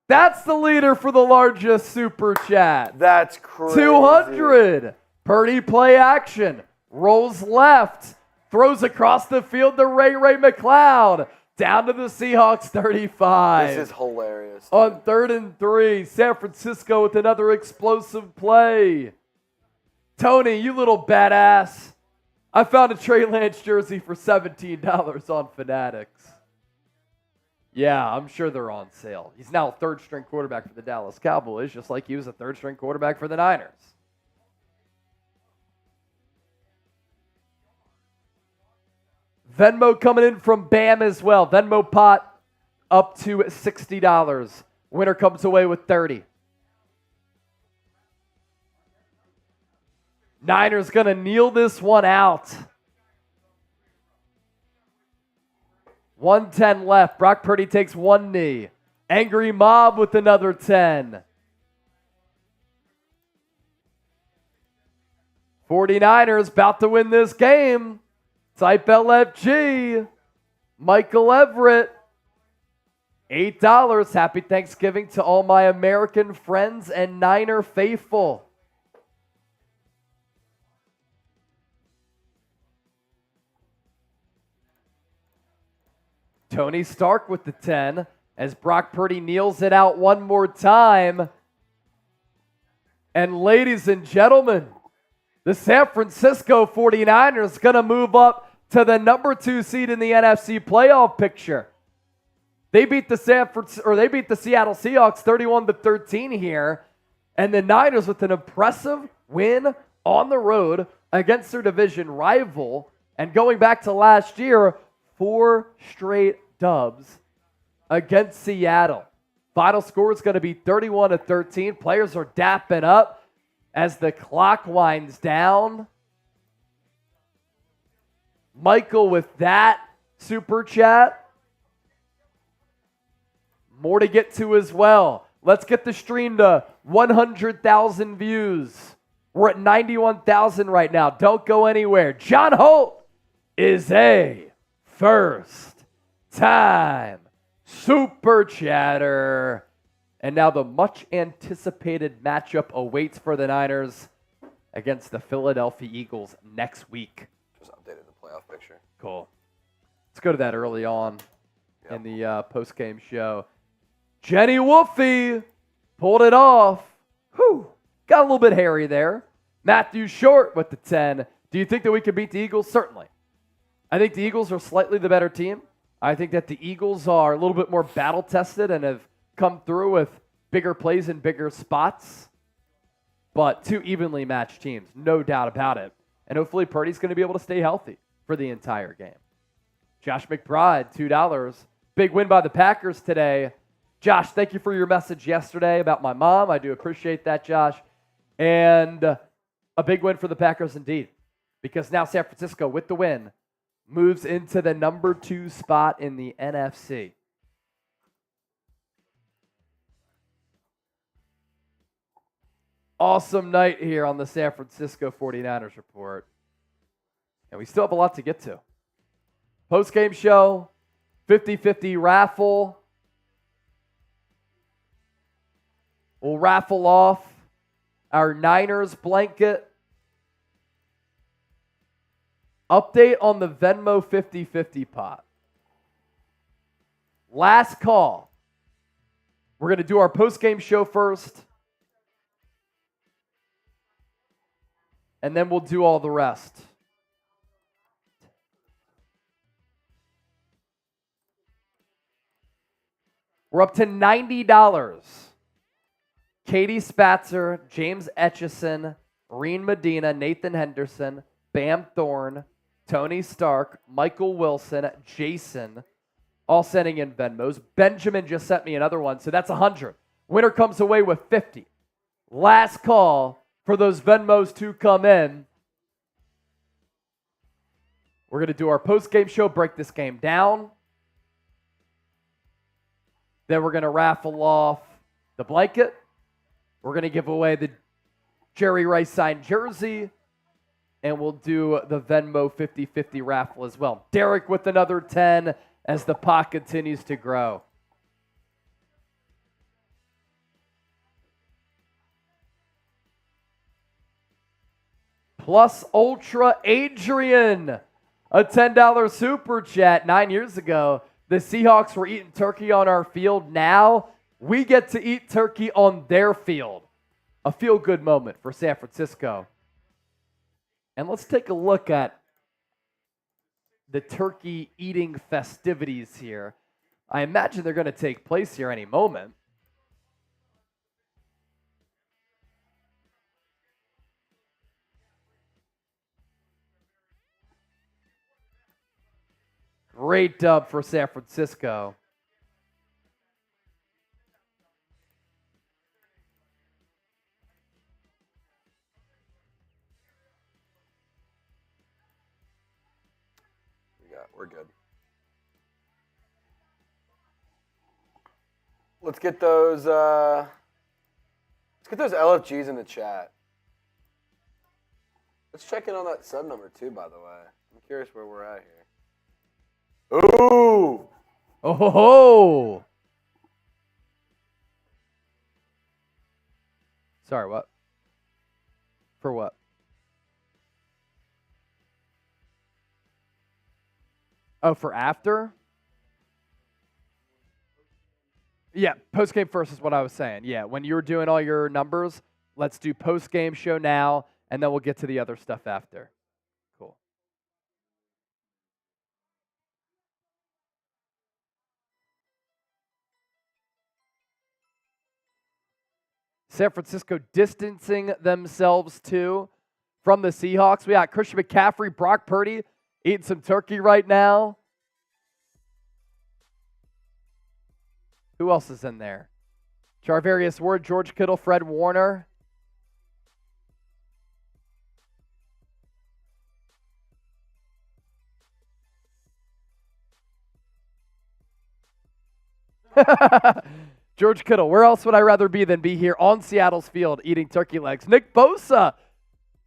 That's the leader for the largest super chat. That's crazy. 200. Purdy play action. Rolls left. Throws across the field to Ray McLeod. Down to the Seahawks 35. This is hilarious. On 3rd and 3, San Francisco with another explosive play. Tony, you little badass. I found a Trey Lance jersey for $17 on Fanatics. Yeah, I'm sure they're on sale. He's now a 3rd-string quarterback for the Dallas Cowboys, just like he was a 3rd-string quarterback for the Niners. Venmo coming in from Bam as well. Venmo pot up to $60. Winner comes away with 30. Niners going to kneel this one out. 1:10 left. Brock Purdy takes one knee. Angry Mob with another 10. 49ers about to win this game. Type LFG. Michael Everett. $8. Happy Thanksgiving to all my American friends and Niner faithful. Tony Stark with the 10 as Brock Purdy kneels it out one more time. And ladies and gentlemen, the San Francisco 49ers going to move up to the number 2 seed in the NFC playoff picture. They beat the Seattle Seahawks 31-13 here, and the Niners with an impressive win on the road against their division rival, and going back to last year, 4 straight dubs against Seattle. Final score is going to be 31-13. Players are dapping up as the clock winds down. Michael with that super chat. More to get to as well. Let's get the stream to 100,000 views. We're at 91,000 right now. Don't go anywhere. John Holt is a first-time super chatter. And now the much-anticipated matchup awaits for the Niners against the Philadelphia Eagles next week. Just updated the playoff picture. Cool. Let's go to that early on in the post-game show. Jenny Wolfie pulled it off. Whew. Got a little bit hairy there. Matthew Short with the 10. Do you think that we could beat the Eagles? Certainly. I think the Eagles are slightly the better team. I think that the Eagles are a little bit more battle-tested and have come through with bigger plays in bigger spots. But 2 evenly matched teams, no doubt about it. And hopefully Purdy's going to be able to stay healthy for the entire game. Josh McBride, $2. Big win by the Packers today. Josh, thank you for your message yesterday about my mom. I do appreciate that, Josh. And a big win for the Packers indeed, because now San Francisco, with the win, moves into the number 2 spot in the NFC. Awesome night here on the San Francisco 49ers report. And we still have a lot to get to. Post-game show, 50-50 raffle. We'll raffle off our Niners blanket. Update on the Venmo 50-50 pot. Last call. We're going to do our post-game show first. And then we'll do all the rest. We're up to $90. Katie Spatzer, James Etchison, Reen Medina, Nathan Henderson, Bam Thorne, Tony Stark, Michael Wilson, Jason, all sending in Venmos. Benjamin just sent me another one, so that's 100. Winner comes away with 50. Last call for those Venmos to come in. We're going to do our post-game show, break this game down. Then we're going to raffle off the blanket. We're going to give away the Jerry Rice signed jersey. And we'll do the Venmo 50-50 raffle as well. Derek with another 10 as the pot continues to grow. Plus Ultra Adrian, a $10 super chat. 9 years ago, the Seahawks were eating turkey on our field. Now we get to eat turkey on their field. A feel-good moment for San Francisco. And let's take a look at the turkey eating festivities here. I imagine they're going to take place here any moment. Great dub for San Francisco. We're good. Let's get those LFGs in the chat. Let's check in on that sub number too, by the way. I'm curious where we're at here. Ooh! Oh ho ho! Sorry, what? For what? Oh, for after? Yeah, post-game first is what I was saying. Yeah, when you were doing all your numbers, let's do post-game show now, and then we'll get to the other stuff after. Cool. San Francisco distancing themselves, too, from the Seahawks. We got Christian McCaffrey, Brock Purdy eating some turkey right now. Who else is in there? Charvarius Ward, George Kittle, Fred Warner. George Kittle, where else would I rather be than be here on Seattle's field eating turkey legs? Nick Bosa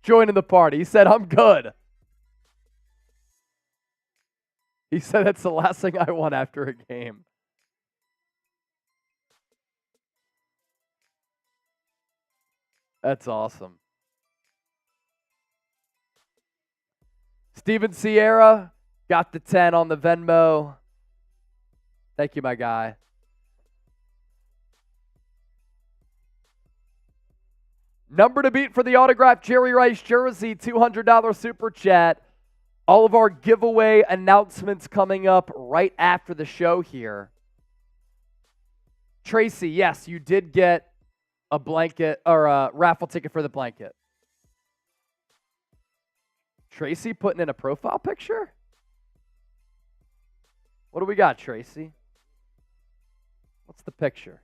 joining the party. He said, I'm good. He said, that's the last thing I want after a game. That's awesome. Steven Sierra got the 10 on the Venmo. Thank you, my guy. Number to beat for the autographed Jerry Rice jersey, $200 super chat. All of our giveaway announcements coming up right after the show here. Tracy, yes, you did get a blanket or a raffle ticket for the blanket. Tracy putting in a profile picture? What do we got, Tracy? What's the picture?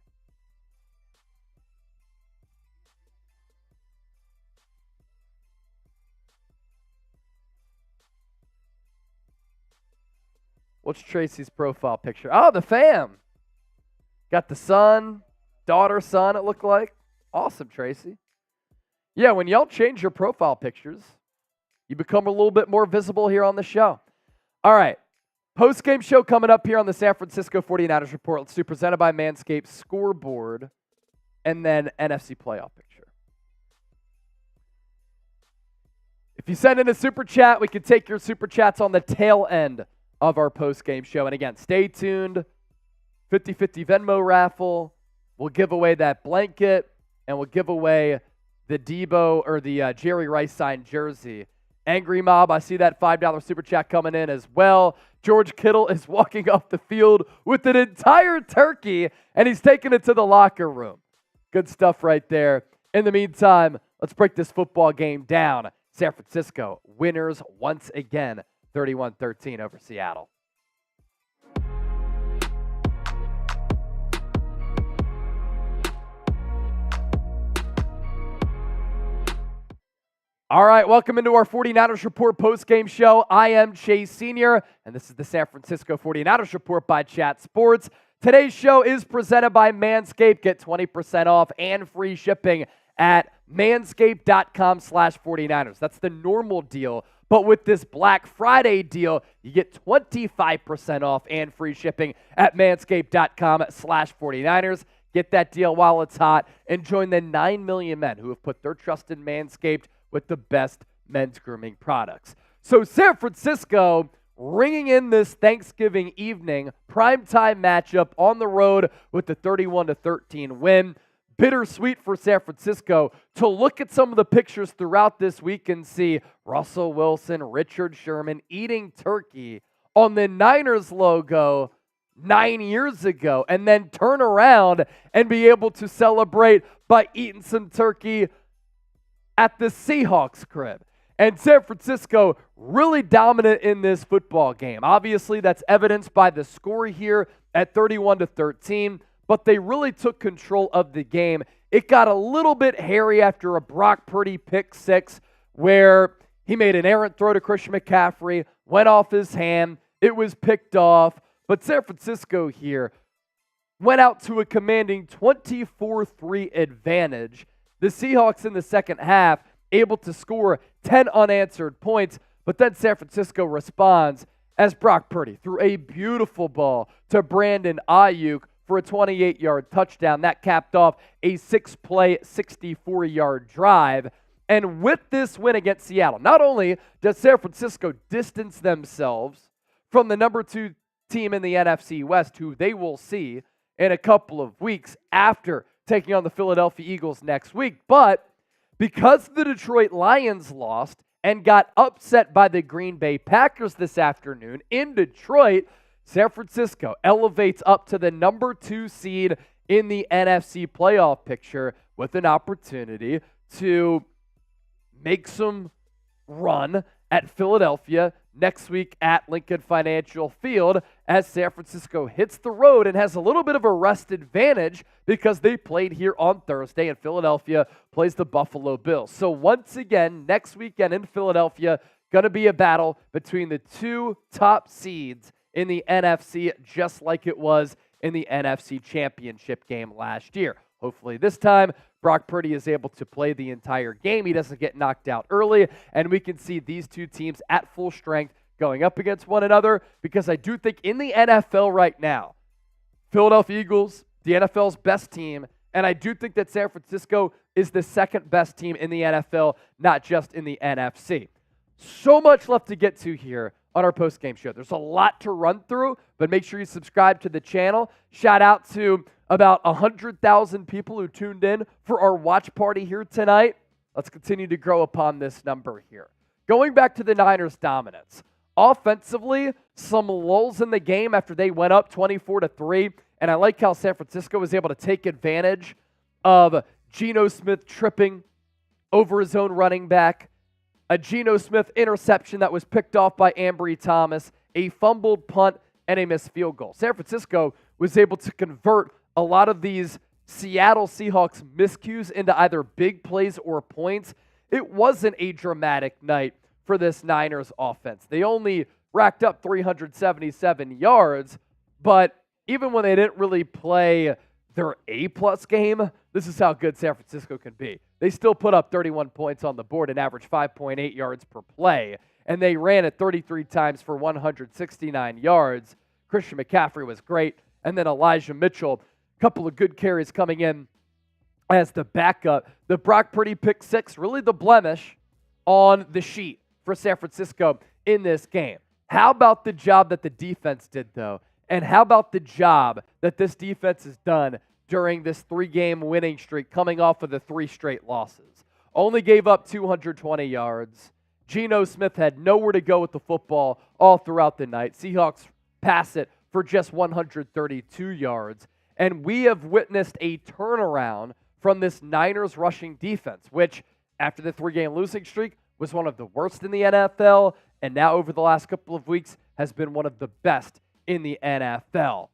What's Tracy's profile picture? Oh, the fam. Got the son, daughter, son, it looked like. Awesome, Tracy. Yeah, when y'all change your profile pictures, you become a little bit more visible here on the show. All right. Post-game show coming up here on the San Francisco 49ers Report. Let's do presented by Manscaped, Scoreboard, and then NFC playoff picture. If you send in a super chat, we can take your super chats on the tail end of our post-game show. And again, stay tuned. 50-50 Venmo raffle. We'll give away that blanket, and we'll give away the Deebo or the Jerry Rice signed jersey. Angry Mob, I see that $5 super chat coming in as well. George Kittle is walking off the field with an entire turkey, and he's taking it to the locker room. Good stuff right there. In the meantime, let's break this football game down. San Francisco winners once again, 31-13 over Seattle. All right, welcome into our 49ers Report post-game show. I am Chase Sr., and this is the San Francisco 49ers Report by Chat Sports. Today's show is presented by Manscaped. Get 20% off and free shipping at manscaped.com/49ers. That's the normal deal, but with this Black Friday deal, you get 25% off and free shipping at manscaped.com/49ers. Get that deal while it's hot and join the 9 million men who have put their trust in Manscaped with the best men's grooming products. So San Francisco ringing in this Thanksgiving evening primetime matchup on the road with the 31-13 win. Bittersweet for San Francisco to look at some of the pictures throughout this week and see Russell Wilson, Richard Sherman eating turkey on the Niners logo 9 years ago, and then turn around and be able to celebrate by eating some turkey at the Seahawks crib. And San Francisco really dominant in this football game. Obviously, that's evidenced by the score here at 31-13, but they really took control of the game. It got a little bit hairy after a Brock Purdy pick six where he made an errant throw to Christian McCaffrey, went off his hand, it was picked off, but San Francisco here went out to a commanding 24-3 advantage. The Seahawks in the second half able to score 10 unanswered points, but then San Francisco responds as Brock Purdy threw a beautiful ball to Brandon Aiyuk for a 28-yard touchdown. That capped off a 6-play, 64-yard drive. And with this win against Seattle, not only does San Francisco distance themselves from the number 2 team in the NFC West, who they will see in a couple of weeks after taking on the Philadelphia Eagles next week, but Because the Detroit Lions lost and got upset by the Green Bay Packers this afternoon in Detroit, San Francisco elevates up to the number 2 seed in the NFC playoff picture with an opportunity to make some run at Philadelphia next week at Lincoln Financial Field as San Francisco hits the road and has a little bit of a rest advantage because they played here on Thursday and Philadelphia plays the Buffalo Bills. So once again, next weekend in Philadelphia, going to be a battle between the 2 top seeds in the NFC, just like it was in the NFC Championship game last year. Hopefully this time, Brock Purdy is able to play the entire game. He doesn't get knocked out early, and we can see these 2 teams at full strength going up against one another because I do think in the NFL right now, Philadelphia Eagles, the NFL's best team, and I do think that San Francisco is the second best team in the NFL, not just in the NFC. So much left to get to here on our post-game show. There's a lot to run through, but make sure you subscribe to the channel. Shout out to about 100,000 people who tuned in for our watch party here tonight. Let's continue to grow upon this number here. Going back to the Niners' dominance. Offensively, some lulls in the game after they went up 24-3, and I like how San Francisco was able to take advantage of Geno Smith tripping over his own running back, a Geno Smith interception that was picked off by Ambry Thomas, a fumbled punt, and a missed field goal. San Francisco was able to convert a lot of these Seattle Seahawks miscues into either big plays or points. It wasn't a dramatic night for this Niners offense. They only racked up 377 yards, but even when they didn't really play their A-plus game, this is how good San Francisco can be. They still put up 31 points on the board and averaged 5.8 yards per play, and they ran it 33 times for 169 yards. Christian McCaffrey was great, and then Elijah Mitchell, a couple of good carries coming in as the backup. The Brock Purdy pick 6, really the blemish on the sheet for San Francisco in this game. How about the job that the defense did, though? And how about the job that this defense has done during this 3-game winning streak coming off of the 3 straight losses? Only gave up 220 yards. Geno Smith had nowhere to go with the football all throughout the night. Seahawks pass it for just 132 yards. And we have witnessed a turnaround from this Niners rushing defense, which after the 3-game losing streak was one of the worst in the NFL, and now over the last couple of weeks has been one of the best in the NFL.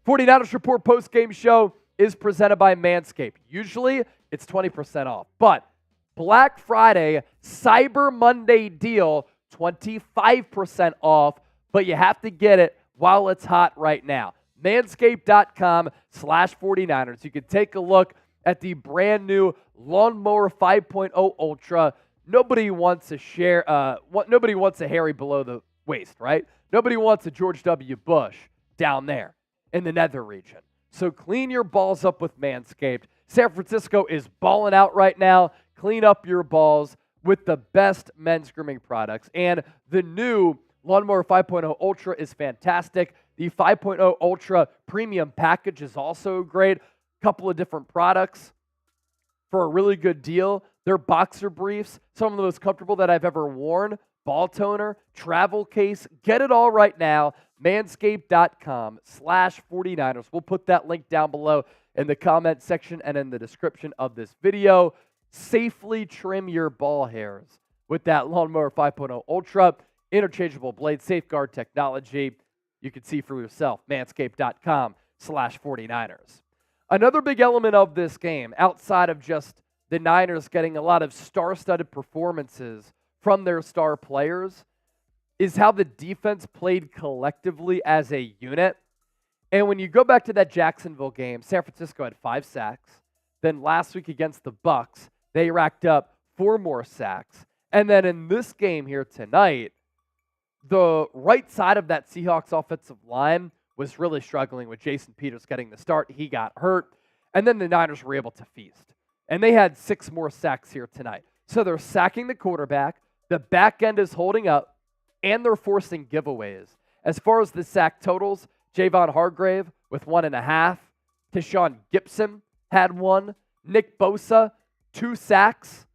49ers Report post-game show is presented by Manscaped. Usually, it's 20% off, but Black Friday, Cyber Monday deal, 25% off, but you have to get it while it's hot right now. Manscaped.com/49ers. You can take a look at the brand new Lawnmower 5.0 Ultra. Nobody wants a hairy below the waist, right? Nobody wants a George W. Bush down there in the nether region. So clean your balls up with Manscaped. San Francisco is balling out right now. Clean up your balls with the best men's grooming products. And the new Lawnmower 5.0 Ultra is fantastic. The 5.0 Ultra Premium package is also great. Couple of different products for a really good deal. They're boxer briefs, some of the most comfortable that I've ever worn. Ball toner, travel case. Get it all right now. Manscaped.com/49ers. We'll put that link down below in the comment section and in the description of this video. Safely trim your ball hairs with that Lawnmower 5.0 Ultra. Interchangeable blade, safeguard technology. You can see for yourself. Manscaped.com/49ers. Another big element of this game, outside of just the Niners getting a lot of star-studded performances from their star players, is how the defense played collectively as a unit. And when you go back to that Jacksonville game, San Francisco had 5 sacks. Then last week against the Bucs, they racked up 4 more sacks. And then in this game here tonight, the right side of that Seahawks offensive line was really struggling with Jason Peters getting the start. He got hurt. And then the Niners were able to feast. And they had 6 more sacks here tonight. So they're sacking the quarterback. The back end is holding up. And they're forcing giveaways. As far as the sack totals, Javon Hargrave with 1.5. Tashawn Gibson had 1. Nick Bosa, 2 sacks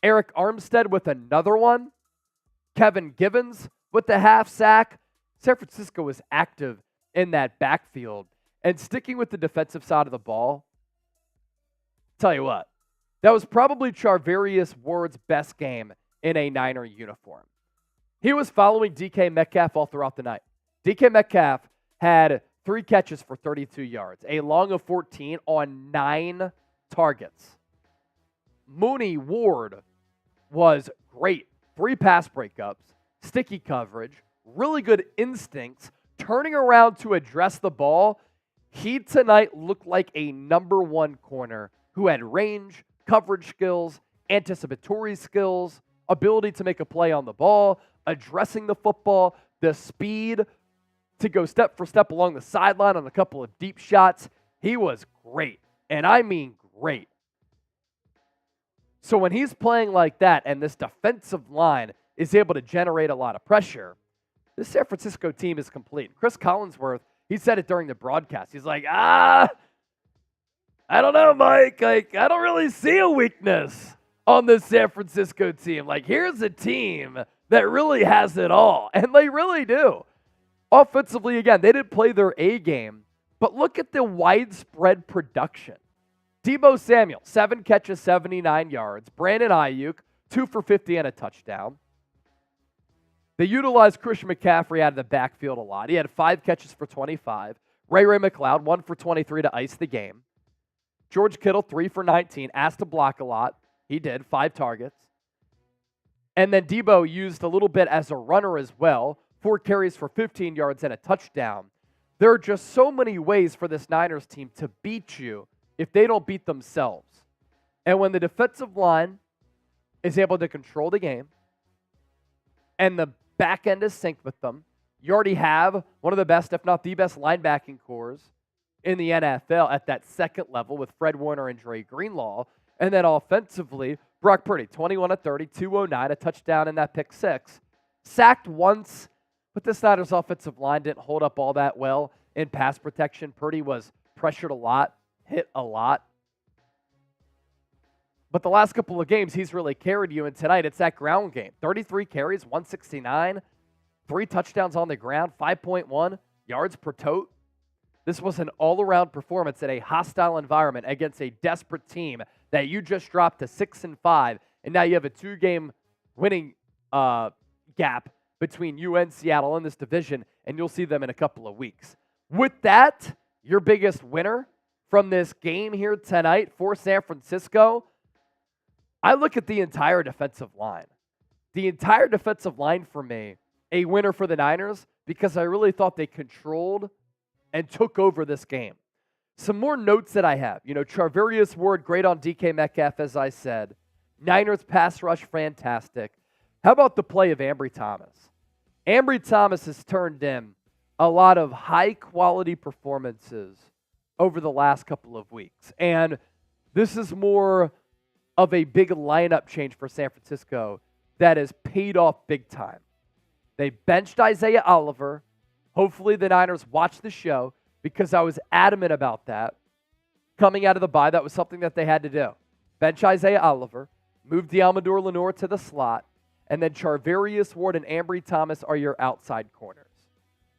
Eric Armstead with another one. Kevin Givens with the half sack. San Francisco was active in that backfield. And sticking with the defensive side of the ball, tell you what, that was probably Charvarius Ward's best game in a Niner uniform. He was following DK Metcalf all throughout the night. DK Metcalf had 3 catches for 32 yards, a long of 14 on 9 targets. Mooney Ward was great. 3 pass breakups, sticky coverage, really good instincts, turning around to address the ball. He tonight looked like a number 1 corner who had range, coverage skills, anticipatory skills, ability to make a play on the ball, addressing the football, the speed to go step for step along the sideline on a couple of deep shots. He was great, and I mean great. So when he's playing like that and this defensive line is able to generate a lot of pressure, this San Francisco team is complete. Chris Collinsworth, he said it during the broadcast. He's like, I don't know, Mike. Like, I don't really see a weakness on this San Francisco team. Like, here's a team that really has it all, and they really do. Offensively, again, they didn't play their A game, but look at the widespread production. Deebo Samuel, 7 catches, 79 yards. Brandon Aiyuk, 2 for 50 and a touchdown. They utilized Christian McCaffrey out of the backfield a lot. He had 5 catches for 25. Ray McLeod, 1 for 23 to ice the game. George Kittle, 3 for 19, asked to block a lot. He did, 5 targets. And then Deebo used a little bit as a runner as well. 4 carries for 15 yards and a touchdown. There are just so many ways for this Niners team to beat you if they don't beat themselves. And when the defensive line is able to control the game and the back end is synced with them, you already have one of the best, if not the best, linebacking cores in the NFL at that second level with Fred Warner and Dre Greenlaw. And then offensively, Brock Purdy, 21 of 30, 209, a touchdown in that pick 6. Sacked once, but this Niners offensive line didn't hold up all that well in pass protection. Purdy was pressured a lot, hit a lot. But the last couple of games, he's really carried you, and tonight it's that ground game. 33 carries, 169, 3 touchdowns on the ground, 5.1 yards per tote. This was an all-around performance in a hostile environment against a desperate team that you just dropped to 6-5, and now you have a 2-game winning gap between you and Seattle in this division, and you'll see them in a couple of weeks. With that, your biggest winner from this game here tonight for San Francisco, I look at the entire defensive line. The entire defensive line for me, a winner for the Niners, because I really thought they controlled and took over this game. Some more notes that I have. Charvarius Ward, great on DK Metcalf, as I said. Niners pass rush, fantastic. How about the play of Ambry Thomas? Ambry Thomas has turned in a lot of high-quality performances over the last couple of weeks. And this is more of a big lineup change for San Francisco that has paid off big time. They benched Isaiah Oliver. Hopefully the Niners watch the show because I was adamant about that. Coming out of the bye, that was something that they had to do. Bench Isaiah Oliver, move Deommodore Lenoir to the slot, and then Charvarius Ward and Ambry Thomas are your outside corners.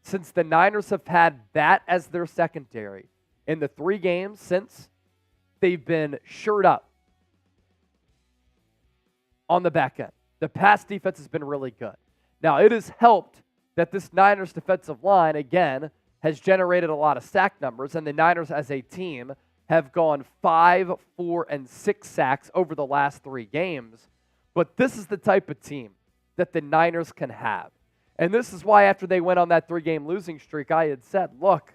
Since the Niners have had that as their secondary in the 3 games since, they've been shored up on the back end. The pass defense has been really good. Now, it has helped that this Niners defensive line, again, has generated a lot of sack numbers, and the Niners as a team have gone 5, 4, and 6 sacks over the last 3 games. But this is the type of team that the Niners can have. And this is why after they went on that 3-game losing streak, I had said, look,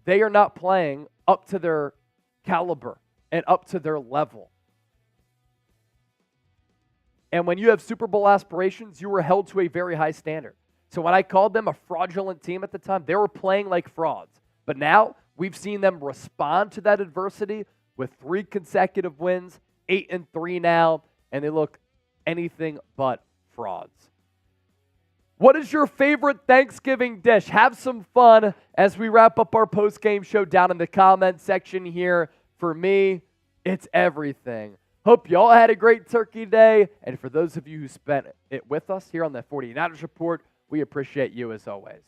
they are not playing up to their caliber and up to their level. And when you have Super Bowl aspirations, you were held to a very high standard. So when I called them a fraudulent team at the time, they were playing like frauds. But now we've seen them respond to that adversity with 3 consecutive wins, 8-3 now, and they look anything but frauds. What is your favorite Thanksgiving dish? Have some fun as we wrap up our post-game show down in the comment section here. For me, it's everything. Hope you all had a great Turkey Day. And for those of you who spent it with us here on the 49ers Report, we appreciate you as always.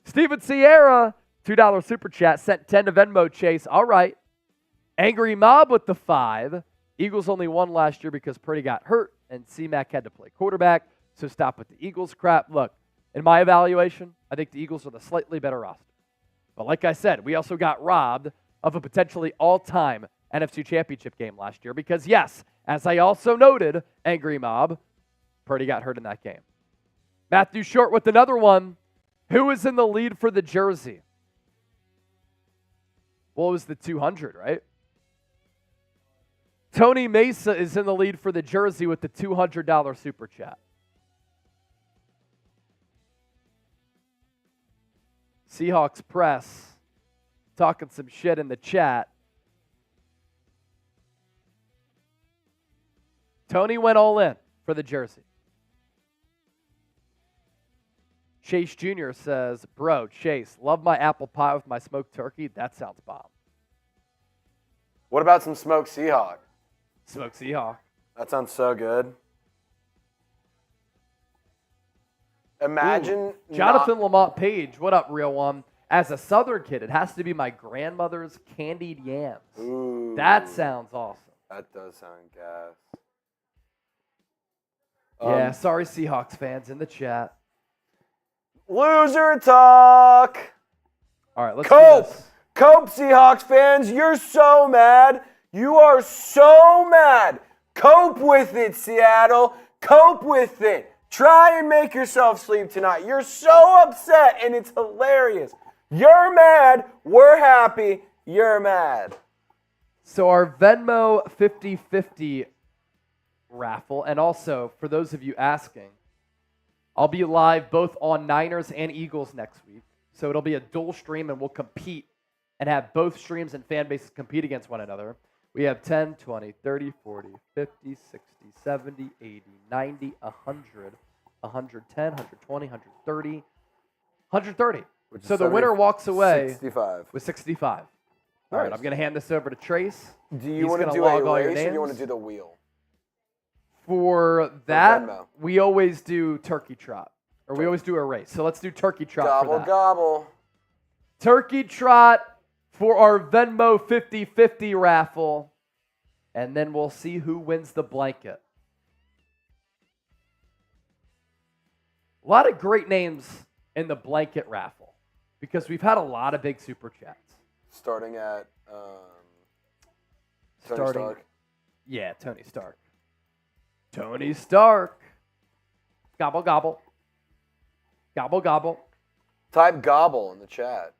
Steven Sierra, $2 Super Chat, sent 10 to Venmo Chase. All right. Angry Mob with the 5. Eagles only won last year because Purdy got hurt and C-Mac had to play quarterback. So stop with the Eagles crap. Look, in my evaluation, I think the Eagles are the slightly better roster. But like I said, we also got robbed of a potentially all-time NFC Championship game last year because, yes, as I also noted, Angry Mob, Purdy got hurt in that game. Matthew Short with another one. Who is in the lead for the jersey? Well, it was the 200, right? Tony Mesa is in the lead for the jersey with the $200 Super Chat. Seahawks press talking some shit in the chat. Tony went all in for the jersey. Chase Jr. says, bro, Chase, love my apple pie with my smoked turkey. That sounds bomb. What about some smoked Seahawk? Smoked Seahawk. That sounds so good. Imagine Jonathan Lamont Page, what up, real one? As a Southern kid, it has to be my grandmother's candied yams. Ooh, that sounds awesome. That does sound gas. Yeah, sorry Seahawks fans in the chat. Loser talk. All right, let's Cope. do this. Cope, Seahawks fans, you're so mad. You are so mad. Cope with it, Seattle. Cope with it. Try and make yourself sleep tonight. You're so upset, and it's hilarious. You're mad. We're happy. You're mad. So our Venmo 50-50 raffle, and also, for those of you asking, I'll be live both on Niners and Eagles next week. So it'll be a dual stream, and we'll compete and have both streams and fan bases compete against one another. We have 10, 20, 30, 40, 50, 60, 70, 80, 90, 100, 110, 120, 130, 130. So the winner walks away 65. with 65. All right, I'm going to hand this over to Trace. Do you want to do a race or do you want to do the wheel? For that, we always do turkey trot. Or we always do a race. So let's do turkey trot gobble, for that. Gobble. Turkey trot for our Venmo 50-50 raffle. And then we'll see who wins the blanket. A lot of great names in the blanket raffle because we've had a lot of big super chats. Starting at Tony Stark. Yeah, Tony Stark. Tony Stark. Gobble, gobble. Gobble, gobble. Type gobble in the chat.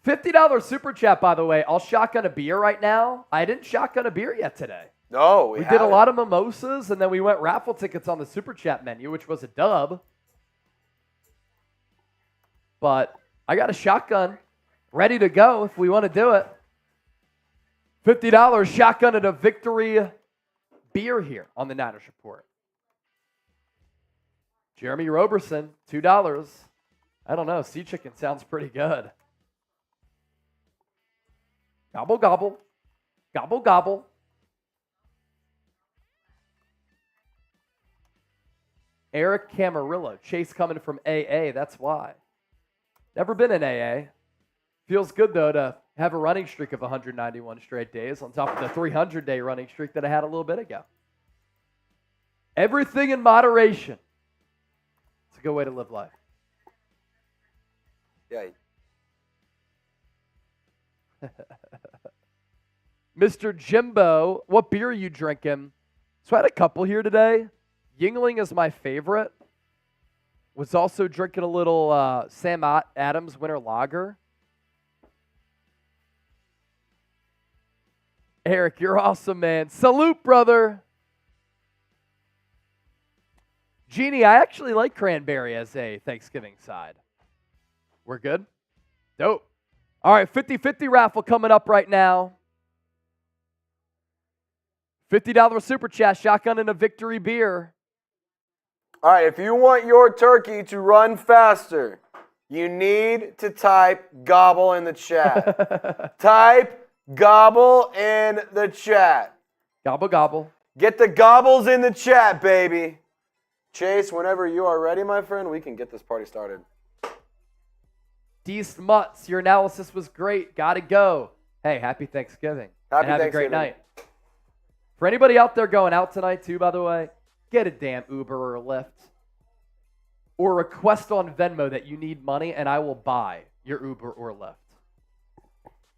$50 super chat, by the way. I'll shotgun a beer right now. I didn't shotgun a beer yet today. No, we did a lot of mimosas, and then we went raffle tickets on the super chat menu, which was a dub. But I got a shotgun ready to go if we want to do it. $50 shotgun at a victory beer here on the Niners Report. Jeremy Roberson, $2. I don't know. Sea chicken sounds pretty good. Gobble, gobble. Gobble, gobble. Eric Camarillo. Chase coming from AA. That's why. Never been in AA. Feels good, though, to have a running streak of 191 straight days on top of the 300-day running streak that I had a little bit ago. Everything in moderation. It's a good way to live life. Yeah. Mr. Jimbo, what beer are you drinking? So I had a couple here today. Yingling is my favorite. Was also drinking a little Sam Adams Winter Lager. Eric, you're awesome, man. Salute, brother. Jeannie, I actually like cranberry as a Thanksgiving side. We're good? Dope. All right, 50-50 raffle coming up right now. $50 super chat, shotgun and a victory beer. All right, if you want your turkey to run faster, you need to type gobble in the chat. Type Gobble in the chat. Gobble, gobble. Get the gobbles in the chat, baby. Chase, whenever you are ready, my friend, we can get this party started. D. Smuts, your analysis was great. Gotta go. Hey, happy Thanksgiving. Happy and have Thanksgiving. a great night. For anybody out there going out tonight, too, by the way, get a damn Uber or Lyft. Or request on Venmo that you need money, and I will buy your Uber or Lyft.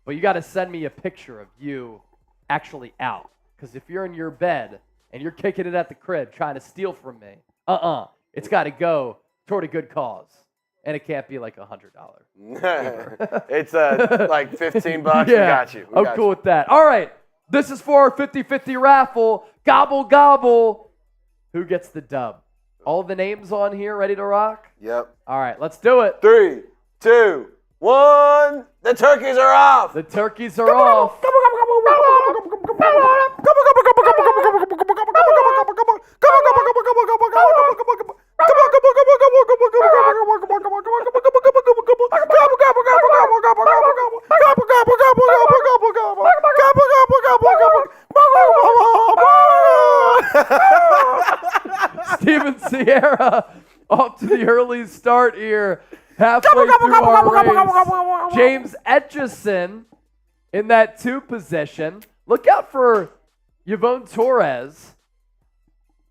But you got to send me a picture of you actually out. Because if you're in your bed and you're kicking it at the crib trying to steal from me, it's got to go toward a good cause. And it can't be like $100. It's like $15. Yeah. We got you. I'm cool with that. All right. This is for our 50-50 raffle. Gobble, gobble. Who gets the dub? All the names on here ready to rock? Yep. All right. Let's do it. 3, 2, 1. The turkeys are off. The turkeys are off. Steven Sierra off to the early start here. Halfway through our race. James Etchison in that 2 position. Look out for Yvonne Torres.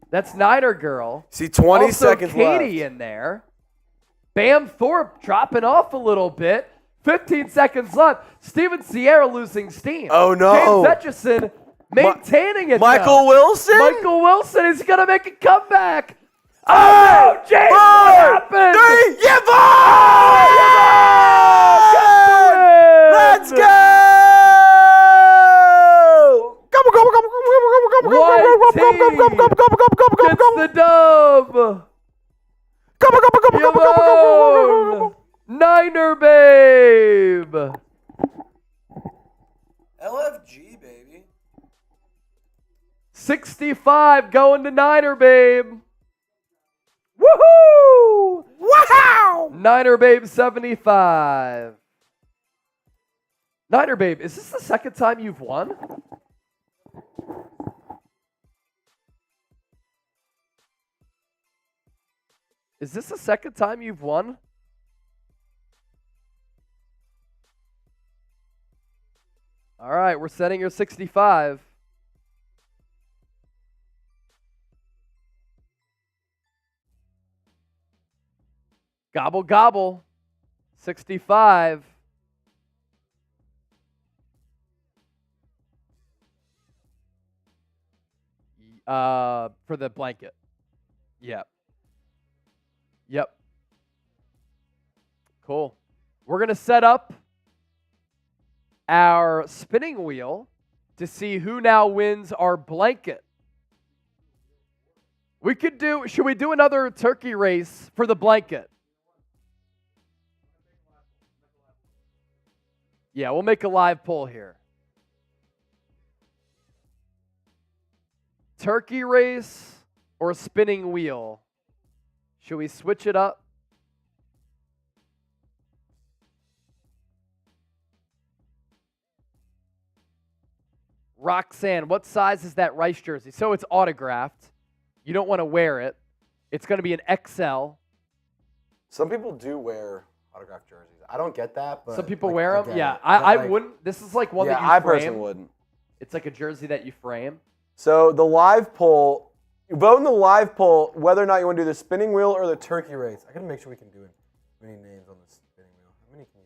That's Niner Girl. See, 20 also seconds left. Katie in there. Bam Thorpe dropping off a little bit. 15 seconds left. Steven Sierra losing steam. Oh, no. James Etchison maintaining it. Michael Wilson? Michael Wilson is going to make a comeback. Oh, no, James, what happened? 3, Javon! Let's go! Gets the dub. Javon, Niner babe. LFG, baby. 65 going to Niner babe. Woohoo! Wow! Niner babe 75. Niner babe, is this the second time you've won? Is this the second time you've won? All right, we're setting your 65. Gobble, gobble. 65. For the blanket. Yep. Yep. Cool. We're going to set up our spinning wheel to see who now wins our blanket. Should we do another turkey race for the blanket? Yeah, we'll make a live poll here. Turkey race or spinning wheel? Should we switch it up? Roxanne, what size is that Rice jersey? So it's autographed. You don't want to wear it. It's going to be an XL. Some people do wear autographed jerseys. I don't get that, but some people wear them. Yeah, it. I wouldn't. This is like one that you frame. I personally wouldn't. It's like a jersey that you frame. So the live poll, vote in the live poll whether or not you want to do the spinning wheel or the turkey race. I gotta make sure we can do it. Many names on the spinning wheel. How many can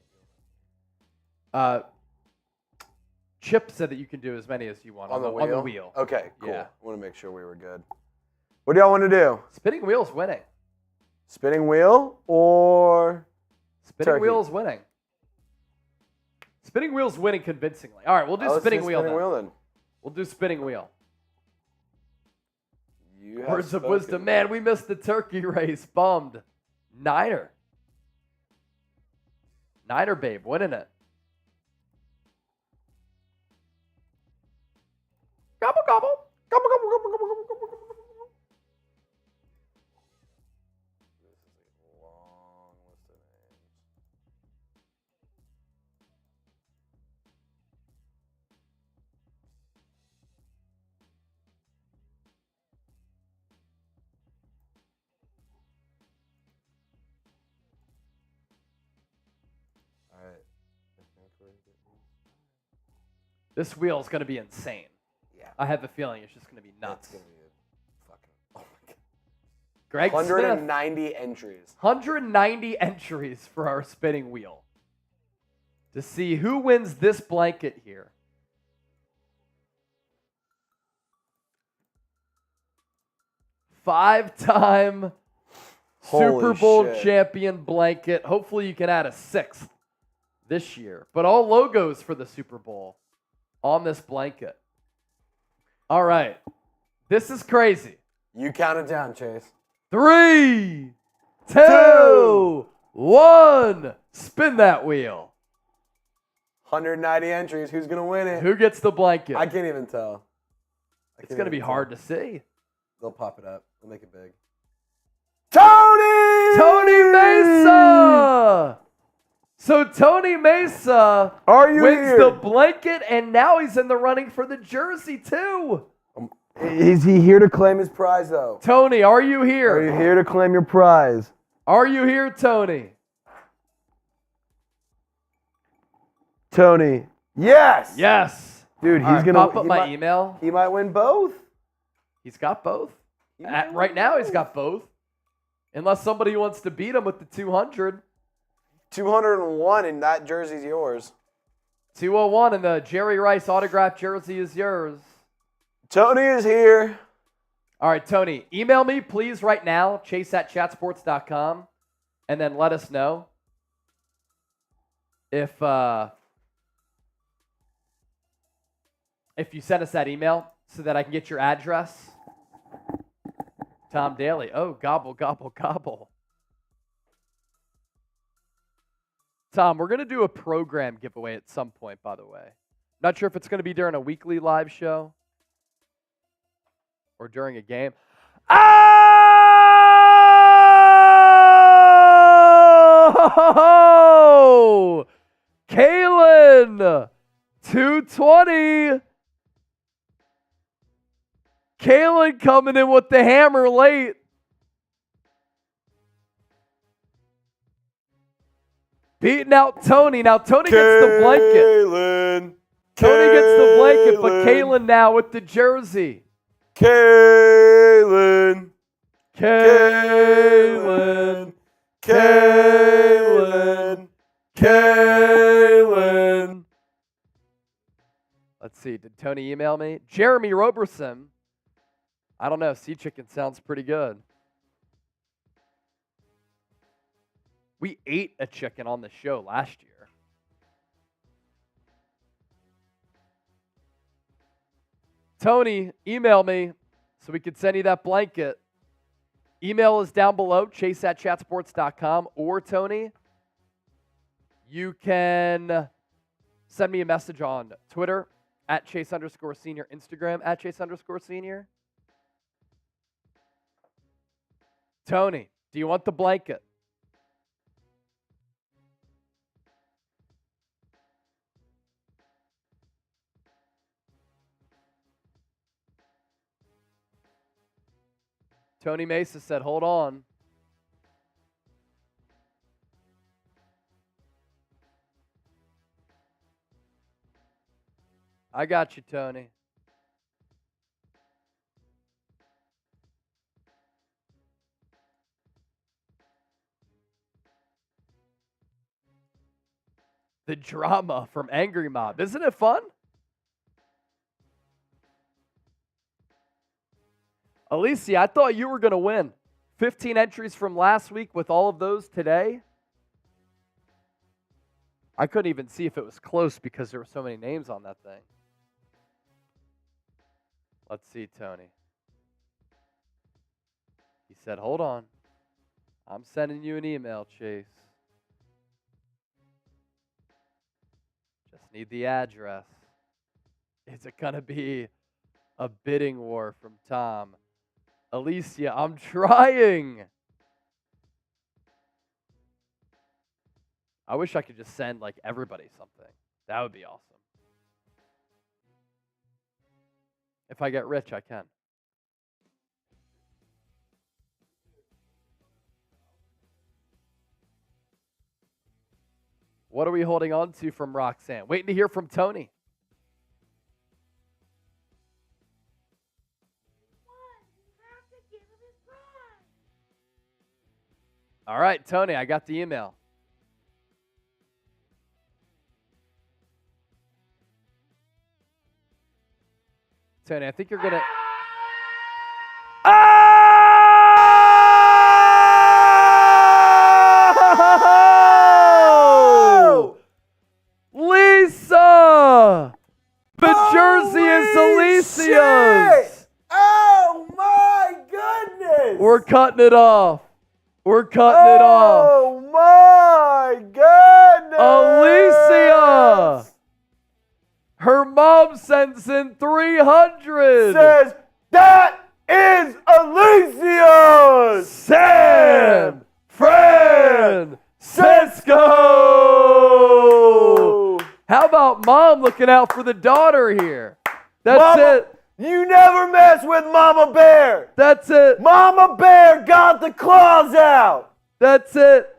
you do? Chip said that you can do as many as you want on the wheel. Okay, cool. Yeah. I want to make sure we were good. What do y'all want to do? Spinning wheel's winning. Spinning wheel or spinning turkey? Wheel's winning. Spinning wheel's winning convincingly. All right, we'll do spinning wheel then. We'll do spinning wheel. Words of wisdom. Man, we missed the turkey race. Bummed. Niner babe, winning it. Gobble, gobble. Gobble, gobble, gobble, gobble, gobble, gobble, gobble. This is a long list of names. This wheel is going to be insane. Yeah. I have a feeling it's just going to be nuts. It's going to be a fucking, oh my God. Greg 190 Smith, entries. 190 entries for our spinning wheel to see who wins this blanket here. Five-time Super Bowl champion blanket. Hopefully you can add a sixth this year. But all logos for the Super Bowl on this blanket. All right. This is crazy. You count it down, Chase. 3, 2, 1. Spin that wheel. 190 entries. Who's going to win it? Who gets the blanket? I can't even tell. It's going to be hard to see. They'll pop it up. They'll make it big. Tony Mesa! So Tony Mesa wins the blanket, and now he's in the running for the jersey, too. Is he here to claim his prize, though? Tony, are you here? Are you here to claim your prize? Are you here, Tony? Tony. Yes! Yes. Dude, he's right, going to pop up my email. He might win both. He's got both. Right now, he's got both. Unless somebody wants to beat him with the 200. 201, and that jersey's yours. 201, and the Jerry Rice autographed jersey is yours. Tony is here. All right, Tony, email me, please, right now, chase@chatsports.com, and then let us know if you send us that email so that I can get your address. Tom Daly. Oh, gobble, gobble, gobble. Tom, we're going to do a program giveaway at some point, by the way. Not sure if it's going to be during a weekly live show or during a game. Oh! Kalen! 220! Kalen coming in with the hammer late. Beating out Tony. Now Tony gets the blanket. Tony gets the blanket, but Kalen now with the jersey. Kalen. Let's see. Did Tony email me? Jeremy Roberson. I don't know. Sea chicken sounds pretty good. We ate a chicken on the show last year. Tony, email me so we could send you that blanket. Email is down below, chase@chatsports.com. Or, Tony, you can send me a message on Twitter @Chase_Senior, Instagram @Chase_Senior. Tony, do you want the blanket? Tony Mesa said, hold on. I got you, Tony. The drama from Angry Mob. Isn't it fun? Alicia, I thought you were going to win. 15 entries from last week with all of those today. I couldn't even see if it was close because there were so many names on that thing. Let's see, Tony. He said, hold on. I'm sending you an email, Chase. Just need the address. Is it going to be a bidding war from Tom? Alicia, I'm trying. I wish I could just send like everybody something. That would be awesome. If I get rich, I can. What are we holding on to from Roxanne? Waiting to hear from Tony. All right, Tony, I got the email. Tony, I think you're going to... Oh! Lisa! The jersey is Alicia's! Oh, my goodness! We're cutting it off. We're cutting it off. Oh, my goodness! Alicia! Her mom sends in 300. Says, that is Alicia's! San Francisco! How about mom looking out for the daughter here? That's Mama, it. you never mess with Mama Bear. That's it. Mama Bear got the claws out. That's it.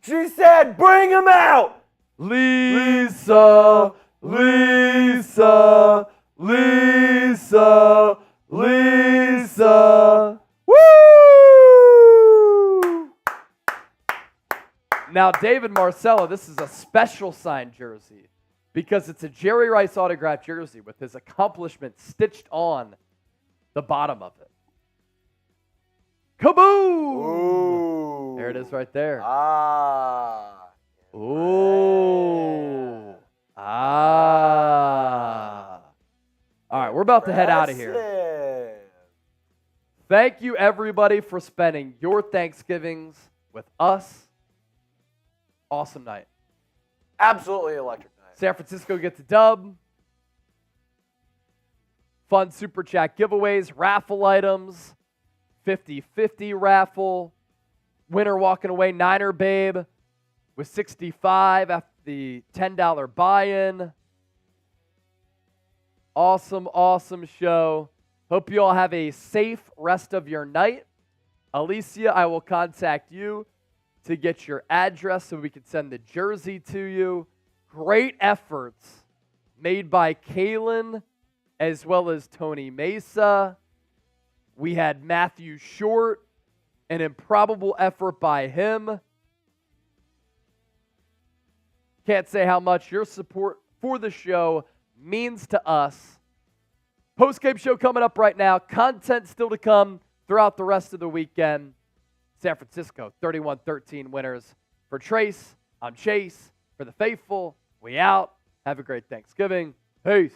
She said, bring him out. Lisa, Lisa, Lisa, Lisa. Woo! Now, David Marcello, this is a special signed jersey because it's a Jerry Rice autographed jersey with his accomplishment stitched on the bottom of it. Kaboom! Ooh. There it is right there. Ah. Ooh. Ah. All right, we're about to head out of here. Impressive. Thank you, everybody, for spending your Thanksgivings with us. Awesome night. Absolutely electric night. San Francisco gets a dub. Fun Super Chat giveaways, raffle items, 50-50 raffle. Winner walking away, Niner Babe, with 65 after the $10 buy-in. Awesome, awesome show. Hope you all have a safe rest of your night. Alicia, I will contact you to get your address so we can send the jersey to you. Great efforts made by Kalen as well as Tony Mesa. We had Matthew Short, an improbable effort by him. Can't say how much your support for the show means to us. Postgame show coming up right now. Content still to come throughout the rest of the weekend. San Francisco, 31-13 winners. For Trace, I'm Chase. For the faithful, we out. Have a great Thanksgiving. Peace.